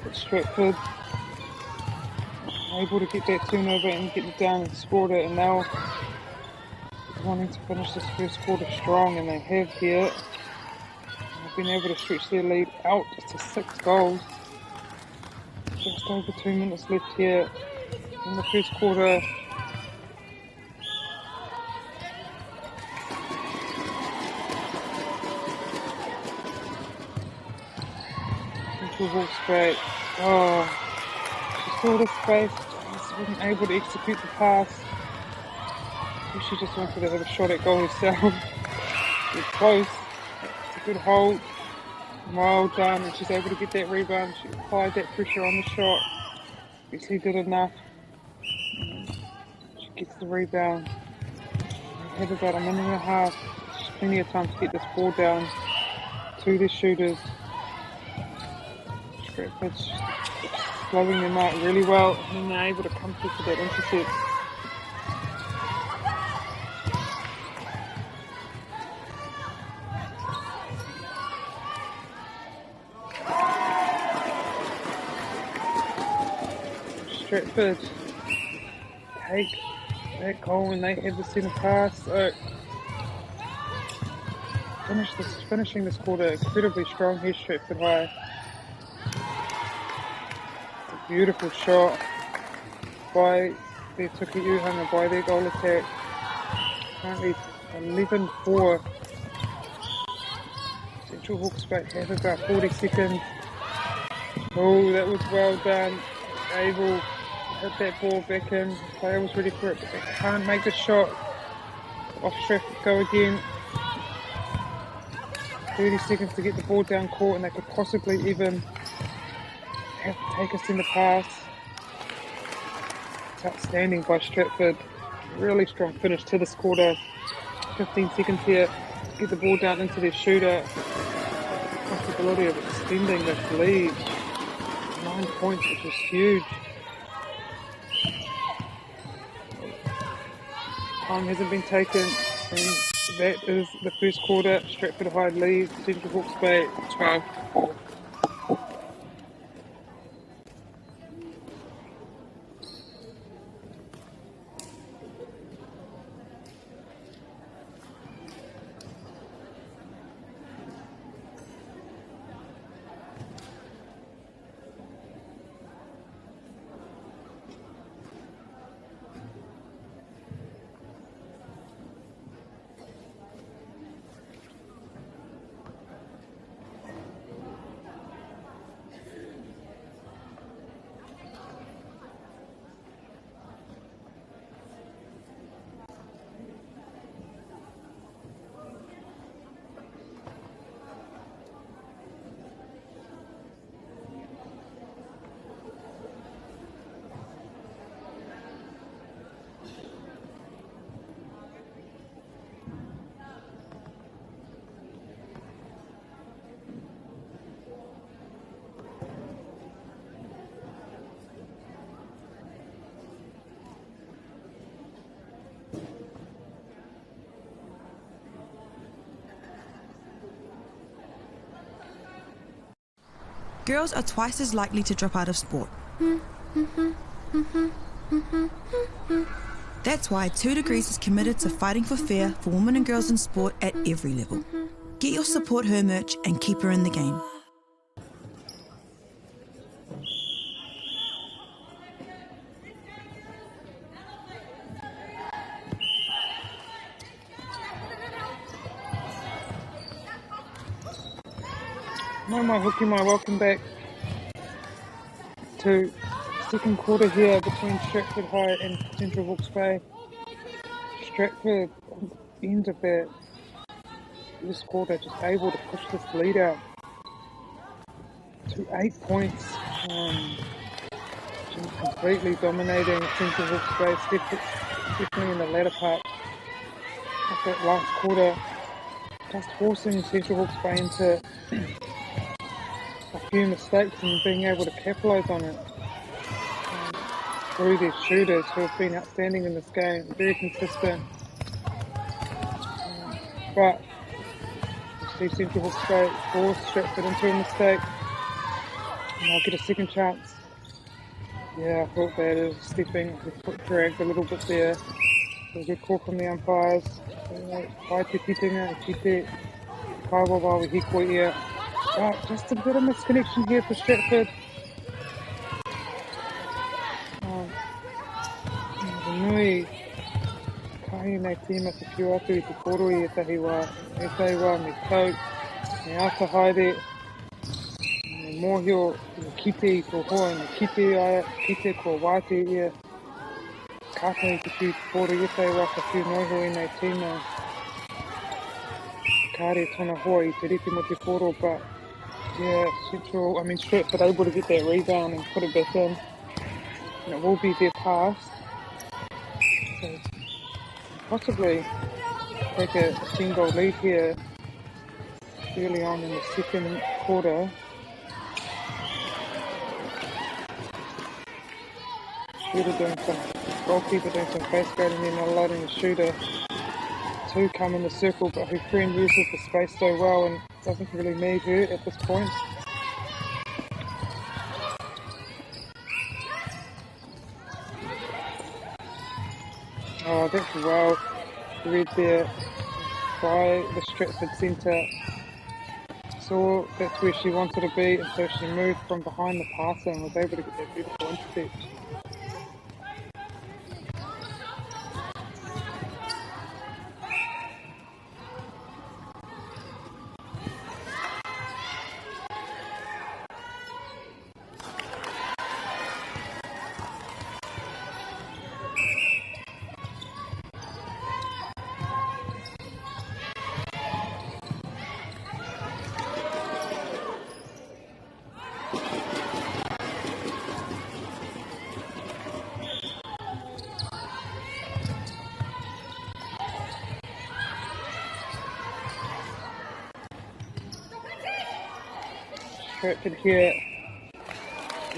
Speaker 3: But Stratford able to get that turnover and get it down and scored it, and now wanting to finish this first quarter strong, and they have here. Been able to stretch their lead out to 6 goals. Just over 2 minutes left here in the first quarter. Central Hawke's Bay. She saw the space, just wasn't able to execute the pass. She just wanted to have a shot at goal herself. It's close. It's a good hold. Well done, and she's able to get that rebound. She applied that pressure on the shot. Obviously did enough. She gets the rebound. They have about a minute and a half. There's plenty of time to get this ball down to the shooters. Stratford's blowing them out really well, and then they're able to come through for that intercept. Stratford take that goal, and they have the centre pass. So finishing this quarter incredibly strong here, Stratford High. A beautiful shot by their Tuki Uhanga, by their goal attack. Currently 11-4. Central Hawke's Bay have about 40 seconds. Oh, that was well done. Able hit that ball back in. The player was ready for it, but they can't make the shot. Off Stratford go again. 30 seconds to get the ball down court, and they could possibly even have to take us in the pass. It's outstanding by Stratford. Really strong finish to this quarter. 15 seconds here. Get the ball down into their shooter. Possibility of extending this lead. 9 points, which is huge. Time hasn't been taken, and that is the first quarter. Stratford High lead Central Hawke's Bay 12-4.
Speaker 11: Girls are twice as likely to drop out of sport. That's why 2 Degrees is committed to fighting for fair for women and girls in sport at every level. Get your Support Her merch and keep her in the game.
Speaker 3: My hooky, welcome back to second quarter here between Stratford High and Central Hawke's Bay. Stratford, on the end of this quarter, just able to push this lead out to 8 points. Just completely dominating Central Hawke's Bay, definitely in the latter part of that last quarter, just forcing Central Hawke's Bay into a few mistakes and being able to capitalise on it through their shooters who have been outstanding in this game, very consistent. But you see Central Hawke's Bay force Stratford into a mistake, and they'll get a second chance. Yeah, I thought that is stepping, his foot dragged a little bit there. It was a good call from the umpires. Pai te pitinga, kite, kawa wawi hiko ia. But just a bit of misconnection here for Stratford. Nui kahi nei tīma te whiu atu I te koro I etahi wā me tau, me ata haere, me mōhio, me kite I tō hoa, me kite ko wāte ia. Kata I te whiu te koro I etahi wā ka whiu noho I nei tīma. Kāre tōna hoa I te reti mo te koro, but yeah, Stratford able to get that rebound and put it back in. And it will be their pass. So possibly take a 10-goal lead here early on in the second quarter. Goalkeeper doing some face guard and then not allowing the shooter to come in the circle, but her friend uses the space so well and doesn't really need her at this point. Oh, that's well read there by the Stratford centre. Saw that's where she wanted to be, and so she moved from behind the passer and was able to get that beautiful intercept. Stratford here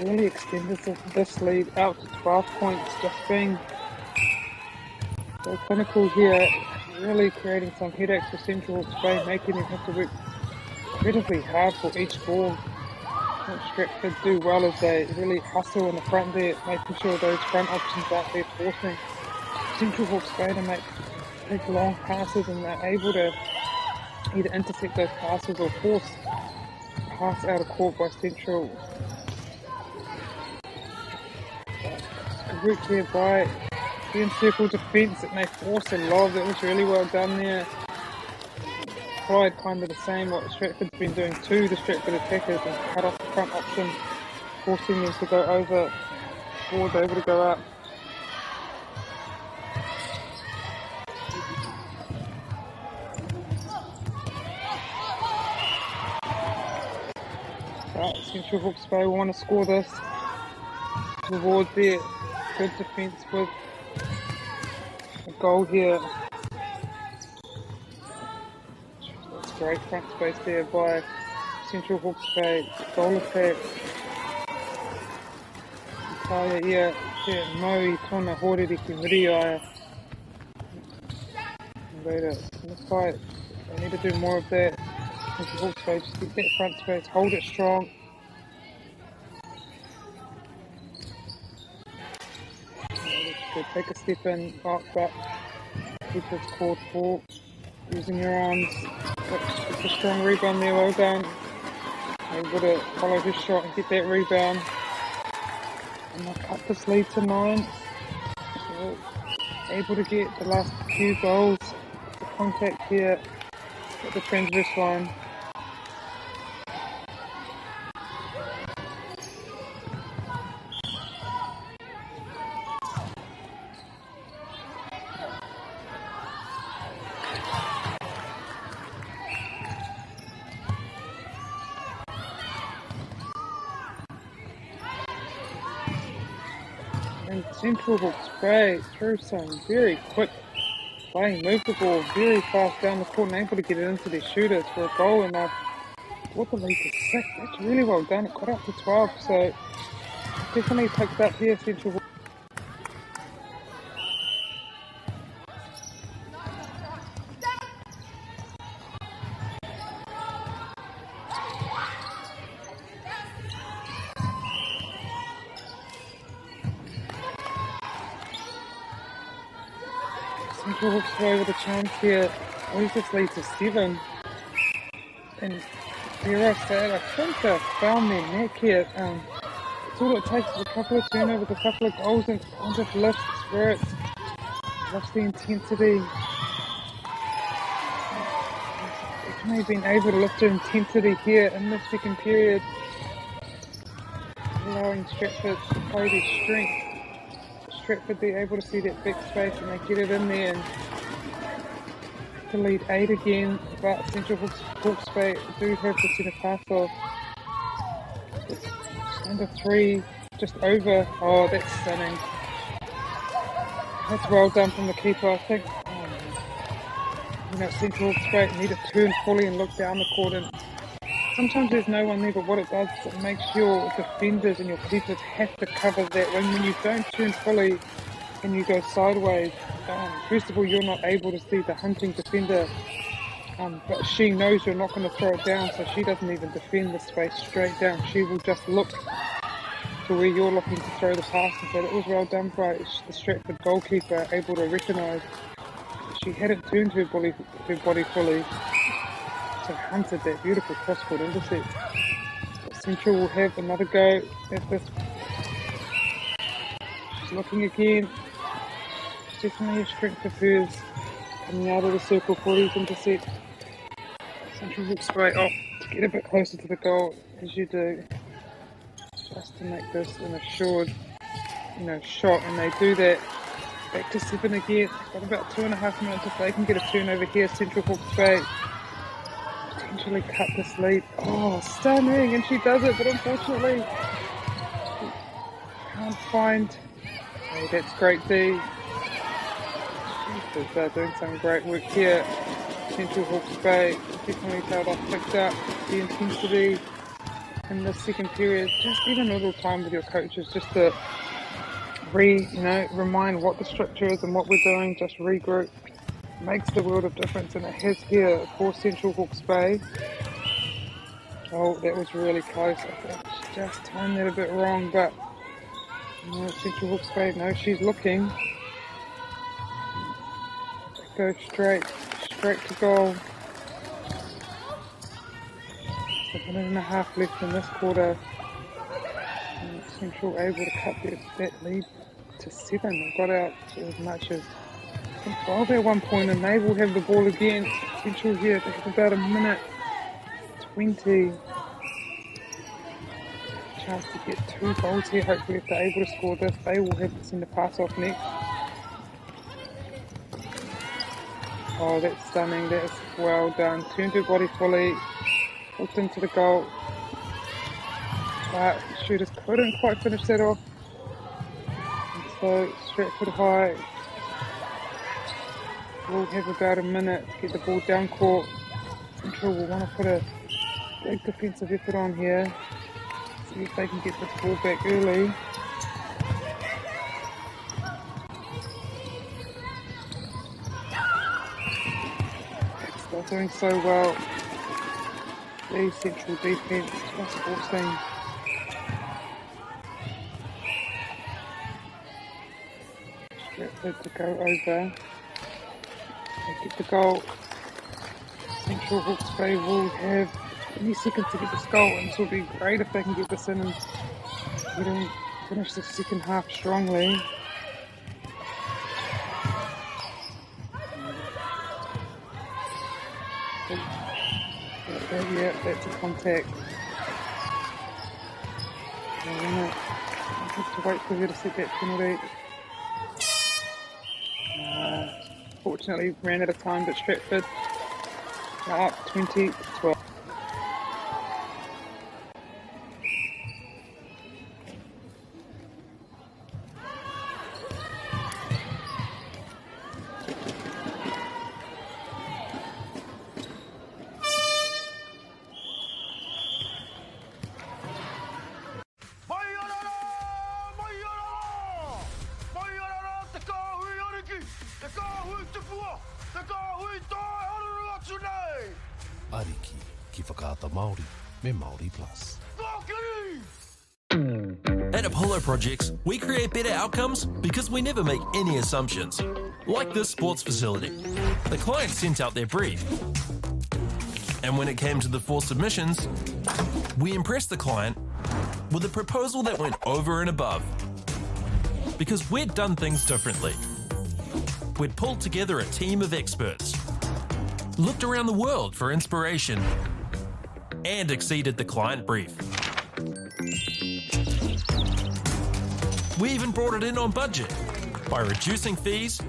Speaker 3: really extended this lead out to 12 points, just being so clinical here, really creating some headaches for Central Hawke's Bay, making them have to work incredibly hard for each ball. What Stratford do well is they really hustle in the front there, making sure those front options aren't there, forcing Central Hawke's Bay to make big long passes, and they're able to either intercept those passes or force pass out of court by Central. Good work here by the encircle defence, and they force a lob. That was really well done there. Tried kind of the same what Stratford's been doing to the Stratford attackers, and cut off the front option, forcing them to go over, forwards over to go up. Right, Central Hawke's Bay will want to score this. Reward there. Good defence with a goal here. That's great front space there by Central Hawke's Bay. Goal attack. Kaya here. Maui tona horeri ki miriaia. Later in the fight. They need to do more of that. Central Hawke's Bay, just get that front space, hold it strong. Good, take a step in, but keep this called for using your arms. It's a strong rebound there, well done. Able to follow his shot and get that rebound. And they'll cut this lead to 9. So able to get the last few goals. The contact here at the transverse line. And Central Hawke's Bay through some very quick play, moved the ball very fast down the court and able to get it into their shooters for a goal, and they've brought the lead to 6. That's really well done. It got up to 12, so definitely picked up here, Central Hawke's. Central Hawke's Bay with a chance here. Leads this lead to 7. And dare I say it, I think they've found their neck here. It's all it takes is a couple of turnovers, a couple of goals, and it just lifts the spirits, lifts the intensity. Definitely been able to lift the intensity here in the second period, allowing Stratford to play their strength. Stratford, they're able to see that big space and they get it in there and to lead 8 again, but Central Hawke's Bay do have the centre pass off. It's just under 3, just over. Oh, that's stunning. That's well done from the keeper, I think. Central Hawke's Bay need to turn fully and look down the court, and sometimes there's no one there, but what it does is it makes your defenders and your keepers have to cover that. When you don't turn fully and you go sideways, first of all, you're not able to see the hunting defender, but she knows you're not going to throw it down, so she doesn't even defend the space straight down. She will just look to where you're looking to throw the pass, and so that was well done by the Stratford goalkeeper, able to recognise she hadn't turned her body fully. So hunted that beautiful cross-court intercept. Central will have another go at this. She's looking again. It's definitely a strength of hers coming out of the circle for these intercepts. Central Hawke's Bay to get a bit closer to the goal, as you do, just to make this an assured, shot, and they do that. Back to 7 again. Got about 2.5 minutes if they can get a turnover here. Central Hawke's Bay potentially cut this lead. Oh, stunning, and she does it, but unfortunately she can't find. Oh, that's great D. They're doing some great work here. Central Hawke's Bay definitely felt off, picked up the intensity. in the second period. Just even a little time with your coaches just to remind what the structure is and what we're doing, just regroup. Makes the world of difference, and it has here for Central Hawke's Bay. Oh, that was really close. I think she just timed that a bit wrong, but no, Central Hawke's Bay, no, she's looking. Go straight to goal. So 1.5 minutes left in this quarter. And Central able to cut that lead to 7. They got out to as much as 12 at one point, and they will have the ball again. Central here, they have about 1:20. Chance to get 2 goals here. Hopefully, if they're able to score this, they will have to send the pass off next. Oh, that's stunning. That's well done. Turned her body fully, hooked into the goal. But the shooters couldn't quite finish that off. And so Stratford High will have about 1 minute to get the ball down court. Central will want to put a big defensive effort on here. See if they can get this ball back early. They're doing so well. The Central defense just forcing Stratford to go over. They get the goal. Central Hawke's Bay will have 20 seconds to get this goal, and this will be great if they can get this in and finish the second half strongly. Yeah, that's a contact. I have to wait for her to set that penalty. Fortunately, ran out of time, but Stratford are up 20-12.
Speaker 10: Ariki, ki whakaata Māori, me Māori Plus.
Speaker 5: At Apollo Projects, we create better outcomes because we never make any assumptions. Like this sports facility. The client sent out their brief. And when it came to the 4 submissions, we impressed the client with a proposal that went over and above. Because we'd done things differently. We'd pulled together a team of experts, looked around the world for inspiration, and exceeded the client brief. We even brought it in on budget by reducing fees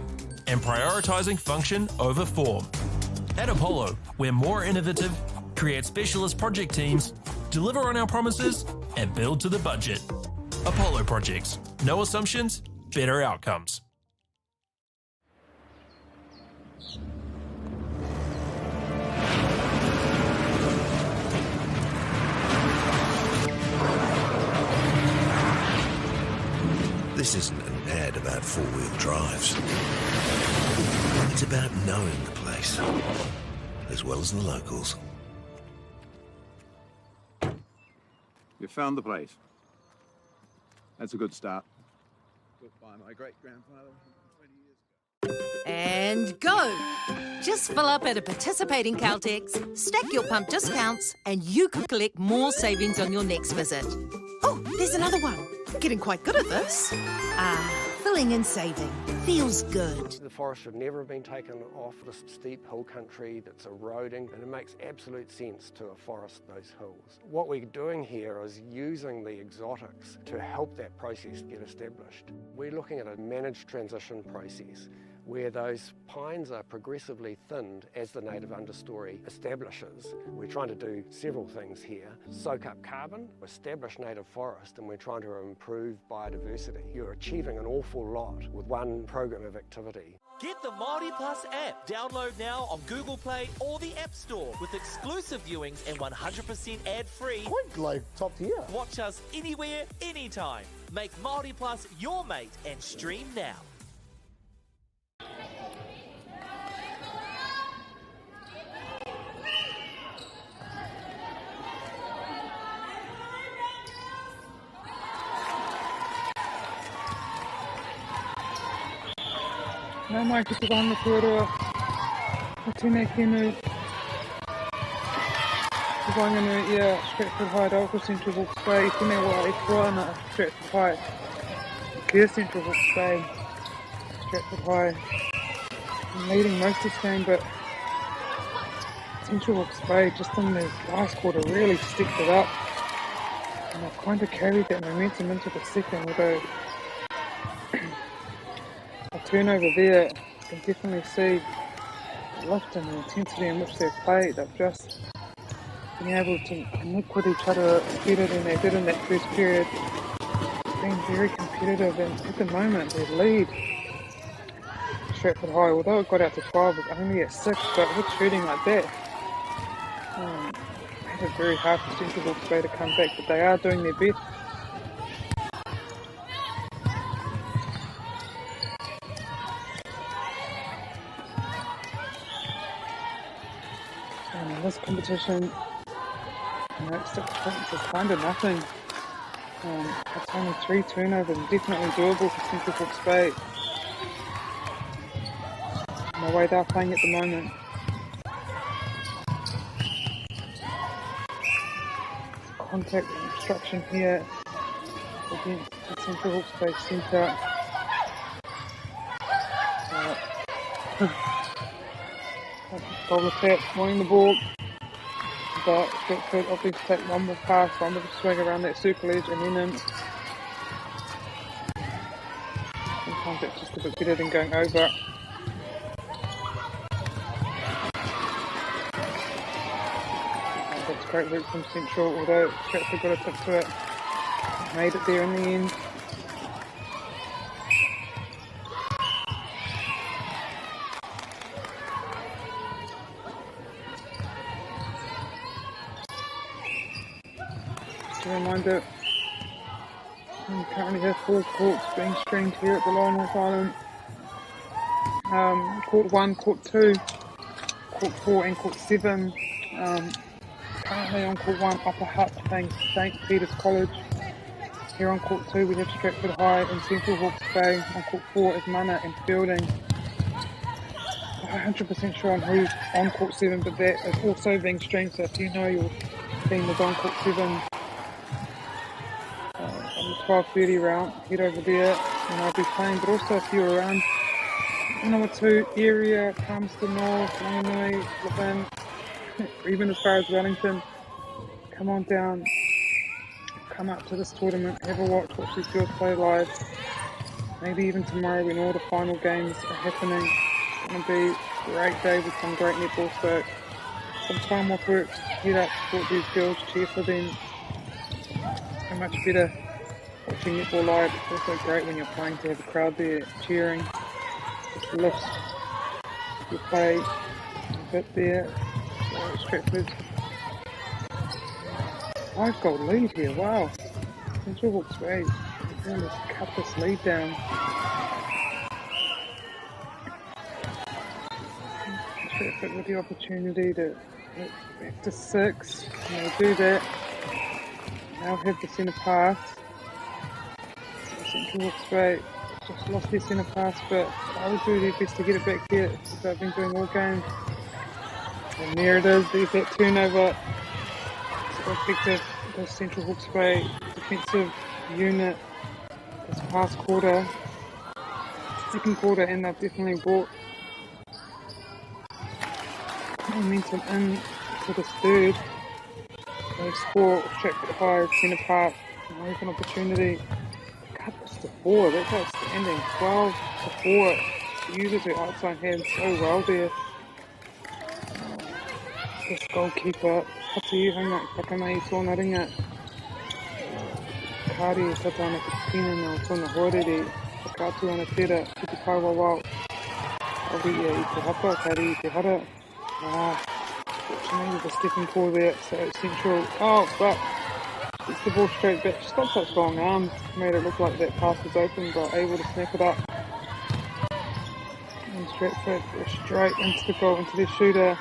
Speaker 5: and prioritising function over form. At Apollo, we're more innovative, create specialist project teams, deliver on our promises, and build to the budget. Apollo Projects. No assumptions, better outcomes.
Speaker 4: This isn't an ad about 4-wheel drives. It's about knowing the place, as well as the locals.
Speaker 6: You found the place. That's a good start. Built by my great-grandfather 20 years ago.
Speaker 7: And go! Just fill up at a participating Caltex, stack your pump discounts, and you could collect more savings on your next visit. Oh, there's another one. Getting quite good at this. Filling and saving. Feels good.
Speaker 8: The forest should never have been taken off this steep hill country that's eroding, and it makes absolute sense to afforest those hills. What we're doing here is using the exotics to help that process get established. We're looking at a managed transition process where those pines are progressively thinned as the native understory establishes. We're trying to do several things here. Soak up carbon, establish native forest, and we're trying to improve biodiversity. You're achieving an awful lot with one program of activity.
Speaker 9: Get the Māori Plus app. Download now on Google Play or the App Store with exclusive viewings and 100% ad-free.
Speaker 12: Quite like top tier.
Speaker 9: Watch us anywhere, anytime. Make Māori Plus your mate and stream now.
Speaker 3: Nā mai ki te wahanga tuarua, o tēnei kenu. Te wahanga nui ia Stratford High, Rauko Central Hawke's Bay, tēnei wā e kua ana Stratford High. Kia Central Hawke's Bay, Stratford High. I'm leading most of this game, but Central Hawke's Bay just in the last quarter really stepped it up. And I've kind of carried that momentum into the second, although a turnover there, you can definitely see the lift and the intensity in which they've played. They've just been able to connect with each other better than they did in that first period. Been very competitive, and at the moment their lead, Stratford High, although it got out to 12, was only at 6, but with shooting like that, made it very hard for Central Hawke's Bay to come back, but they are doing their best. And in this competition, 6 points is kind of nothing. It's only 3 turnovers, and definitely doable for Central Hawke's Bay. And the way they're playing at the moment. Contact and obstruction here against the Central Hawke's Bay centre. Goal attack, winning the ball, but Stratford obviously take one more pass, one more swing around that circle edge and then in. Sometimes it's just a bit better than going over. That's great work from Central, although Stratford got a tip to it. Made it there in the end. Just a reminder, we currently have 4 courts being streamed here at the Lower North Island. Court 1, Court 2, Court 4 and Court 7. Currently on Court 1, Upper Hutt playing St Peter's College. Here on Court 2 we have Stratford High and Central Hawke's Bay. On Court 4 is Mana and Fielding. I'm not 100% sure on who's on Court 7, but that is also being streamed, so if you know your team is on Court 7 on the 12:30 round, head over there and I'll be playing, but also if you're around number 2 area, Palmerston North, Langanui, Levin, or even as far as Wellington, come on down, come up to this tournament, have a watch these girls play live. Maybe even tomorrow when all the final games are happening. It's going to be a great day with some great netball, so some time off work, head up, support these girls, cheer for them. So much better watching netball live. It's also great when you're playing to have a crowd there cheering. Just lifts your play a bit there. So Stratford 5-goal lead here, wow. Central Hawke's Bay really cut this lead down. Stratford with the opportunity to get back to 6, and they'll do that. They'll have the centre pass. Central Hawke's Bay just lost their centre pass, but I will do their best to get it back here, as they've been doing all game. And there it is, there's that turnover. So effective, the Central Hawke's Bay defensive unit this past quarter, second quarter, and they've definitely brought momentum in to this third. They score Stratford High, centre part, and they have an opportunity to cut this to 4. That's outstanding. 12 to 4. She uses her outside hand so well there. This goalkeeper, Hatiuhanga, whakamai tōna ringa. Kāri e tata ana ki tina nā tōna horere, whakātu ana tera, ki te kaua wau. Ori I te hapa, kari I te hara. Fortunately with a stepping paw there, so Central, but gets the ball straight back. She's got such long arms, made it look like that pass was open, but able to snap it up. And Stratford straight into the goal, into their shooter.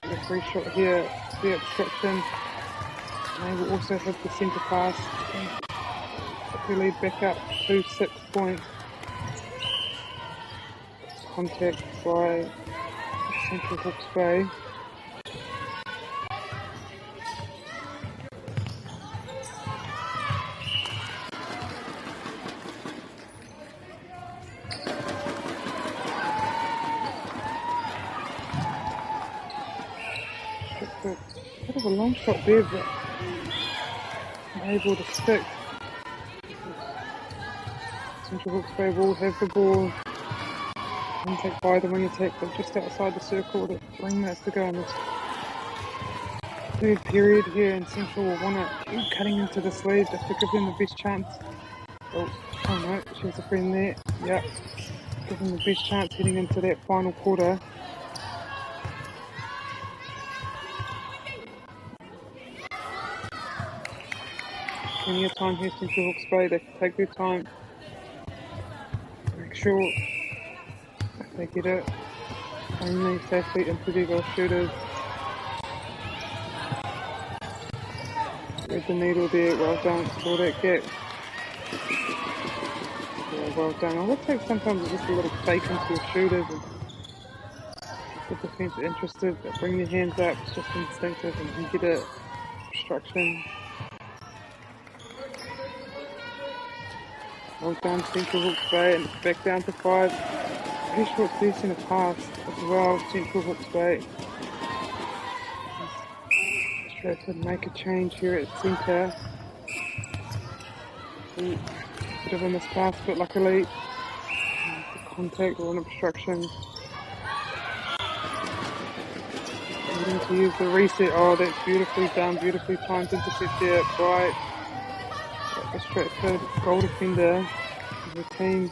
Speaker 3: The free shot here, the obstruction. And they will also have the centre pass. Quickly lead back up to 6 points. Contact by Central Hawke's Bay. Bit of a long shot there, but unable to stick. Central Hawke's Bay will have the ball. Contact by the wing attack, but just outside the circle to bring that to go in this third period here, and Central will want to keep cutting into this lead just to give them the best chance. Oh no, she has a friend there. Yep, give them the best chance heading into that final quarter. Plenty of time here, Central Hawke's Bay. They can take their time. Make sure they get it only safely into their goal shooters. Read the needle there, well done, saw that gap. Yeah, well done. I would take sometimes just a little fake into your shooters and keep the defence interested, but bring your hands up, it's just instinctive and you get it. Obstruction. Well done, Central Hawke's Bay, and it's back down to 5. Pretty short decent pass as well, Central Hawke's Bay. Stratford make a change here at centre. Bit of a mispass, but luckily contact or an obstruction. Needing to use the reset. Oh, that's beautifully done, beautifully timed intercept there by the Stratford goal defender of the team.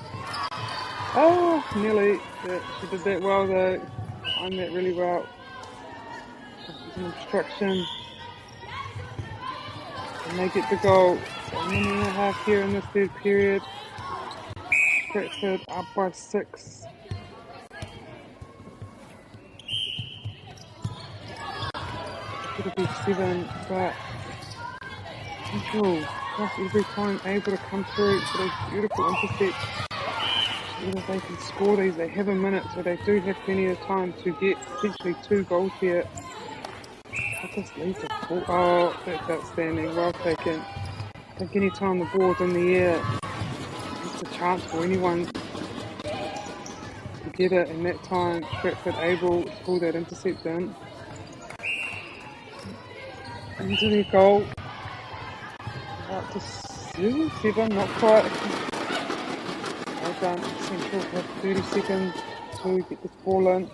Speaker 3: Oh, nearly. Yeah, she did that well though. Timed that really well. There's an obstruction. And they get the goal. 1 minute and a half here in this third period. Stratford up by 6. It could be 7, but Central, plus every time able to come through for those beautiful intercepts. Either they can score these, they have a minute, so they do have plenty of time to get potentially 2 goals here. That just leads to 4. Oh, that's outstanding, well taken. I think any time the ball's in the air, it's a chance for anyone to get it, and that time Stratford able to pull that intercept in. Into their goal. Up to 7, not quite. Well done, Central have 30 seconds to get this ball in.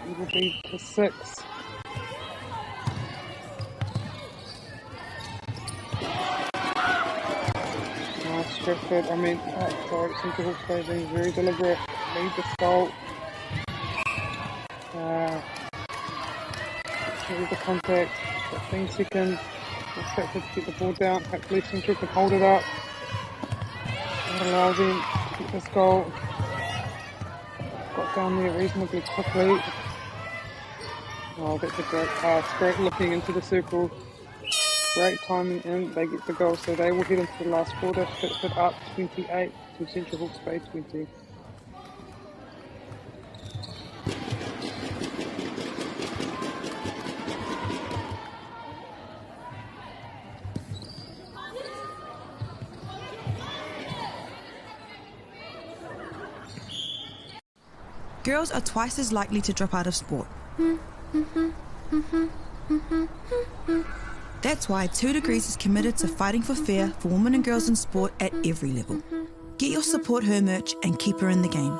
Speaker 3: It will be to 6. Nice Stratford, Central Hawke's Bay being very deliberate. Lead this goal. Here's the contact, 15 seconds. Stratford to get the ball down. Hopefully Central can hold it up. That allows them to get this goal. Got down there reasonably quickly. Oh, that's a great pass. Great looking into the circle. Great timing in. They get the goal, so they will head into the last quarter. Stratford up 28 to Central Hawke's Bay 20.
Speaker 11: Girls are twice as likely to drop out of sport. That's why 2 Degrees is committed to fighting for fair for women and girls in sport at every level. Get your Support Her merch and keep her in the game.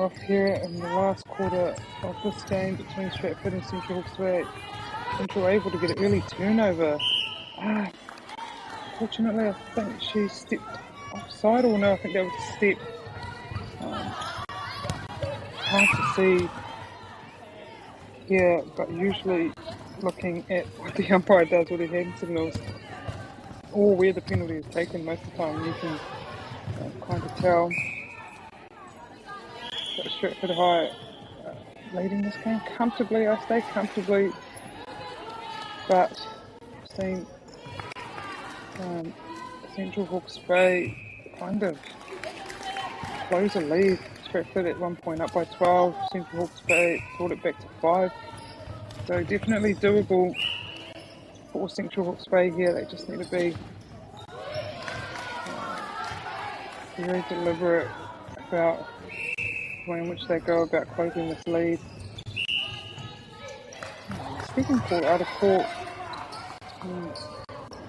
Speaker 3: off here in the last quarter of this game between Stratford and Central Hawke's Bay. Central able to get an early turnover. Fortunately, I think she stepped offside, or no, I think that was a step. Hard to see here, but usually looking at what the umpire does with his hand signals, or where the penalty is taken most of the time, you can kind of tell. But Stratford High leading this game comfortably. I say comfortably, but I've seen Central Hawke's Bay kind of close a lead. Stratford at one point up by 12. Central Hawke's Bay brought it back to 5. So definitely doable for Central Hawke's Bay here. They just need to be very deliberate about the way in which they go about closing this lead. Speaking call out of court.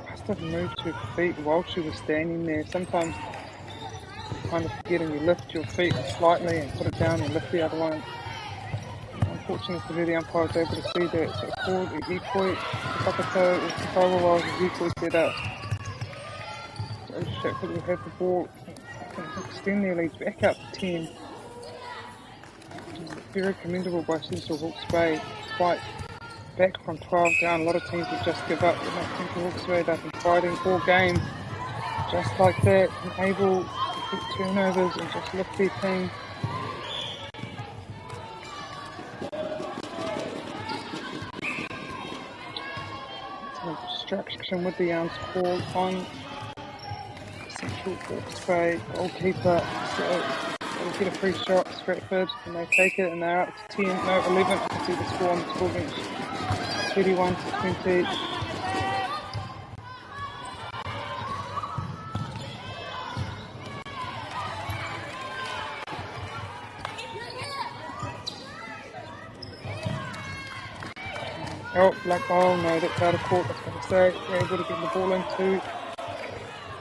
Speaker 3: Must have moved her feet while she was standing there. Sometimes you kind of forget and you lift your feet slightly and put it down and lift the other one. Unfortunately for her, the umpire was able to see that. So it's called a Hikoi. Whakato is the cover while the Hikoi set up. So Stratford will have the ball and extend their leads back up to 10. Very commendable by Central Hawke's Bay. Quite back from 12 down. A lot of teams would just give up, but not Central Hawke's Bay. They've been fighting all game just like that, and able to get turnovers and just lift their team. Some distraction with the arms called on Central Hawke's Bay goalkeeper. So they'll get a free shot, Stratford, and they take it, and they're up to 10, no, 11. I can see the score on the score bench. 31 to 20. Oh, black ball, no, that's out of court, I was going to say. They're able to get the ball into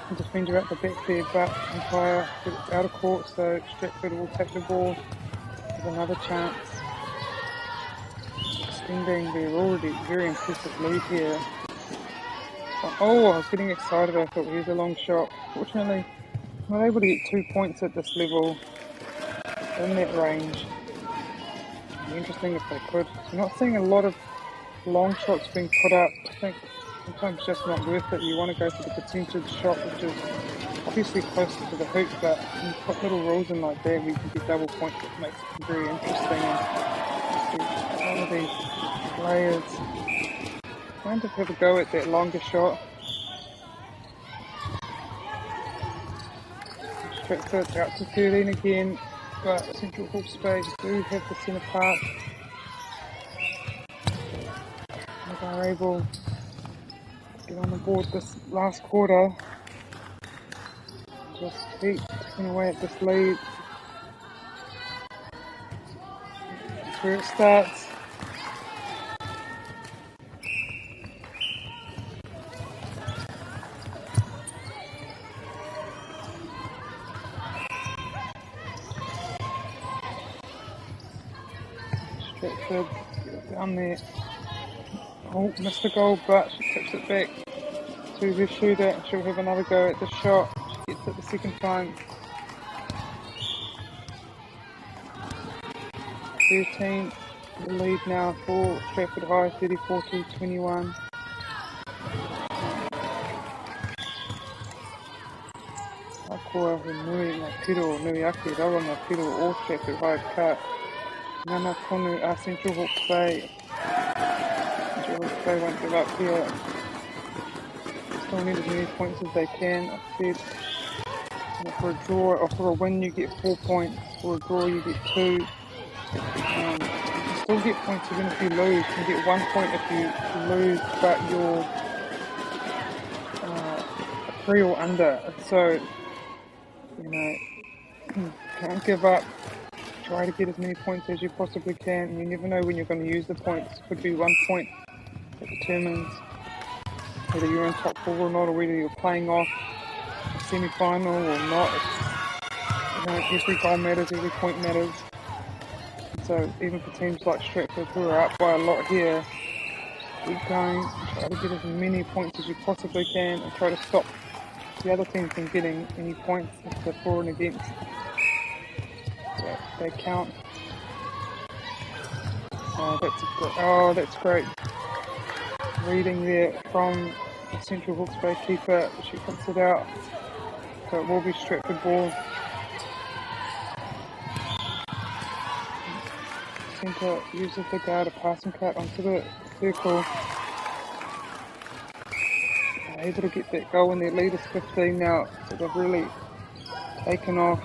Speaker 3: the defender at the back there, but umpire said it's out of court, so Stratford will take the ball with another chance. Extending their already very impressive lead here. Oh, I was getting excited. I thought here's a long shot. Fortunately, not able to get 2 points at this level in that range. It'd be interesting if they could. So not seeing a lot of long shots being put up. I think sometimes it's just not worth it. You want to go for the percentage shot, which is obviously closer to the hoop, but when you put little rules in like that where you can get double points, it makes it very interesting. And a lot of these players kind of have a go at that longer shot. Stratford out to 13 again, but Central Hawke's Bay do have the centre part. They are able to get on the board this last quarter. Just keep taking away at this lead. That's where it starts. Stratford down there. Oh, missed the goal, but she tips it back to her shooter and she'll have another go at the shot. She gets it the second time. 13, the lead now for Stratford High, 34 to 21. Akua Nui na Piro, Nui Aki, Rawa na Piro, all Stratford High cut. Nana Konu Central Hawke's Bay. Central Hawke's Bay won't give up here. Still need as many points as they can. I said, for a draw or for a win you get 4 points. For a draw you get 2. You can still get points even if you lose. You can get 1 point if you lose, but you're 3 or under. So, can't give up. Try to get as many points as you possibly can, and you never know when you're going to use the points. It could be 1 point that determines whether you're in top 4 or not, or whether you're playing off a semi-final or not. Every goal matters, every point matters. So even for teams like Stratford, who are up by a lot here, keep going, try to get as many points as you possibly can, and try to stop the other team from getting any points if they're for and against. So they count. That's great reading there from the Central Hawke's Bay keeper. She puts it out, so it will be Stratford ball. Centre uses the guard a passing cut onto the circle. They're able to get that goal, and their lead is 15 now, so they've really taken off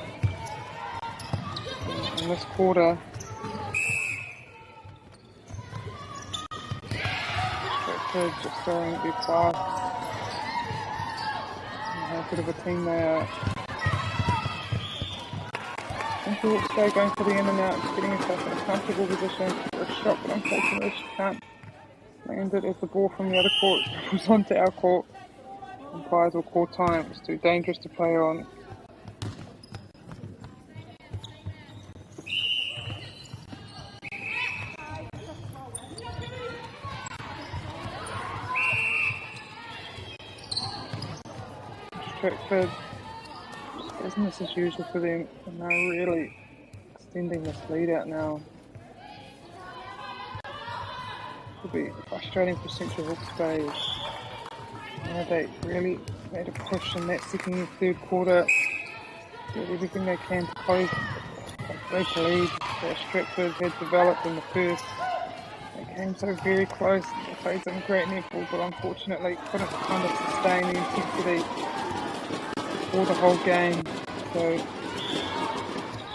Speaker 3: in this quarter. Stratford just showing their class and how good of a team they are. Central Hawke's Bay going for the in and out, just getting herself in a comfortable position for a shot, but unfortunately she can't land it as the ball from the other court comes onto our court. Umpires will call time. It's too dangerous to play on. Stratford, business as usual for them, and they're really extending this lead out now. It'll be frustrating for Central Hawke's Bay. They really made a push in that second and third quarter, did everything they can to close a big lead that Stratford had developed in the first. They came so very close, they played some great netball, but unfortunately couldn't kind of sustain the intensity for the whole game. So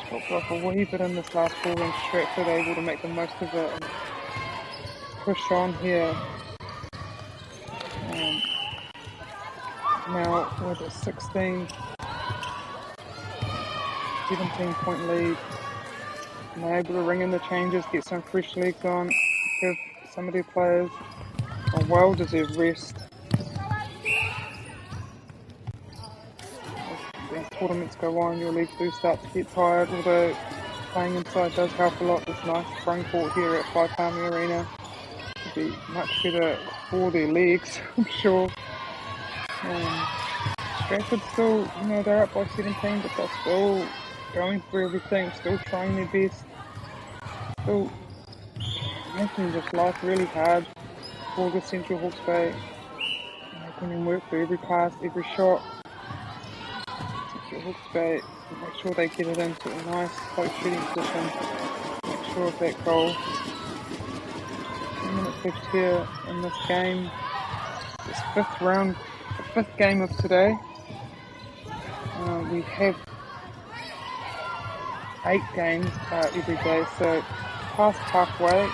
Speaker 3: dropped off a wee bit in this last ball, and Stratford able to make the most of it and push on here. Now with a 17 point lead, and they're able to ring in the changes, get some fresh legs on, give some of their players a well-deserved rest. As tournaments go on, your legs do start to get tired, although playing inside does help a lot. This nice sprung court here at Palmerston Arena would be much better for their legs, I'm sure. Stratford still, they're up by 17, but they're still going for everything, still trying their best, still making this life really hard for the Central Hawke's Bay, making them work for every pass, every shot. Central Hawke's Bay, make sure they get it into a nice close shooting position, make sure of that goal. 10 minutes left here in this game, this fifth game of today. We have 8 games every day, so past halfway,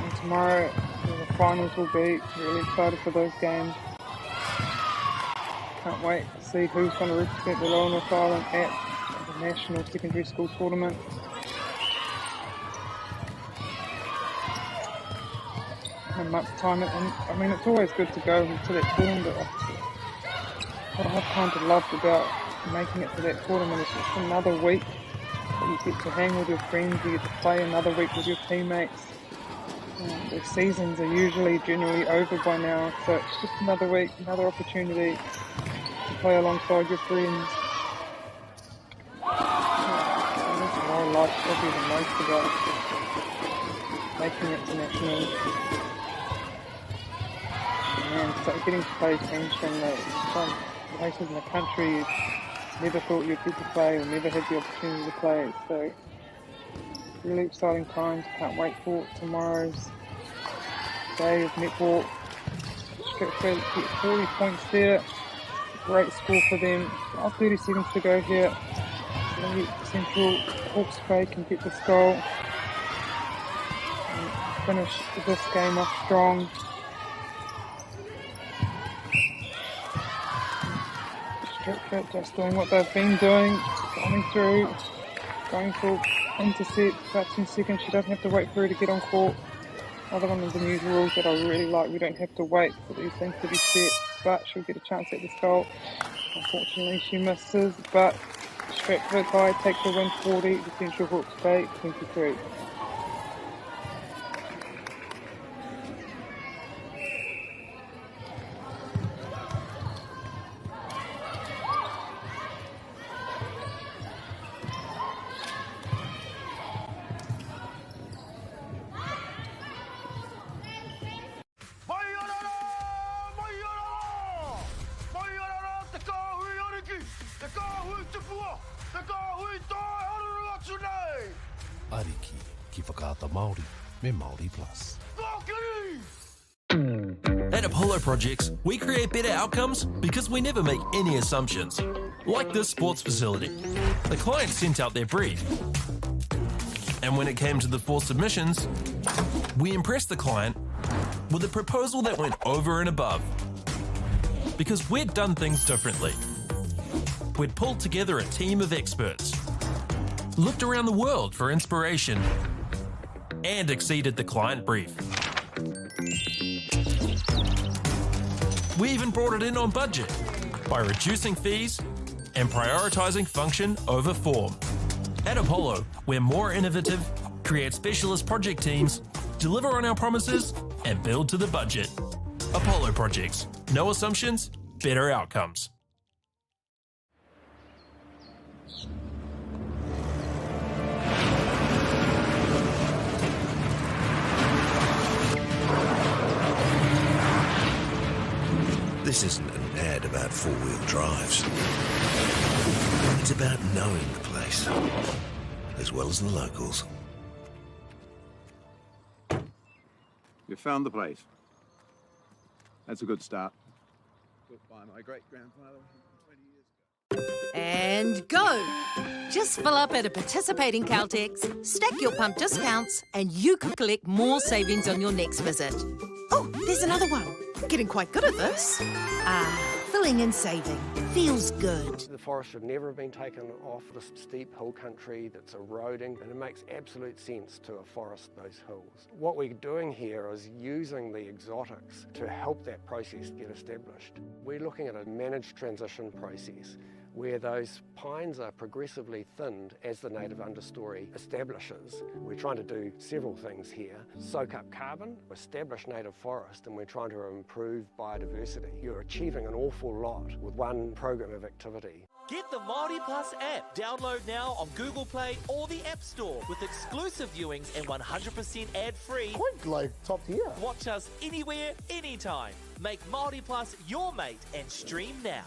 Speaker 3: and tomorrow the finals will be. Really excited for those games. Can't wait to see who's going to represent the Lower North Island at the National Secondary School Tournament. In a month's time, and it's always good to go to that tournament. What I've kind of loved about making it to that tournament is just another week that you get to hang with your friends, you get to play another week with your teammates. The seasons are usually generally over by now, so it's just another week, another opportunity to play alongside your friends. And that's what I like probably the most about making it to nationals. And so getting to play teams from some places in the country you never thought you'd get to play or never had the opportunity to play. So really exciting times. Can't wait for tomorrow's day of netball. Stratford get 40 points there. Great score for them. 30 seconds to go here. Central Hawke's Bay can get this goal and finish this game off strong. Stratford just doing what they've been doing, coming through, going for intercept, about 10 seconds, she doesn't have to wait for her to get on court. Another one of the new rules that I really like, we don't have to wait for these things to be set, but she'll get a chance at this goal. Unfortunately she misses, but Stratford High take the win 40 to Central Hawke's Bay 23.
Speaker 10: Ariki, ki whakaata Māori, me Māori Plus.
Speaker 5: At Apollo Projects, we create better outcomes because we never make any assumptions. Like this sports facility. The client sent out their brief. And when it came to the 4 submissions, we impressed the client with a proposal that went over and above. Because we'd done things differently. We'd pulled together a team of experts, looked around the world for inspiration, and exceeded the client brief. We even brought it in on budget by reducing fees and prioritising function over form. At Apollo, we're more innovative, create specialist project teams, deliver on our promises, and build to the budget. Apollo Projects. No assumptions, better outcomes.
Speaker 4: This isn't an ad about four-wheel drives. It's about knowing the place, as well as the locals.
Speaker 6: You found the place. That's a good start. Built by my great-grandfather 20 years ago.
Speaker 7: And go! Just fill up at a participating Caltex, stack your pump discounts, and you could collect more savings on your next visit. Oh, there's another one. Getting quite good at this. Filling and saving. Feels good.
Speaker 8: The forest should never have been taken off this steep hill country that's eroding, and it makes absolute sense to afforest those hills. What we're doing here is using the exotics to help that process get established. We're looking at a managed transition process where those pines are progressively thinned as the native understory establishes. We're trying to do several things here. Soak up carbon, establish native forest, and we're trying to improve biodiversity. You're achieving an awful lot with one program of activity.
Speaker 9: Get the Māori Plus app. Download now on Google Play or the App Store with exclusive viewings and 100% ad-free.
Speaker 12: Quite like top tier.
Speaker 9: Watch us anywhere, anytime. Make Māori Plus your mate and stream now.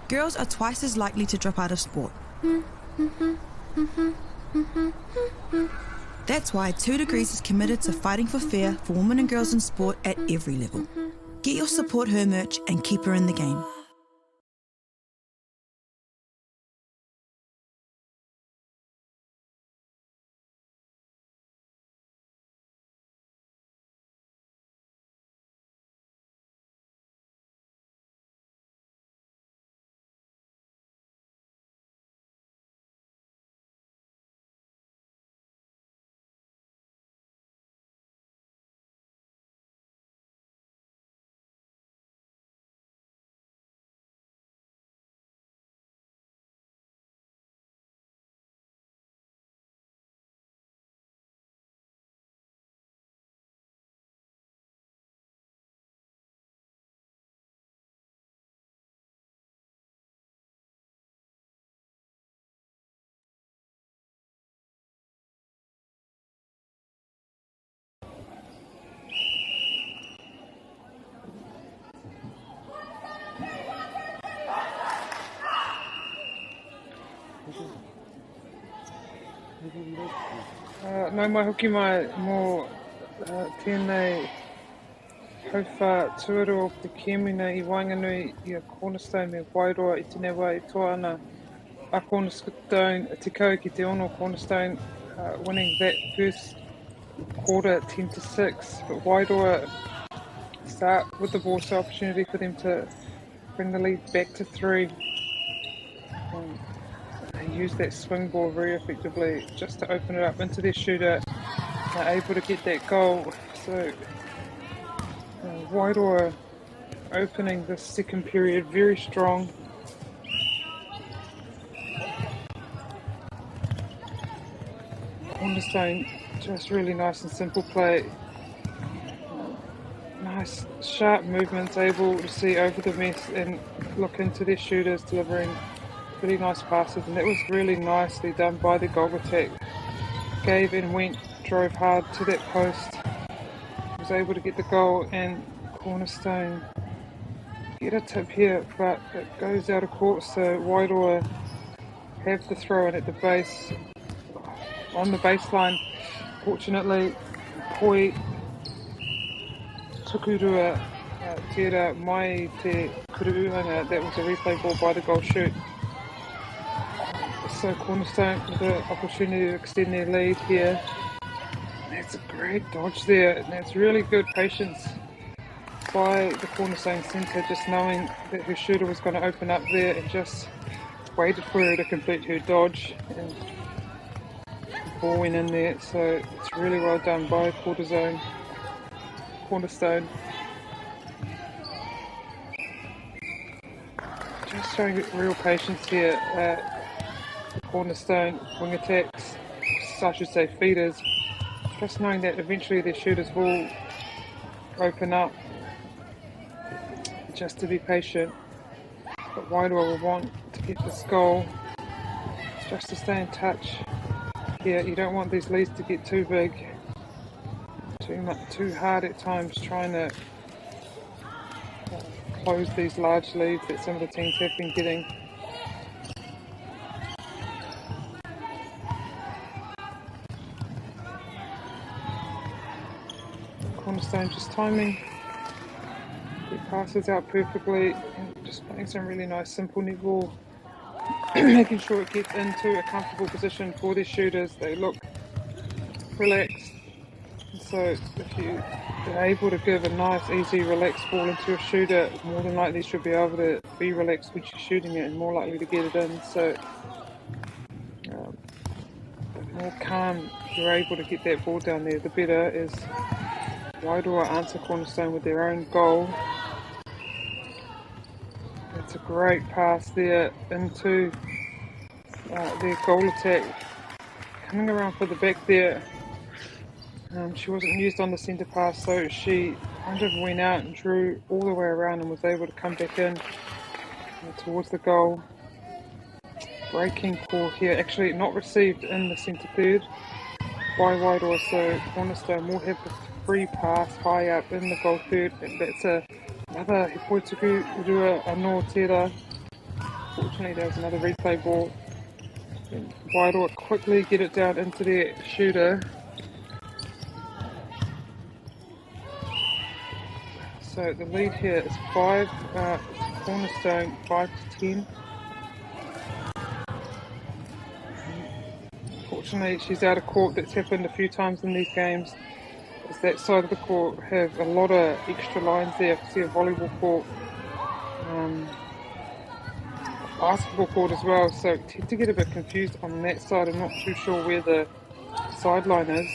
Speaker 11: girls are twice as likely to drop out of sport. That's why 2 Degrees is committed to fighting for fair for women and girls in sport at every level. Get your Support Her merch and keep her in the game.
Speaker 3: Nau mai hoki mai mō tēnei hauwha tuaro o te Kiamina I Wainganui I a Cornerstone me Wairoa I tēnei wā I toa ana a Cornerstone te kau ki te ono Cornerstone winning that first quarter 10-6, but Wairoa start with the ball, so opportunity for them to bring the lead back to 3. They use that swing ball very effectively just to open it up into their shooter. They're able to get that goal. So Wairoa opening the second period very strong. Palmerston just really nice and simple play. Nice sharp movements, able to see over the mess and look into their shooters, delivering really nice passes, and that was really nicely done by the goal attack. Gave and went, drove hard to that post, was able to get the goal, and Cornerstone get a tip here, but it goes out of court, so Wairoa have the throw in at the base, on the baseline. Fortunately, Poi Tukurua tērā mai te kuruuhanga, that was a replay ball by the goal shoot. So Cornerstone with the opportunity to extend their lead here. That's a great dodge there, and that's really good patience by the Cornerstone centre, just knowing that her shooter was going to open up there and just waited for her to complete her dodge, and the ball went in there. So it's really well done by Cornerstone. Just showing real patience here. Cornerstone wing attacks, I should say feeders, just knowing that eventually their shooters will open up, just to be patient. But Wairoa will want to get this goal, just to stay in touch. Here, you don't want these leads to get too big, too hard at times, trying to close these large leads that some of the teams have been getting. Cornerstone just timing, it passes out perfectly, and just playing some really nice simple netball, making sure it gets into a comfortable position for their shooters. They look relaxed, and so if you are able to give a nice easy relaxed ball into a shooter, more than likely you should be able to be relaxed when you're shooting it and more likely to get it in. So the more calm you're able to get that ball down there, the better. Is Wairoa answer Cornerstone with their own goal. It's a great pass there into their goal attack. Coming around for the back there. She wasn't used on the centre pass, so she kind of went out and drew all the way around and was able to come back in towards the goal. Breaking call here, actually not received in the centre third by Wairoa, so Cornerstone will have the free pass high up in the goal third, and that's another He Poituku Rua Anō Tērā Unfortunately, there was another replay ball. And Wairoa quickly get it down into their shooter. So the lead here is 5, Cornerstone 5 to 10. Unfortunately, she's out of court. That's happened a few times in these games. As that side of the court have a lot of extra lines there. I can see a volleyball court, basketball court as well. So I tend to get a bit confused on that side. I'm not too sure where the sideline is.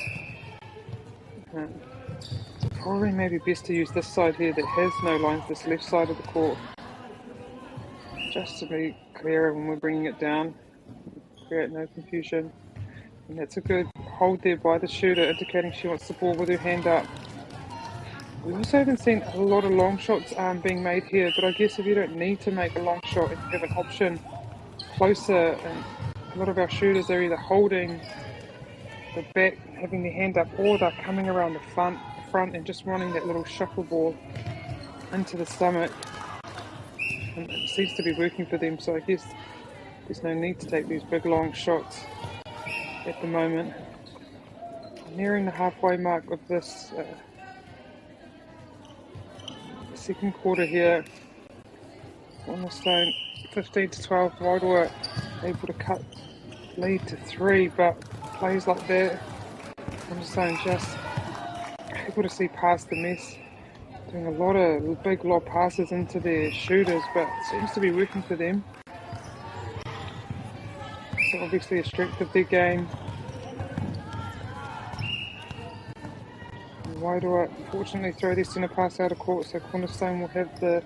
Speaker 3: So probably maybe best to use this side here that has no lines, this left side of the court. Just to be clearer when we're bringing it down. Create no confusion. And that's a good hold there by the shooter, indicating she wants the ball with her hand up. We also haven't seen a lot of long shots being made here, but I guess if you don't need to make a long shot and you have an option closer, and a lot of our shooters are either holding the back, having their hand up, or they're coming around the front and just running that little shuffle ball into the stomach. And it seems to be working for them, so I guess there's no need to take these big long shots at the moment. Nearing the halfway mark of this second quarter here. Palmerston 15 to 12. Wairoa able to cut lead to 3, but plays like that, Palmerston just able to see past the mess. Doing a lot of big lob passes into their shooters, but it seems to be working for them. So obviously a strength of their game. Wairoa unfortunately throw their centre pass out of court, so Cornerstone will have the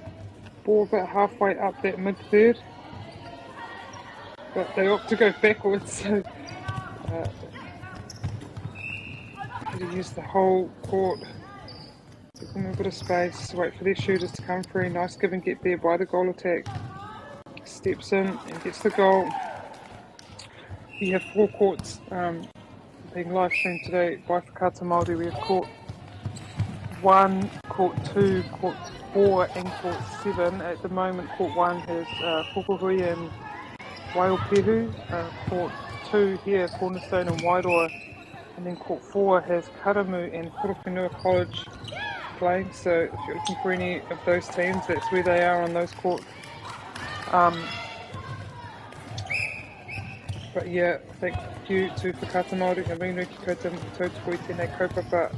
Speaker 3: ball about halfway up that mid-third. But they opt to go backwards, so to use the whole court. Give them a bit of space, wait for their shooters to come free. Nice give and get there by the goal attack. Steps in and gets the goal. We have 4 courts being live streamed today by Whakaata Māori. We have court 1, court 2, court 4 and court 7. At the moment court 1 has Pukehui and Waiupehu. Court 2 here, Cornerstone and Wairoa. And then court 4 has Karamu and Horowhenua College playing. So if you're looking for any of those teams, that's where they are on those courts. But yeah, thank you to Whakaata Māori, Hawaii ki koutou tautoko I tēnei kaupapa.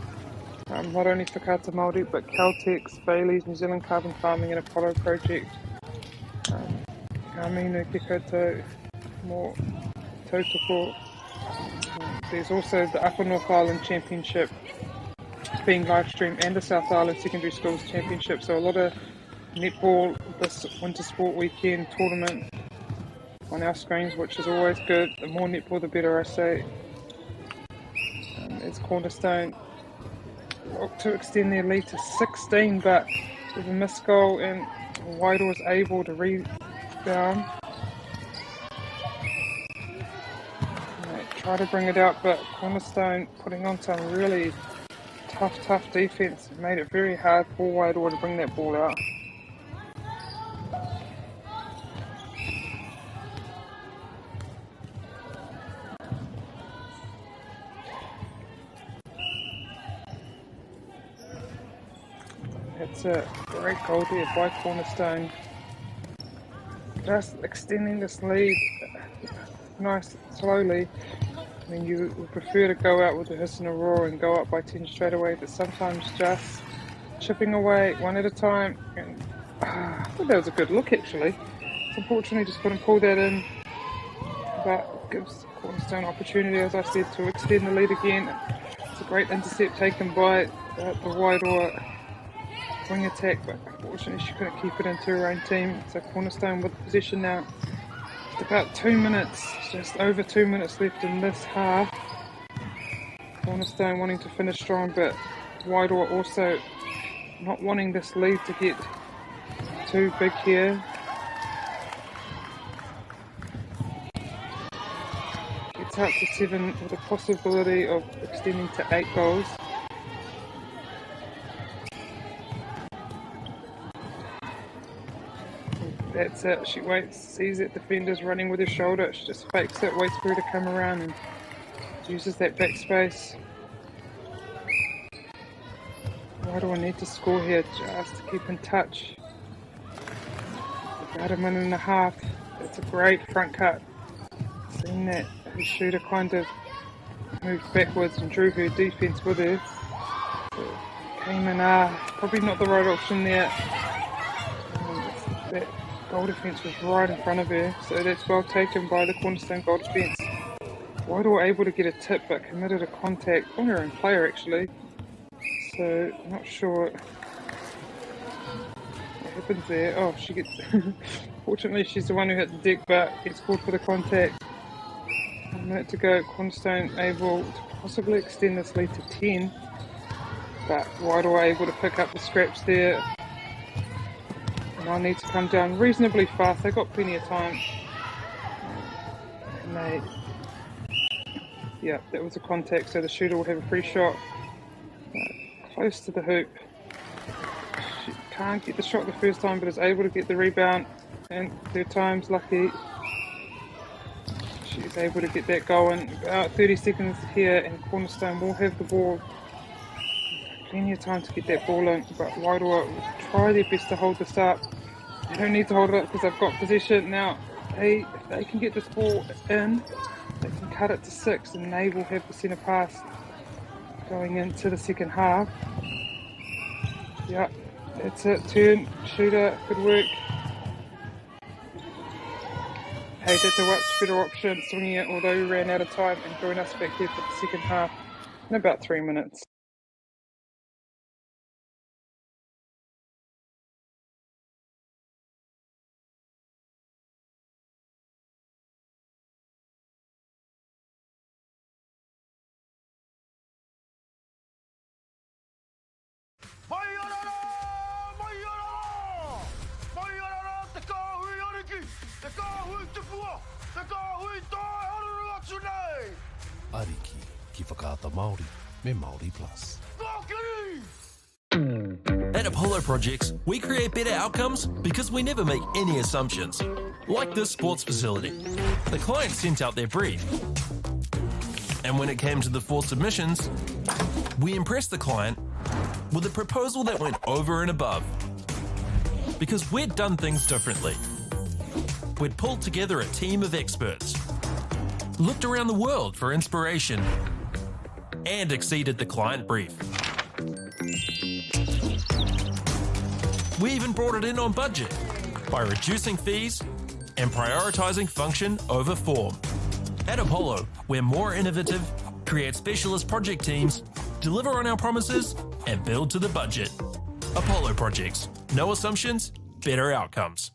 Speaker 3: Not only Whakaata Māori, but Caltex, Bailey's, New Zealand Carbon Farming and Apollo Project. Hawaii ki koutou more tautoko. There's also the Upper North Island Championship being live streamed and the South Island Secondary Schools Championship. So a lot of netball this winter sport weekend tournament on our screens, which is always good. The more netball, the better, I say. It's Cornerstone to extend their lead to 16, but with a missed goal, and Wairoa was able to rebound. Try to bring it out, but Cornerstone putting on some really tough defense. It made it very hard for Wairoa to bring that ball out. That's a great goal there by Cornerstone. Just extending this lead nice slowly. I mean, you would prefer to go out with a hiss and a roar and go up by 10 straight away, but sometimes just chipping away one at a time. And, I thought that was a good look actually. So unfortunately just couldn't pull that in, but gives Cornerstone opportunity, as I said, to extend the lead again. It's a great intercept taken by the Wairoa wing attack, but unfortunately she couldn't keep it into her own team. So Cornerstone with possession now. About 2 minutes, just over 2 minutes left in this half. Cornerstone wanting to finish strong, but Wairoa also not wanting this lead to get too big here. Gets out to 7 with a possibility of extending to 8 goals. That's it. She waits, sees that defender's running with her shoulder. She just fakes it, waits for her to come around and uses that back space. Why do I need to score here just to keep in touch? About a minute and a half. That's a great front cut. Seeing that the shooter kind of moved backwards and drew her defence with her. So came in, probably not the right option there. That goal defence was right in front of her, so that's well taken by the Cornerstone goal defence. Wairua able to get a tip but committed a contact on her own player actually. So not sure what happens there. Oh, she gets fortunately she's the one who hit the deck but gets called for the contact. A minute to go. Cornerstone able to possibly extend this lead to 10, but Wairua able to pick up the scraps there. And I'll need to come down reasonably fast. They got plenty of time. And yeah, that was a contact, so the shooter will have a free shot. Close to the hoop. She can't get the shot the first time, but is able to get the rebound. And third time's lucky. She's able to get that going. About 30 seconds here, and Cornerstone will have the ball. Plenty of time to get that ball in, but Wairua will try their best to hold this up. They don't need to hold it up because they've got possession. Now, if they can get this ball in, they can cut it to 6 and they will have the centre pass going into the second half. Yeah, that's it. Turn, shooter, good work. Hey, that's a much better option, swinging it, although we ran out of time, and join us back here for the second half in about 3 minutes.
Speaker 10: Ariki, ki whakaata Māori, me Māori Plus.
Speaker 5: At Apollo Projects, we create better outcomes because we never make any assumptions. Like this sports facility. The client sent out their brief. And when it came to the 4 submissions, we impressed the client with a proposal that went over and above. Because we'd done things differently. We'd pulled together a team of experts, looked around the world for inspiration, and exceeded the client brief. We even brought it in on budget by reducing fees and prioritising function over form. At Apollo, we're more innovative, create specialist project teams, deliver on our promises, and build to the budget. Apollo Projects. No assumptions, better outcomes.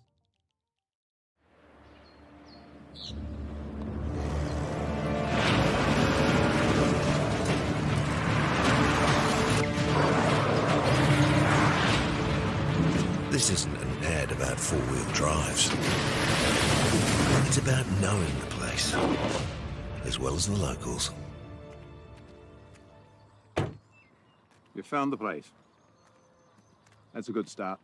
Speaker 4: This isn't an ad about four-wheel drives. It's about knowing the place, as well as the locals.
Speaker 6: You found the place. That's a good start.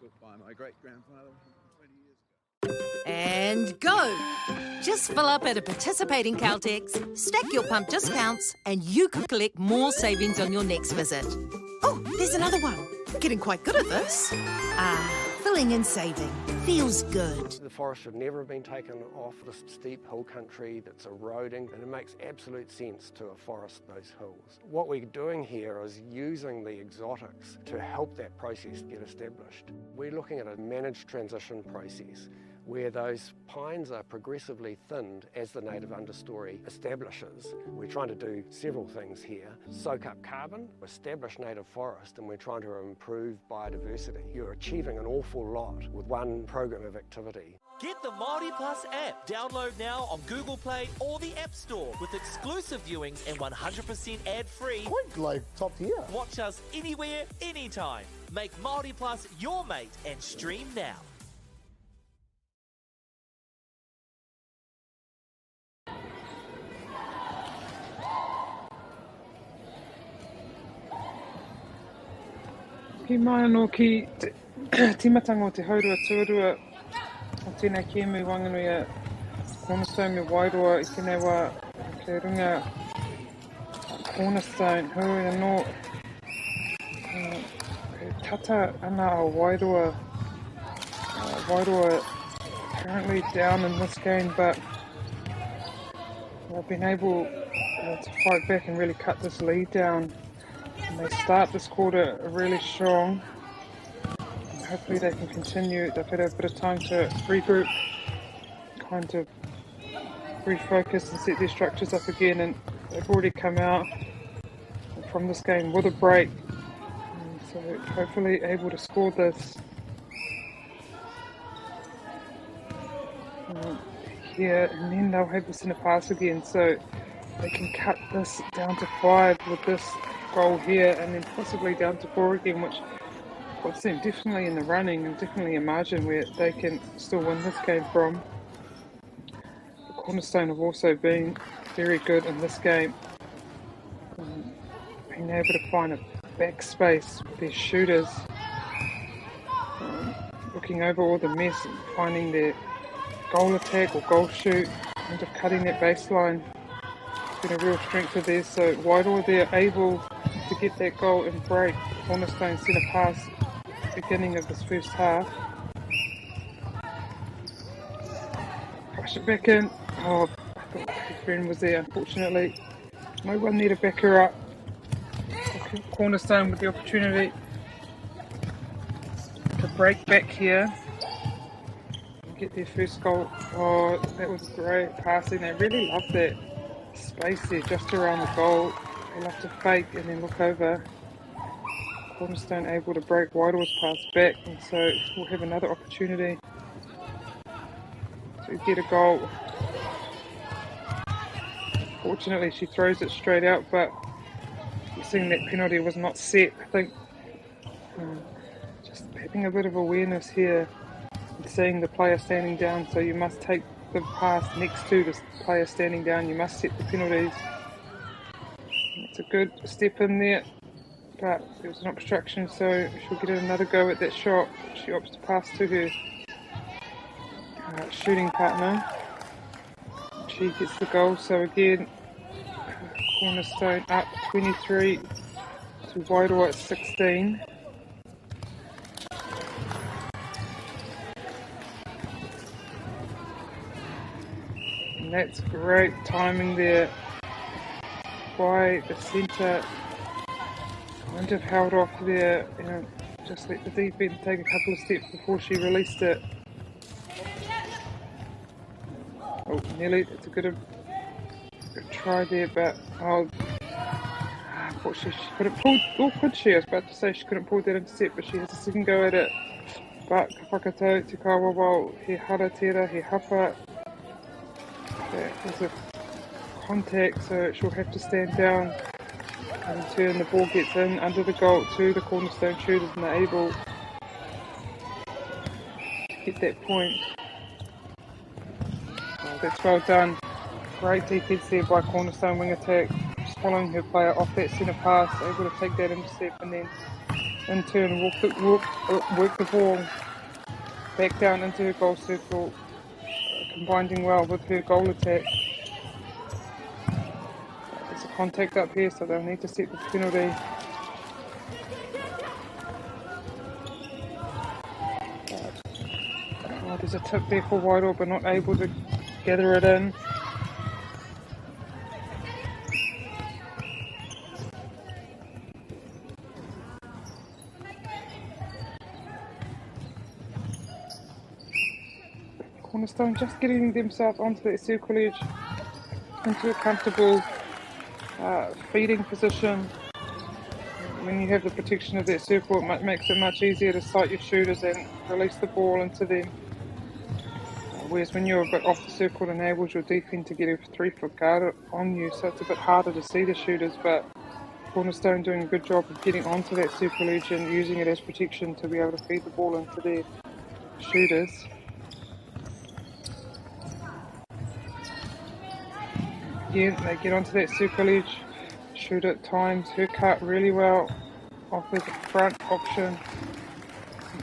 Speaker 6: Built by my great-grandfather 20 years ago.
Speaker 7: And go! Just fill up at a participating Caltex, stack your pump discounts, and you could collect more savings on your next visit. Oh, there's another one. Getting quite good at this. Filling and saving. Feels good.
Speaker 8: The forest should never have been taken off this steep hill country that's eroding, and it makes absolute sense to afforest those hills. What we're doing here is using the exotics to help that process get established. We're looking at a managed transition process where those pines are progressively thinned as the native understory establishes. We're trying to do several things here. Soak up carbon, establish native forest, and we're trying to improve biodiversity. You're achieving an awful lot with one program of activity.
Speaker 9: Get the Māori Plus app. Download now on Google Play or the App Store with exclusive viewings and 100% ad-free.
Speaker 12: Quite like top tier.
Speaker 9: Watch us anywhere, anytime. Make Māori Plus your mate and stream now.
Speaker 3: Ki mai anō ki timatanga o te haurua tuarua o tēnei kēmu wanganui a Cornerstone me Wairoa I tēnei wā kei runga Cornerstone hui anō kei tata ana o Wairoa. Wairoa currently down in this game, but they've been able to fight back and really cut this lead down. And they start this quarter really strong. And hopefully they can continue. They've had a bit of time to regroup, kind of refocus and set their structures up again, and they've already come out from this game with a break. And so hopefully able to score this. Here, and then they'll have this in a pass again, so they can cut this down to 5 with this goal here, and then possibly down to 4 again, which puts them definitely in the running and definitely a margin where they can still win this game from. The Cornerstone have also been very good in this game, being able to find a backspace with their shooters, looking over all the mess and finding their goal attack or goal shoot, and just cutting that baseline. It's been a real strength of theirs. So Wairoa, they're able to get that goal and break. Cornerstone centre pass at the beginning of this first half. Push it back in. Oh, I thought her friend was there, unfortunately. No one there to back her up. Cornerstone with the opportunity to break back here. Get their first goal. Oh, that was great passing. They really love that space there just around the goal. They love to fake and then look over. Cornerstone able to break Wairoa's pass back, and so we'll have another opportunity to get a goal. Fortunately, she throws it straight out, but you're seeing that penalty was not set. I think just having a bit of awareness here. Seeing the player standing down, so you must take the pass next to the player standing down. You must set the penalties. It's a good step in there, but there was an obstruction, so she'll get another go at that shot. She opts to pass to her shooting partner. She gets the goal, so again, Cornerstone up 23 to Wairoa at 16. And that's great timing there by the centre. Kind of held off there, just let the defence take a couple of steps before she released it. Oh, nearly, it's a good try there, but unfortunately she couldn't pull, or could she? I was about to say she couldn't pull that intercept, but she has a second go at it. But ka whakatau, te kawawa, he hara tera, he hapa. There's a contact, so she'll have to stand down and turn. The ball gets in under the goal to the Cornerstone shooters, and they're able to get that point. Oh, that's well done. Great defence there by Cornerstone wing attack, just following her player off that centre pass, able to take that intercept and then in turn work the ball back down into her goal circle, combining well with her goal attack. There's a contact up here, so they'll need to set the penalty. There's a tip there for Wairoa, but not able to gather it in. Cornerstone just getting themselves onto that circle edge, into a comfortable feeding position. When you have the protection of that circle, it makes it much easier to sight your shooters and release the ball into them. Whereas when you're a bit off the circle, it enables your defence to get a 3-foot guard on you, so it's a bit harder to see the shooters, but Cornerstone doing a good job of getting onto that circle edge and using it as protection to be able to feed the ball into their shooters. Again, they get onto that circle edge, shooter times her cut really well, offers a front option.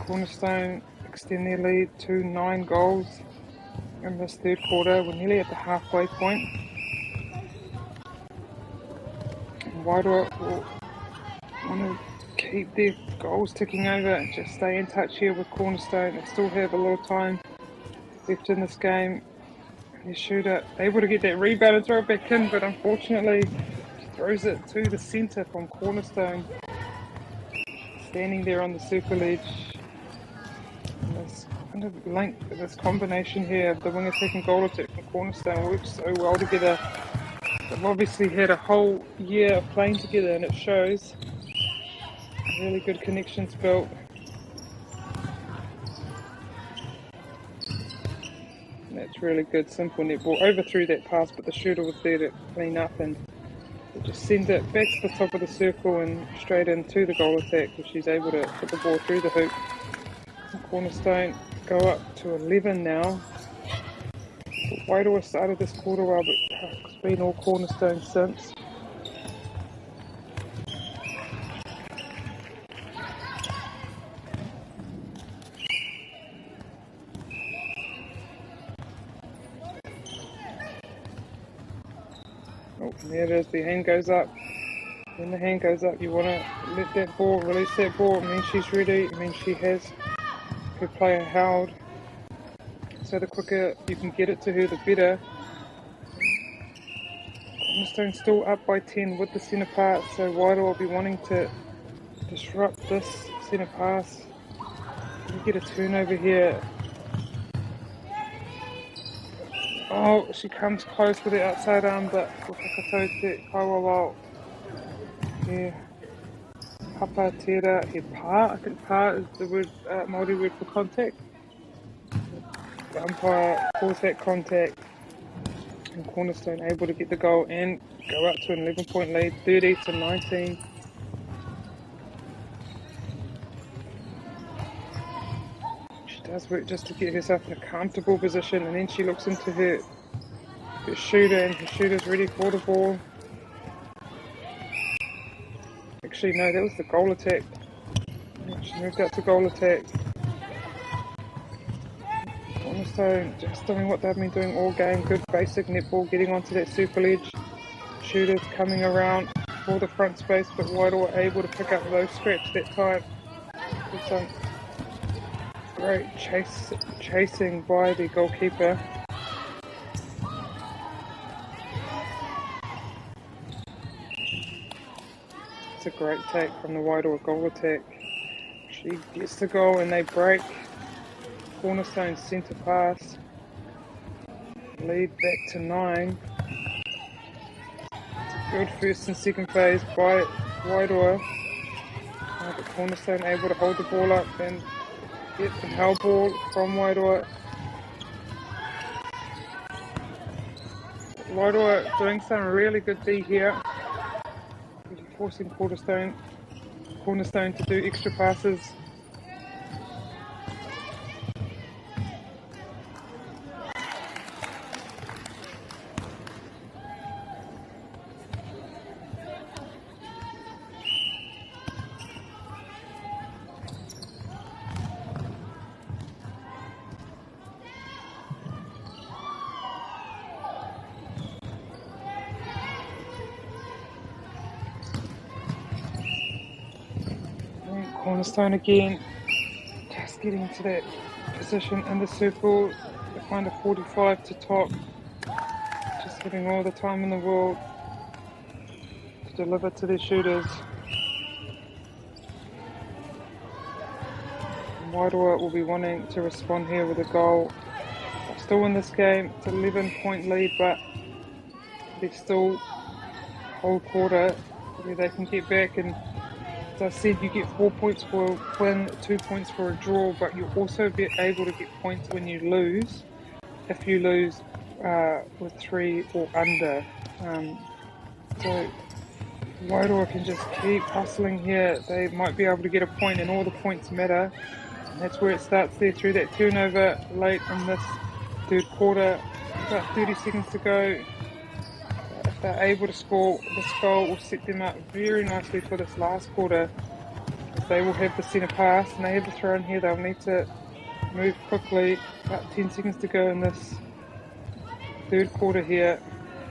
Speaker 3: Cornerstone extend their lead to 9 goals in this third quarter. We're nearly at the halfway point. And Wairoa will want to keep their goals ticking over and just stay in touch here with Cornerstone. They still have a little time left in this game. Their shooter able to get that rebound and throw it back in, but unfortunately throws it to the centre from Cornerstone. Standing there on the circle edge. And this kind of link, this combination here of the wing attack and goal attack from Cornerstone works so well together. They've obviously had a whole year of playing together and it shows. Really good connections built. That's really good, simple netball. Overthrew that pass, but the shooter was there to clean up and just send it back to the top of the circle and straight into the goal attack, which she's able to put the ball through the hoop. And Cornerstone go up to 11 now. Wairoa started this quarter well, but it's been all Cornerstone since. Oh, there it is, the hand goes up. When the hand goes up, you want to let that ball, release that ball. It means she's ready, it means she has her player held. So the quicker you can get it to her, the better. Cornerstone still up by 10 with the centre part, so Wairoa will be wanting to disrupt this centre pass. You get a turnover here. Oh, she comes close with the outside arm, but Whakatau te kaiwawao. Yeah. Hapa tera he pā. I think pā is the word, Māori word for contact. The umpire calls that contact. And Cornerstone able to get the goal and go up to an 11-point lead, 30-19. She does work just to get herself in a comfortable position, and then she looks into her shooter, and her shooter's ready for the ball. Actually, no, that was the goal attack. She moved out to goal attack. Cornerstone just doing what they've been doing all game. Good basic netball, getting onto that circle edge. Shooters coming around for the front space, but Wairoa able to pick up those scraps that time. With some great chasing by the goalkeeper. It's a great take from the Wairoa goal attack. She gets the goal and they break. Cornerstone centre pass. Lead back to 9. It's a good first and second phase by Wairoa. But Cornerstone able to hold the ball up and get the held ball from Wairoa. Wairoa doing some really good D here. Forcing Cornerstone to do extra passes. Cornerstone again, just getting into that position in the circle. They find a 45 to top, just having all the time in the world to deliver to their shooters. And Wairoa will be wanting to respond here with a goal. They're still in this game, it's an 11-point lead, but there's still a whole quarter where they can get back. And as I said, you get 4 points for a win, 2 points for a draw, but you'll also be able to get points when you lose, if you lose with 3 or under. So Wairoa can just keep hustling here. They might be able to get a point, and all the points matter. And that's where it starts there, through that turnover late in this third quarter. About 30 seconds to go. If they're able to score, this goal will set them up very nicely for this last quarter. they will have the centre pass and they have the throw in here. They'll need to move quickly. About 10 seconds to go in this third quarter here.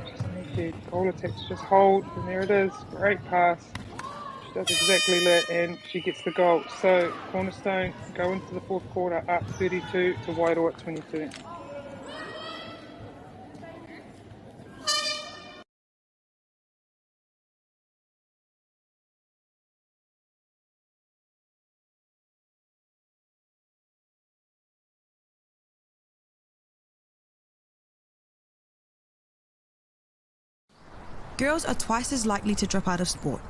Speaker 3: Just need the goal attack to just hold, and there it is. Great pass. She does exactly that, and she gets the goal. So Cornerstone go into the fourth quarter up 32 to Wairoa at 22.
Speaker 11: Girls are twice as likely to drop out of sport.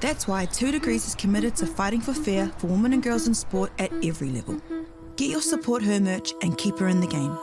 Speaker 11: That's why 2 Degrees is committed to fighting for fair for women and girls in sport at every level. Get your Support Her merch and keep her in the game.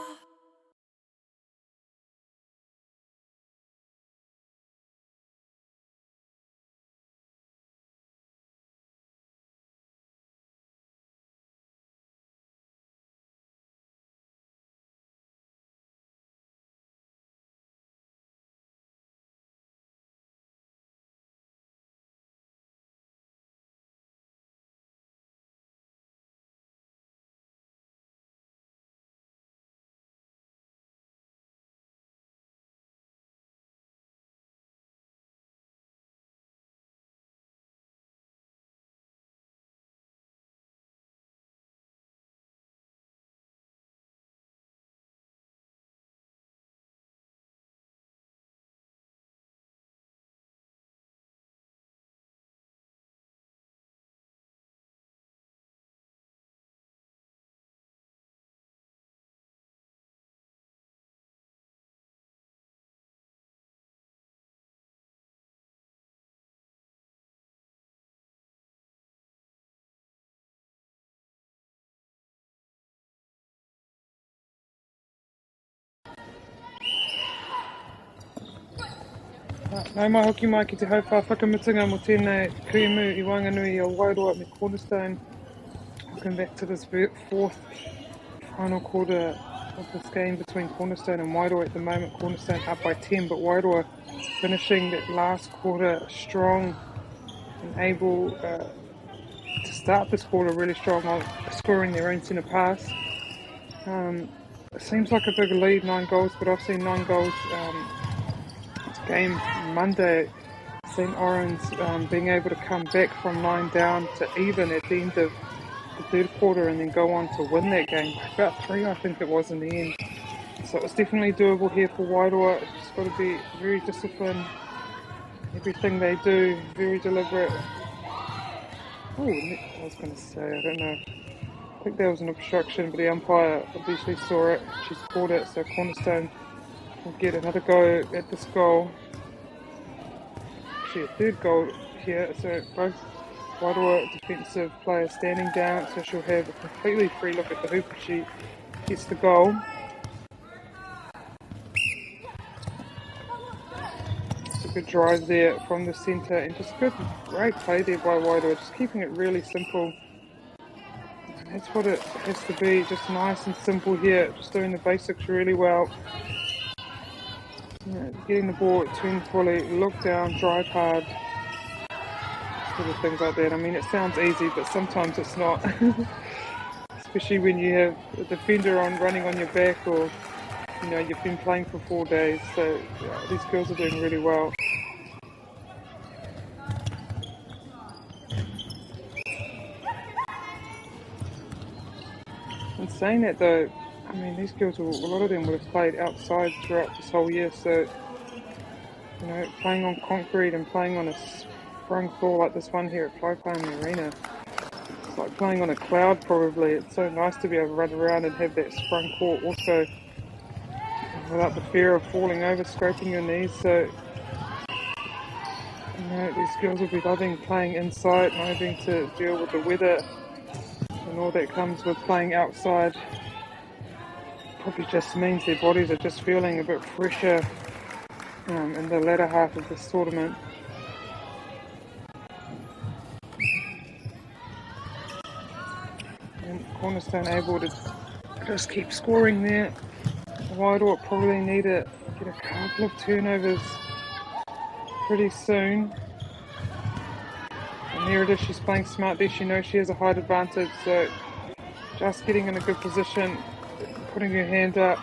Speaker 3: Nau mai hoki mai ki te haupā whakamitinga mo tēnei krimu I Wanganui o Wairoa me Cornerstone. Welcome back to this fourth final quarter of this game between Cornerstone and Wairoa. At the moment, Cornerstone up by 10, but Wairoa finishing that last quarter strong and able to start this quarter really strong on scoring their own centre pass. It seems like a big lead, 9 goals, but I've seen 9 goals game Monday. St. Orange being able to come back from 9 down to even at the end of the third quarter and then go on to win that game. About 3 I think it was in the end. So it's definitely doable here for Wairoa. It's just got to be very disciplined. Everything they do, very deliberate. Oh, I was going to say, I don't know. I think there was an obstruction, but the umpire obviously saw it. She's caught it, so Cornerstone will get another go at this goal. Actually, a third goal here. So both Wairoa defensive players standing down, so she'll have a completely free look at the hoop if she gets the goal. It's a good drive there from the centre, and just good, great play there by Wairoa, just keeping it really simple. And that's what it has to be, just nice and simple here, just doing the basics really well. Getting the ball turned fully, look down, drive hard, sort of things like that. I mean, it sounds easy, but sometimes it's not. Especially when you have a defender running on your back, or you know you've been playing for 4 days. So yeah, these girls are doing really well. In saying that though, I mean, these girls, a lot of them would have played outside throughout this whole year, so, you know, playing on concrete and playing on a sprung floor like this one here at Palmerston Arena, it's like playing on a cloud probably. It's so nice to be able to run around and have that sprung court also without the fear of falling over, scraping your knees, so, you know, these girls will be loving playing inside, not having to deal with the weather and all that comes with playing outside. Probably just means their bodies are just feeling a bit fresher in the latter half of this tournament. And Cornerstone able to just keep scoring there. Wairoa probably need to get a couple of turnovers pretty soon. here it is, she's playing smart there. She knows she has a height advantage, so just getting in a good position, putting her hand up,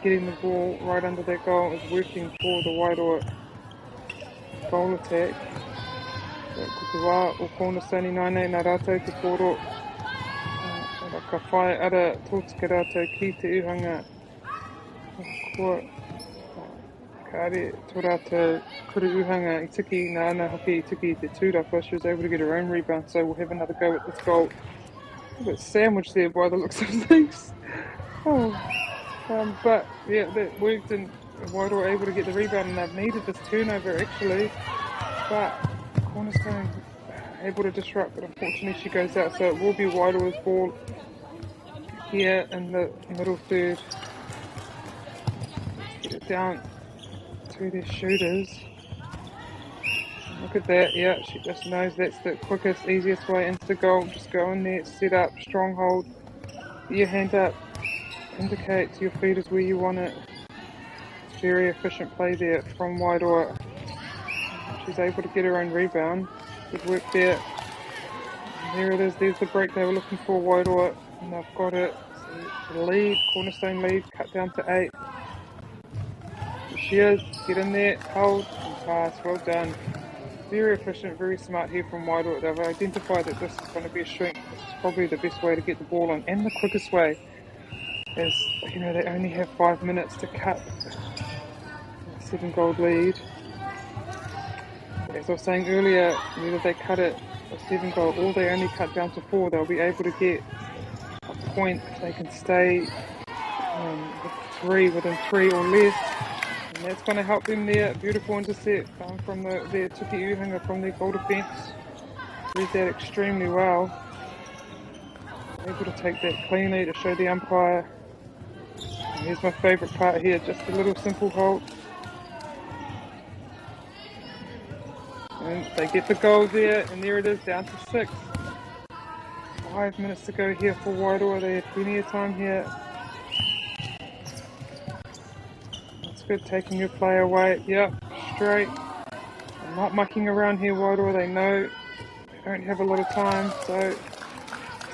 Speaker 3: getting the ball right under that goal is working for the Wairoa goal attack. So, ko te wā o Cornerstone nānei nā rātou te koro. Ka whae ara tōtika rātou ki te uhanga. Kua kāre tō rātou kuru uhanga I tiki nā ana hoki I tiki te tūrapa. She was able to get her own rebound, so we'll have another go at this goal. A bit sandwiched there by the looks of things. But yeah, that worked and Wairoa able to get the rebound, and they've needed this turnover actually. But Cornerstone able to disrupt, but unfortunately she goes out, so it will be Wairoa's ball here in the middle third. Get it down to their shooters. Look at that, yeah, she just knows that's the quickest, easiest way into the goal. Just go in there, set up, stronghold, get your hand up, indicate to your feeders where you want it. It's very efficient play there from Wairoa. She's able to get her own rebound. Good work there. And there it is, there's the break they were looking for, Wairoa, and they've got it. So the lead, Cornerstone lead, cut down to 8. Here she is, get in there, hold, and pass, well done. Very efficient, very smart here from Wairoa. They've identified that this is going to be a shrink. This is probably the best way to get the ball in, and the quickest way, as you know they only have 5 minutes to cut a 7-goal lead. As I was saying earlier, whether they cut it a 7-goal or they only cut down to 4, they'll be able to get a point if they can stay within 3 or less. And that's going to help them there. Beautiful intercept from their Tuki Uhanga from their goal defence. Read that extremely well. Able to take that cleanly to show the umpire. And here's my favourite part here, just a little simple hold. And they get the goal there, and there it is, down to 6. 5 minutes to go here for Wairoa. They have plenty of time here. That's good, taking your play away. Yep, straight. They're not mucking around here, Wairoa. They know they don't have a lot of time, so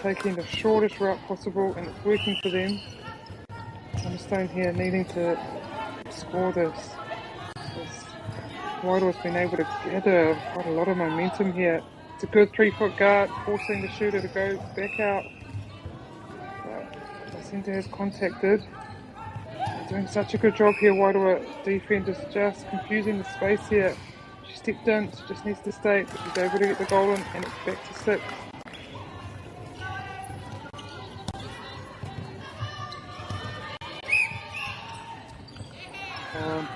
Speaker 3: taking the shortest route possible, and it's working for them. Palmerston here needing to score this. Wairoa's been able to gather quite a lot of momentum here. It's a good 3-foot guard, forcing the shooter to go back out. But the centre has contacted. They're doing such a good job here, Wairoa. Defenders just confusing the space here. She stepped in, she just needs to stay, but she's able to get the goal in, and it's back to 6.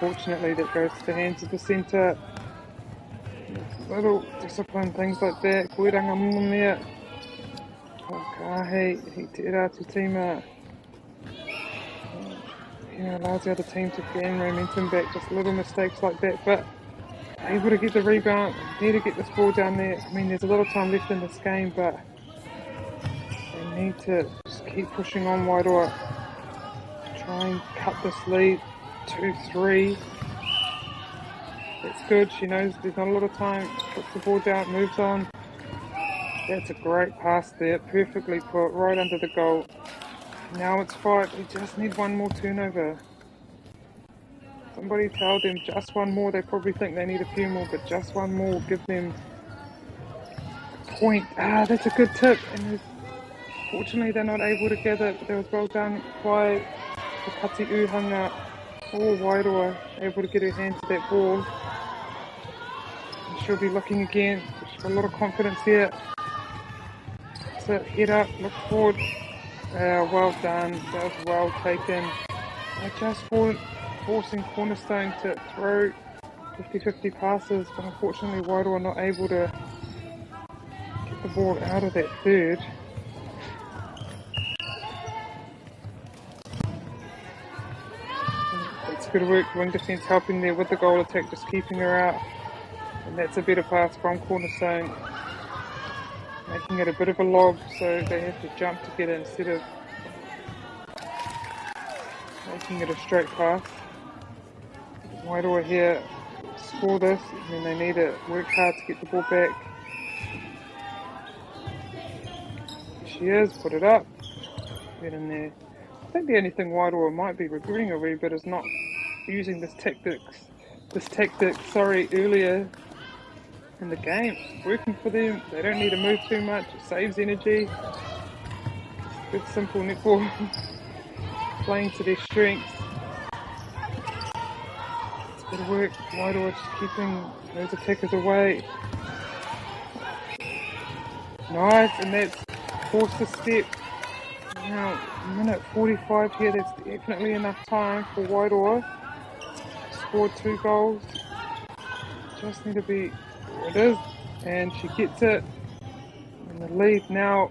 Speaker 3: Unfortunately, that goes to the hands of the centre. Little discipline, things like that. Koiranga mumia. Kahe, he te rātu tīma. Allows the other team to gain momentum back. Just little mistakes like that, but able to get the rebound. Need to get this ball down there. I mean, there's a lot of time left in this game, but they need to just keep pushing on, Wairoa. Try and cut this lead. 2-3. That's good. She knows there's not a lot of time. Puts the ball down, moves on. That's a great pass there. Perfectly put, right under the goal. Now it's 5. We just need one more turnover. Somebody tell them just one more. They probably think they need a few more, but just one more will give them a point. That's a good tip. And fortunately, they're not able to gather, but that was well done by the Kati Uhanga. Wairoa able to get her hand to that ball. And she'll be looking again. She's got a lot of confidence here. So head up, look forward. Well done. That was well taken. They're just forcing Cornerstone to throw 50-50 passes, but unfortunately Wairoa not able to get the ball out of that third. Good work, wing defence helping there with the goal attack, just keeping her out. And that's a better pass from Cornerstone, making it a bit of a lob, so they have to jump to get it instead of making it a straight pass. Wairoa here score this, and then they need to work hard to get the ball back. she is. Put it up. Get in there. I think the only thing Wairoa might be regretting a wee bit is not using this tactic, earlier in the game. It's working for them. They don't need to move too much. It saves energy. Good simple netball. Playing to their strengths. It's good work. Wairoa just keeping those attackers away. Nice, and that's forced a step. Now, minute 45 here, that's definitely enough time for Wairoa. Scored 2 goals. Just need to be, there it is, and she gets it. And the lead now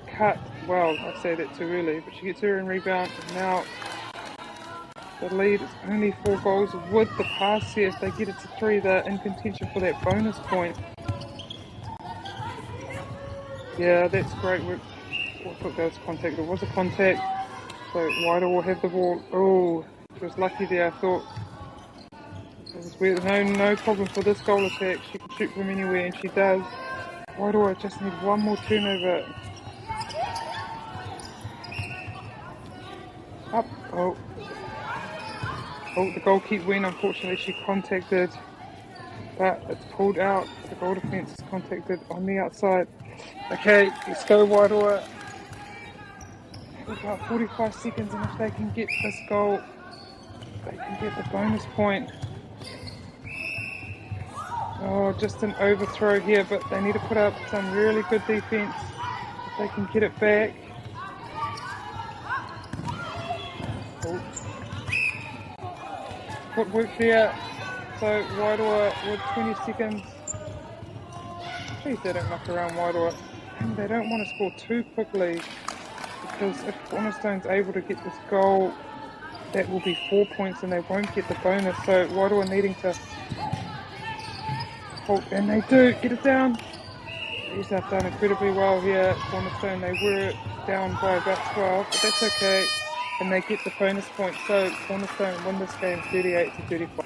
Speaker 3: cut, well, I say that too early, but she gets her in rebound, and now the lead is only 4 goals with the pass here. If they get it to 3, they're in contention for that bonus point. Yeah, that's great work. I thought that was contact. It was a contact. So Wairoa will have the ball. Oh, she was lucky there, I thought. No problem for this goal attack. She can shoot from anywhere, and she does. Wairoa just need one more turnover. Up. Oh, the goalkeeper win. Unfortunately, she contacted, but it's pulled out. The goal defence is contacted on the outside. Okay, let's go Wairoa. About 45 seconds, and if they can get this goal, they can get the bonus point. Oh, just an overthrow here, but they need to put up some really good defence if they can get it back. Oh. Good work there. So Wairoa with 20 seconds. Please they don't muck around Wairoa. And they don't want to score too quickly, because if Palmerstone's able to get this goal, that will be 4 points and they won't get the bonus. So Wairoa needing to hold, and they do get it down. These have done incredibly well here at Palmerston. They were down by about 12, but that's okay. And they get the bonus point. So Palmerston win this game 38-35.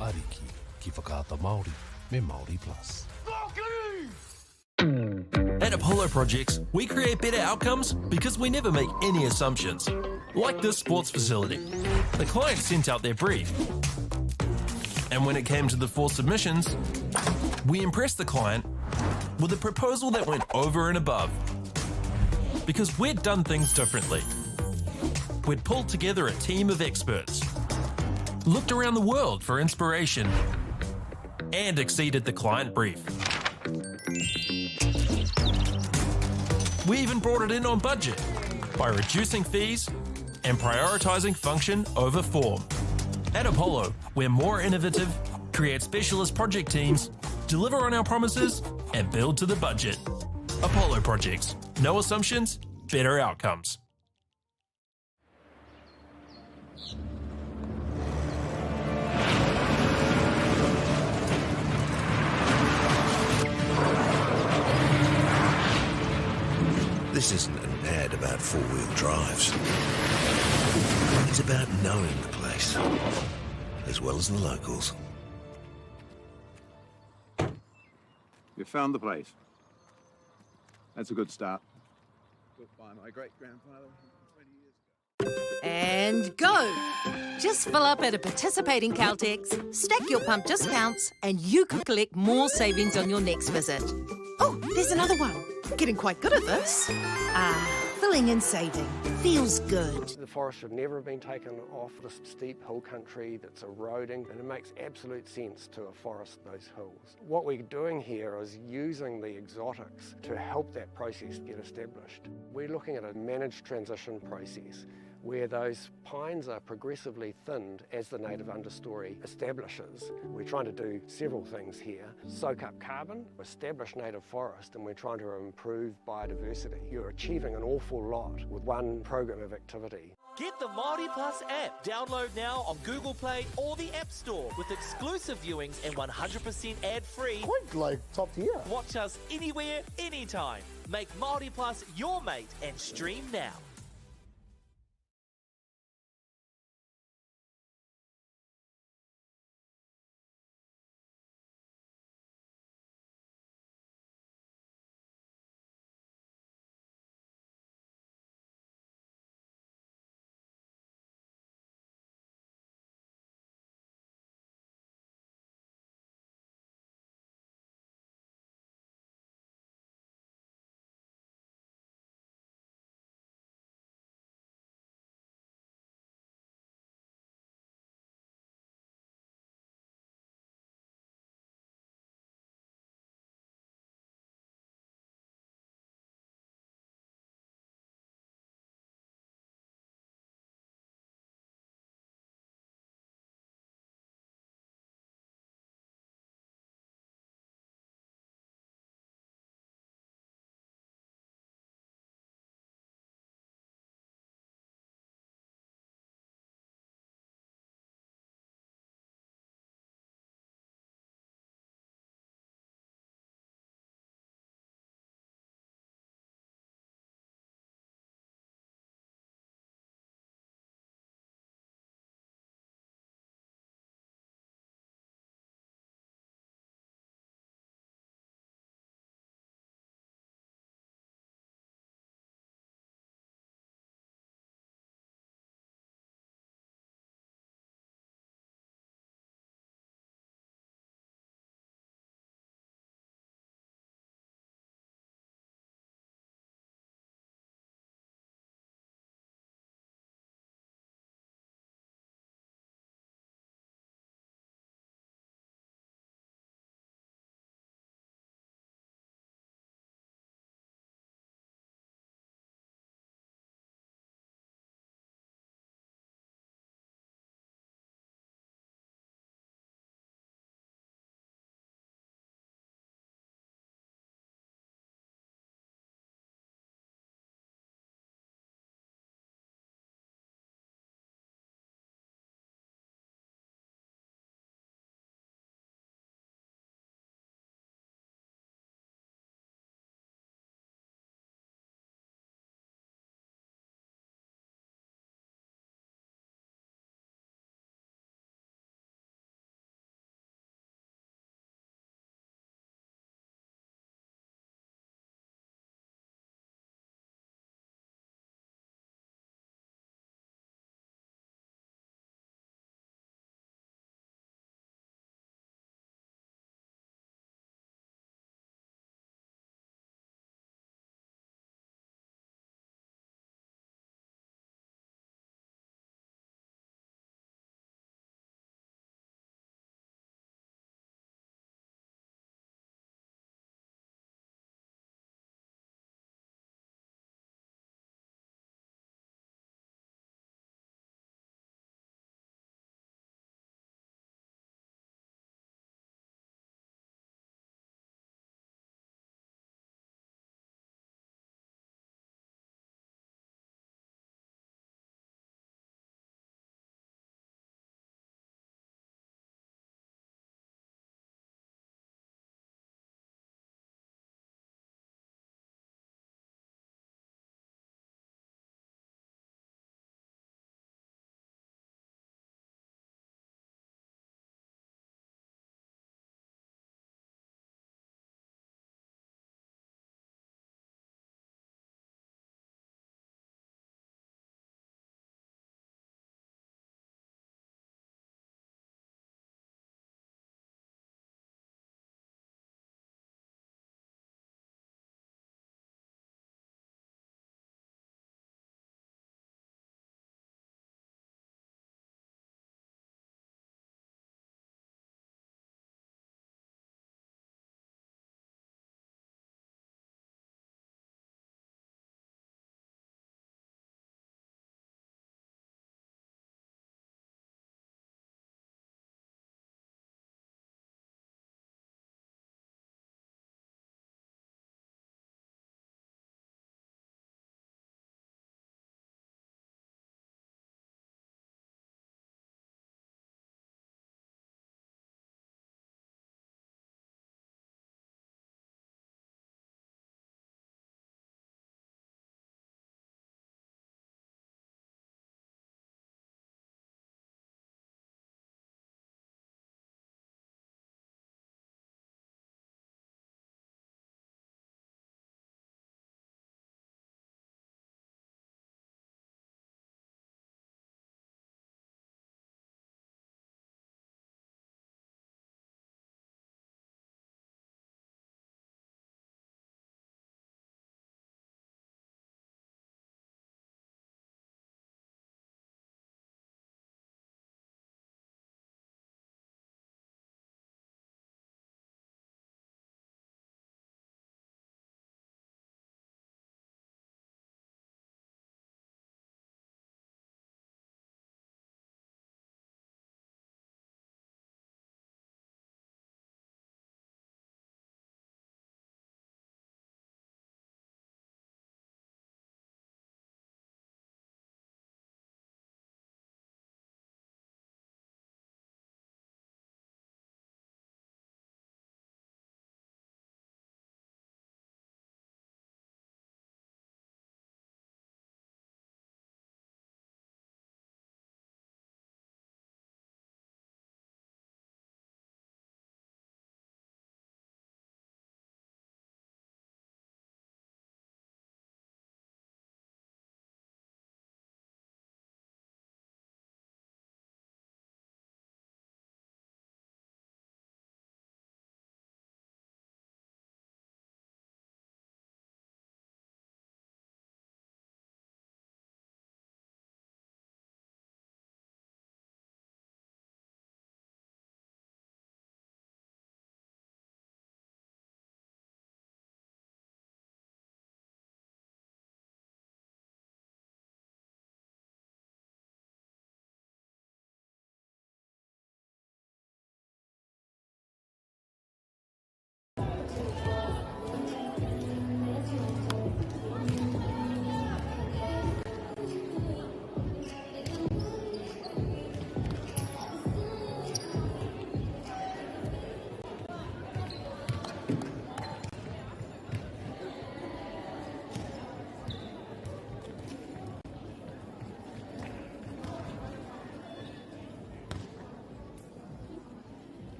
Speaker 10: Ariki, ki whakaata Māori, me Māori Plus.
Speaker 5: At Apollo Projects, we create better outcomes because we never make any assumptions. Like this sports facility. The client sent out their brief. And when it came to the 4 submissions, we impressed the client with a proposal that went over and above. Because we'd done things differently. We'd pulled together a team of experts, looked around the world for inspiration, and exceeded the client brief. We even brought it in on budget by reducing fees and prioritising function over form. At Apollo, we're more innovative, create specialist project teams, deliver on our promises, and build to the budget. Apollo Projects. No assumptions, better outcomes.
Speaker 4: This isn't an ad about four-wheel drives. It's about knowing the place, as well as the locals.
Speaker 6: You found the place. That's a good start. Built by my great-grandfather 20 years ago.
Speaker 7: And go! Just fill up at a participating Caltex, stack your pump discounts, and you could collect more savings on your next visit. Oh, there's another one. Getting quite good at this. Filling and saving. Feels good.
Speaker 8: The forest should never have been taken off this steep hill country that's eroding, and it makes absolute sense to afforest those hills. What we're doing here is using the exotics to help that process get established. We're looking at a managed transition process where those pines are progressively thinned as the native understory establishes. We're trying to do several things here. Soak up carbon, establish native forest, and we're trying to improve biodiversity. You're achieving an awful lot with one program of activity.
Speaker 9: Get the Māori Plus app. Download now on Google Play or the App Store with exclusive viewings and 100% ad-free.
Speaker 12: Quite like top tier.
Speaker 9: Watch us anywhere, anytime. Make Māori Plus your mate and stream now.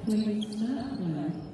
Speaker 1: LNISS Netball.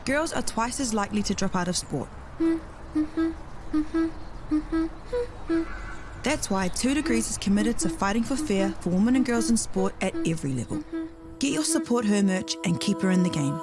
Speaker 11: girls are twice as likely to drop out of sport. That's why 2 Degrees is committed to fighting for fair for women and girls in sport at every level. Get your Support Her merch and keep her in the game.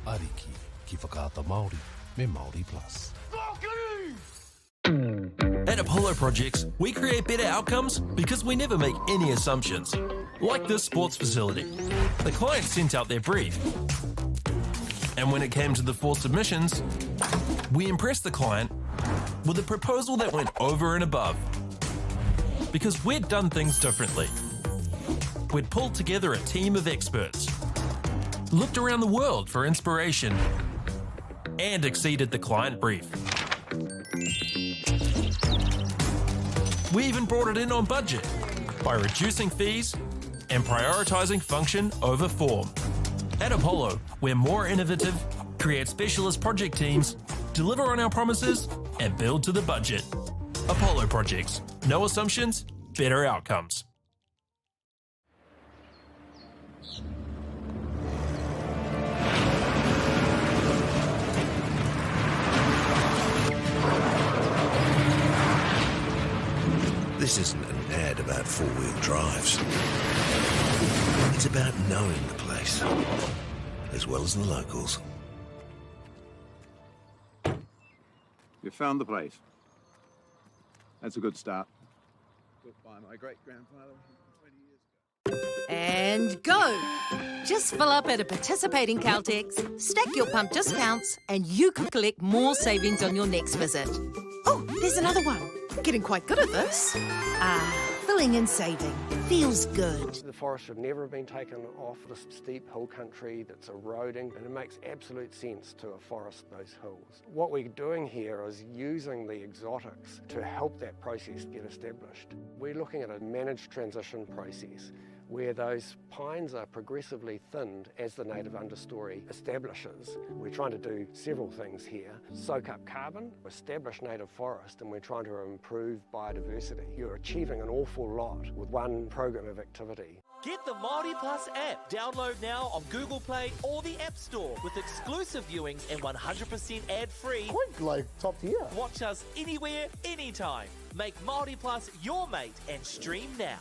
Speaker 10: Ariki, ki whakaata Māori, me Māori Plus.
Speaker 5: At Apollo Projects, we create better outcomes because we never make any assumptions. Like this sports facility. The client sent out their brief. And when it came to the 4 submissions, we impressed the client with a proposal that went over and above. Because we'd done things differently. We'd pulled together a team of experts, looked around the world for inspiration, and exceeded the client brief. We even brought it in on budget by reducing fees and prioritising function over form. At Apollo, we're more innovative, create specialist project teams, deliver on our promises, and build to the budget. Apollo Projects. No assumptions, better outcomes.
Speaker 4: This isn't an ad about four-wheel drives. It's about knowing the place, as well as the locals.
Speaker 6: You found the place. That's a good start. Built by my great-grandfather 20 years ago.
Speaker 7: And go! Just fill up at a participating Caltex, stack your pump discounts, and you could collect more savings on your next visit. Oh, there's another one. Getting quite good at this. Filling and saving. Feels good.
Speaker 8: The forest should never have been taken off this steep hill country that's eroding, and it makes absolute sense to afforest those hills. What we're doing here is using the exotics to help that process get established. We're looking at a managed transition process where those pines are progressively thinned as the native understory establishes. We're trying to do several things here. Soak up carbon, establish native forest, and we're trying to improve biodiversity. You're achieving an awful lot with one program of activity.
Speaker 9: Get the Māori Plus app. Download now on Google Play or the App Store with exclusive viewings and 100% ad-free.
Speaker 12: Quite like top tier.
Speaker 9: Watch us anywhere, anytime. Make Māori Plus your mate and stream now.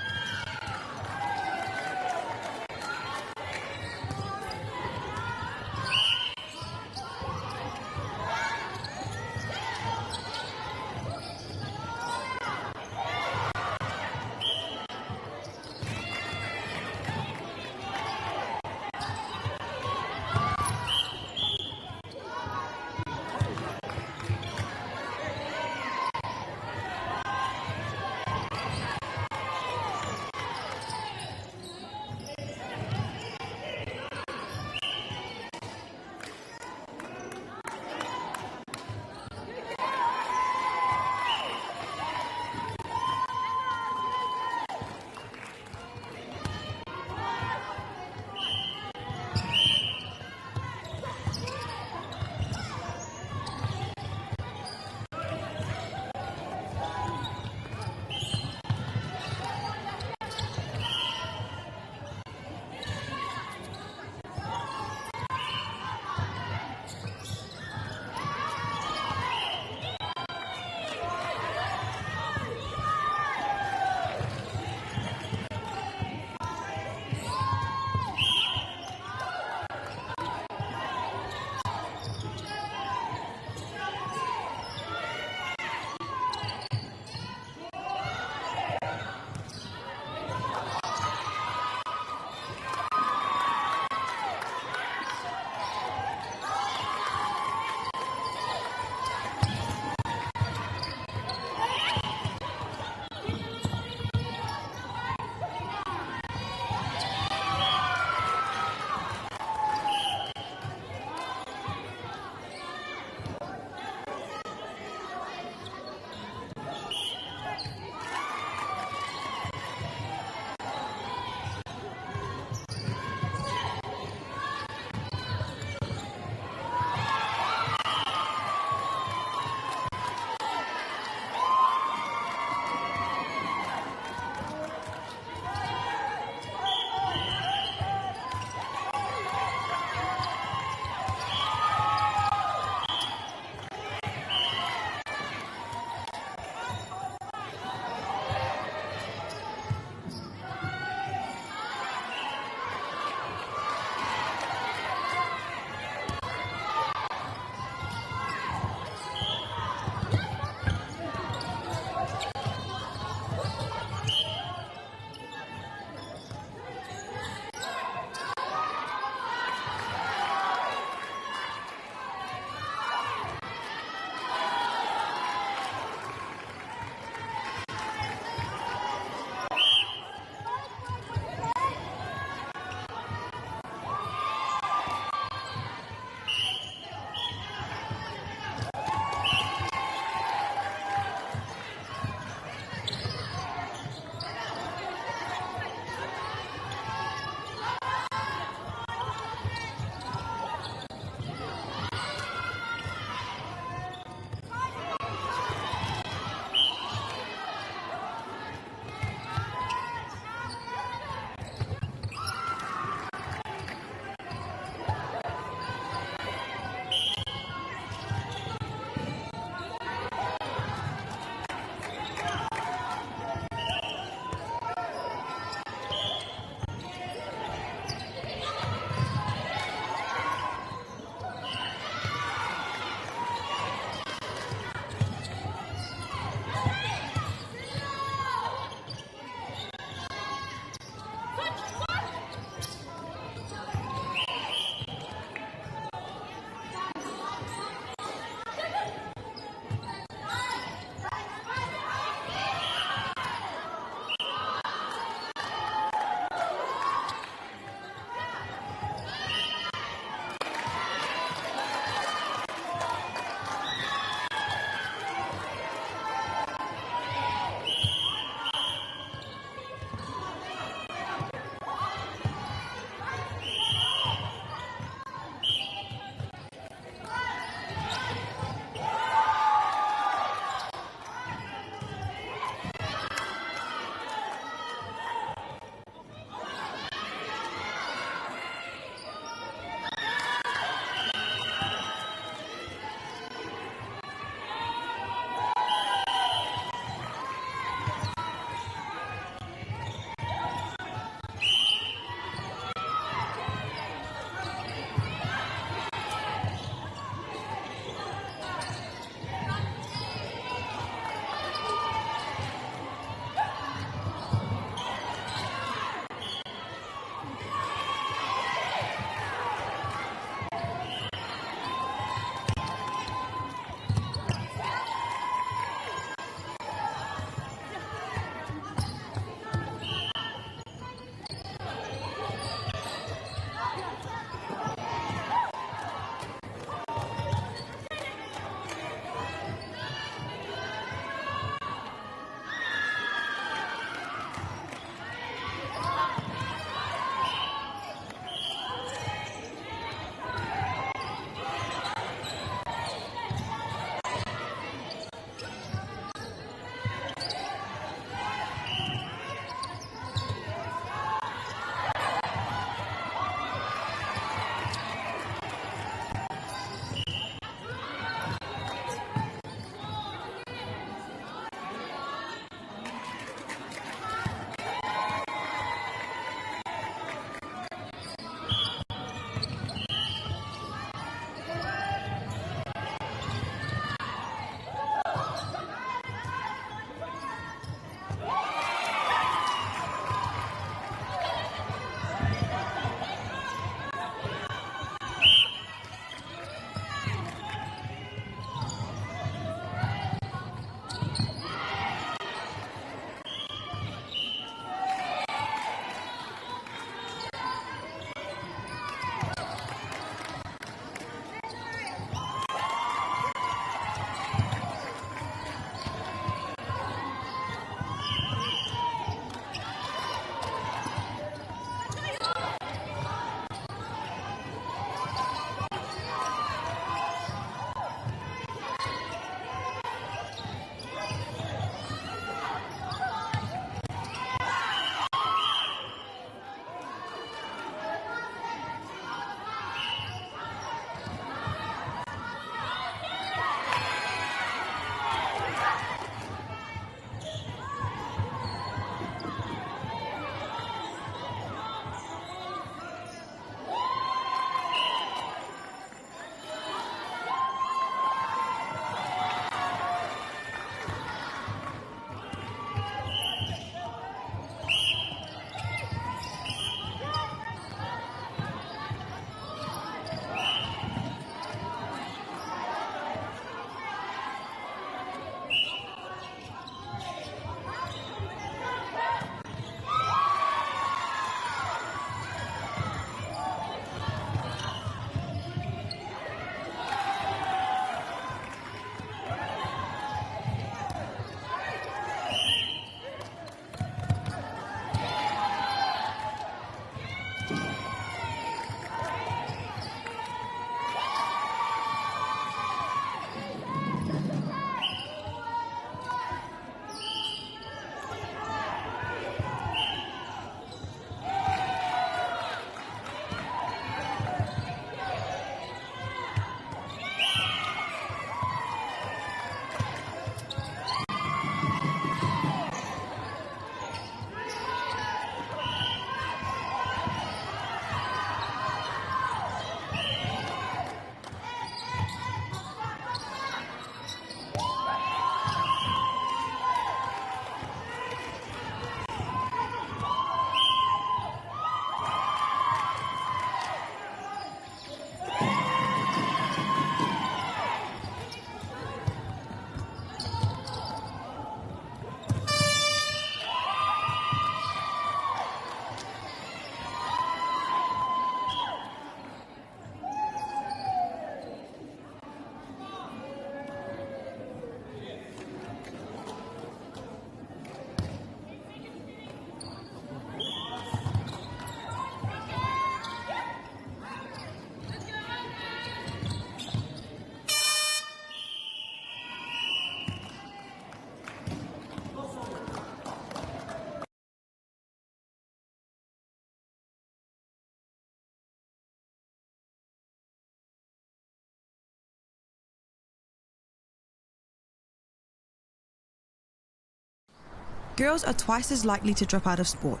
Speaker 11: girls are twice as likely to drop out of sport.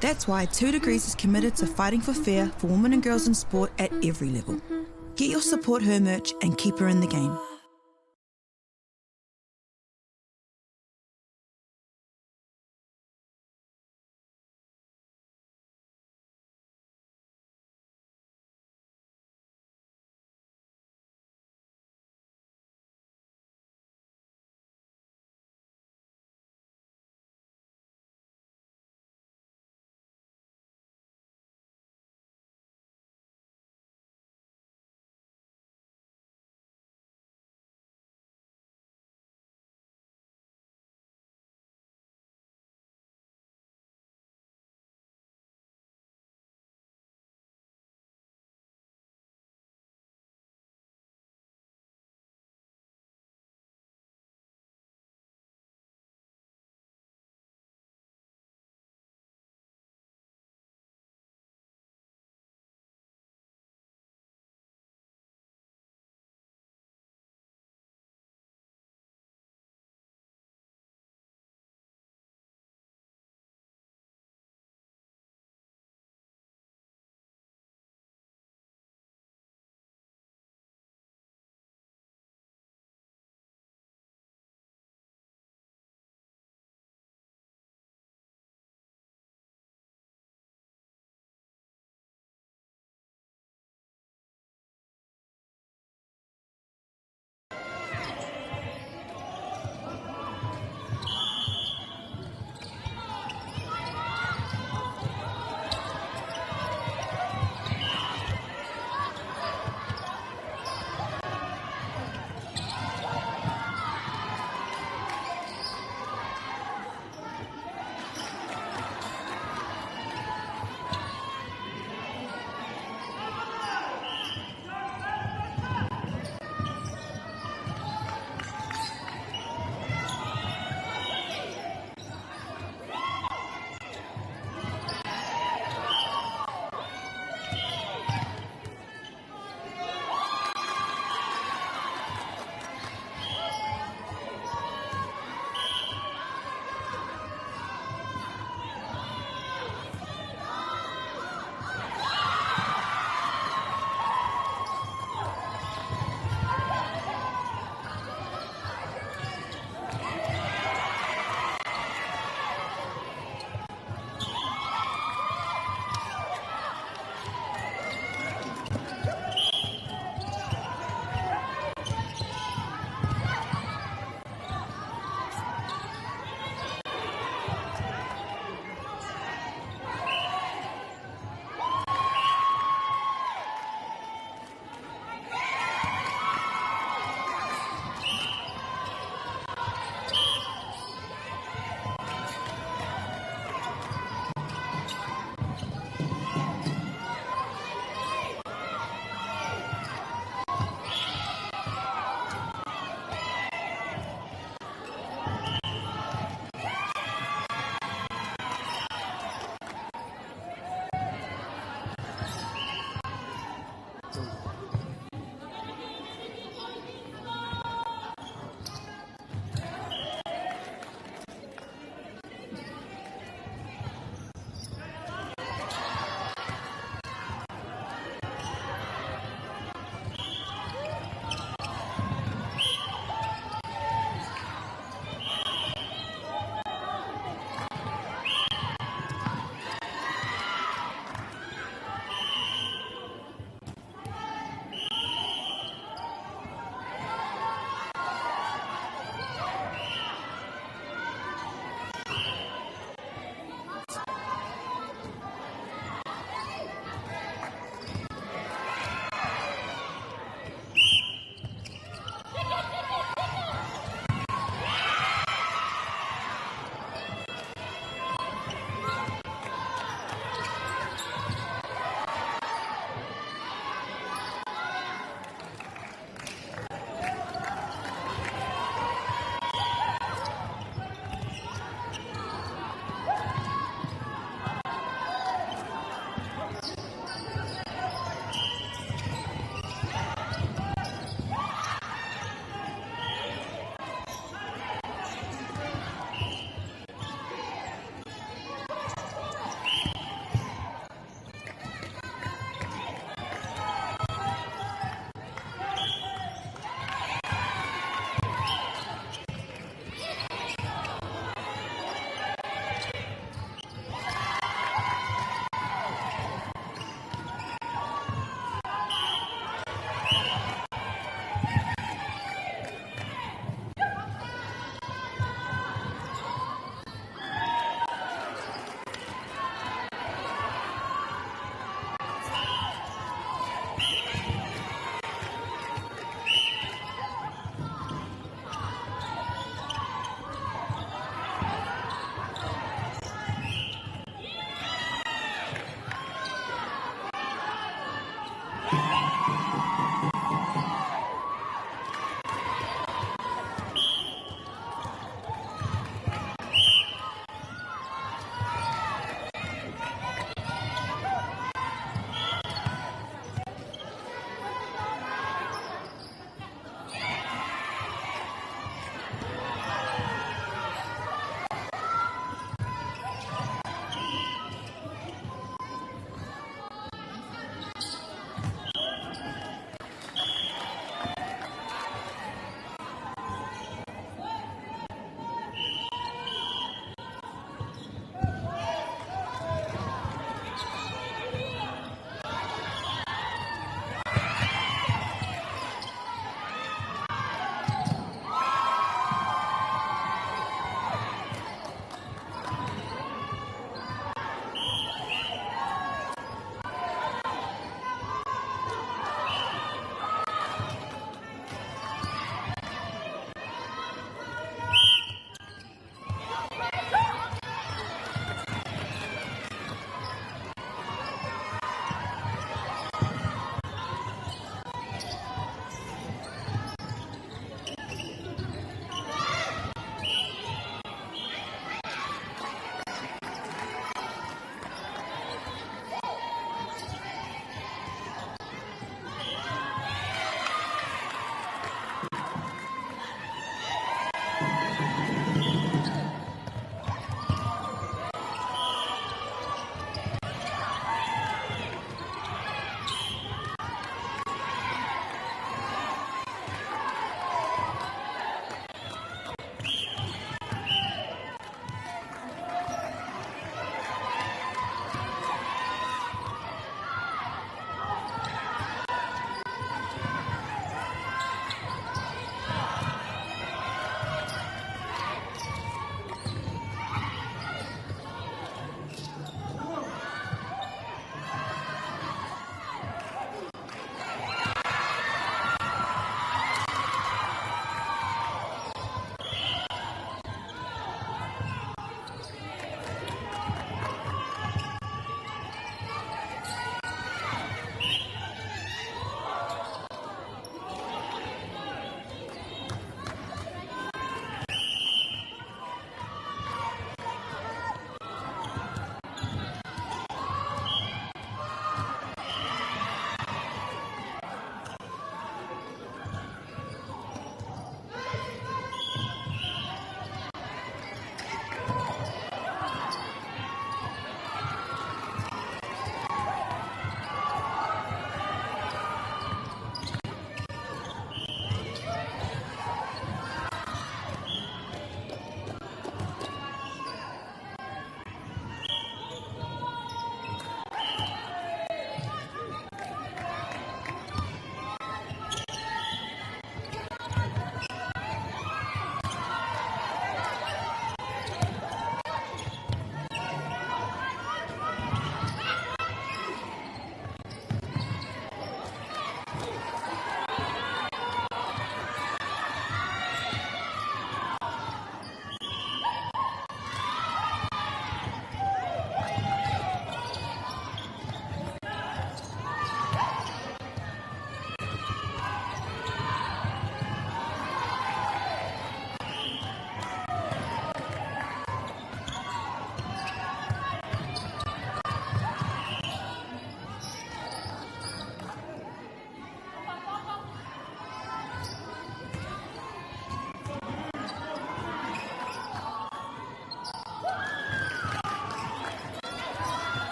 Speaker 11: That's why 2 Degrees is committed to fighting for fair for women and girls in sport at every level. Get your Support Her merch and keep her in the game.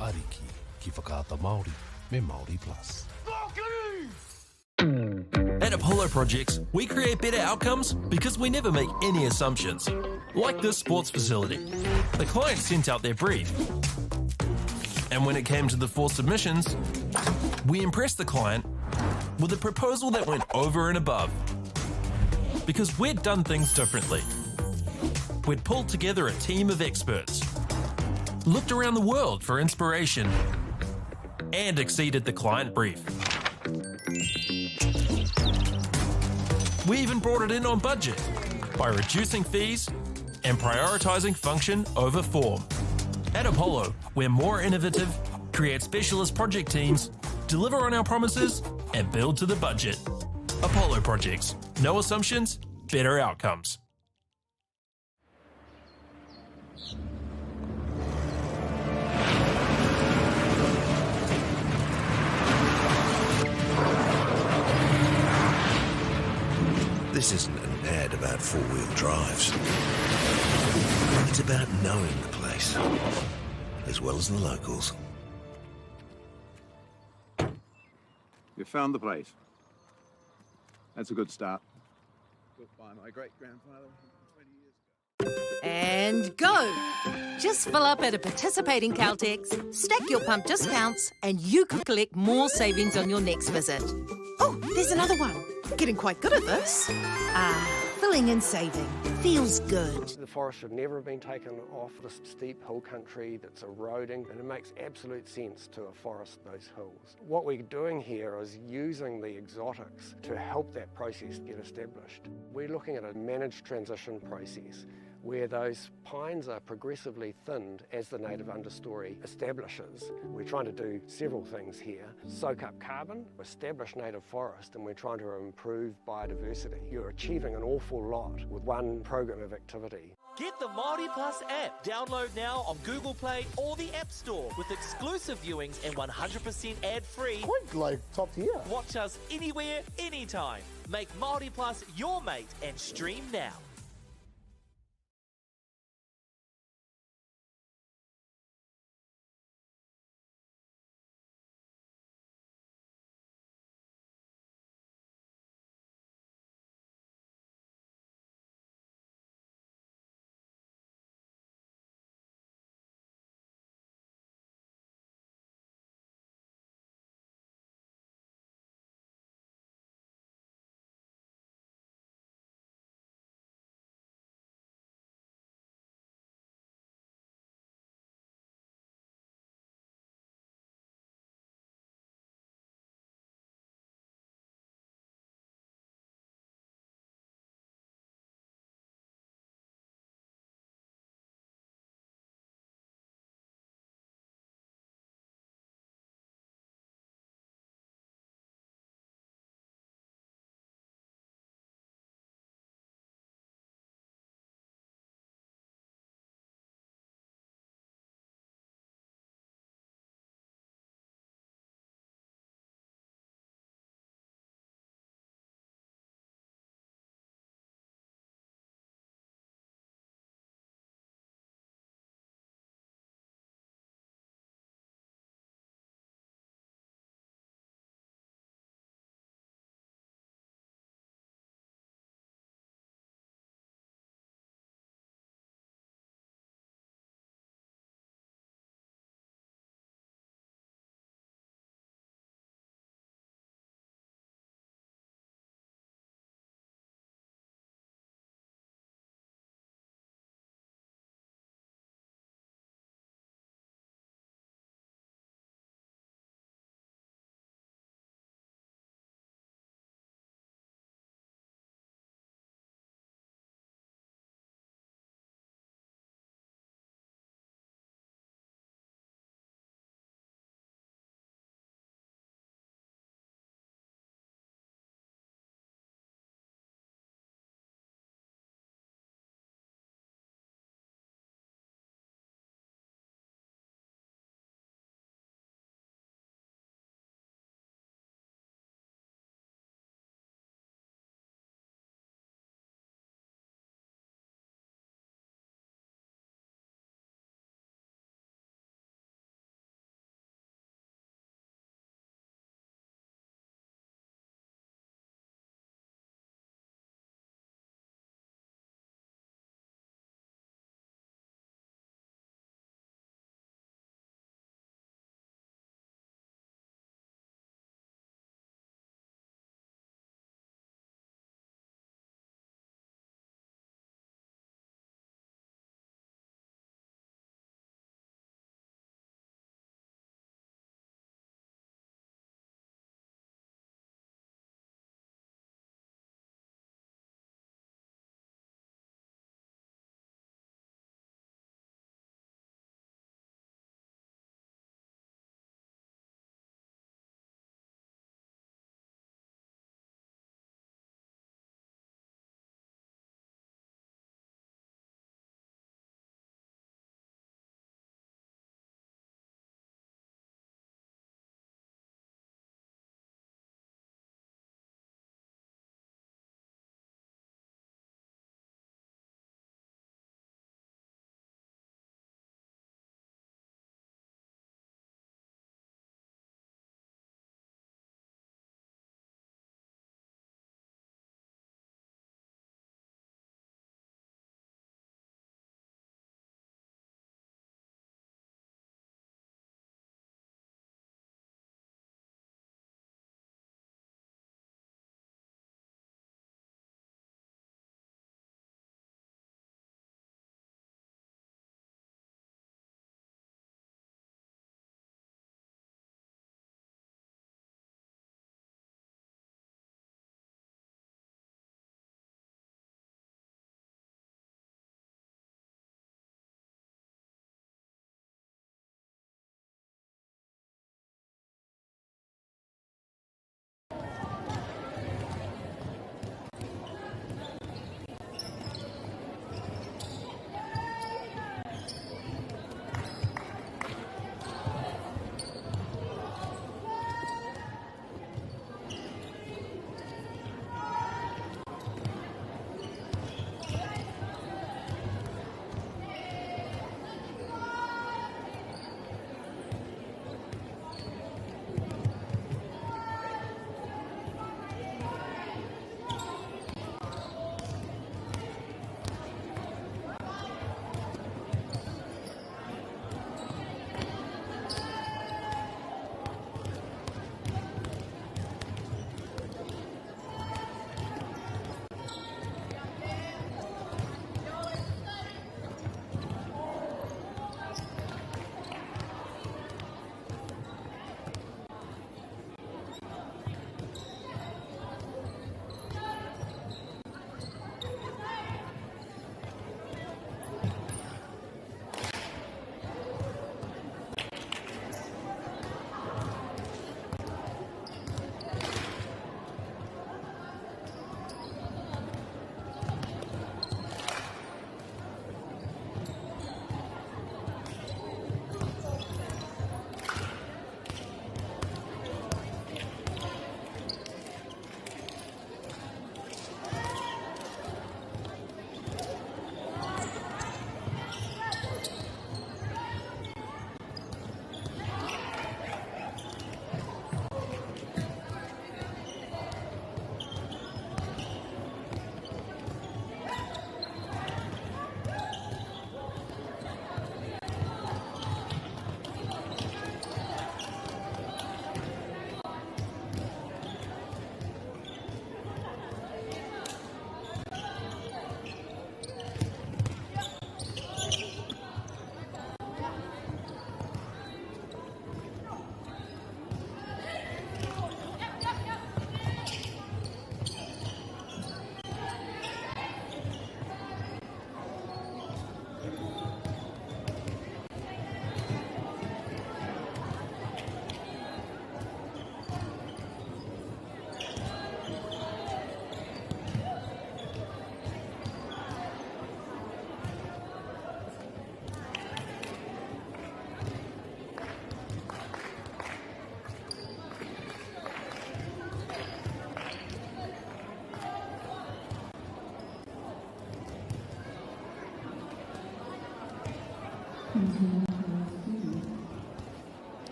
Speaker 10: Ariki, ki whakaata Māori, me Māori Plus.
Speaker 5: At Apollo Projects, we create better outcomes because we never make any assumptions. Like this sports facility. The client sent out their brief. And when it came to the 4 submissions, we impressed the client with a proposal that went over and above. Because we'd done things differently. We'd pulled together a team of experts, looked around the world for inspiration, and exceeded the client brief. We even brought it in on budget by reducing fees and prioritising function over form. At Apollo, we're more innovative, create specialist project teams, deliver on our promises, and build to the budget. Apollo Projects. No assumptions, better outcomes.
Speaker 4: This isn't an ad about 4-wheel drives. It's about knowing the place, as well as the locals.
Speaker 6: You found the place. That's a good start. Built by my great-grandfather 20 years ago.
Speaker 7: And go! Just fill up at a participating Caltex, stack your pump discounts, and you could collect more savings on your next visit. Oh, there's another one. Getting quite good at this. Filling and saving. Feels good.
Speaker 8: The forest should never have been taken off this steep hill country that's eroding, and it makes absolute sense to afforest those hills. What we're doing here is using the exotics to help that process get established. We're looking at a managed transition process where those pines are progressively thinned as the native understory establishes. We're trying to do several things here. Soak up carbon, establish native forest, and we're trying to improve biodiversity. You're achieving an awful lot with one program of activity.
Speaker 9: Get the Māori Plus app. Download now on Google Play or the App Store with exclusive viewings and 100% ad-free.
Speaker 12: Quite like top tier.
Speaker 9: Watch us anywhere, anytime. Make Māori Plus your mate and stream now.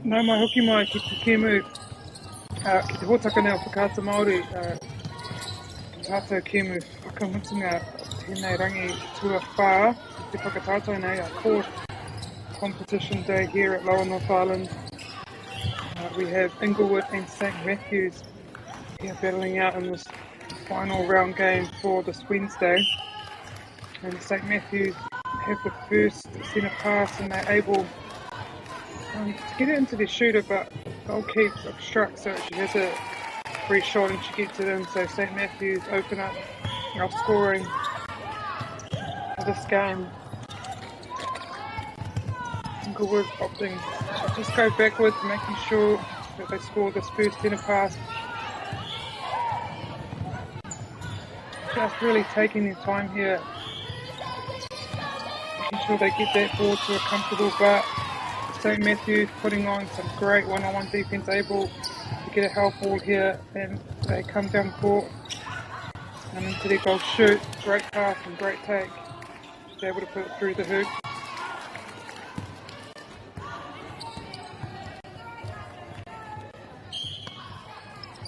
Speaker 3: No mai hoki mai ki te kemu, ki te hōtaka nei o whakaata Māori, tātou kemu whakamutunga tēnei rangi tua whā, te whakatātou nei a fourth competition day here at Lower North Island. We have Inglewood and St Matthews here battling out in this final round game for this Wednesday. And St Matthews have the first centre pass and they're able to get it into their shooter, but goalkeeper obstructs, so she has a free shot and she gets it in. So St Matthews open up our scoring for this game. Inglewood opting to just go backwards, making sure that they score this first centre pass. Just really taking their time here, making sure they get that ball to a comfortable butt. St Matthews putting on some great one-on-one defence, able to get a help ball here, and they come down court and into their goal shoot. Great pass and great take. She's able to put it through the hoop.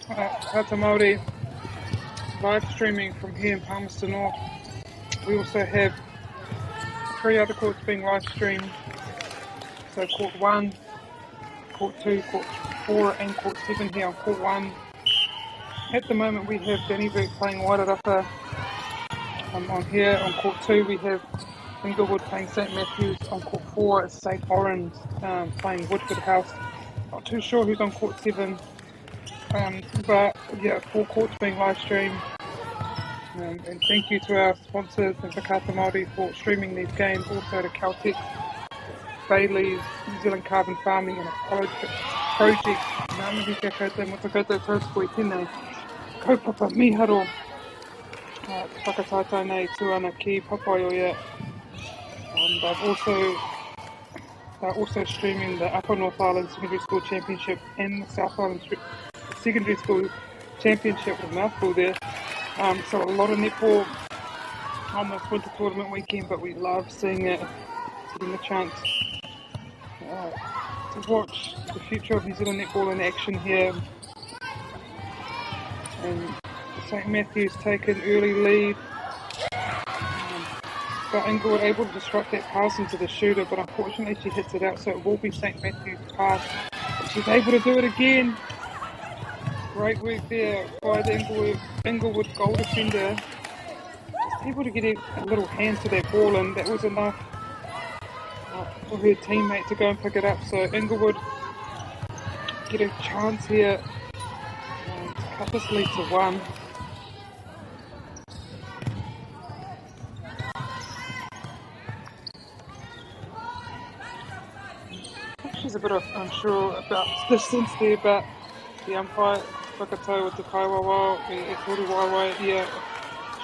Speaker 3: Tata Māori live streaming from here in Palmerston North. We also have 3 other courts being live streamed. So court 1, court 2, court 4 and court 7 here on court 1. At the moment we have Dannyburg playing Wairarapa. On here on court 2 we have Inglewood playing St Matthews. On court 4 it's St Orange playing Woodford House. Not too sure who's on court 7. But yeah, 4 courts being live streamed. And thank you to our sponsors and Whakaata Māori for streaming these games. Also to Caltex, Bailey's, New Zealand Carbon Farming and Apollo Project. Ngā mihi kia koutou mo te koutou tautuko I tēnei. Kaupapa miharo. Whakatātou nei tuana ki Papaioia. They're also streaming the Upper North Island Secondary School Championship and the South Island Secondary School Championship with a mouthful there. So a lot of netball on this winter tournament weekend, but we love seeing it, getting the chance to watch the future of New Zealand netball in action here. And St Matthews take an early lead, but Inglewood able to disrupt that pass into the shooter, but unfortunately she hits it out, so it will be St Matthews' pass. But she's able to do it again. Great work there by the Inglewood goal defender. Just able to get a little hand to that ball, and that was enough for her teammate to go and pick it up. So Inglewood get a chance here to cut this lead to 1. She's a bit unsure about distance there, but the umpire, whakatau with the kaiwawa, the ekuru waiwai, yeah,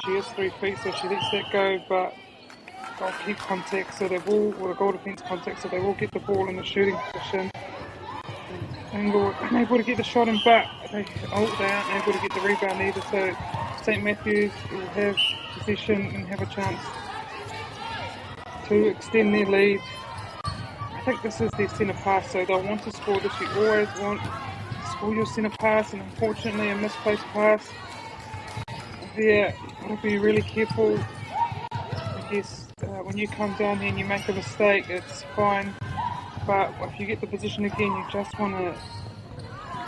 Speaker 3: she is 3 feet, so she lets that go, but goal keep contact, so they will, or the goal defence contact, so they will get the ball in the shooting position. Inglewood unable to get the shot in, but they aren't able to get the rebound either, so St Matthews will have possession and have a chance to extend their lead. I think this is their centre pass, so they'll want to score this. You always want to score your centre pass, and unfortunately a misplaced pass there. You've got to be really careful. I guess when you come down there and you make a mistake, it's fine, but if you get the position again, you just want to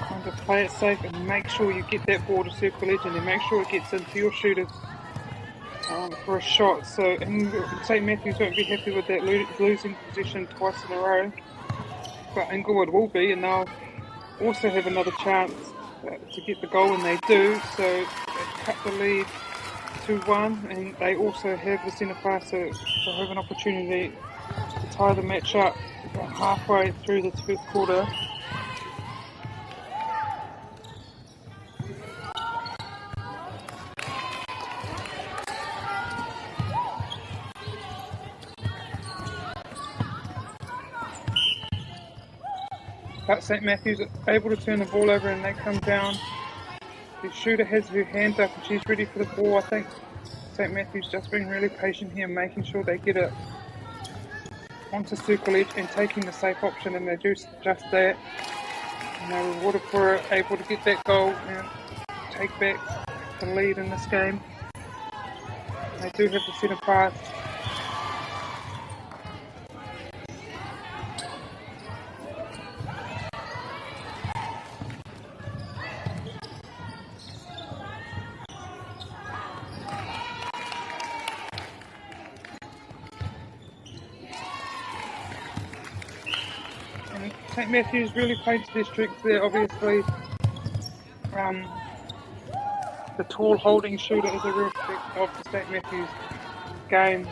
Speaker 3: kind of play it safe and make sure you get that ball to circle edge and then make sure it gets into your shooters for a shot. So St Matthews won't be happy with that losing position twice in a row, but Inglewood will be, and they'll also have another chance to get the goal when they do. So they cut the lead to 1, and they also have the centre pass, so they'll have an opportunity to tie the match up about halfway through this first quarter. But St Matthews are able to turn the ball over and they come down. The shooter has her hand up and she's ready for the ball. I think St Matthews just being really patient here, making sure they get it onto circle edge and taking the safe option, and they do just that. And they were rewarded for it, able to get that goal and take back the lead in this game. They do have the centre pass. St Matthews really played to their strengths there. Obviously, the tall holding shooter is a real strength of the St Matthews game.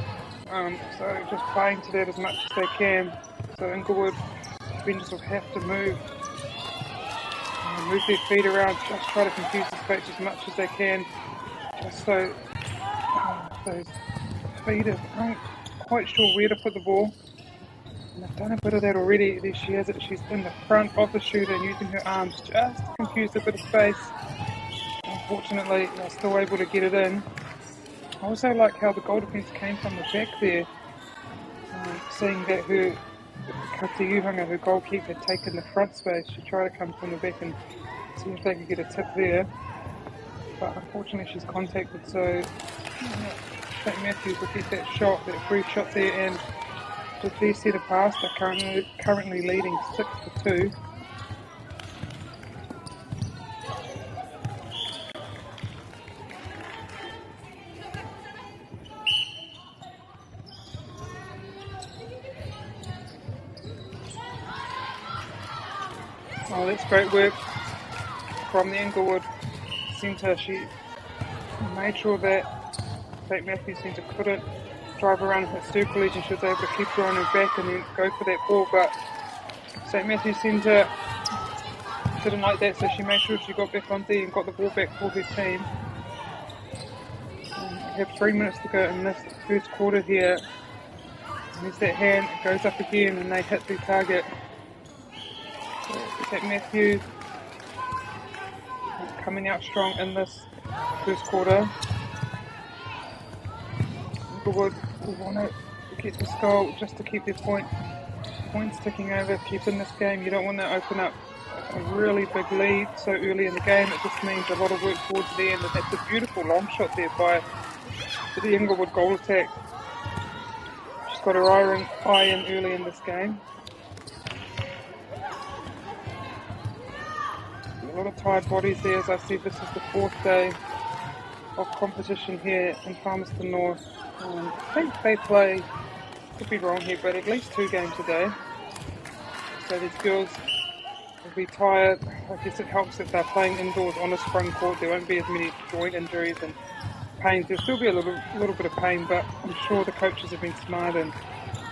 Speaker 3: So just playing to that as much as they can. So Inglewood defenders will have to move their feet around, just try to confuse the space as much as they can, just so those feeders aren't quite sure where to put the ball. And I've done a bit of that already. There she has it. She's in the front of the shooter and using her arms just to confuse a bit of space. Unfortunately, they're still able to get it in. I also like how the goal defence came from the back there, seeing that her Katiuhanga, her goalkeeper, had taken the front space. She tried to come from the back and see if they could get a tip there. But unfortunately, she's contacted, so St Matthews will get that shot, that free shot there, and with their centre pass, they're currently leading 6-2. Oh, that's great work from the Inglewood centre. She made sure that St Matthews centre couldn't drive around her circle edge, and she was able to keep her on her back and then go for that ball, but St Matthews centre didn't like that, so she made sure she got back on there and got the ball back for her team. We have 3 minutes to go in this first quarter here. And there's that hand, it goes up again and they hit their target. So St Matthews coming out strong in this first quarter. Inglewood will want to get this goal just to keep their points ticking over, keep in this game. You don't want to open up a really big lead so early in the game. It just means a lot of work towards the end, and that's a beautiful long shot there by the Inglewood goal attack. She's got her eye in early in this game. A lot of tired bodies there. As I said, this is the 4th day of competition here in Palmerston North. I think they play could be wrong here, but at least 2 games a day. So these girls will be tired. I guess it helps that they're playing indoors on a sprung court. There won't be as many joint injuries and pains. There'll still be a little bit of pain, but I'm sure the coaches have been smart in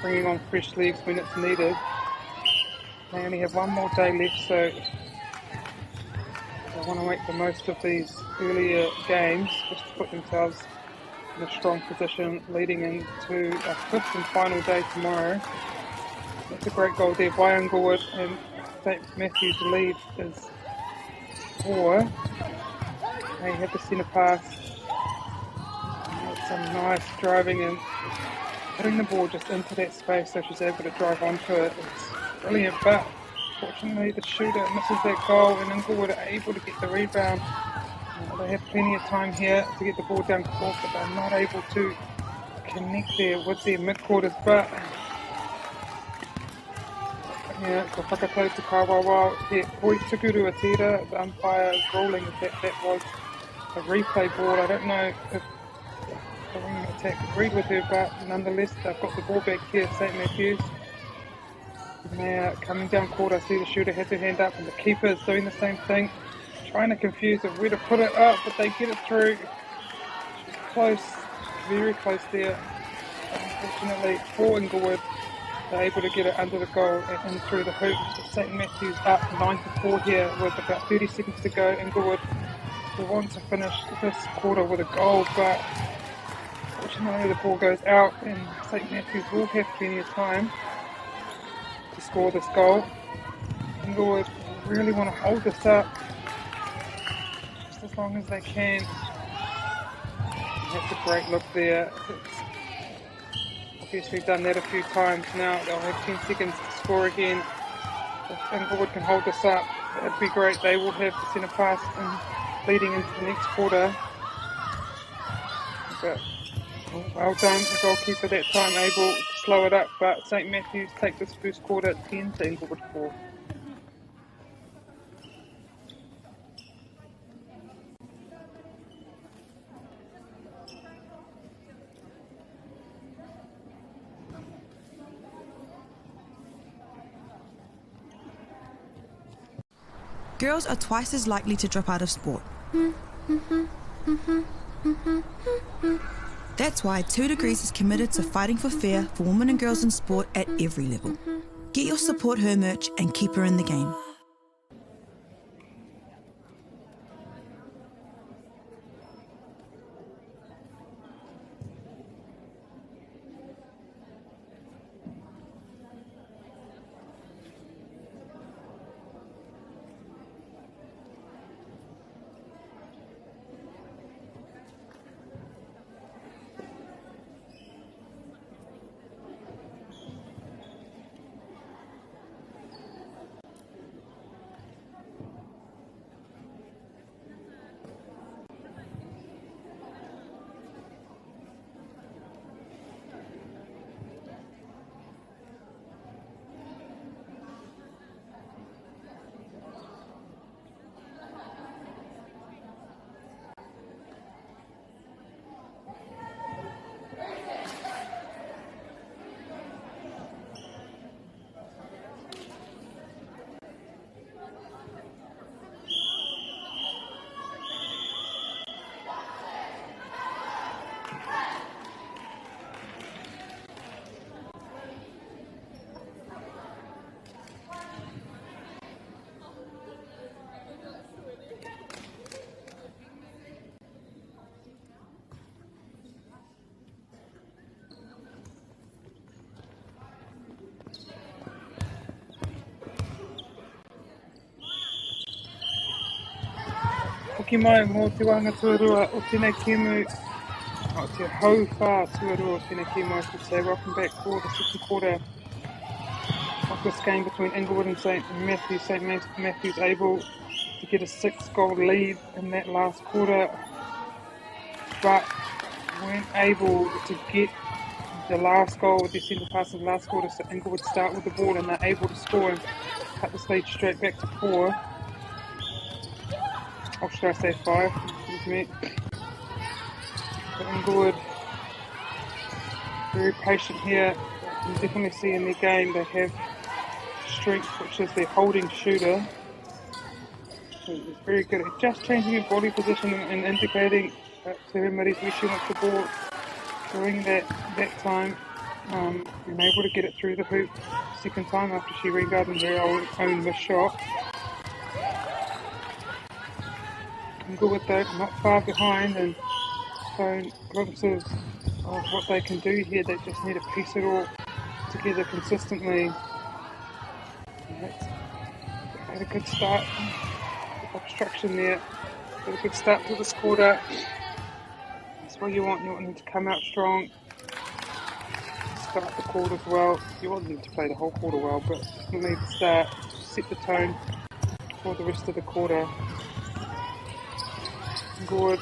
Speaker 3: bringing on fresh legs when it's needed. They only have 1 more day left, so they want to make the most of these earlier games just to put themselves in a strong position leading into a 5th and final day tomorrow. That's a great goal there by Inglewood, and St Matthew's lead is 4. They have the centre pass. Some nice driving and putting the ball just into that space so she's able to drive onto it. It's brilliant, but fortunately the shooter misses that goal and Inglewood are able to get the rebound. They have plenty of time here to get the ball down court, but they're not able to connect there with their mid-quarters. But ko whakatau te kawawa, he hoi tukuru atira, the umpire is ruling that was a replay ball. I don't know if the wing attack agreed with her, but nonetheless they've got the ball back here, St Matthews. And they are coming down court. I see the shooter has her hand up and the keeper is doing the same thing, trying to confuse her where to put it up, but they get it through. She's close, very close there. Unfortunately for Inglewood, they're able to get it under the goal and through the hoop. St Matthews up 9-4 here with about 30 seconds to go. Inglewood will want to finish this quarter with a goal, but fortunately the ball goes out and St Matthews will have plenty of time to score this goal. Inglewood really want to hold this up just as long as they can. That's a great look there. It's obviously done that a few times now. They'll have 10 seconds to score again. If Inglewood can hold this up, that'd be great. They will have the centre pass leading into the next quarter. But well done, the goalkeeper that time able to slow it up, but St Matthews take this first quarter 10 to Inglewood 4.
Speaker 11: Girls are twice as likely to drop out of sport. That's why 2 Degrees is committed to fighting for fair for women and girls in sport at every level. Get your Support Her merch and keep her in the game.
Speaker 3: Hoki mai mō te wanga tuarua o tēnei kēmu, o te hau whā tuarua o tēnei kēmu, I should say. Welcome back for the second quarter of this game between Inglewood and St Matthews. St Matthews able to get a 6-goal lead in that last quarter, but weren't able to get the last goal with their centre pass in the last quarter, so Inglewood start with the ball and they're able to score and cut the lead straight back to 4. Or should I say 5? Excuse me. But Inglewood very patient here. You definitely see in their game they have strength, which is their holding shooter. So it's very good at just changing his body position and indicating to him that he's where she wants the ball. Doing that time and able to get it through the hoop second time after she regarded her own missed shot. Inglewood though not far behind and showing glimpses of what they can do here. They just need to piece it all together consistently. Had a good start. Obstruction there. Had a good start to this quarter. That's what you want. You want them to come out strong. Start the quarter as well. You want them to play the whole quarter well, but definitely the start. Set the tone for the rest of the quarter. Good.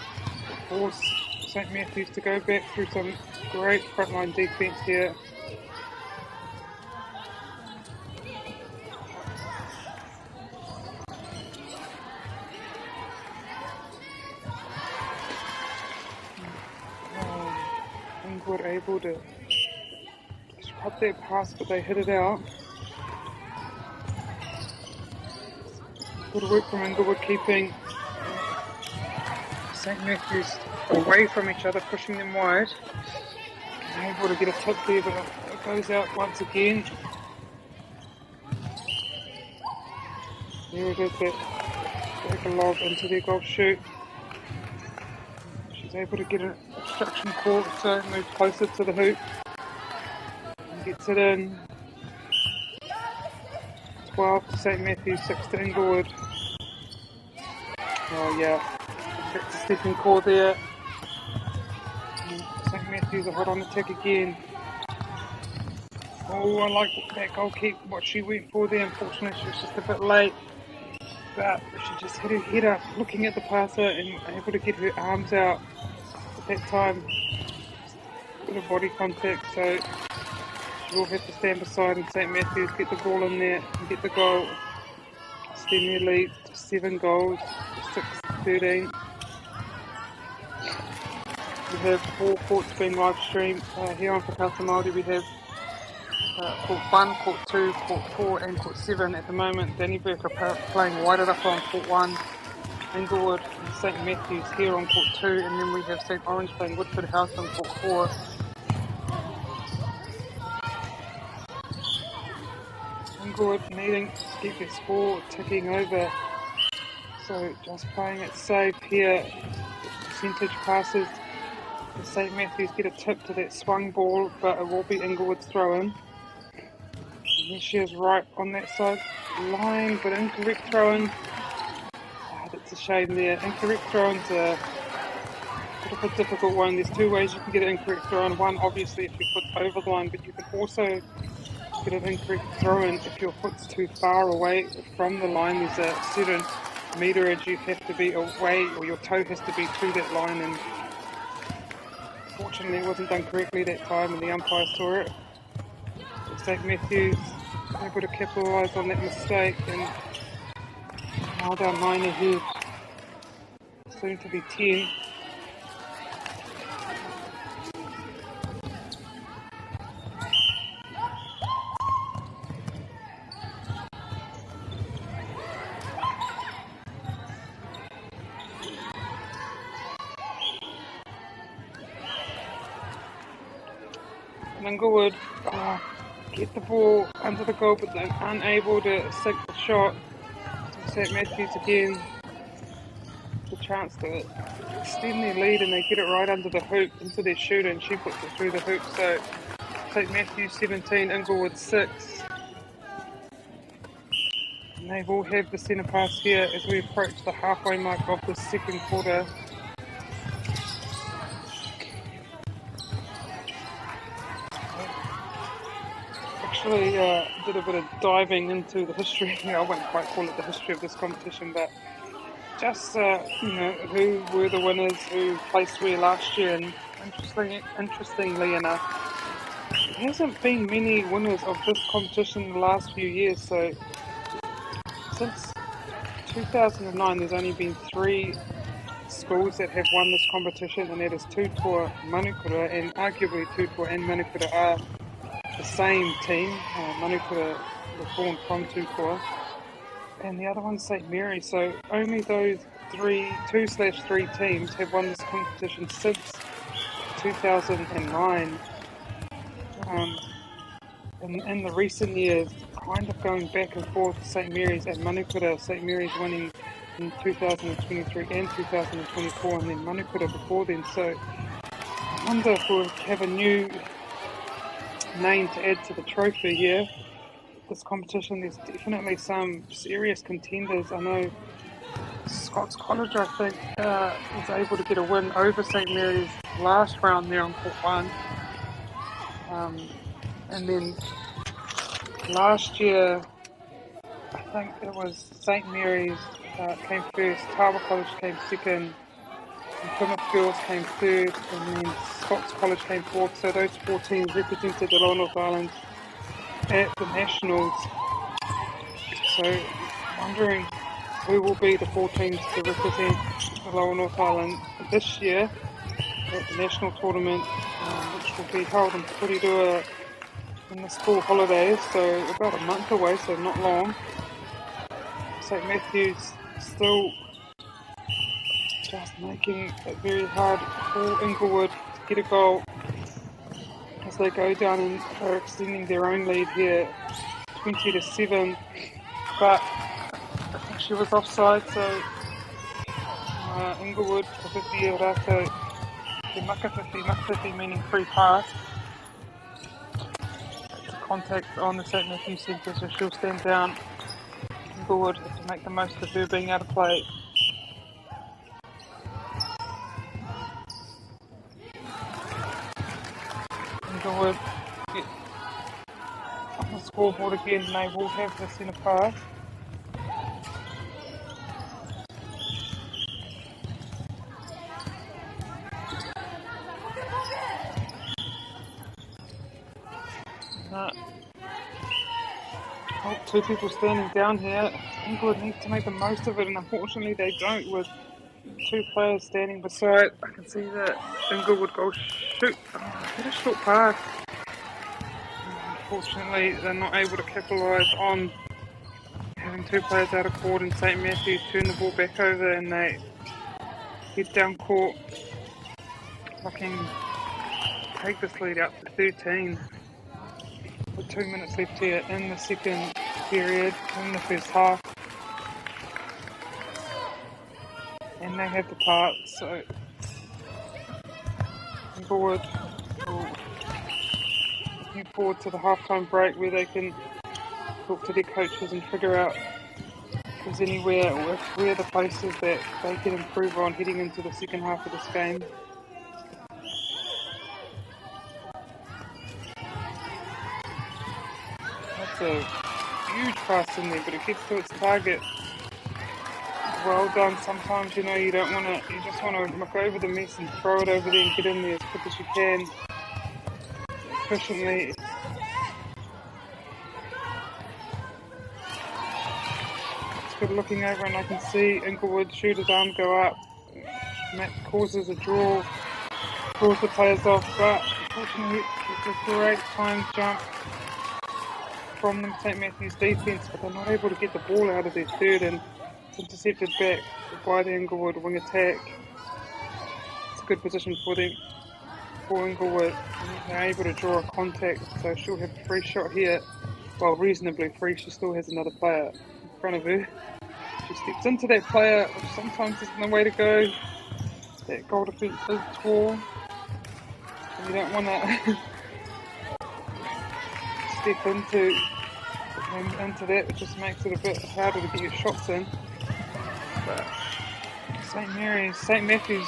Speaker 3: Force St. Matthews to go back through some great frontline defence here. Inglewood able to disrupt their pass, but they hit it out. Good work from Inglewood, keeping St. Matthews away from each other, pushing them wide. Able to get a tip there, but it goes out once again. There it is, that take a lob into their golf shoot. She's able to get an obstruction call, so moves closer to the hoop. And gets it in. 12 to St. Matthews, 6 to Inglewood. Oh yeah, that's a stepping call there. St. Matthews are hot on attack again. Oh, I like that goalkeeper, what she went for there. Unfortunately, she was just a bit late. But she just hit her head up, looking at the passer and able to get her arms out at that time. A bit of body contact, so she will have to stand beside and St. Matthews get the ball in there and get the goal. Extend their lead to 7 goals, 6-13. We have 4 courts being live streamed here on Whakaata Māori. We have court 1, court 2, court 4 and court 7 at the moment. Danny Burke are playing Wider up on court 1, Inglewood and St. Matthews here on court 2, and then we have St. Orange playing Woodford House on court 4. Inglewood needing to keep their score ticking over, so just playing it safe here. Percentage passes. St. Matthews get a tip to that swung ball, but it will be Inglewood's throw in. And there she is right on that side line, but incorrect throw in. Oh, that's a shame there. Incorrect throw in's a bit of a difficult one. There's 2 ways you can get an incorrect throw in. One, obviously, if your foot's over the line, but you can also get an incorrect throw in if your foot's too far away from the line. There's a certain meterage you have to be away, or your toe has to be to that line, and fortunately it wasn't done correctly that time and the umpire saw it. St. Matthews able to capitalise on that mistake and now they're 9 ahead, soon to be 10. Inglewood get the ball under the goal, but they're unable to sink the shot. St. Matthews again, the chance to extend their lead, and they get it right under the hoop into their shooter, and she puts it through the hoop. So St. Matthews 17, Inglewood 6. And they will have the centre pass here as we approach the halfway mark of the second quarter. Actually did a bit of diving into the history. I wouldn't quite call it the history of this competition, but just who were the winners, who placed where last year, and interestingly enough, there hasn't been many winners of this competition in the last few years. So since 2009 there's only been 3 schools that have won this competition, and that is Tūtoa, Manukura, and arguably Tūtoa and Manukura are the same team. Manukura were born from Tūkua, and the other one's St Mary's. So only those 2/3 teams have won this competition since 2009. In the recent years, kind of going back and forth, St Mary's and Manukura. St Mary's winning in 2023 and 2024, and then Manukura before then. So I wonder if we'll have a new name to add to the trophy here. This competition, there's definitely some serious contenders. I know Scots College, I think, was able to get a win over St Mary's last round there on court 1. And then last year, I think it was St Mary's came first, Tawa College came second, and Plymouth Girls came third, and then Scots College came fourth. So those 4 teams represented the Lower North Island at the Nationals. So wondering who will be the 4 teams to represent the Lower North Island this year at the National Tournament, which will be held in Porirua in the school holidays, so about a month away, so not long. St Matthews still just making it very hard for Inglewood to get a goal as they go down and are extending their own lead here, 20-7. But I think she was offside, so Inglewood, Whiwhi o rātou, te makawhiwhi meaning free pass. It's a contact on the St Matthews centre, so she'll stand down. Inglewood have to make the most of her being out of play. Inglewood get on the scoreboard again, and they will have the centre pass. Oh, 2 people standing down here. Inglewood need to make the most of it, and unfortunately they don't, with 2 players standing beside. I can see that Inglewood goal shoot. Hit a short pass. Unfortunately, they're not able to capitalise on having 2 players out of court, and St Matthews turn the ball back over and they head down court, looking to take this lead out to 13. With 2 minutes left here in the second period, in the first half. And they have the part, so Inglewood will looking forward to the halftime break where they can talk to their coaches and figure out if there's anywhere or where are the places that they can improve on heading into the second half of this game. That's a huge pass in there, but it gets to its target. Well done. Sometimes, you know, you don't want to, you just want to look over the mess and throw it over there and get in there as quick as you can, efficiently. It's good looking over, and I can see Inglewood shoot his arm go up. That causes a draw, draws the players off, but unfortunately it's a great time jump from the St Matthews defence, but they're not able to get the ball out of their third, and intercepted back by the Inglewood wing attack. It's a good position for them, for Inglewood. They're able to draw a contact, so she'll have a free shot here. Well, reasonably free. She still has another player in front of her. She steps into that player, which sometimes isn't the way to go. That goal defence is tall, and you don't want to step into that. It just makes it a bit harder to get your shots in. But St Matthews,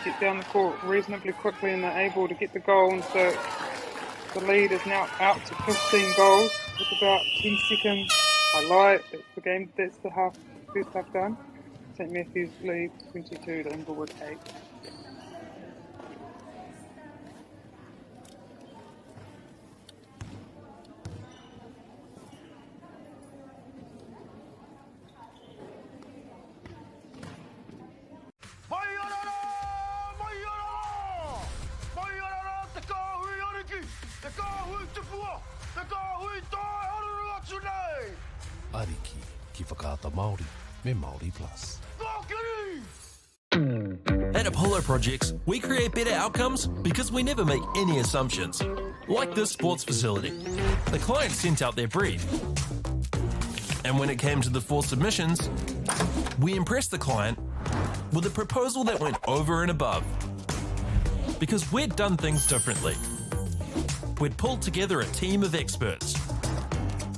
Speaker 3: get down the court reasonably quickly, and they're able to get the goal, and so the lead is now out to 15 goals with about 10 seconds. I lied, that's the game, that's the first half done. St Matthews lead 22 to Inglewood 8.
Speaker 12: Te kahui
Speaker 10: Ariki, ki whakaata Māori, me Māori Plus.
Speaker 5: At Apollo Projects, we create better outcomes because we never make any assumptions. Like this sports facility. The client sent out their brief. And when it came to the 4 submissions, we impressed the client with a proposal that went over and above. Because we'd done things differently. We'd pulled together a team of experts,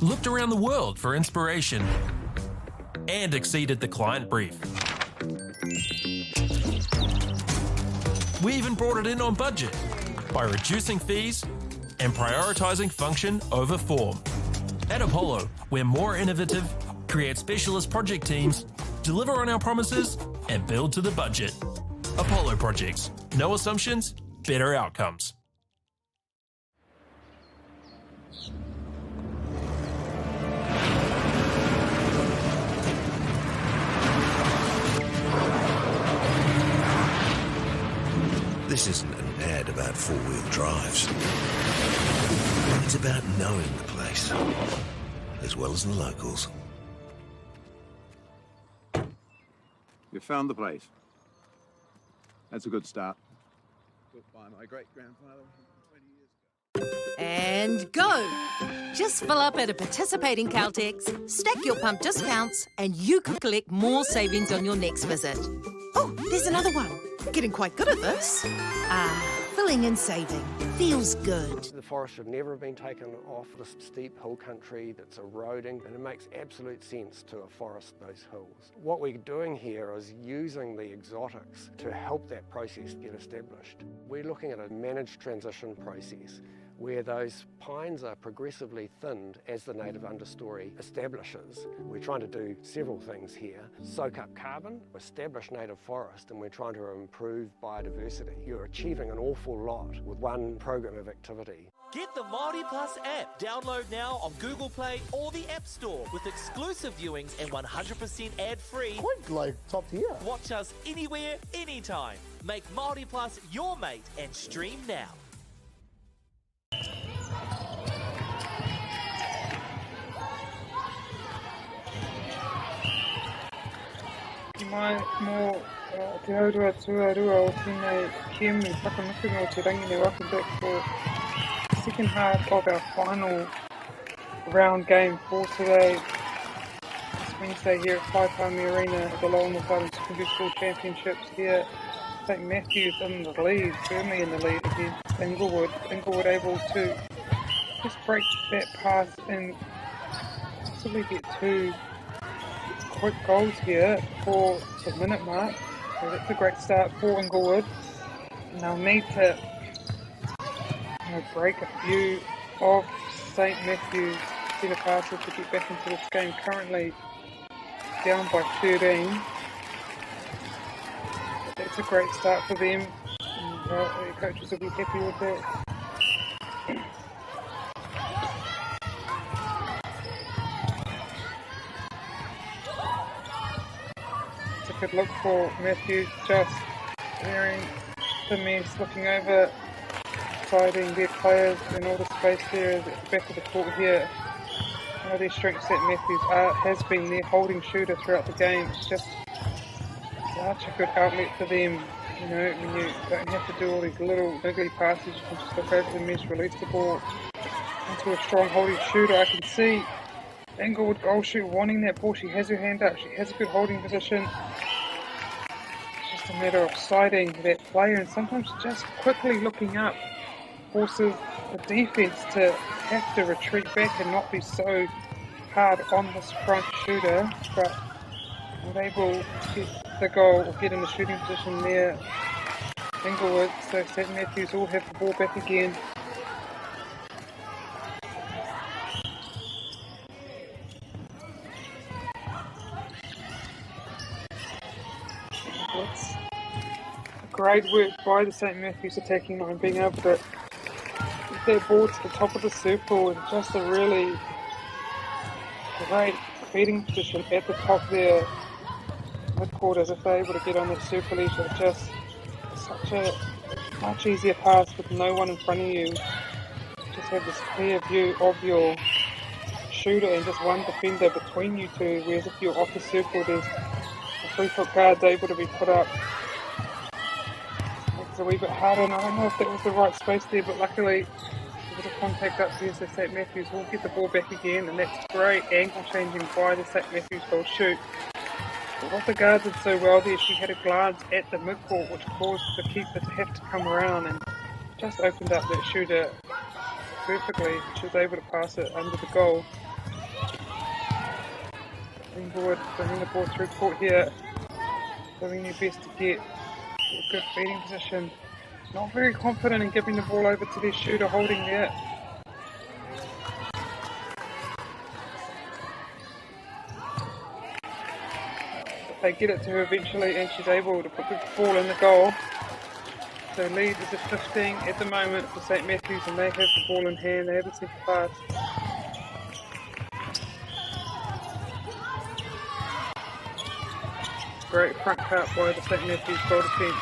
Speaker 5: looked around the world for inspiration, and exceeded the client brief. We even brought it in on budget by reducing fees and prioritising function over form. At Apollo, we're more innovative, create specialist project teams, deliver on our promises, and build to the budget. Apollo Projects. No assumptions, better outcomes.
Speaker 4: This isn't an ad about four-wheel drives. It's about knowing the place, as well as the locals.
Speaker 6: You found the place. That's a good start. Built by my great-grandfather 20 years ago.
Speaker 7: And go! Just fill up at a participating Caltex, stack your pump discounts, and you could collect more savings on your next visit. Oh, there's another one. Getting quite good at this. Filling and saving. Feels good.
Speaker 8: The forest should never have been taken off this steep hill country that's eroding, and it makes absolute sense to afforest those hills. What we're doing here is using the exotics to help that process get established. We're looking at a managed transition process where those pines are progressively thinned as the native understory establishes. We're trying to do several things here. Soak up carbon, establish native forest, and we're trying to improve biodiversity. You're achieving an awful lot with one program of activity.
Speaker 9: Get the Māori Plus app. Download now on Google Play or the App Store with exclusive viewings and 100% ad-free.
Speaker 12: Quite like top tier.
Speaker 9: Watch us anywhere, anytime. Make Māori Plus your mate and stream now.
Speaker 3: Mai mō te haurua tuarua o tēnei Kim and whakamukunga o te rangi nei. Welcome back for the second half of our final round game for today. This Wednesday here at Palmerston Arena at the Lower North Island Secondary School Championships here. St Matthews in the lead, firmly in the lead against Inglewood. Inglewood able to just break that pass and possibly get 2 quick goals here for the minute mark. So that's a great start for Inglewood. And they'll need to break a few of St Matthews' centre passes to get back into this game. Currently down by 13. But that's a great start for them. And their coaches will be happy with that. Good look for Matthews, just clearing the mess, looking over, siding their players in all the space there at the back of the court here. One of their strengths that Matthews has been their holding shooter throughout the game. It's just such a good outlet for them. You know, when you don't have to do all these little niggly passes, you can just look over the mess, release the ball into a strong holding shooter. I can see Inglewood goal shoot wanting that ball. She has her hand up, she has a good holding position. It's just a matter of siding that player and sometimes just quickly looking up forces the defence to have to retreat back and not be so hard on this front shooter, but not able to get the goal or get in the shooting position there. Inglewood, so St Matthews will have the ball back again. That's great work by the St Matthews attacking line, being able to get their ball to the top of the circle and just a really great feeding position at the top there. Midquarters, if they're able to get on the circle edge, it's just such a much easier pass with no one in front of you. Just have this clear view of your shooter and just one defender between you two, whereas if you're off the circle, there's a 3-foot guard able to be put up. It's a wee bit harder, and I don't know if that was the right space there, but luckily there was a contact up there, so St. Matthews will get the ball back again, and that's great angle changing by the St. Matthews goal shoot. But what the guard did so well there, she had a glance at the midcourt, which caused the keeper to have to come around and just opened up that shooter perfectly. She was able to pass it under the goal. Inglewood bringing the ball through court here, doing their best to get a good feeding position. Not very confident in giving the ball over to their shooter holding there. But they get it to her eventually, and she's able to put the ball in the goal. So lead is at 15 at the moment for St. Matthews, and they have the ball in hand. They have the second pass. Great front cut by the St. Matthews goal defence.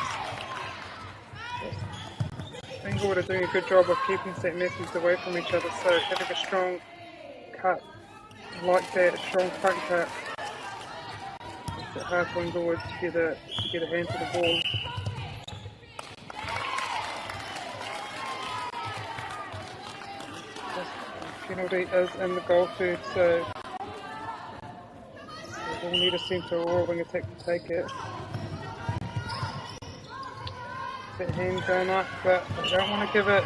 Speaker 3: Inglewood are doing a good job of keeping St. Matthews away from each other, so having a strong cut like that, a strong front cut, makes it hard for Inglewood to get a hand to the ball. Penalty is in the goal third, so they'll need a centre or wing attack to take it. That hand going up, but I don't want to give it.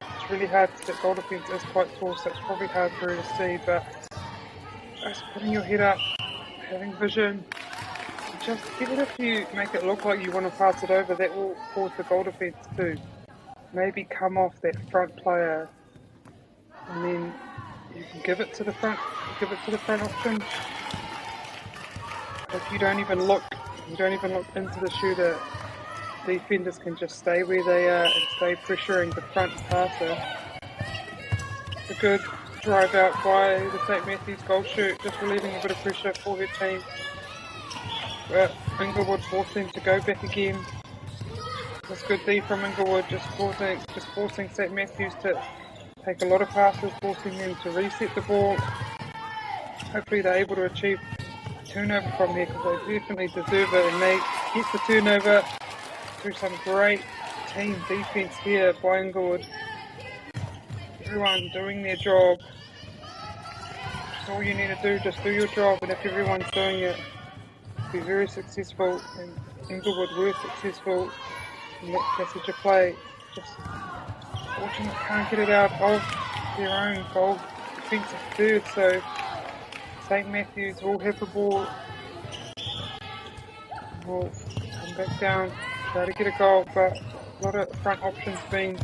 Speaker 3: It's really hard. That goal defence is quite tall, so it's probably hard for her to see, but just putting your head up, having vision, just even if you make it look like you want to pass it over, that will cause the goal defence to maybe come off that front player, and then you can give it to the front option. If you don't even look into the shooter, defenders can just stay where they are and stay pressuring the front passer. It's a good drive out by the St. Matthews goal shoot, just relieving a bit of pressure for her team. But Inglewood forced them to go back again. That's good D from Inglewood, just forcing St. Matthews to take a lot of passes, forcing them to reset the ball. Hopefully they're able to achieve a turnover from here, because they definitely deserve it, and they get the turnover through some great team defence here by Inglewood. Everyone doing their job. That's all you need to do, just do your job, and if everyone's doing it, be very successful, and Inglewood were successful in that passage of play. Just fortunate can't get it out of their own goal defensive third, so St. Matthews will have the ball, will come back down, try to get a goal, but a lot of front options being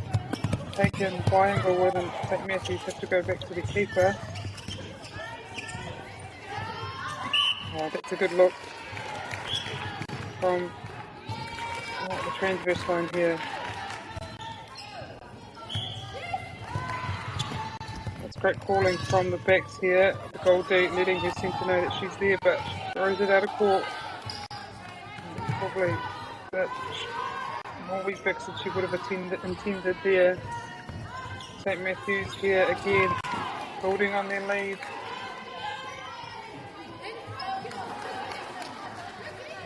Speaker 3: taken by Inglewood, and St. Matthews have to go back to the keeper. Oh, that's a good look from the transverse line here. That's great calling from the backs here. The goal D letting her centre know that she's there, but she throws it out of court. Probably that more weak fix than she would have intended there. St. Matthews here again, building on their lead.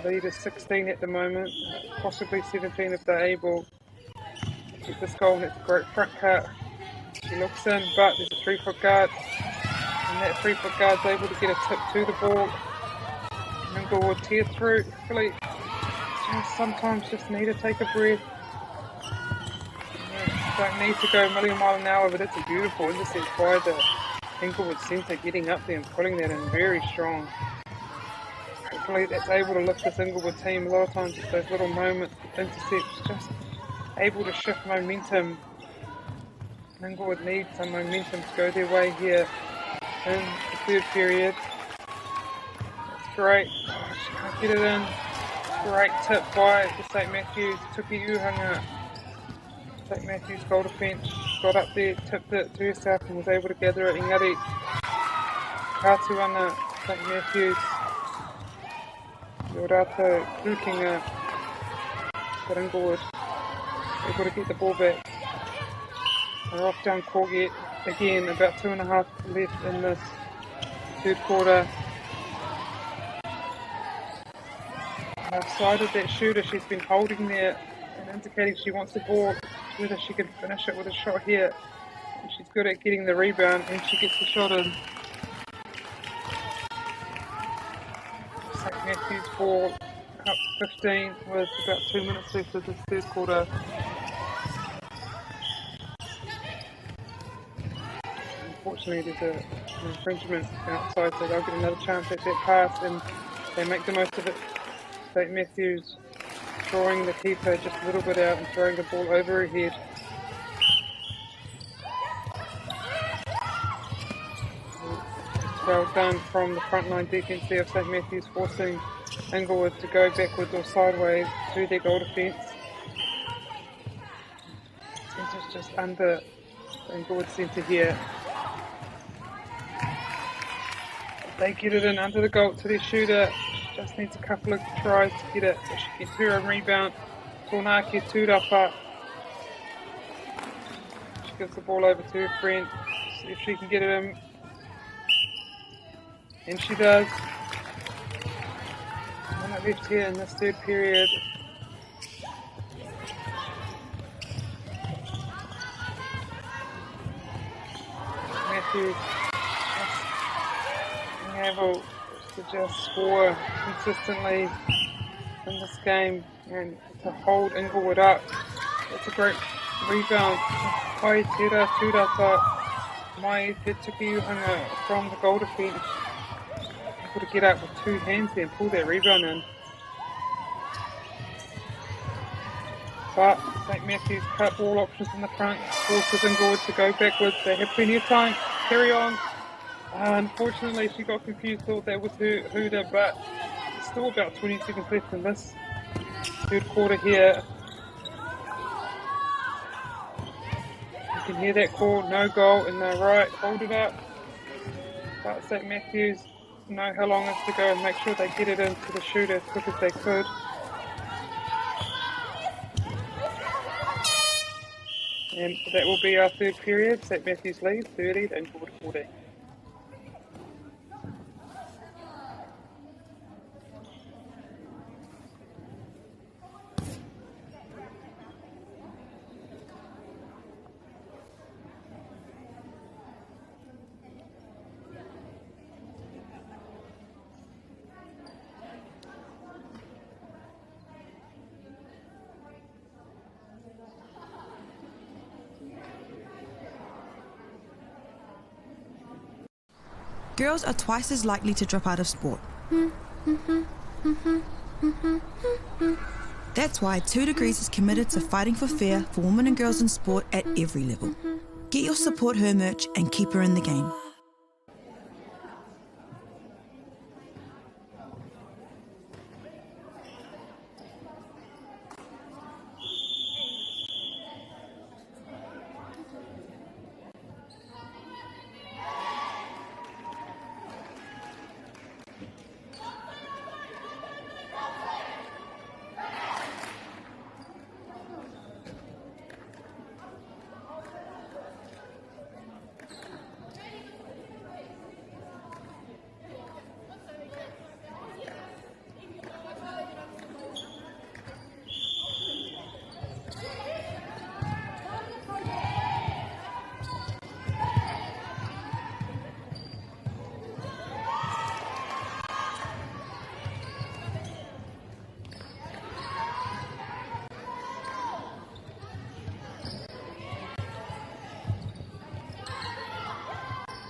Speaker 3: Lead is 16 at the moment, possibly 17 if they're able to get this goal, and it's a great front cut. She looks in, but there's a 3-foot guard, and that 3-foot guard's able to get a tip to the ball. Inglewood tear through. Really, sometimes just need to take a breath. Don't need to go a million mile an hour, but it's a beautiful intercept by the Inglewood centre, getting up there and pulling that in very strong. Hopefully that's able to lift this Inglewood team. A lot of times it's those little moments, intercepts, just able to shift momentum. Inglewood needs some momentum to go their way here in the third period. That's great. Oh, she can't get it in. Great tip by the St. Matthews. Tuki Uhanga. St. Matthews goal defence got up there, tipped it to herself and was able to gather it. Ingari Katuana, St. Matthews. Yorato Kukinga, but Inglewood able to get the ball back. They're off down court yet. again, about 2.5 left in this third quarter. I've sided that shooter. She's been holding there and indicating she wants the ball, whether she can finish it with a shot here. And she's good at getting the rebound and she gets the shot in. St. Matthews ball up 15 with about 2 minutes left of this third quarter. Unfortunately, there's an infringement outside, so they'll get another chance at that pass, and they make the most of it. St. Matthews drawing the keeper just a little bit out and throwing the ball over her head. Well done from the frontline defence there of St. Matthews, forcing Inglewood to go backwards or sideways to their goal defence. Centre's just under Inglewood centre here. They get it in under the goal to their shooter. She just needs a couple of tries to get it. So she gets her own rebound. Tōnake Tūrapa. She gives the ball over to her friend. See if she can get it in. And she does. 1 minute left here in this third period. Matthews being able to just score consistently in this game and to hold Inglewood up. That's a great rebound. Kai Tera Tūrapa, Mai Te Tukiuhanga from the goal defence. Able to get up with 2 hands there and pull that rebound in. But St. Matthews cut all options in the front, forces Inglewood to go backwards. They have plenty of time. Carry on. Unfortunately, she got confused, thought that was her hooter, but there's still about 20 seconds left in this third quarter here. You can hear that call, no goal, and they're right, hold it up. But St. Matthews know how long it's to go and make sure they get it into the shooter as quick as they could. And that will be our third period. St. Matthews lead 30 and Inglewood 14.
Speaker 11: Girls are twice as likely to drop out of sport. That's why 2 Degrees is committed to fighting for fair for women and girls in sport at every level. Get your Support Her merch and keep her in the game.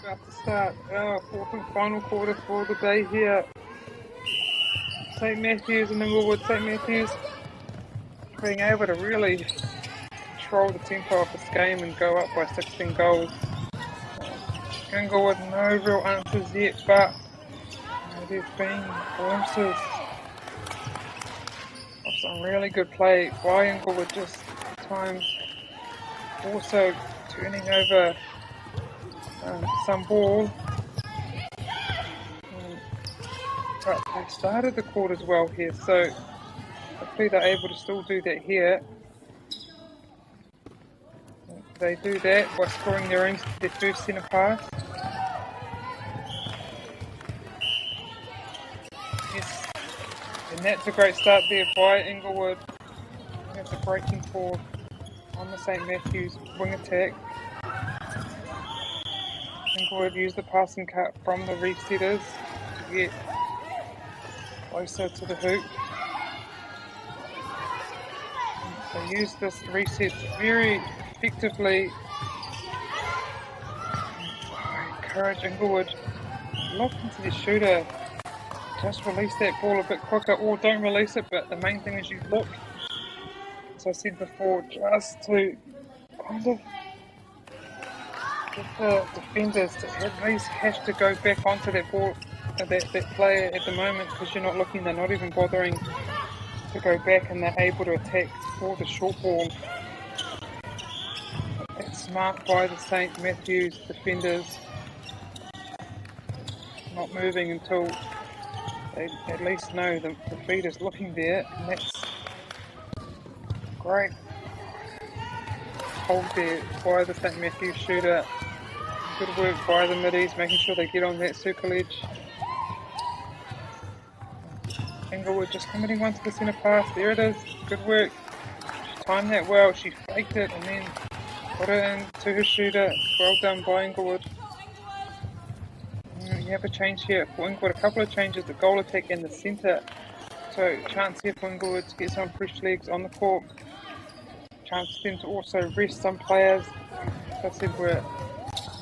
Speaker 11: About to start our fourth and final quarter for the day here. St. Matthews and Inglewood. St. Matthews being able to really control the tempo of this game and go up by 16 goals. Inglewood, no real answers yet, but there's been glimpses of some really good play by Inglewood, just at times also turning over some ball, but they started the quarters well here, so hopefully they're able to still do that here. They do that by scoring their first centre pass. Yes, and that's a great start there by Inglewood. That's a breaking forward on the St Matthews wing attack. Inglewood used the passing cut from the resetters to get closer to the hoop. They used this reset very effectively. I encourage Inglewood, lock into the shooter. Just release that ball a bit quicker, or don't release it, but the main thing is you look, as I said before, just to kind of get the defenders to at least have to go back onto that ball, that player at the moment, because you're not looking, they're not even bothering to go back, and they're able to attack for the short ball. It's smart by the St Matthews defenders, not moving until they at least know the feed is looking there, and that's great hold there by the St Matthews shooter. Good work by the middies, making sure they get on that circle edge. Inglewood just committing one to the centre pass. There it is. Good work. She timed that well. She faked it and then put it in to her shooter. Well done by Inglewood. You have a change here for Inglewood. A couple of changes, the goal attack and the centre. So chance here for Inglewood to get some fresh legs on the court. Chance for them to also rest some players. As I said, we're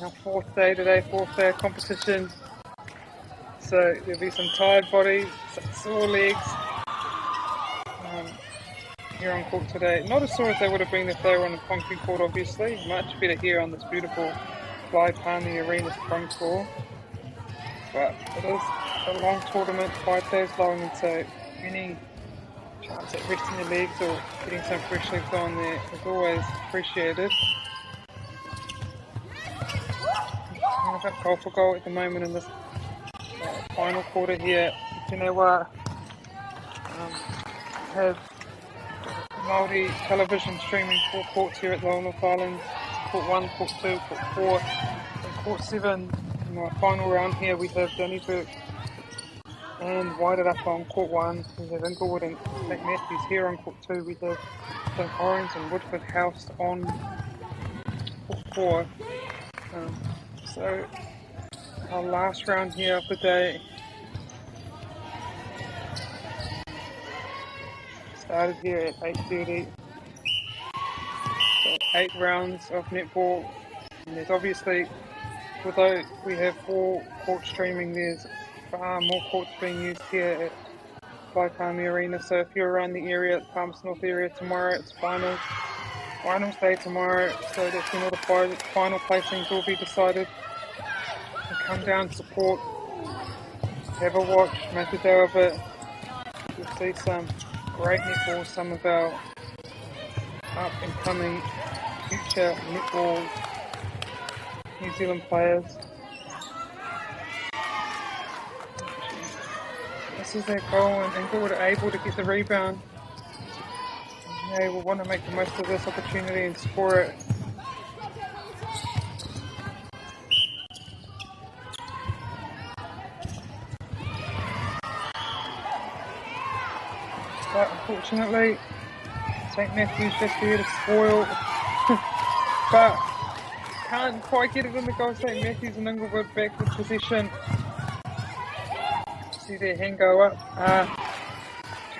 Speaker 11: our fourth day of competition. So there'll be some tired bodies, some sore legs here on court today. Not as sore as they would have been if they were on the concrete court, obviously. Much better here on this beautiful Palmerston Arena scrum floor. But it is a long tournament, 5 days long, and so any chance at resting your legs or getting some fresh legs on there is always appreciated. We've got goal for goal at the moment in this final quarter here. You know what? Have Māori television streaming 4 courts here at the North Island. Court 1, Court 2, Court 4, and Court 7. In our final round here we have Donnybrook and Waitarapa on Court 1. We have Inglewood and St Matthews here on Court 2. We have St Orange and Woodford House on Court 4. So our last round here of the day started here at 8:30. So 8 rounds of netball, and there's obviously, although we have 4 courts streaming, there's far more courts being used here at Palmerston Arena. So if you're around the area, the Palmerston North area, tomorrow it's finals day tomorrow, so that's when all the final placings will be decided. And come down, support, have a watch, make a day of it. You'll see some great netball, some of our up and coming future netball New Zealand players. This is their goal, and Inglewood are able to get the rebound. They will want to make the most of this opportunity and score it. But unfortunately, St Matthews just there to spoil. But can't quite get it in the goal. St Matthews and Inglewood back with possession. See their hand go up.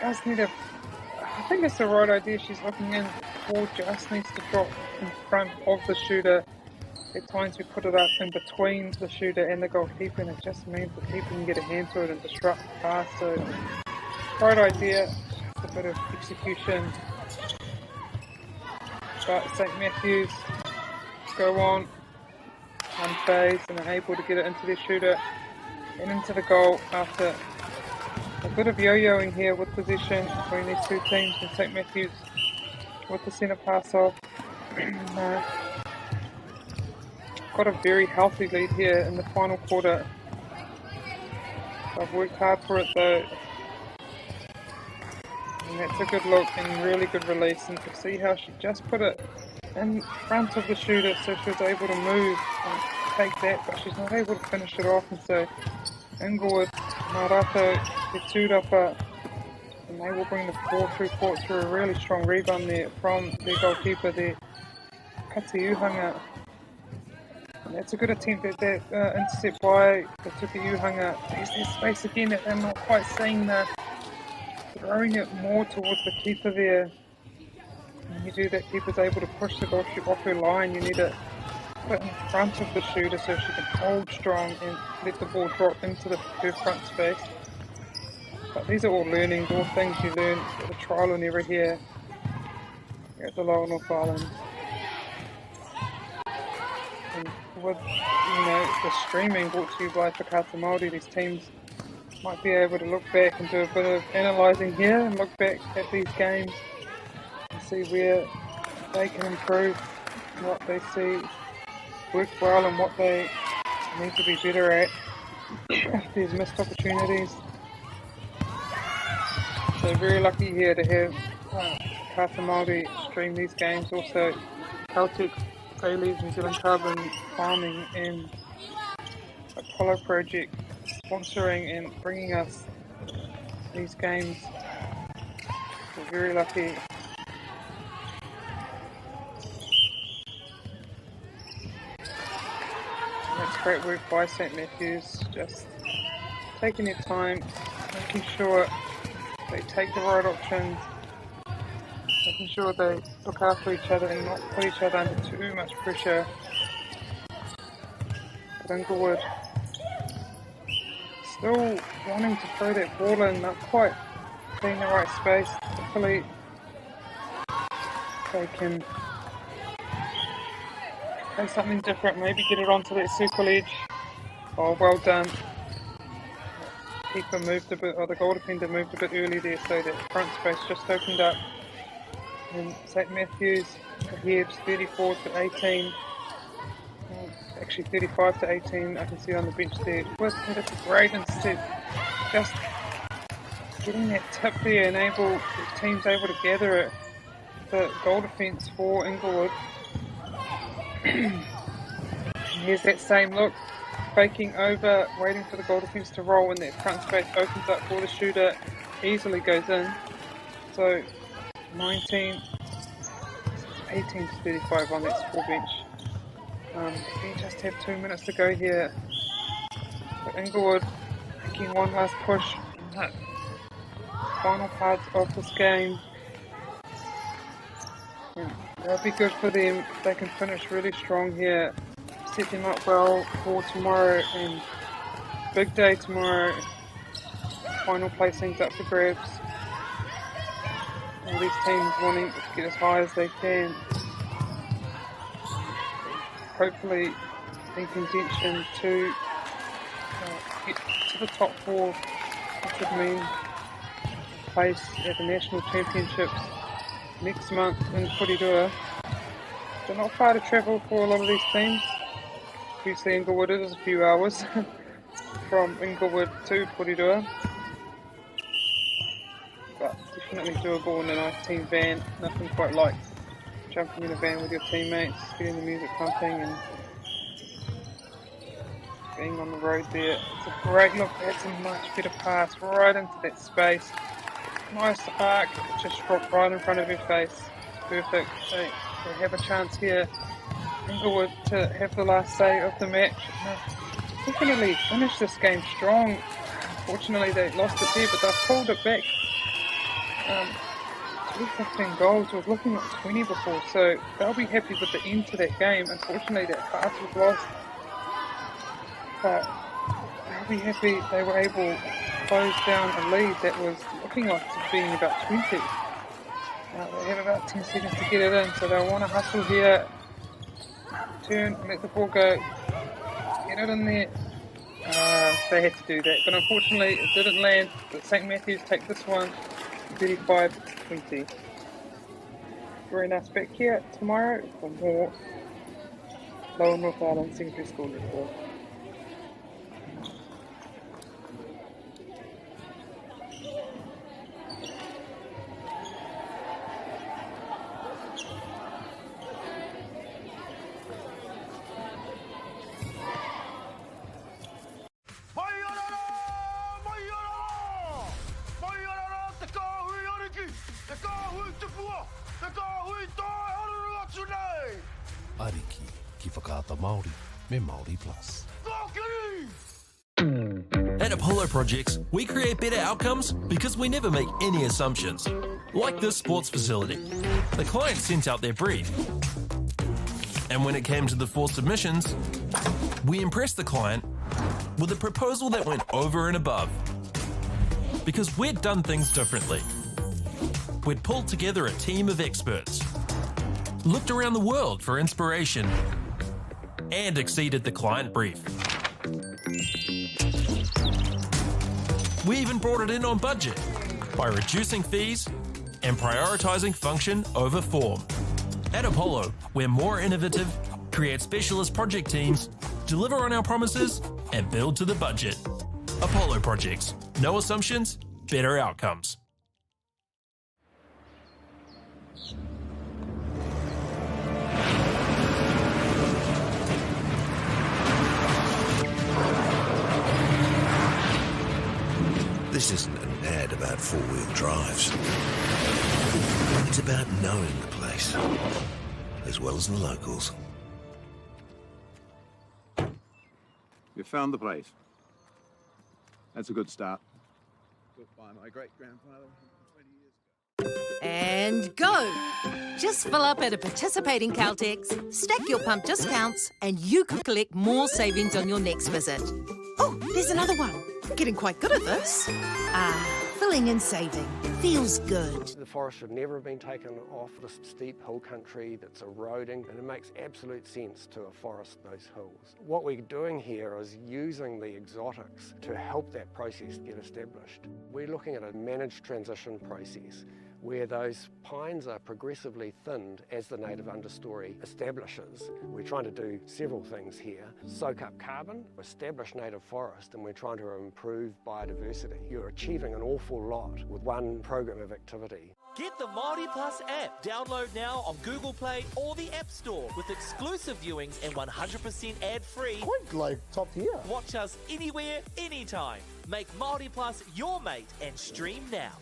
Speaker 11: Just need a, I think it's the right idea. She's looking in. Ball just needs to drop in front of the shooter. At times we put it up in between the shooter and the goalkeeper, and it just means the keeper can get a hand to it and disrupt the pass. So, right idea. Just a bit of execution. But St Matthews go on unfazed and are able to get it into their shooter and into the goal after a bit of yo-yoing here with possession between these two teams, and St Matthews with the centre pass off. Got a very healthy lead here in the final quarter. I've worked hard for it though. And that's a good look and really good release, and to see how she just put it in front of the shooter, so she was able to move and take that, but she's not able to finish it off, and so Inglewood, Marato, the tūrapa, and they will bring the ball through court through a really strong rebound there from their goalkeeper there, Katiuhanga. And that's a good attempt at that intercept by the Tukiuhanga. There's space again that they're not quite seeing, throwing it more towards the keeper there. When you do that, keeper's able to push the goal shoot off her line. You need to put in front of the shooter so she can hold strong and let the ball drop into her front space. But these are all learnings, all things you learn at a trial and error here at the Lower North Island. And with the streaming brought to you by Whakaata Māori, these teams might be able to look back and do a bit of analysing here and look back at these games and see where they can improve, what they see worked well and what they need to be better at if there's missed opportunities. So very lucky here to have Whakaata Māori stream these games. Also Celtic, A-League, New Zealand Club and Farming and Apollo Project sponsoring and bringing us these games. We're very lucky. And that's great work by St Matthews, just taking their time, making sure they take the right options, making sure they look after each other and not put each other under too much pressure. But Inglewood still wanting to throw that ball in, not quite being the right space. Hopefully they can play something different, maybe get it onto that circle edge. Oh, well done. Keeper moved a bit, or the goal defender moved a bit early there, so that front space just opened up. And St Matthews ahead 34-18. Actually 35-18, I can see on the bench there. That's a great intercept. Just getting that tip there and the team's able to gather it. The goal defence for Inglewood. Here's that same look. Faking over, waiting for the goal defence to roll, and that front space opens up for the shooter. Easily goes in. So 18-35 on that score bench. We just have 2 minutes to go here. But Inglewood making one last push in that final part of this game. And that'll be good for them if they can finish really strong here. Set them up well for tomorrow, and big day tomorrow. Final placings up for grabs. All these teams wanting to get as high as they can. Hopefully in contention to get to the top four, which would mean place at the National Championships next month in Porirua. So not far to travel for a lot of these teams. Obviously Inglewood is a few hours from Inglewood to Porirua, but definitely doable in a nice team van. Nothing quite like jumping in a van with your teammates, getting the music pumping and being on the road there. It's a great look. That's a much better pass right into that space. Nice arc, just dropped right in front of her face. It's perfect. They have a chance here, Inglewood, to have the last say of the match. Definitely finished this game strong. Unfortunately they lost it there, but they've pulled it back. 15 goals. It was looking like 20 before, so they'll be happy with the end to that game. Unfortunately that pass was lost, but they'll be happy they were able to close down a lead that was looking like it's being about 20. They have about 10 seconds to get it in, so they'll want to hustle here, turn, let the ball go, get it in there. They had to do that, but unfortunately it didn't land. But St Matthews take this one 35-20. Very nice back here tomorrow for more Lower North Island Secondary School netball.
Speaker 10: whakaata Māori me Māori Plus.
Speaker 5: At Apollo Projects, we create better outcomes because we never make any assumptions. Like this sports facility. The client sent out their brief. And when it came to the 4 submissions, we impressed the client with a proposal that went over and above. Because we'd done things differently. We'd pulled together a team of experts, looked around the world for inspiration, and exceeded the client brief. We even brought it in on budget by reducing fees and prioritising function over form. At Apollo, we're more innovative, create specialist project teams, deliver on our promises, and build to the budget. Apollo Projects. No assumptions, better outcomes.
Speaker 4: This isn't an ad about four-wheel drives. It's about knowing the place, as well as the locals.
Speaker 6: You found the place. That's a good start. Built by my great-grandfather 20 years ago.
Speaker 7: And go! Just fill up at a participating Caltex, stack your pump discounts, and you could collect more savings on your next visit. Oh, there's another one. Getting quite good at this. Filling and saving. Feels good.
Speaker 8: The forest should never have been taken off this steep hill country that's eroding, and it makes absolute sense to afforest those hills. What we're doing here is using the exotics to help that process get established. We're looking at a managed transition process where those pines are progressively thinned as the native understory establishes. We're trying to do several things here. Soak up carbon, establish native forest, and we're trying to improve biodiversity. You're achieving an awful lot with one program of activity.
Speaker 9: Get the Māori Plus app. Download now on Google Play or the App Store with exclusive viewings and 100% ad-free.
Speaker 12: Quite like top tier.
Speaker 9: Watch us anywhere, anytime. Make Māori Plus your mate and stream now.